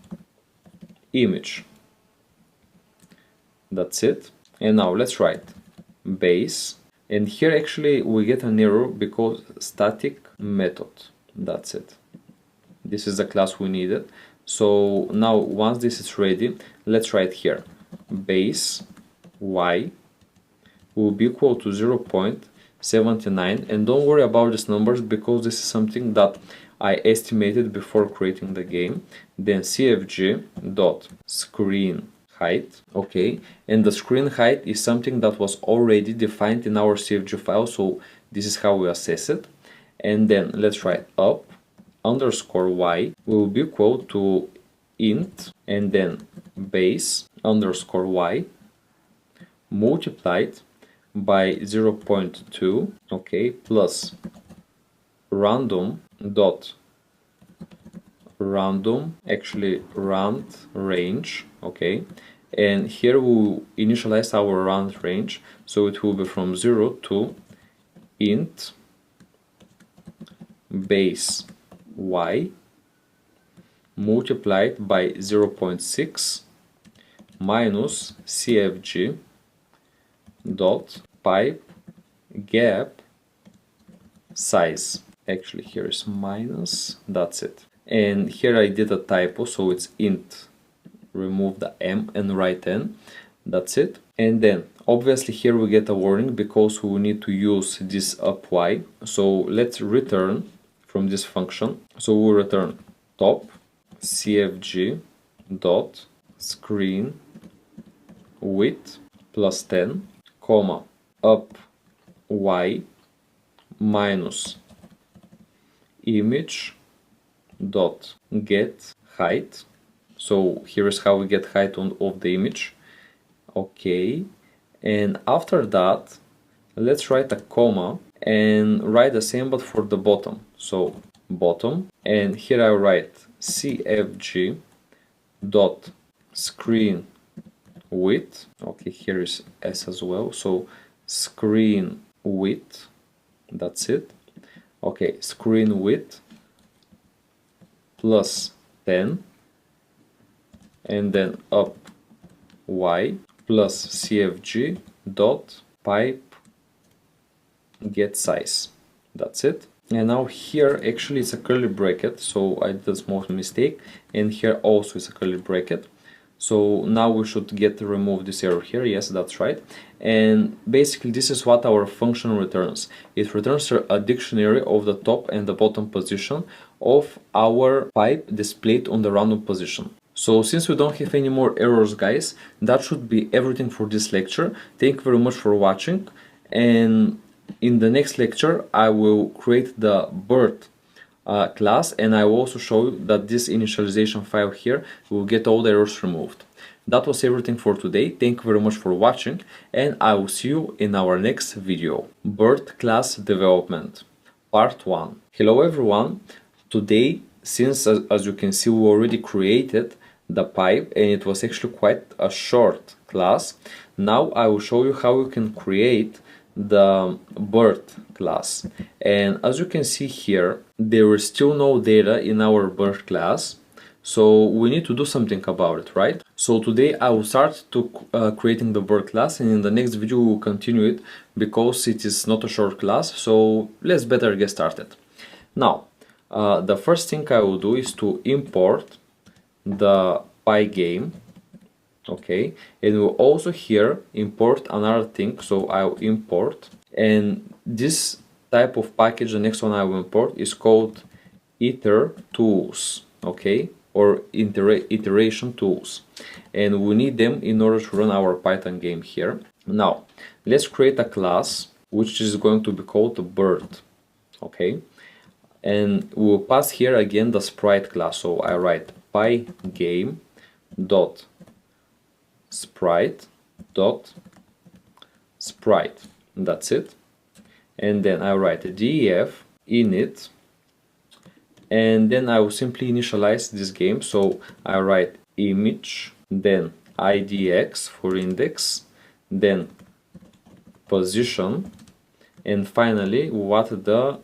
image. That's it. And now let's write base, and here actually we get an error because static method. That's it. This is the class we needed. So now once this is ready, let's write here base y will be equal to 0.79, and don't worry about these numbers because this is something that I estimated before creating the game. Then cfg dot screen height, okay, and the screen height is something that was already defined in our cfg file, so this is how we assess it. And then let's write up underscore y will be equal to int and then base underscore y multiplied by 0.2, okay, plus random dot random, actually rand range, okay, and here we'll initialize our rand range, so it will be from 0 to int base y multiplied by 0.6 minus cfg dot pipe gap size. Actually here is minus, that's it. And here I did a typo, so it's int, remove the m and write n, that's it. And then obviously here we get a warning because we need to use this up y, so let's return from this function. So we'll return top cfg dot screen width plus 10 comma up y minus image dot get height. So here is how we get height of the image, okay. And after that let's write a comma and write the same but for the bottom, so bottom, and here I write cfg dot screen width, okay, here is s as well, so screen width, that's it, okay, screen width plus 10 and then up y plus cfg dot pipe get size, that's it. And now here actually it's a curly bracket, so I did a small mistake, and here also is a curly bracket. So now we should get to remove this error here, yes, that's right. And basically this is what our function returns. It returns a dictionary of the top and the bottom position of our pipe displayed on the random position. So since we don't have any more errors, guys, that should be everything for this lecture. Thank you very much for watching, and in the next lecture I will create the bird class, and I will also show you that this initialization file here will get all the errors removed. That was everything for today. Thank you very much for watching, and I will see you in our next video. Bird class development part 1. Hello everyone. Today, since as you can see we already created the pipe and it was actually quite a short class, now I will show you how you can create the birth class, and as you can see here, there is still no data in our birth class, so we need to do something about it, right? So today I will start to creating the birth class, and in the next video we will continue it because it is not a short class, so let's better get started. Now the first thing I will do is to import the Pygame. Okay, and we'll also here import another thing, so I'll import, and this type of package, the next one I will import, is called iter tools, okay, or iteration tools, and we need them in order to run our Python game here. Now let's create a class which is going to be called bird, okay, and we'll pass here again the sprite class, so I write pygame dot sprite dot sprite, that's it, and then I write def init, and then I will simply initialize this game, so I write image, then idx for index, then position, and finally what the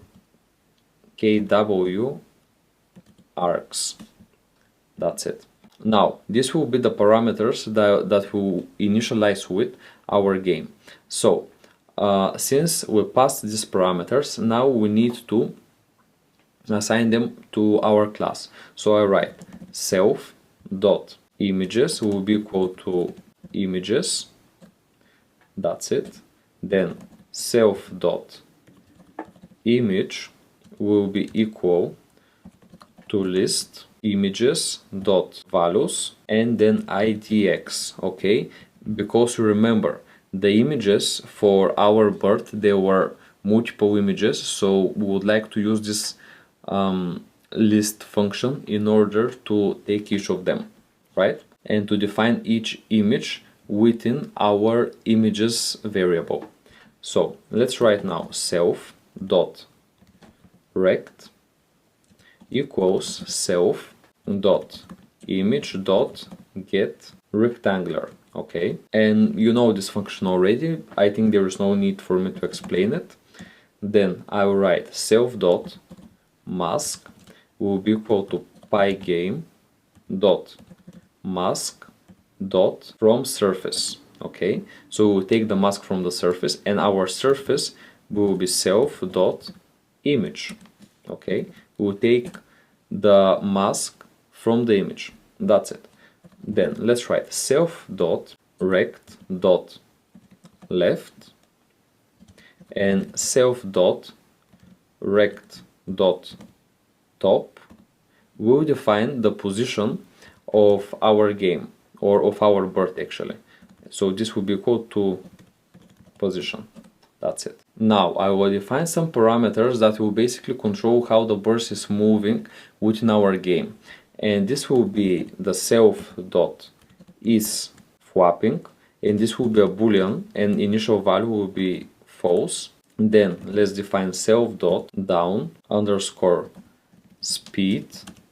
kw args, that's it. Now this will be the parameters that will initialize with our game. So since we passed these parameters, now we need to assign them to our class. So I write self dot images will be equal to images, that's it. Then self dot image will be equal to list images dot values, and then idx, okay, because remember the images for our bird, there were multiple images, so we would like to use this list function in order to take each of them, right, and to define each image within our images variable. So let's write now self dot rect equals self dot image dot get rectangular, okay, and you know this function already, I think there is no need for me to explain it. Then I will write self dot mask will be equal to pygame dot mask dot from surface, okay, so we'll take the mask from the surface, and our surface will be self dot image, okay, we'll take the mask from the image, that's it. Then let's write self dot rect dot left and self dot rect dot top will define the position of our game, or of our bird actually, so this will be equal to position, that's it. Now I will define some parameters that will basically control how the bird is moving within our game, and this will be the self dot is flapping, and this will be a boolean, and initial value will be false. Then let's define self dot down underscore speed,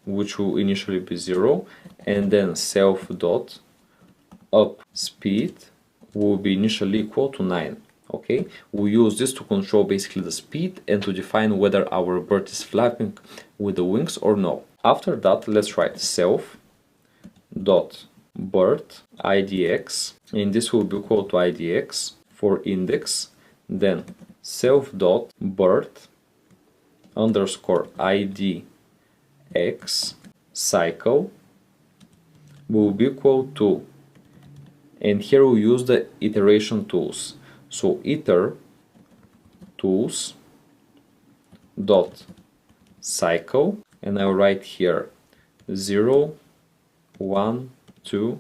which will initially be 0, and then self dot up speed will be initially equal to 9. Okay, we use this to control basically the speed and to define whether our bird is flapping with the wings or no. After that, let's write self dot bird idx, and this will be equal to idx for index. Then self dot bird underscore idx cycle will be equal to, and here we use the iteration tools, so iter tools dot cycle, and I'll write here 0 1 2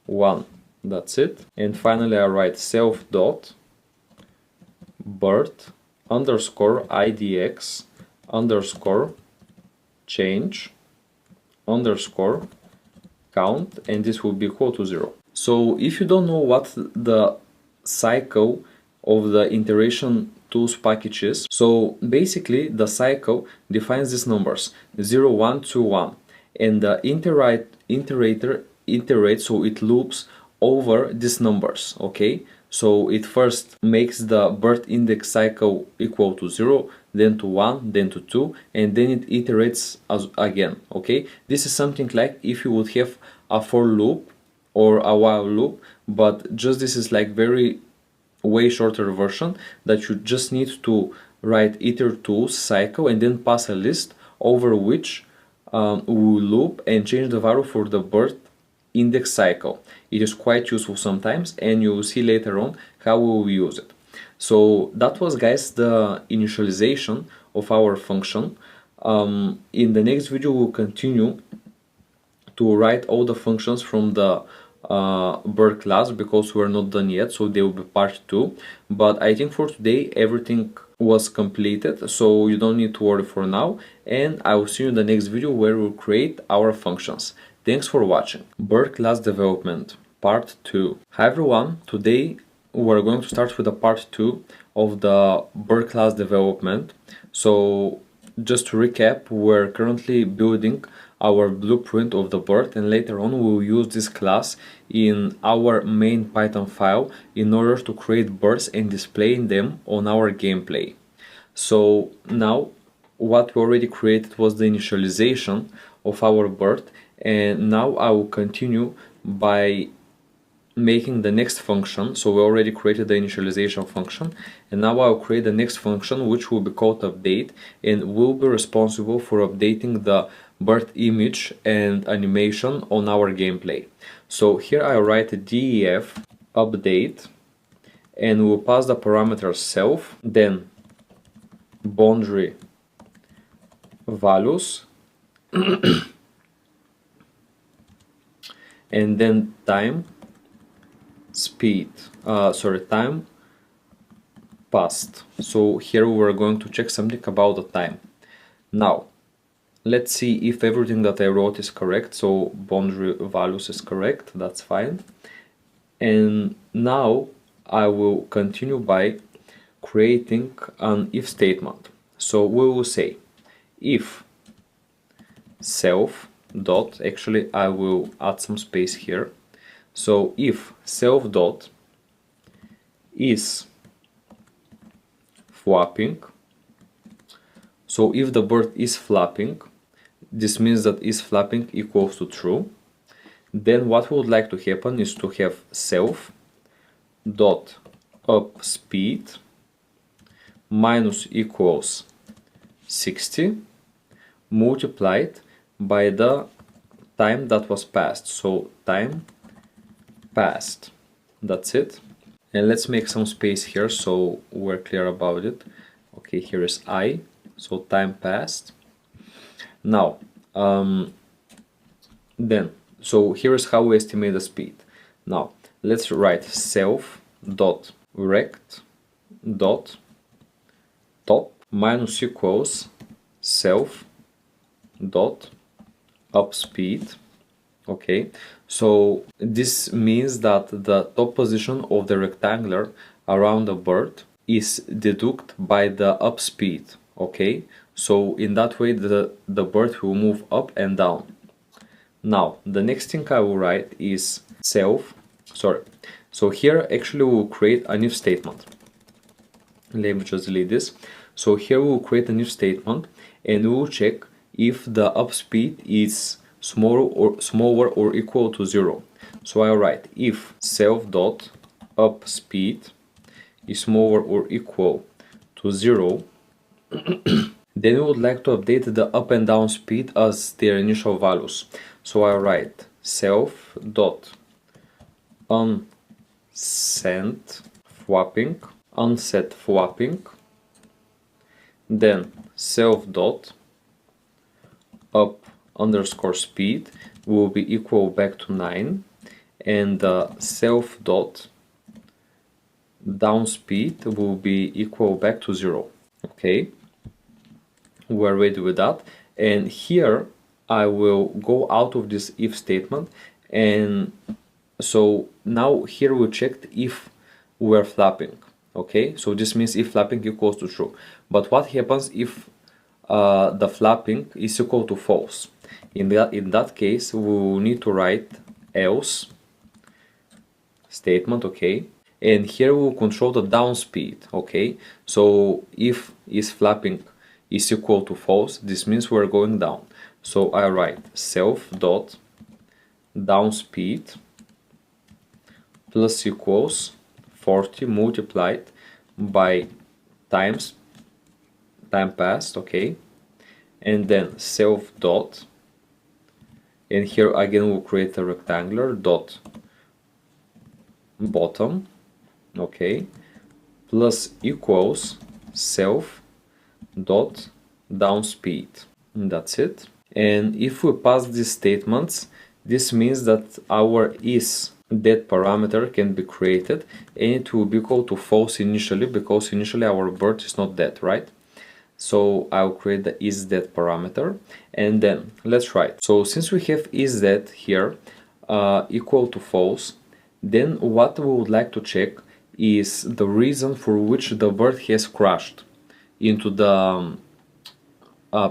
1, that's it. And finally I write self dot bird underscore idx underscore change underscore count, and this will be equal to 0. So if you don't know what the cycle of the iteration tools package is, so basically the cycle defines these numbers 0 1 2 1, and the iterator iterates, so it loops over these numbers, okay, So it first makes the birth index cycle equal to 0, then to 1, then to 2, and then it iterates again. Okay, this is something like if you would have a for loop or a while loop, but just this is like very way shorter version that you just need to write iter2 cycle and then pass a list over which we will loop and change the value for the birth index cycle. It is quite useful sometimes, and you will see later on how we will use it. So that was, guys, the initialization of our function. In the next video we'll continue to write all the functions from the bird class, because we're not done yet, so they will be part 2. But I think for today everything was completed, so you don't need to worry for now, and I will see you in the next video where we'll create our functions. Thanks for watching. Bird class development part 2. Hi everyone, today we're going to start with the part 2 of the bird class development. So just to recap, we're currently building our blueprint of the bird, and later on we will use this class in our main Python file in order to create birds and displaying them on our gameplay. So now what we already created was the initialization of our bird, and now I will continue by making the next function. So we already created the initialization function, and now I'll create the next function, which will be called update, and will be responsible for updating the bird image and animation on our gameplay. So here I write def update, and we'll pass the parameter self, then boundary values and then time time passed. So here we're going to check something about the time. Now let's see if everything that I wrote is correct. So boundary values is correct, that's fine. And now I will continue by creating an if statement. So we will say if self dot, actually I will add some space here. So if self dot is flapping, so if the bird is flapping, this means that is flapping equals to true. Then what we would like to happen is to have self dot up speed minus equals 60 multiplied by the time that was passed. So time passed, that's it. And let's make some space here so we're clear about it. Okay, here is I, so time passed. Now so here is how we estimate the speed. Now let's write self dot rect dot top minus equals self dot up speed. Okay, so this means that the top position of the rectangular around the bird is deducted by the up speed. Okay, so in that way the bird will move up and down. Now the next thing I will write is so here actually we will create an if statement. Let me just delete this. So here we will create a new statement, and we will check if the up speed is smaller or equal to 0. So I write if self dot up speed is smaller or equal to 0, then we would like to update the up and down speed as their initial values. So I write self dot unset flapping, then self dot up underscore speed will be equal back to 9, and self dot down speed will be equal back to 0. Okay, we're ready with that. And here I will go out of this if statement, and so now here we checked if we're flapping. Okay, so this means if flapping equals to true. But what happens if the flapping is equal to false? In that case we will need to write else statement. Okay, and here we will control the down speed. Okay, so if is flapping is equal to false, this means we're going down. So I write self dot down speed plus equals 40 multiplied by time passed. Okay, and then self dot, and here again we'll create a rectangular dot bottom, okay, plus equals self dot down speed. And that's it. And if we pass these statements, this means that our is dead parameter can be created, and it will be equal to false initially, because initially our bird is not dead, right? So I'll create the is dead parameter, and then let's write. So since we have is dead here equal to false, then what we would like to check is the reason for which the bird has crashed into the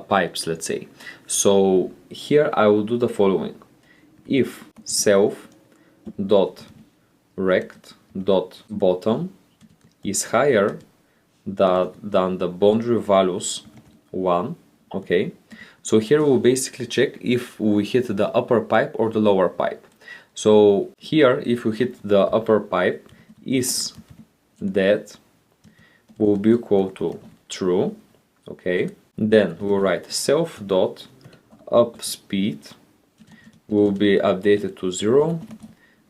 pipes, let's say. So here I will do the following: if self dot rect dot bottom is higher than the boundary values 1, okay, so here we'll basically check if we hit the upper pipe or the lower pipe. So here, if we hit the upper pipe, is dead will be equal to true, okay. Then we'll write self dot up speed will be updated to 0,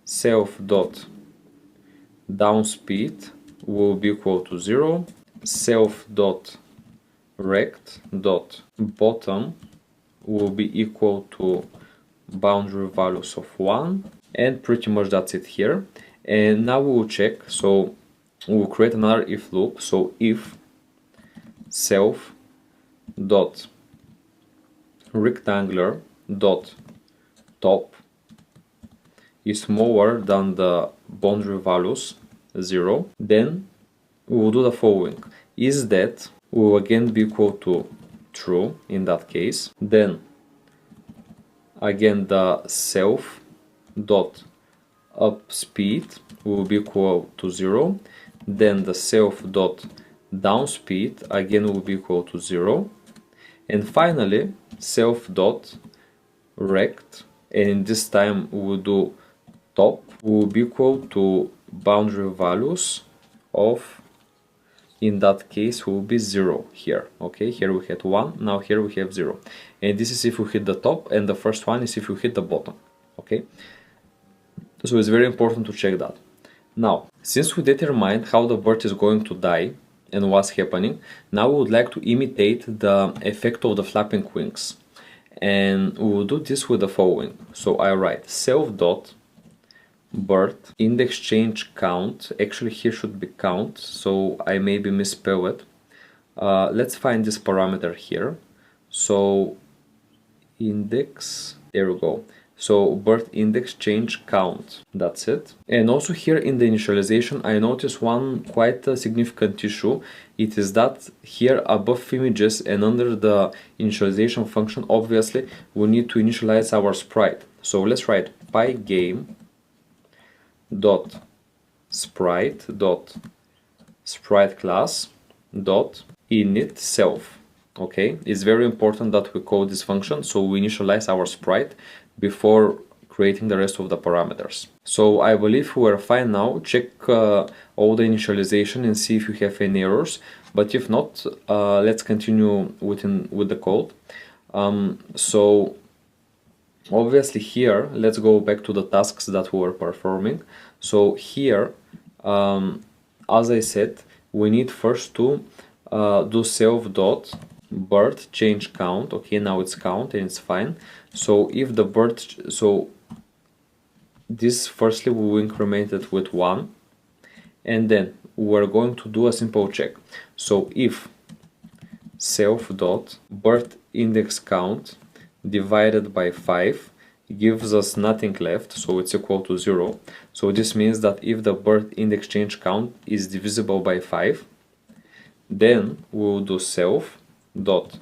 self dot down speed will be equal to 0, self dot rect dot bottom will be equal to boundary values of 1, and pretty much that's it here. And now we will check, so we'll create another if loop. So if self dot rectangular dot top is smaller than the boundary values 0, then we will do the following: is that will again be equal to true in that case. Then again the self dot up speed will be equal to 0, then the self dot down speed again will be equal to 0, and finally self dot rect, and this time we will do top will be equal to boundary values of, in that case, will be 0 here. Okay, here we had 1, now here we have 0, and this is if we hit the top, and the first one is if we hit the bottom. Okay, so it's very important to check that. Now, since we determined how the bird is going to die and what's happening, now we would like to imitate the effect of the flapping wings, and we will do this with the following. So I write self dot bird index change count. Actually here should be count, so I maybe misspell it. Let's find this parameter here. So index, there we go. So bird index change count, that's it. And also here in the initialization I noticed one quite significant issue. It is that here above images and under the initialization function, obviously we need to initialize our sprite. So let's write pygame dot sprite class dot init self. Okay, it's very important that we call this function, so we initialize our sprite before creating the rest of the parameters. So I believe we're fine now. Check all the initialization and see if you have any errors, but if not, let's continue with the code. So obviously here, let's go back to the tasks that we were performing. So here, as I said, we need first to do self dot bird change count. Okay, now it's count and it's fine. So if the bird, so this firstly we will increment it with 1, and then we're going to do a simple check. So if self dot bird index count divided by 5 gives us nothing left, so it's equal to 0. So this means that if the bird index change count is divisible by 5, then we will do self dot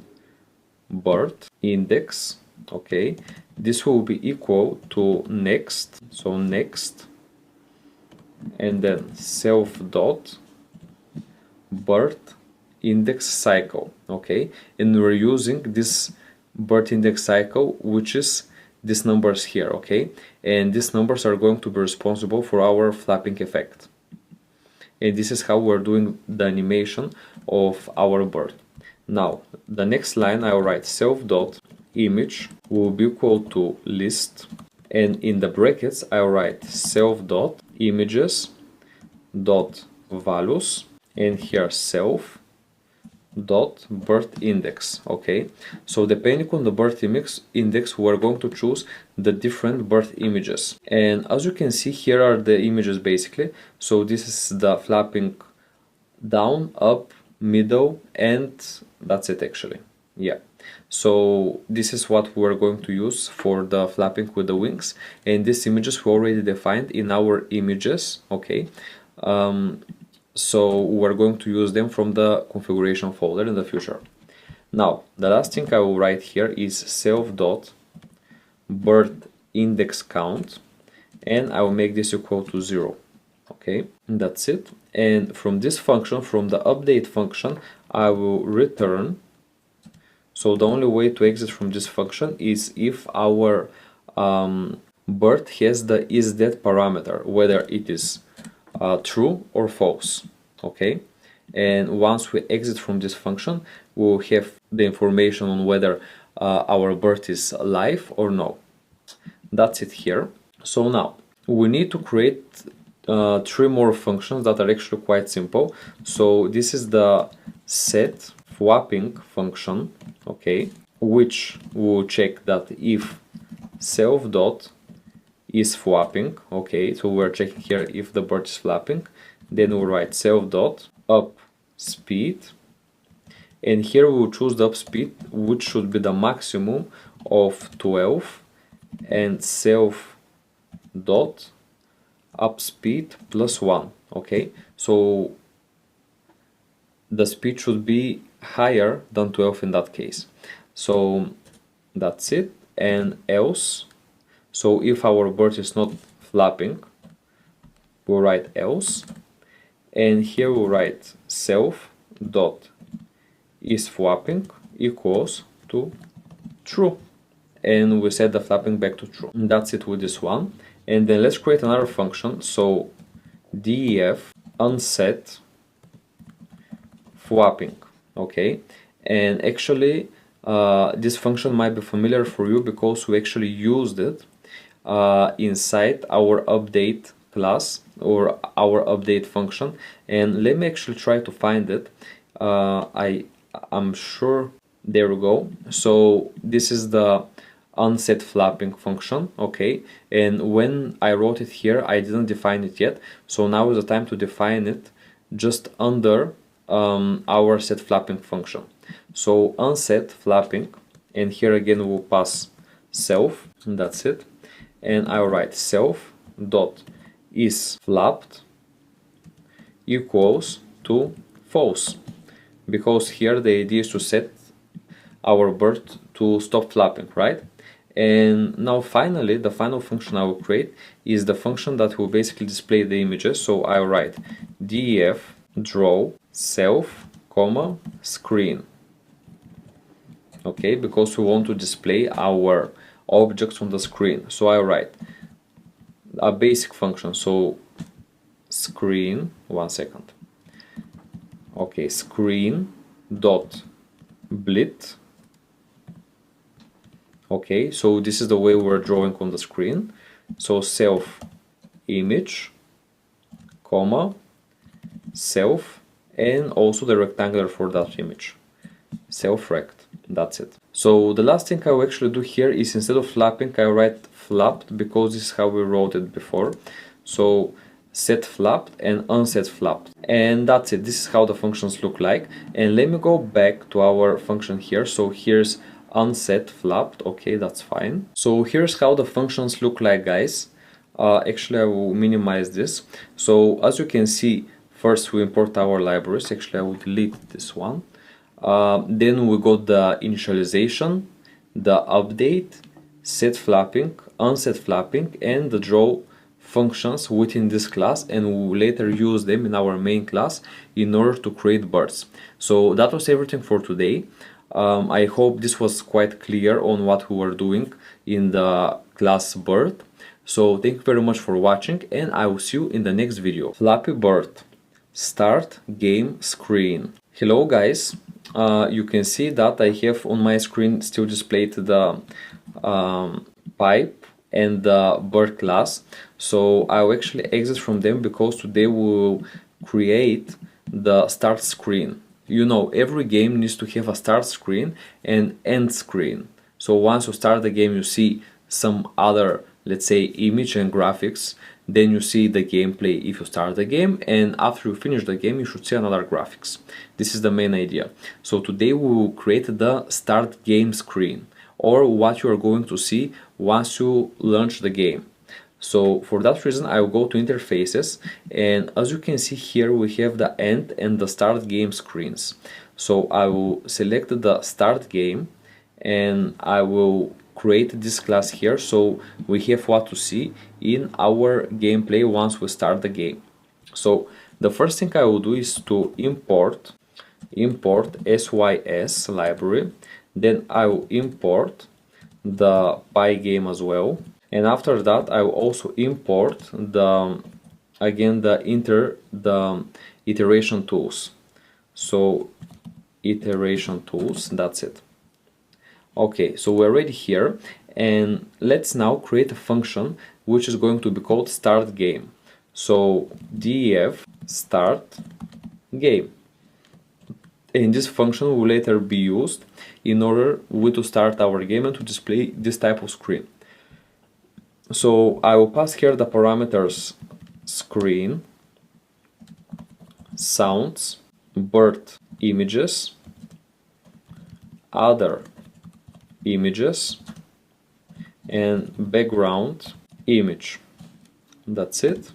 bird index. Okay, this will be equal to next. So next and then self dot birth index cycle. Okay, and we're using this birth index cycle, which is these numbers here. Okay, and these numbers are going to be responsible for our flapping effect, and this is how we're doing the animation of our bird. Now the next line I'll write self dot image will be equal to list, and in the brackets I'll write self dot images dot values, and here self dot birth index. Okay, so depending on the birth index we're going to choose the different birth images, and as you can see here are the images basically. So this is the flapping down, up, middle, and that's it actually. Yeah, so this is what we're going to use for the flapping with the wings, and these images we already defined in our images. Okay, so we're going to use them from the configuration folder in the future. Now the last thing I will write here is self dot birth index count, and I will make this equal to 0. Okay, and that's it. And from this function, from the update function, I will return. So the only way to exit from this function is if our birth has the isDead parameter, whether it is true or false. Okay, and once we exit from this function we'll have the information on whether our birth is alive or no. That's it here. So now we need to create 3 more functions that are actually quite simple. So this is the set flapping function, okay, which will check that if self dot is flapping. Okay, so we're checking here if the bird is flapping. Then we'll write self dot up speed, and here we will choose the up speed, which should be the maximum of 12, and self dot up speed plus 1. Okay, so the speed should be higher than 12 in that case. So that's it. And else, so if our bird is not flapping, we'll write else, and here we'll write self dot is flapping equals to true, and we set the flapping back to true. And that's it with this one. And then let's create another function. So def unset flapping. Okay, and actually this function might be familiar for you because we actually used it inside our update class or our update function. And let me actually try to find it. I'm sure, there we go. So this is the unset flapping function. Okay, and when I wrote it here I didn't define it yet, so now is the time to define it just under our set flapping function. So unset flapping, and here again we'll pass self, and that's it. And I'll write self dot is flapped equals to false, because here the idea is to set our bird to stop flapping, right? And now finally the final function I will create is the function that will basically display the images. So I'll write def draw self comma screen. Okay, because we want to display our objects on the screen. So I'll write a basic function. So screen, one second. Okay, screen dot blit. Okay, so this is the way we're drawing on the screen. So self image, comma, self, and also the rectangular for that image, self rect. That's it. So the last thing I will actually do here is, instead of flapping, I write flapped, because this is how we wrote it before. So set flapped and unset flapped, and that's it. This is how the functions look like. And let me go back to our function here. So here's unset flapped. Okay, that's fine. So here's how the functions look like, guys. Actually I will minimize this. So as you can see, first we import our libraries. Actually I will delete this one. Then we got the initialization, the update, set flapping, unset flapping, and the draw functions within this class, and we will later use them in our main class in order to create birds. So that was everything for today. I hope this was quite clear on what we were doing in the class bird. So thank you very much for watching, and I will see you in the next video. Flappy Bird. Start game screen. Hello guys, you can see that I have on my screen still displayed the pipe and the bird class. So I will actually exit from them because today we will create the start screen. You know, every game needs to have a start screen and end screen. So once you start the game, you see some other, let's say, image and graphics. Then you see the gameplay if you start the game, and after you finish the game you should see another graphics. This is the main idea. So today we will create the start game screen, or what you are going to see once you launch the game. So for that reason I will go to interfaces, and as you can see here we have the end and the start game screens. So I will select the start game and I will create this class here, so we have what to see in our gameplay once we start the game. So the first thing I will do is to import sys library, then I will import the Pygame as well, and after that I will also import the iteration tools. So iteration tools, that's it. Okay, so we're ready here, and let's now create a function which is going to be called start game. So def start game, and this function will later be used in order to start our game and to display this type of screen. So I will pass here the parameters screen, sounds, bird images, other images, and background image. That's it.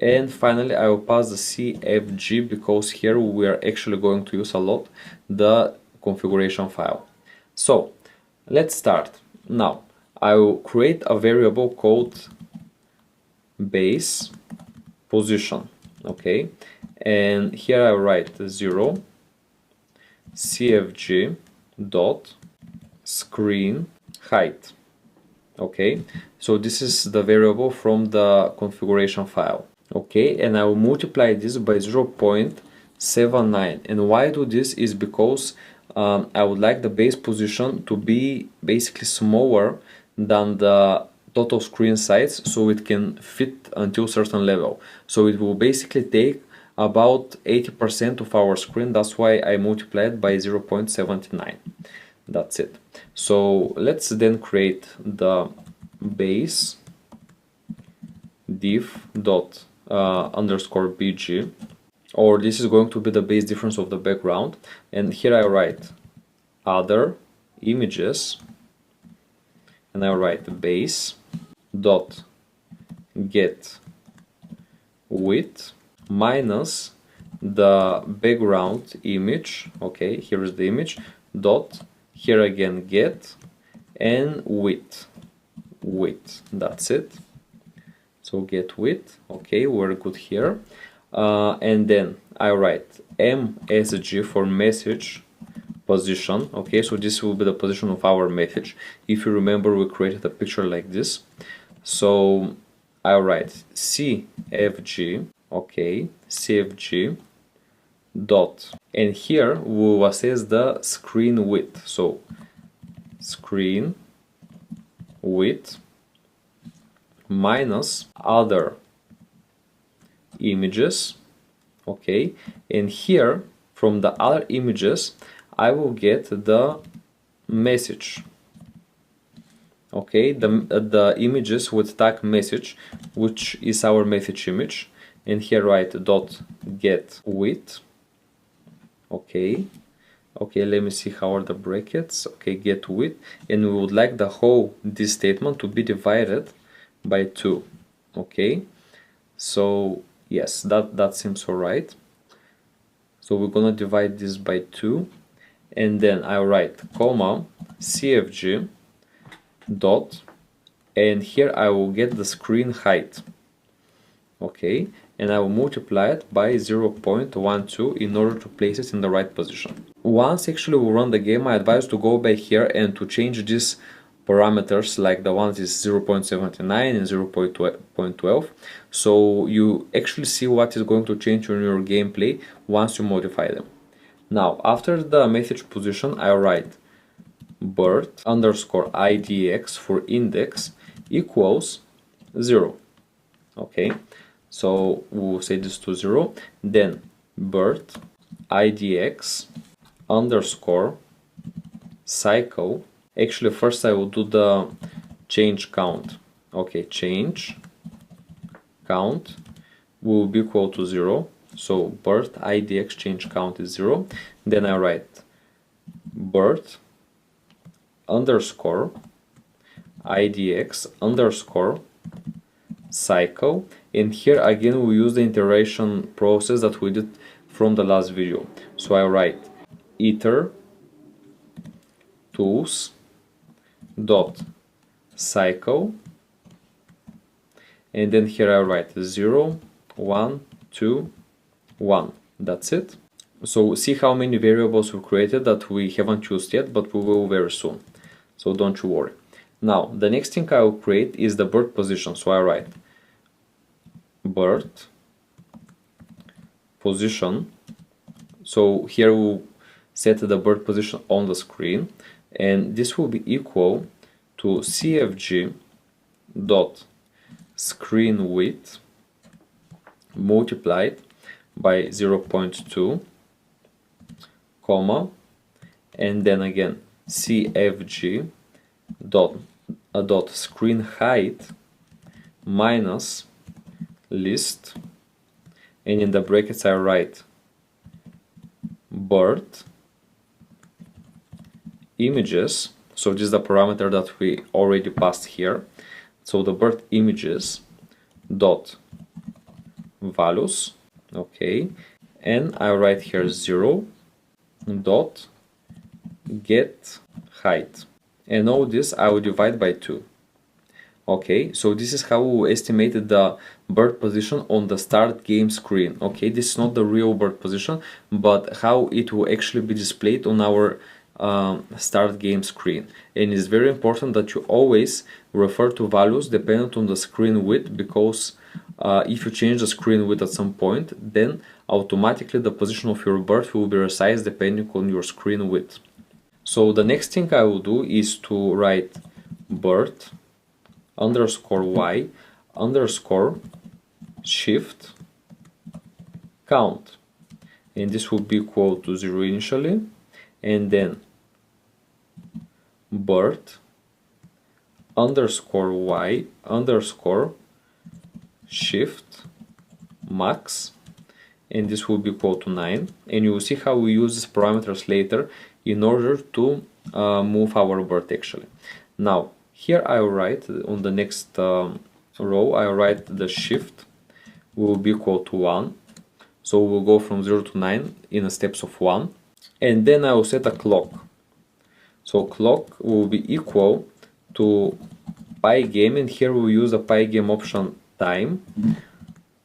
And finally I will pass the CFG because here we are actually going to use a lot the configuration file. So let's start. Now I will create a variable called base position. Okay, and here I write 0 CFG dot screen height. Okay, so this is the variable from the configuration file. Okay, and I will multiply this by 0.79, and why I do this is because I would like the base position to be basically smaller than the total screen size, so it can fit until a certain level. So it will basically take about 80% of our screen. That's why I multiplied by 0.79. That's it. So let's then create the base diff dot underscore bg, or this is going to be the base difference of the background, and here I write other images, and I write base dot get width minus the background image. Okay, here is the image dot, here again get, and width. That's it. So get width. Okay, we're good here. And then I write msg for message position. Okay, so this will be the position of our message. If you remember, we created a picture like this. So I write cfg. Okay, cfg dot, and here we will assess the screen width. So screen width minus other images. Okay, and here from the other images I will get the message. Okay, the images with tag message, which is our message image, and here write dot get width. Okay, let me see how are the brackets. Okay, get width, and we would like the whole this statement to be divided by 2. Okay, so yes, that seems alright. So we're gonna divide this by 2, and then I write comma cfg dot and here I will get the screen height. Okay, and I will multiply it by 0.12 in order to place it in the right position. Once actually we run the game, I advise to go back here and to change these parameters, like the ones is 0.79 and 0.12, so you actually see what is going to change in your gameplay once you modify them. Now, after the message position, I write birth underscore idx for index equals 0. Okay, so we'll set this to 0. Then birth idx underscore cycle. Actually, first I will do the change count. Okay, change count will be equal to 0. So birth idx change count is 0. Then I write birth underscore idx underscore cycle, and here again we use the iteration process that we did from the last video. So I write iter tools dot cycle, and then here I write 0 1 2 1. That's it. So see how many variables we created that we haven't used yet, but we will very soon, so don't you worry. Now the next thing I will create is the birth position. So I write birth position. So here we'll set the birth position on the screen, and this will be equal to cfg dot screen width multiplied by 0.2 comma, and then again cfg dot screen height minus list, and in the brackets I write birth images. So this is the parameter that we already passed here. So the birth images dot values. Okay, and I write here 0 dot get height, and all this I will divide by 2. Okay, so this is how we estimated the birth position on the start game screen. Okay, this is not the real birth position, but how it will actually be displayed on our start game screen. And it's very important that you always refer to values dependent on the screen width, because if you change the screen width at some point, then automatically the position of your birth will be resized depending on your screen width. So the next thing I will do is to write birth underscore y underscore shift count, and this will be equal to 0 initially, and then birth underscore y underscore shift max, and this will be equal to 9. And you will see how we use these parameters later in order to move our birth actually. Now here I will write on the next row, I will write the shift will be equal to 1. So we'll go from 0 to 9 in the steps of 1, and then I will set a clock. So clock will be equal to Pygame, and here we'll use a Pygame option time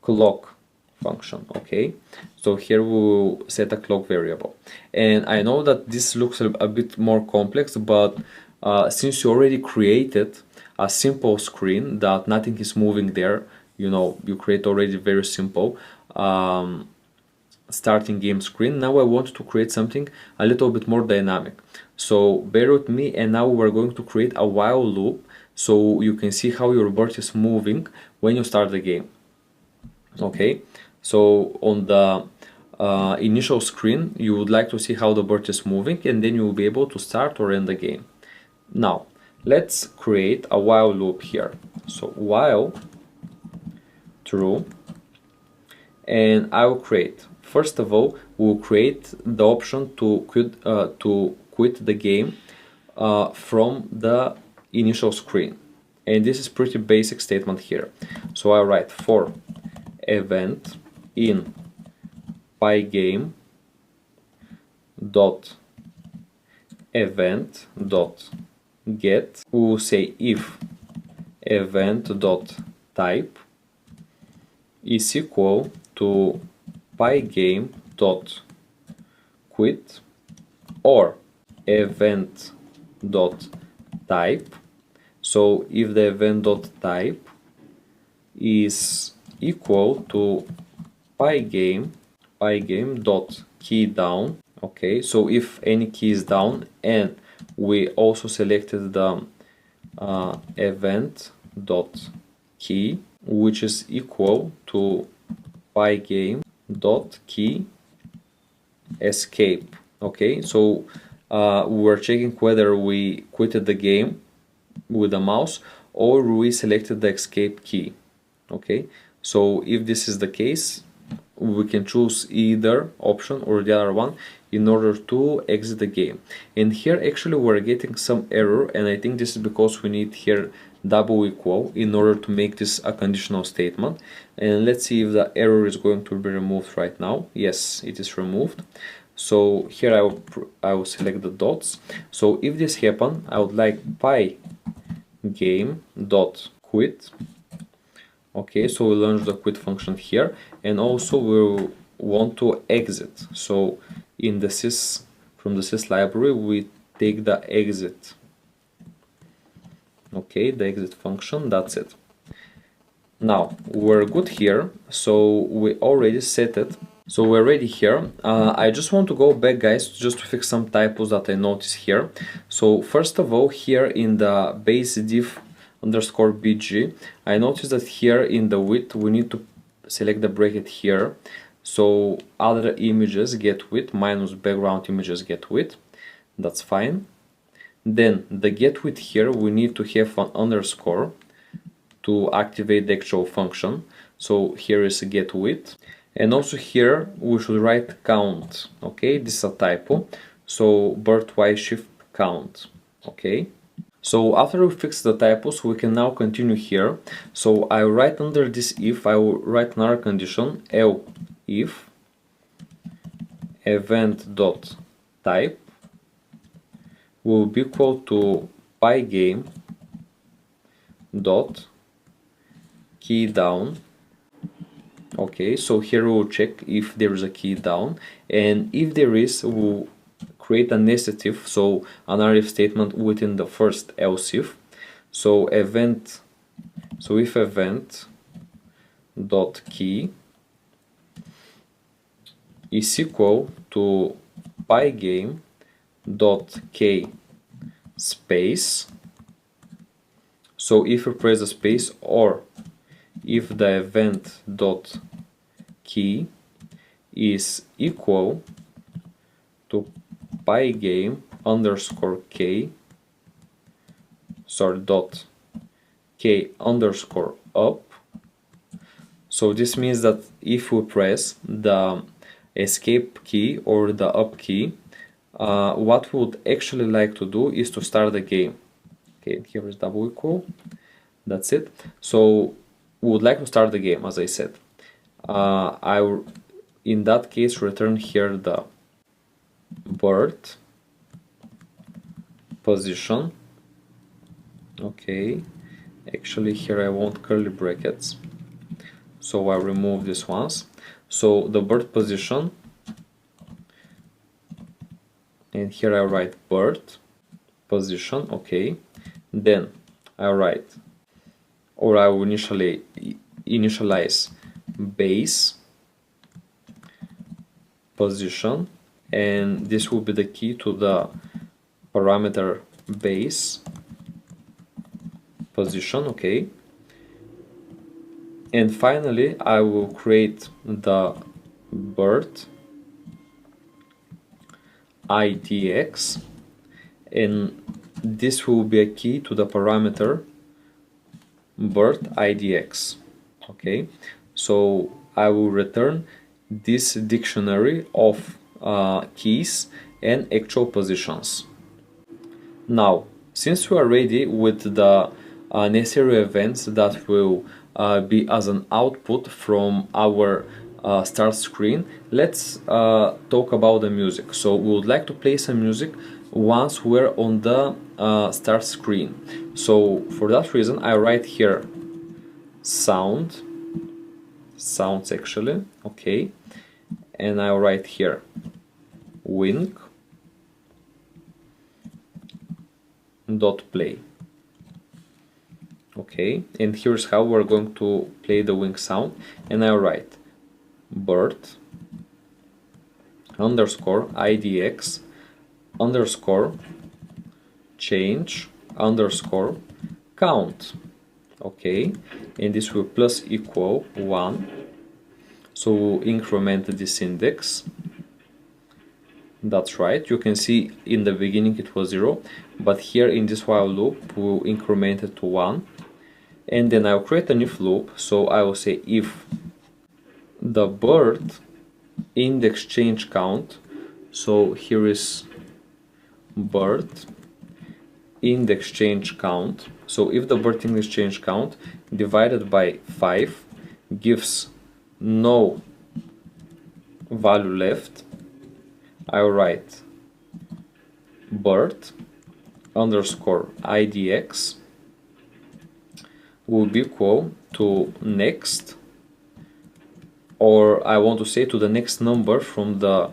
clock function. Okay, so here we'll set a clock variable, and I know that this looks a bit more complex, but since you already created a simple screen that nothing is moving there, you know, you create already very simple starting game screen. Now I want to create something a little bit more dynamic, so bear with me, and now we're going to create a while loop so you can see how your bird is moving when you start the game. Okay, so on the initial screen you would like to see how the bird is moving, and then you will be able to start or end the game. Now let's create a while loop here. So while true, and I will create, first of all, we'll create the option to quit the game from the initial screen, and this is pretty basic statement here. So I write for event in Pygame dot event dot get, we will say if event.type is equal to pygame.quit, or event.type. So if the event.type is equal to pygame.keyDown, okay, so if any key is down, and we also selected the event.key, which is equal to pygame.key escape. Okay, so we're checking whether we quitted the game with the mouse or we selected the escape key. Okay, so if this is the case, we can choose either option or the other one in order to exit the game. And here actually we're getting some error, and I think this is because we need here double equal in order to make this a conditional statement. And let's see if the error is going to be removed right now. Yes, it is removed. So here I will select the dots. So if this happen, I would like pygame.quit. Okay, so we launch the quit function here, and also we want to exit. So in the sys, from the sys library, we take the exit. Okay, the exit function, that's it. Now we're good here, so we already set it. So we're ready here. I just want to go back, guys, just to fix some typos that I noticed here. So first of all, here in the base div underscore bg, I noticed that here in the width we need to select the bracket here. So other images get width minus background images get width. That's fine. Then the get width here, we need to have an underscore to activate the actual function. So here is a get width. And also here we should write count. Okay, this is a typo. So bird y shift count. Okay. So after we fix the typos, we can now continue here. So I will write under this if, I will write another condition, if event.type will be equal to pygame.keyDown. Okay, so here we will check if there is a key down, and if there is, we'll create a nested if, so another if statement within the first else if. So if event dot key is equal to pygame dot k space, so if you press the space, or if the event dot key is equal to pygame underscore k, sorry, dot k underscore up. So this means that if we press the escape key or the up key, what we would actually like to do is to start the game. Okay, here is double equal, that's it. So we would like to start the game, as I said. I will, in that case, return here the bird position. Okay, actually here I want curly brackets, so I remove these ones. So the bird position, and here I write bird position. Okay, then I write, or I will initialize base position, and this will be the key to the parameter base position. Okay, and finally I will create the bird idx, and this will be a key to the parameter bird idx. Okay, so I will return this dictionary of keys and actual positions. Now, since we are ready with the necessary events that will be as an output from our start screen, let's talk about the music. So we would like to play some music once we're on the start screen. So for that reason I write here sounds actually, okay, and I'll write here wing dot play. Okay, and here's how we're going to play the wing sound, and I'll write bird underscore idx underscore change underscore count. Okay, and this will plus equal 1, so we'll increment this index. That's right, you can see in the beginning it was 0, but here in this while loop we'll increment it to 1, and then I'll create a if loop. So I will say if the bird index change count, so here is bird index change count, so if the bird index change count divided by 5 gives no value left, I'll write bird underscore idx will be equal to next, or I want to say to the next number from the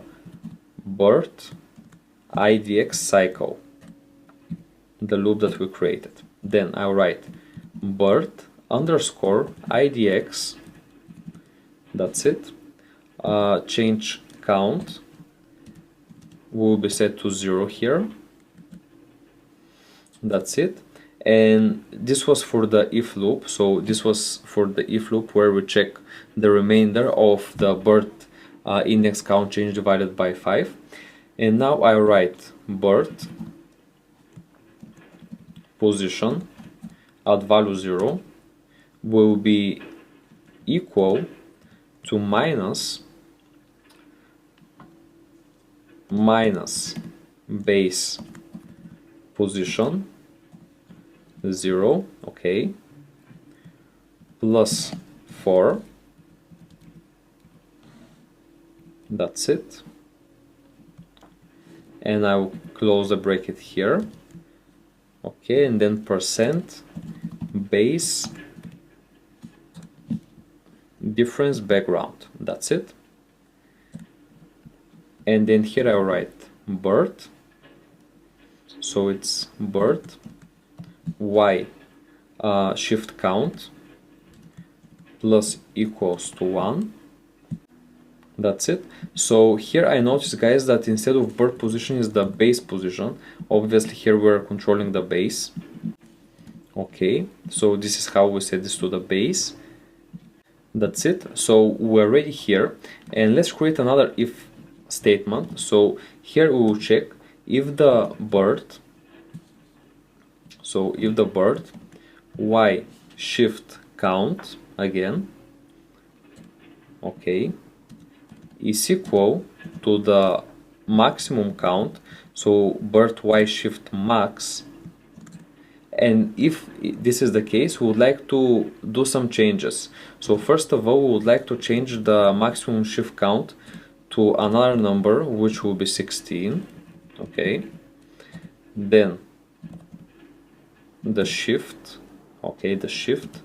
bird idx cycle, the loop that we created. Then I'll write bird underscore idx, that's it, change count will be set to 0 here, that's it. And this was for the if loop, so this was for the if loop where we check the remainder of the bird index count change divided by 5. And now I write bird position at value 0 will be equal to minus base position 0, okay, plus 4, that's it, and I'll close the bracket here, okay, and then percent base difference background, that's it. And then here I'll write bird, so it's bird y shift count plus equals to 1, that's it. So here I noticed, guys, that instead of bird position is the base position. Obviously here we're controlling the base. Okay, so this is how we set this to the base, that's it. So we're ready here, and let's create another if statement. So here we will check if the bird, so if the bird y shift count again, okay, is equal to the maximum count, so bird y shift max, and if this is the case we would like to do some changes. So first of all we would like to change the maximum shift count to another number which will be 16, okay, then the shift, okay, the shift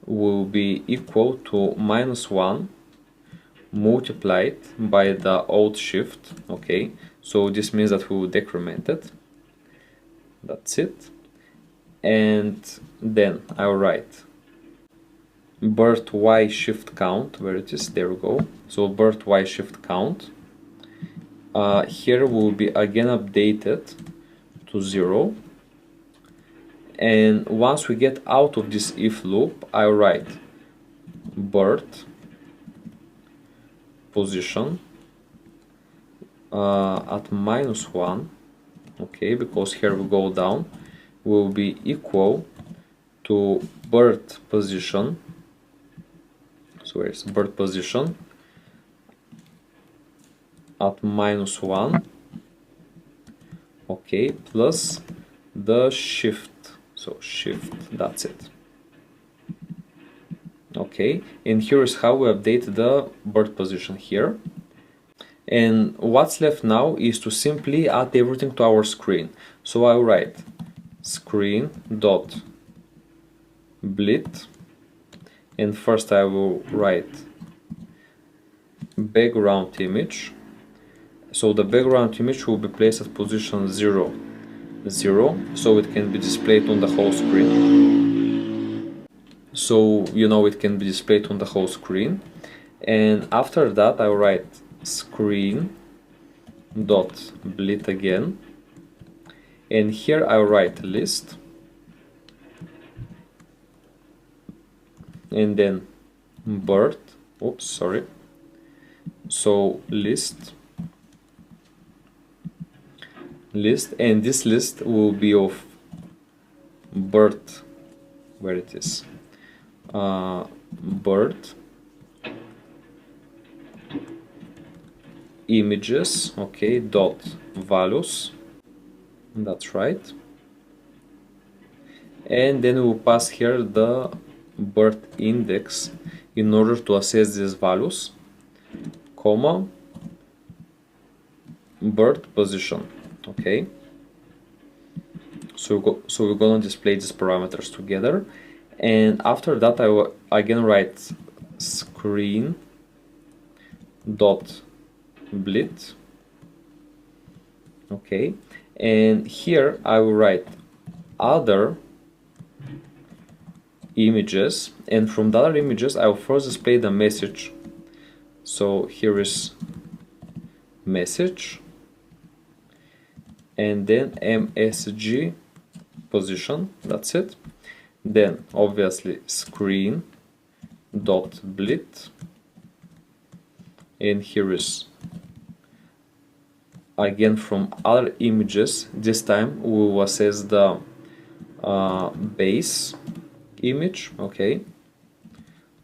will be equal to -1 multiplied by the old shift, okay, so this means that we will decrement it, that's it. And then I'll write bird y shift count, where it is, there we go, so bird y shift count here will be again updated to 0, and once we get out of this if loop I'll write bird position at -1, okay, because here we go down, will be equal to bird position, so where's bird position at -1, okay, plus the shift, so shift, that's it. Okay, and here is how we update the bird position here. And what's left now is to simply add everything to our screen. So I'll write screen dot blit, and first I will write background image. So the background image will be placed at position 0, 0, so it can be displayed on the whole screen. So you know it can be displayed on the whole screen. And after that I'll write screen dot blit again, and here I'll write list, and then bird, oops, sorry, so list, and this list will be of bird, where it is, bird images, okay, dot values, that's right, and then we'll pass here the bird index in order to assess these values, comma, bird position. Okay, so we're gonna display these parameters together, and after that I will again write screen dot blit. Okay, and here I will write other images, and from the other images I will first display the message. So here is message, and then MSG position, that's it. Then obviously screen dot blit, and here is again from other images. This time we will assess the base image, okay,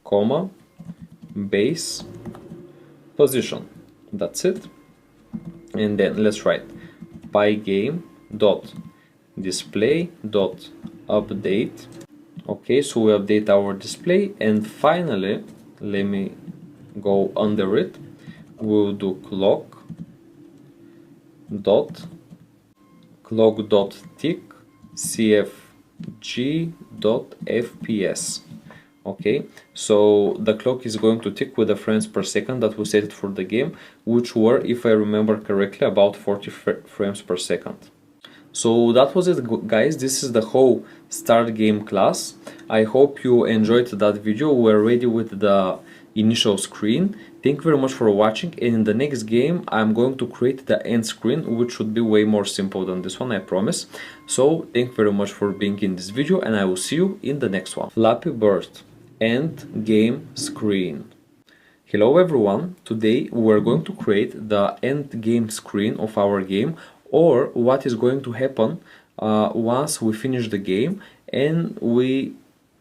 comma, base position, that's it. And then let's write Pygame dot display dot update. Okay, so we update our display, and finally, let me go under it, we'll do clock dot tick cfg dot fps. Okay, so the clock is going to tick with the frames per second that we set it for the game, which were, if I remember correctly, about 40 frames per second. So that was it, guys. This is the whole start game class. I hope you enjoyed that video. We're ready with the initial screen. Thank you very much for watching, and in the next game I'm going to create the end screen, which should be way more simple than this one, I promise. So thank you very much for being in this video, and I will see you in the next one. Flappy Bird end game screen. Hello everyone, today we're going to create the end game screen of our game, or what is going to happen once we finish the game and we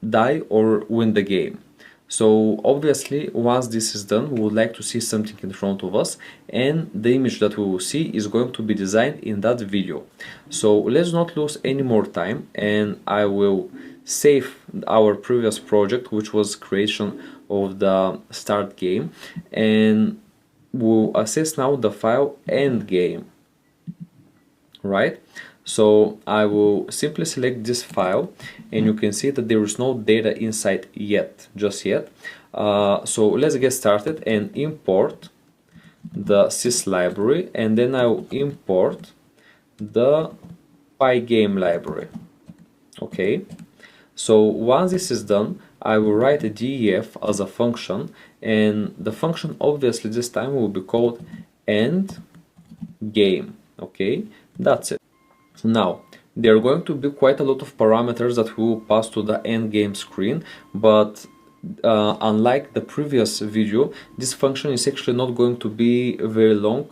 die or win the game. So obviously once this is done, we would like to see something in front of us, and the image that we will see is going to be designed in that video. So let's not lose any more time, and I will save our previous project, which was creation of the start game, and we'll access now the file end game, right? So I will simply select this file, and you can see that there is no data inside yet, just yet. So let's get started and import the sys library, and then I will import the Pygame library. Okay, so once this is done, I will write a def as a function, and the function obviously this time will be called end game. Okay, that's it. Now, there are going to be quite a lot of parameters that we will pass to the end game screen, but unlike the previous video, this function is actually not going to be very long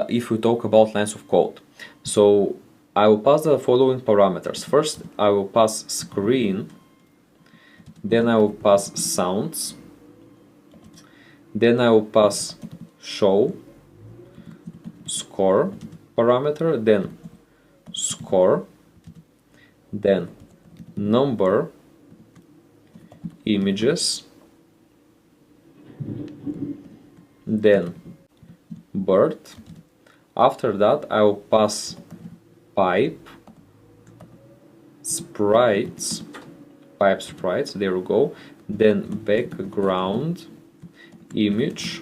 if we talk about lines of code. So I will pass the following parameters. First, I will pass screen, then I will pass sounds, then I will pass show score parameter, then score, then number images, then bird. After that I will pass pipe sprites, there we go, then background image,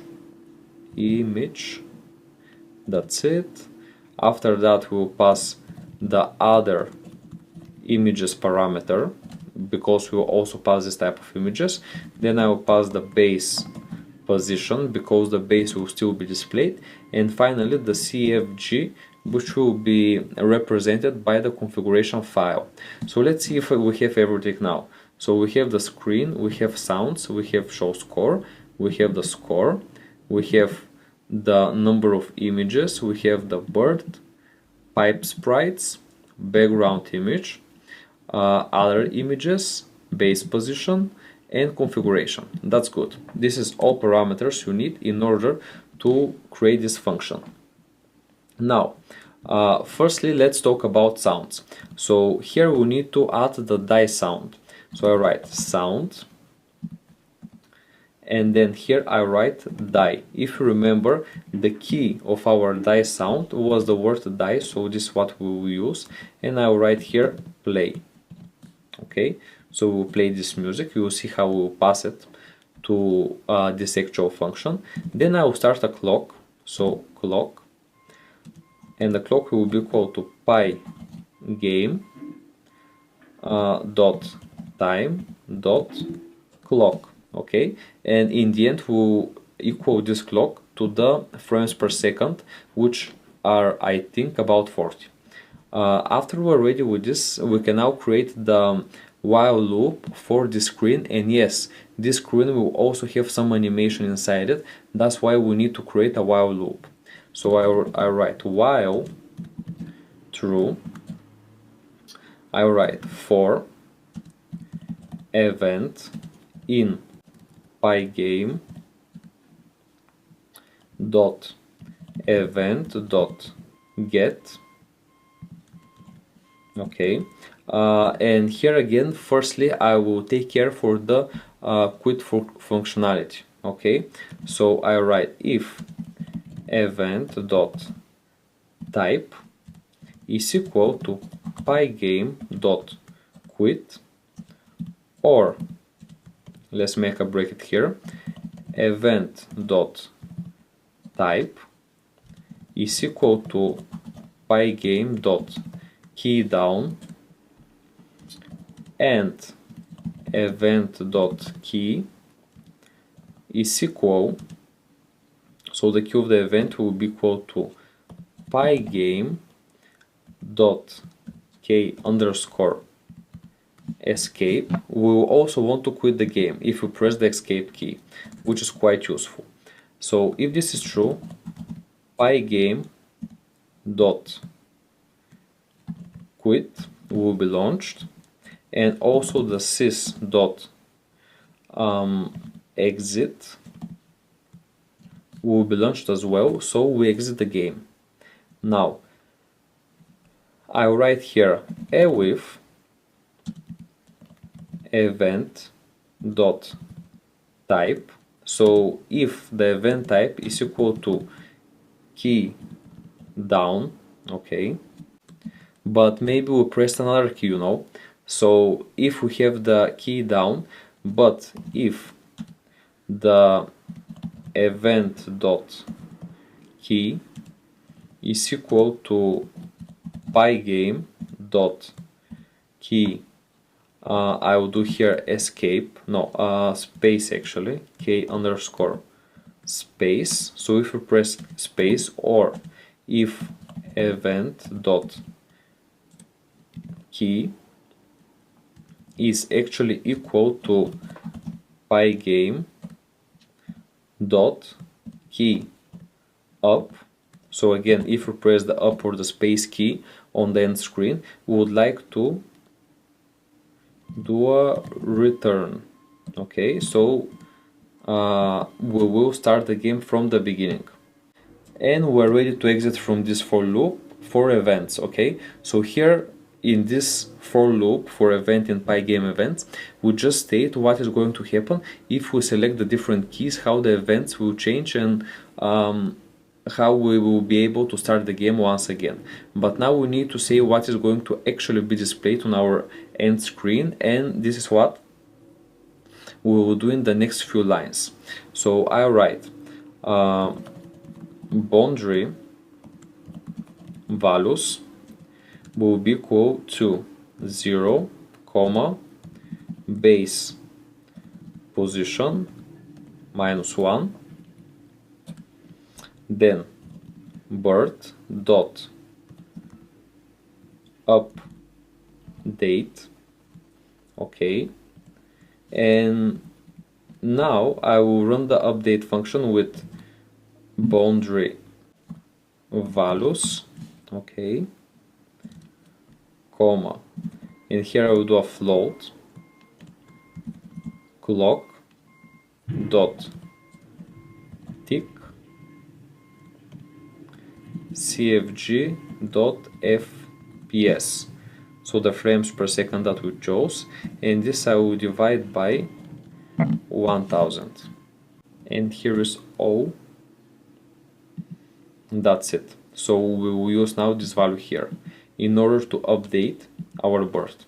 that's it. After that we will pass the other images parameter, because we will also pass this type of images. Then I will pass the base position, because the base will still be displayed, and finally the CFG, which will be represented by the configuration file. So let's see if we have everything now. So we have the screen, we have sounds, we have show score, we have the score, we have the number of images, we have the bird, pipe sprites, background image, other images, base position, and configuration. That's good. This is all parameters you need in order to create this function. Now, firstly, let's talk about sounds. So here we need to add the die sound. So I write sound, and then here I write die. If you remember, the key of our die sound was the word die, so this is what we will use, and I will write here play. Okay, so we'll play this music. You will see how we'll pass it to this actual function. Then I will start a clock, so clock, and the clock will be equal to Pygame dot time dot clock. Okay, and in the end we'll equal this clock to the frames per second, which are, I think, about 40. After we're ready with this, we can now create the while loop for the screen, and yes, this screen will also have some animation inside it. That's why we need to create a while loop. So I write while true, I write for event in Pygame dot event dot get. Okay, and here again, firstly I will take care for the quit functionality. Okay, so I write if event dot type is equal to Pygame dot quit, or let's make a bracket here, event dot type is equal to Pygame dot key down, and event dot key is equal, so the key of the event will be equal to Pygame dot k underscore escape. We will also want to quit the game if you press the escape key, which is quite useful. So if this is true, Pygame dot quit will be launched, and also the sys dot exit will be launched as well, so we exit the game. Now I will write here with event dot type, so if the event type is equal to key down, okay, but maybe we pressed another key, you know. So if we have the key down, but if the event dot key is equal to Pygame dot key, I will do here escape, no, space actually, k underscore space. So if you press space, or if event dot key is actually equal to Pygame dot key up. So again, if you press the up or the space key on the end screen, we would like to do a return. Okay, so we will start the game from the beginning, and we're ready to exit from this for loop for events. Okay, so here in this for loop for event in Pygame events, we just state what is going to happen if we select the different keys, how the events will change, and how we will be able to start the game once again. But now we need to say what is going to actually be displayed on our end screen, and this is what we will do in the next few lines. So I write boundary values will be equal to 0, comma, base position -1, then birth dot update. Okay, and now I will run the update function with boundary values. Okay, comma, and here I will do a float clock dot tick cfg dot fps, so the frames per second that we chose, and this I will divide by 1000, and here is O. That's it. So we will use now this value here in order to update our bird.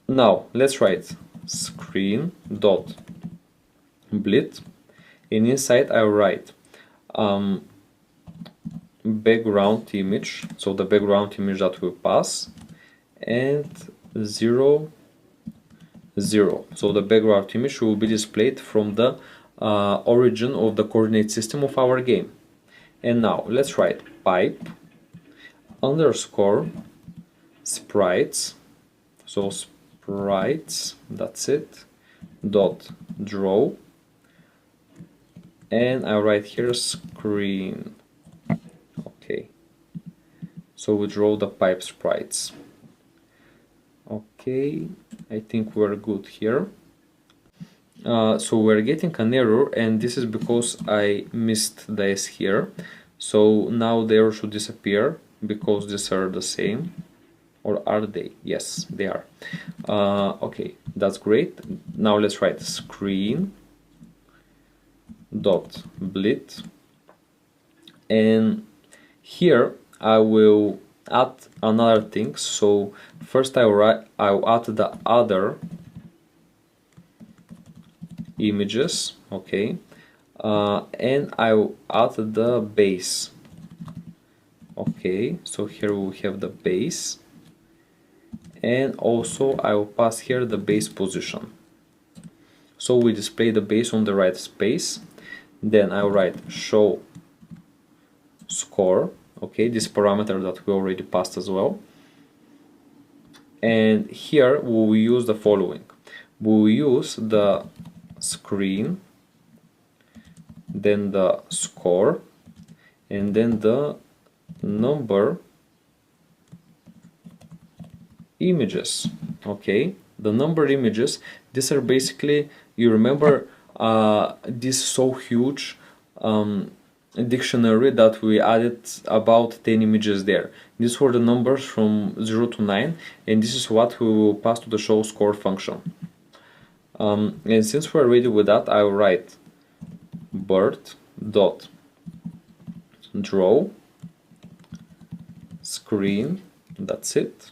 Now let's write screen dot blit, and inside I will write background image, so the background image that will pass, and 0 0, so the background image will be displayed from the origin of the coordinate system of our game. And now let's write pipe underscore sprites, so sprites, that's it, dot draw, and I write here screen. Okay, so we draw the pipe sprites. Okay, I think we're good here. So we're getting an error, and this is because I missed the S here. So now the error should disappear because these are the same. Or are they? Yes, they are. Okay, that's great. Now let's write screen dot blit, and here I will add another thing. So first I'll add the other images, okay, and I'll add the base. Okay, so here we have the base, and also I will pass here the base position. So we display the base on the right space. Then I'll write show score, okay, this parameter that we already passed as well. And here we will use the following. We will use the screen, then the score, and then the number images. Okay, the number images, these are basically, you remember this so huge dictionary that we added about 10 images there. These were the numbers from 0 to 9, and this is what we will pass to the show score function. And since we're ready with that, I'll write bird dot draw screen, that's it,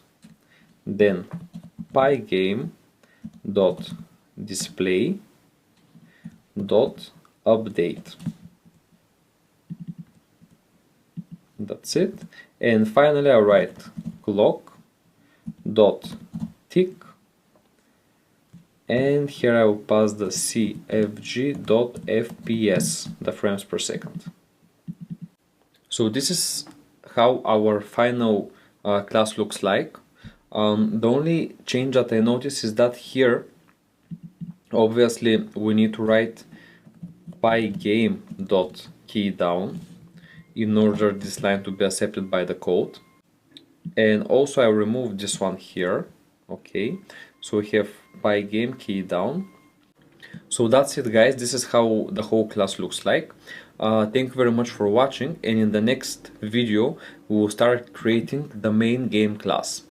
then pygame dot display dot update, that's it, and finally I'll write clock dot tick, and here I will pass the cfg.fps, the frames per second. So this is how our final class looks like. The only change that I noticed is that here obviously we need to write pygame.keyDown in order this line to be accepted by the code, and also I removed this one here. Okay, so we have pygame key down. So that's it, guys. This is how the whole class looks like. Thank you very much for watching, and in the next video we will start creating the main game class.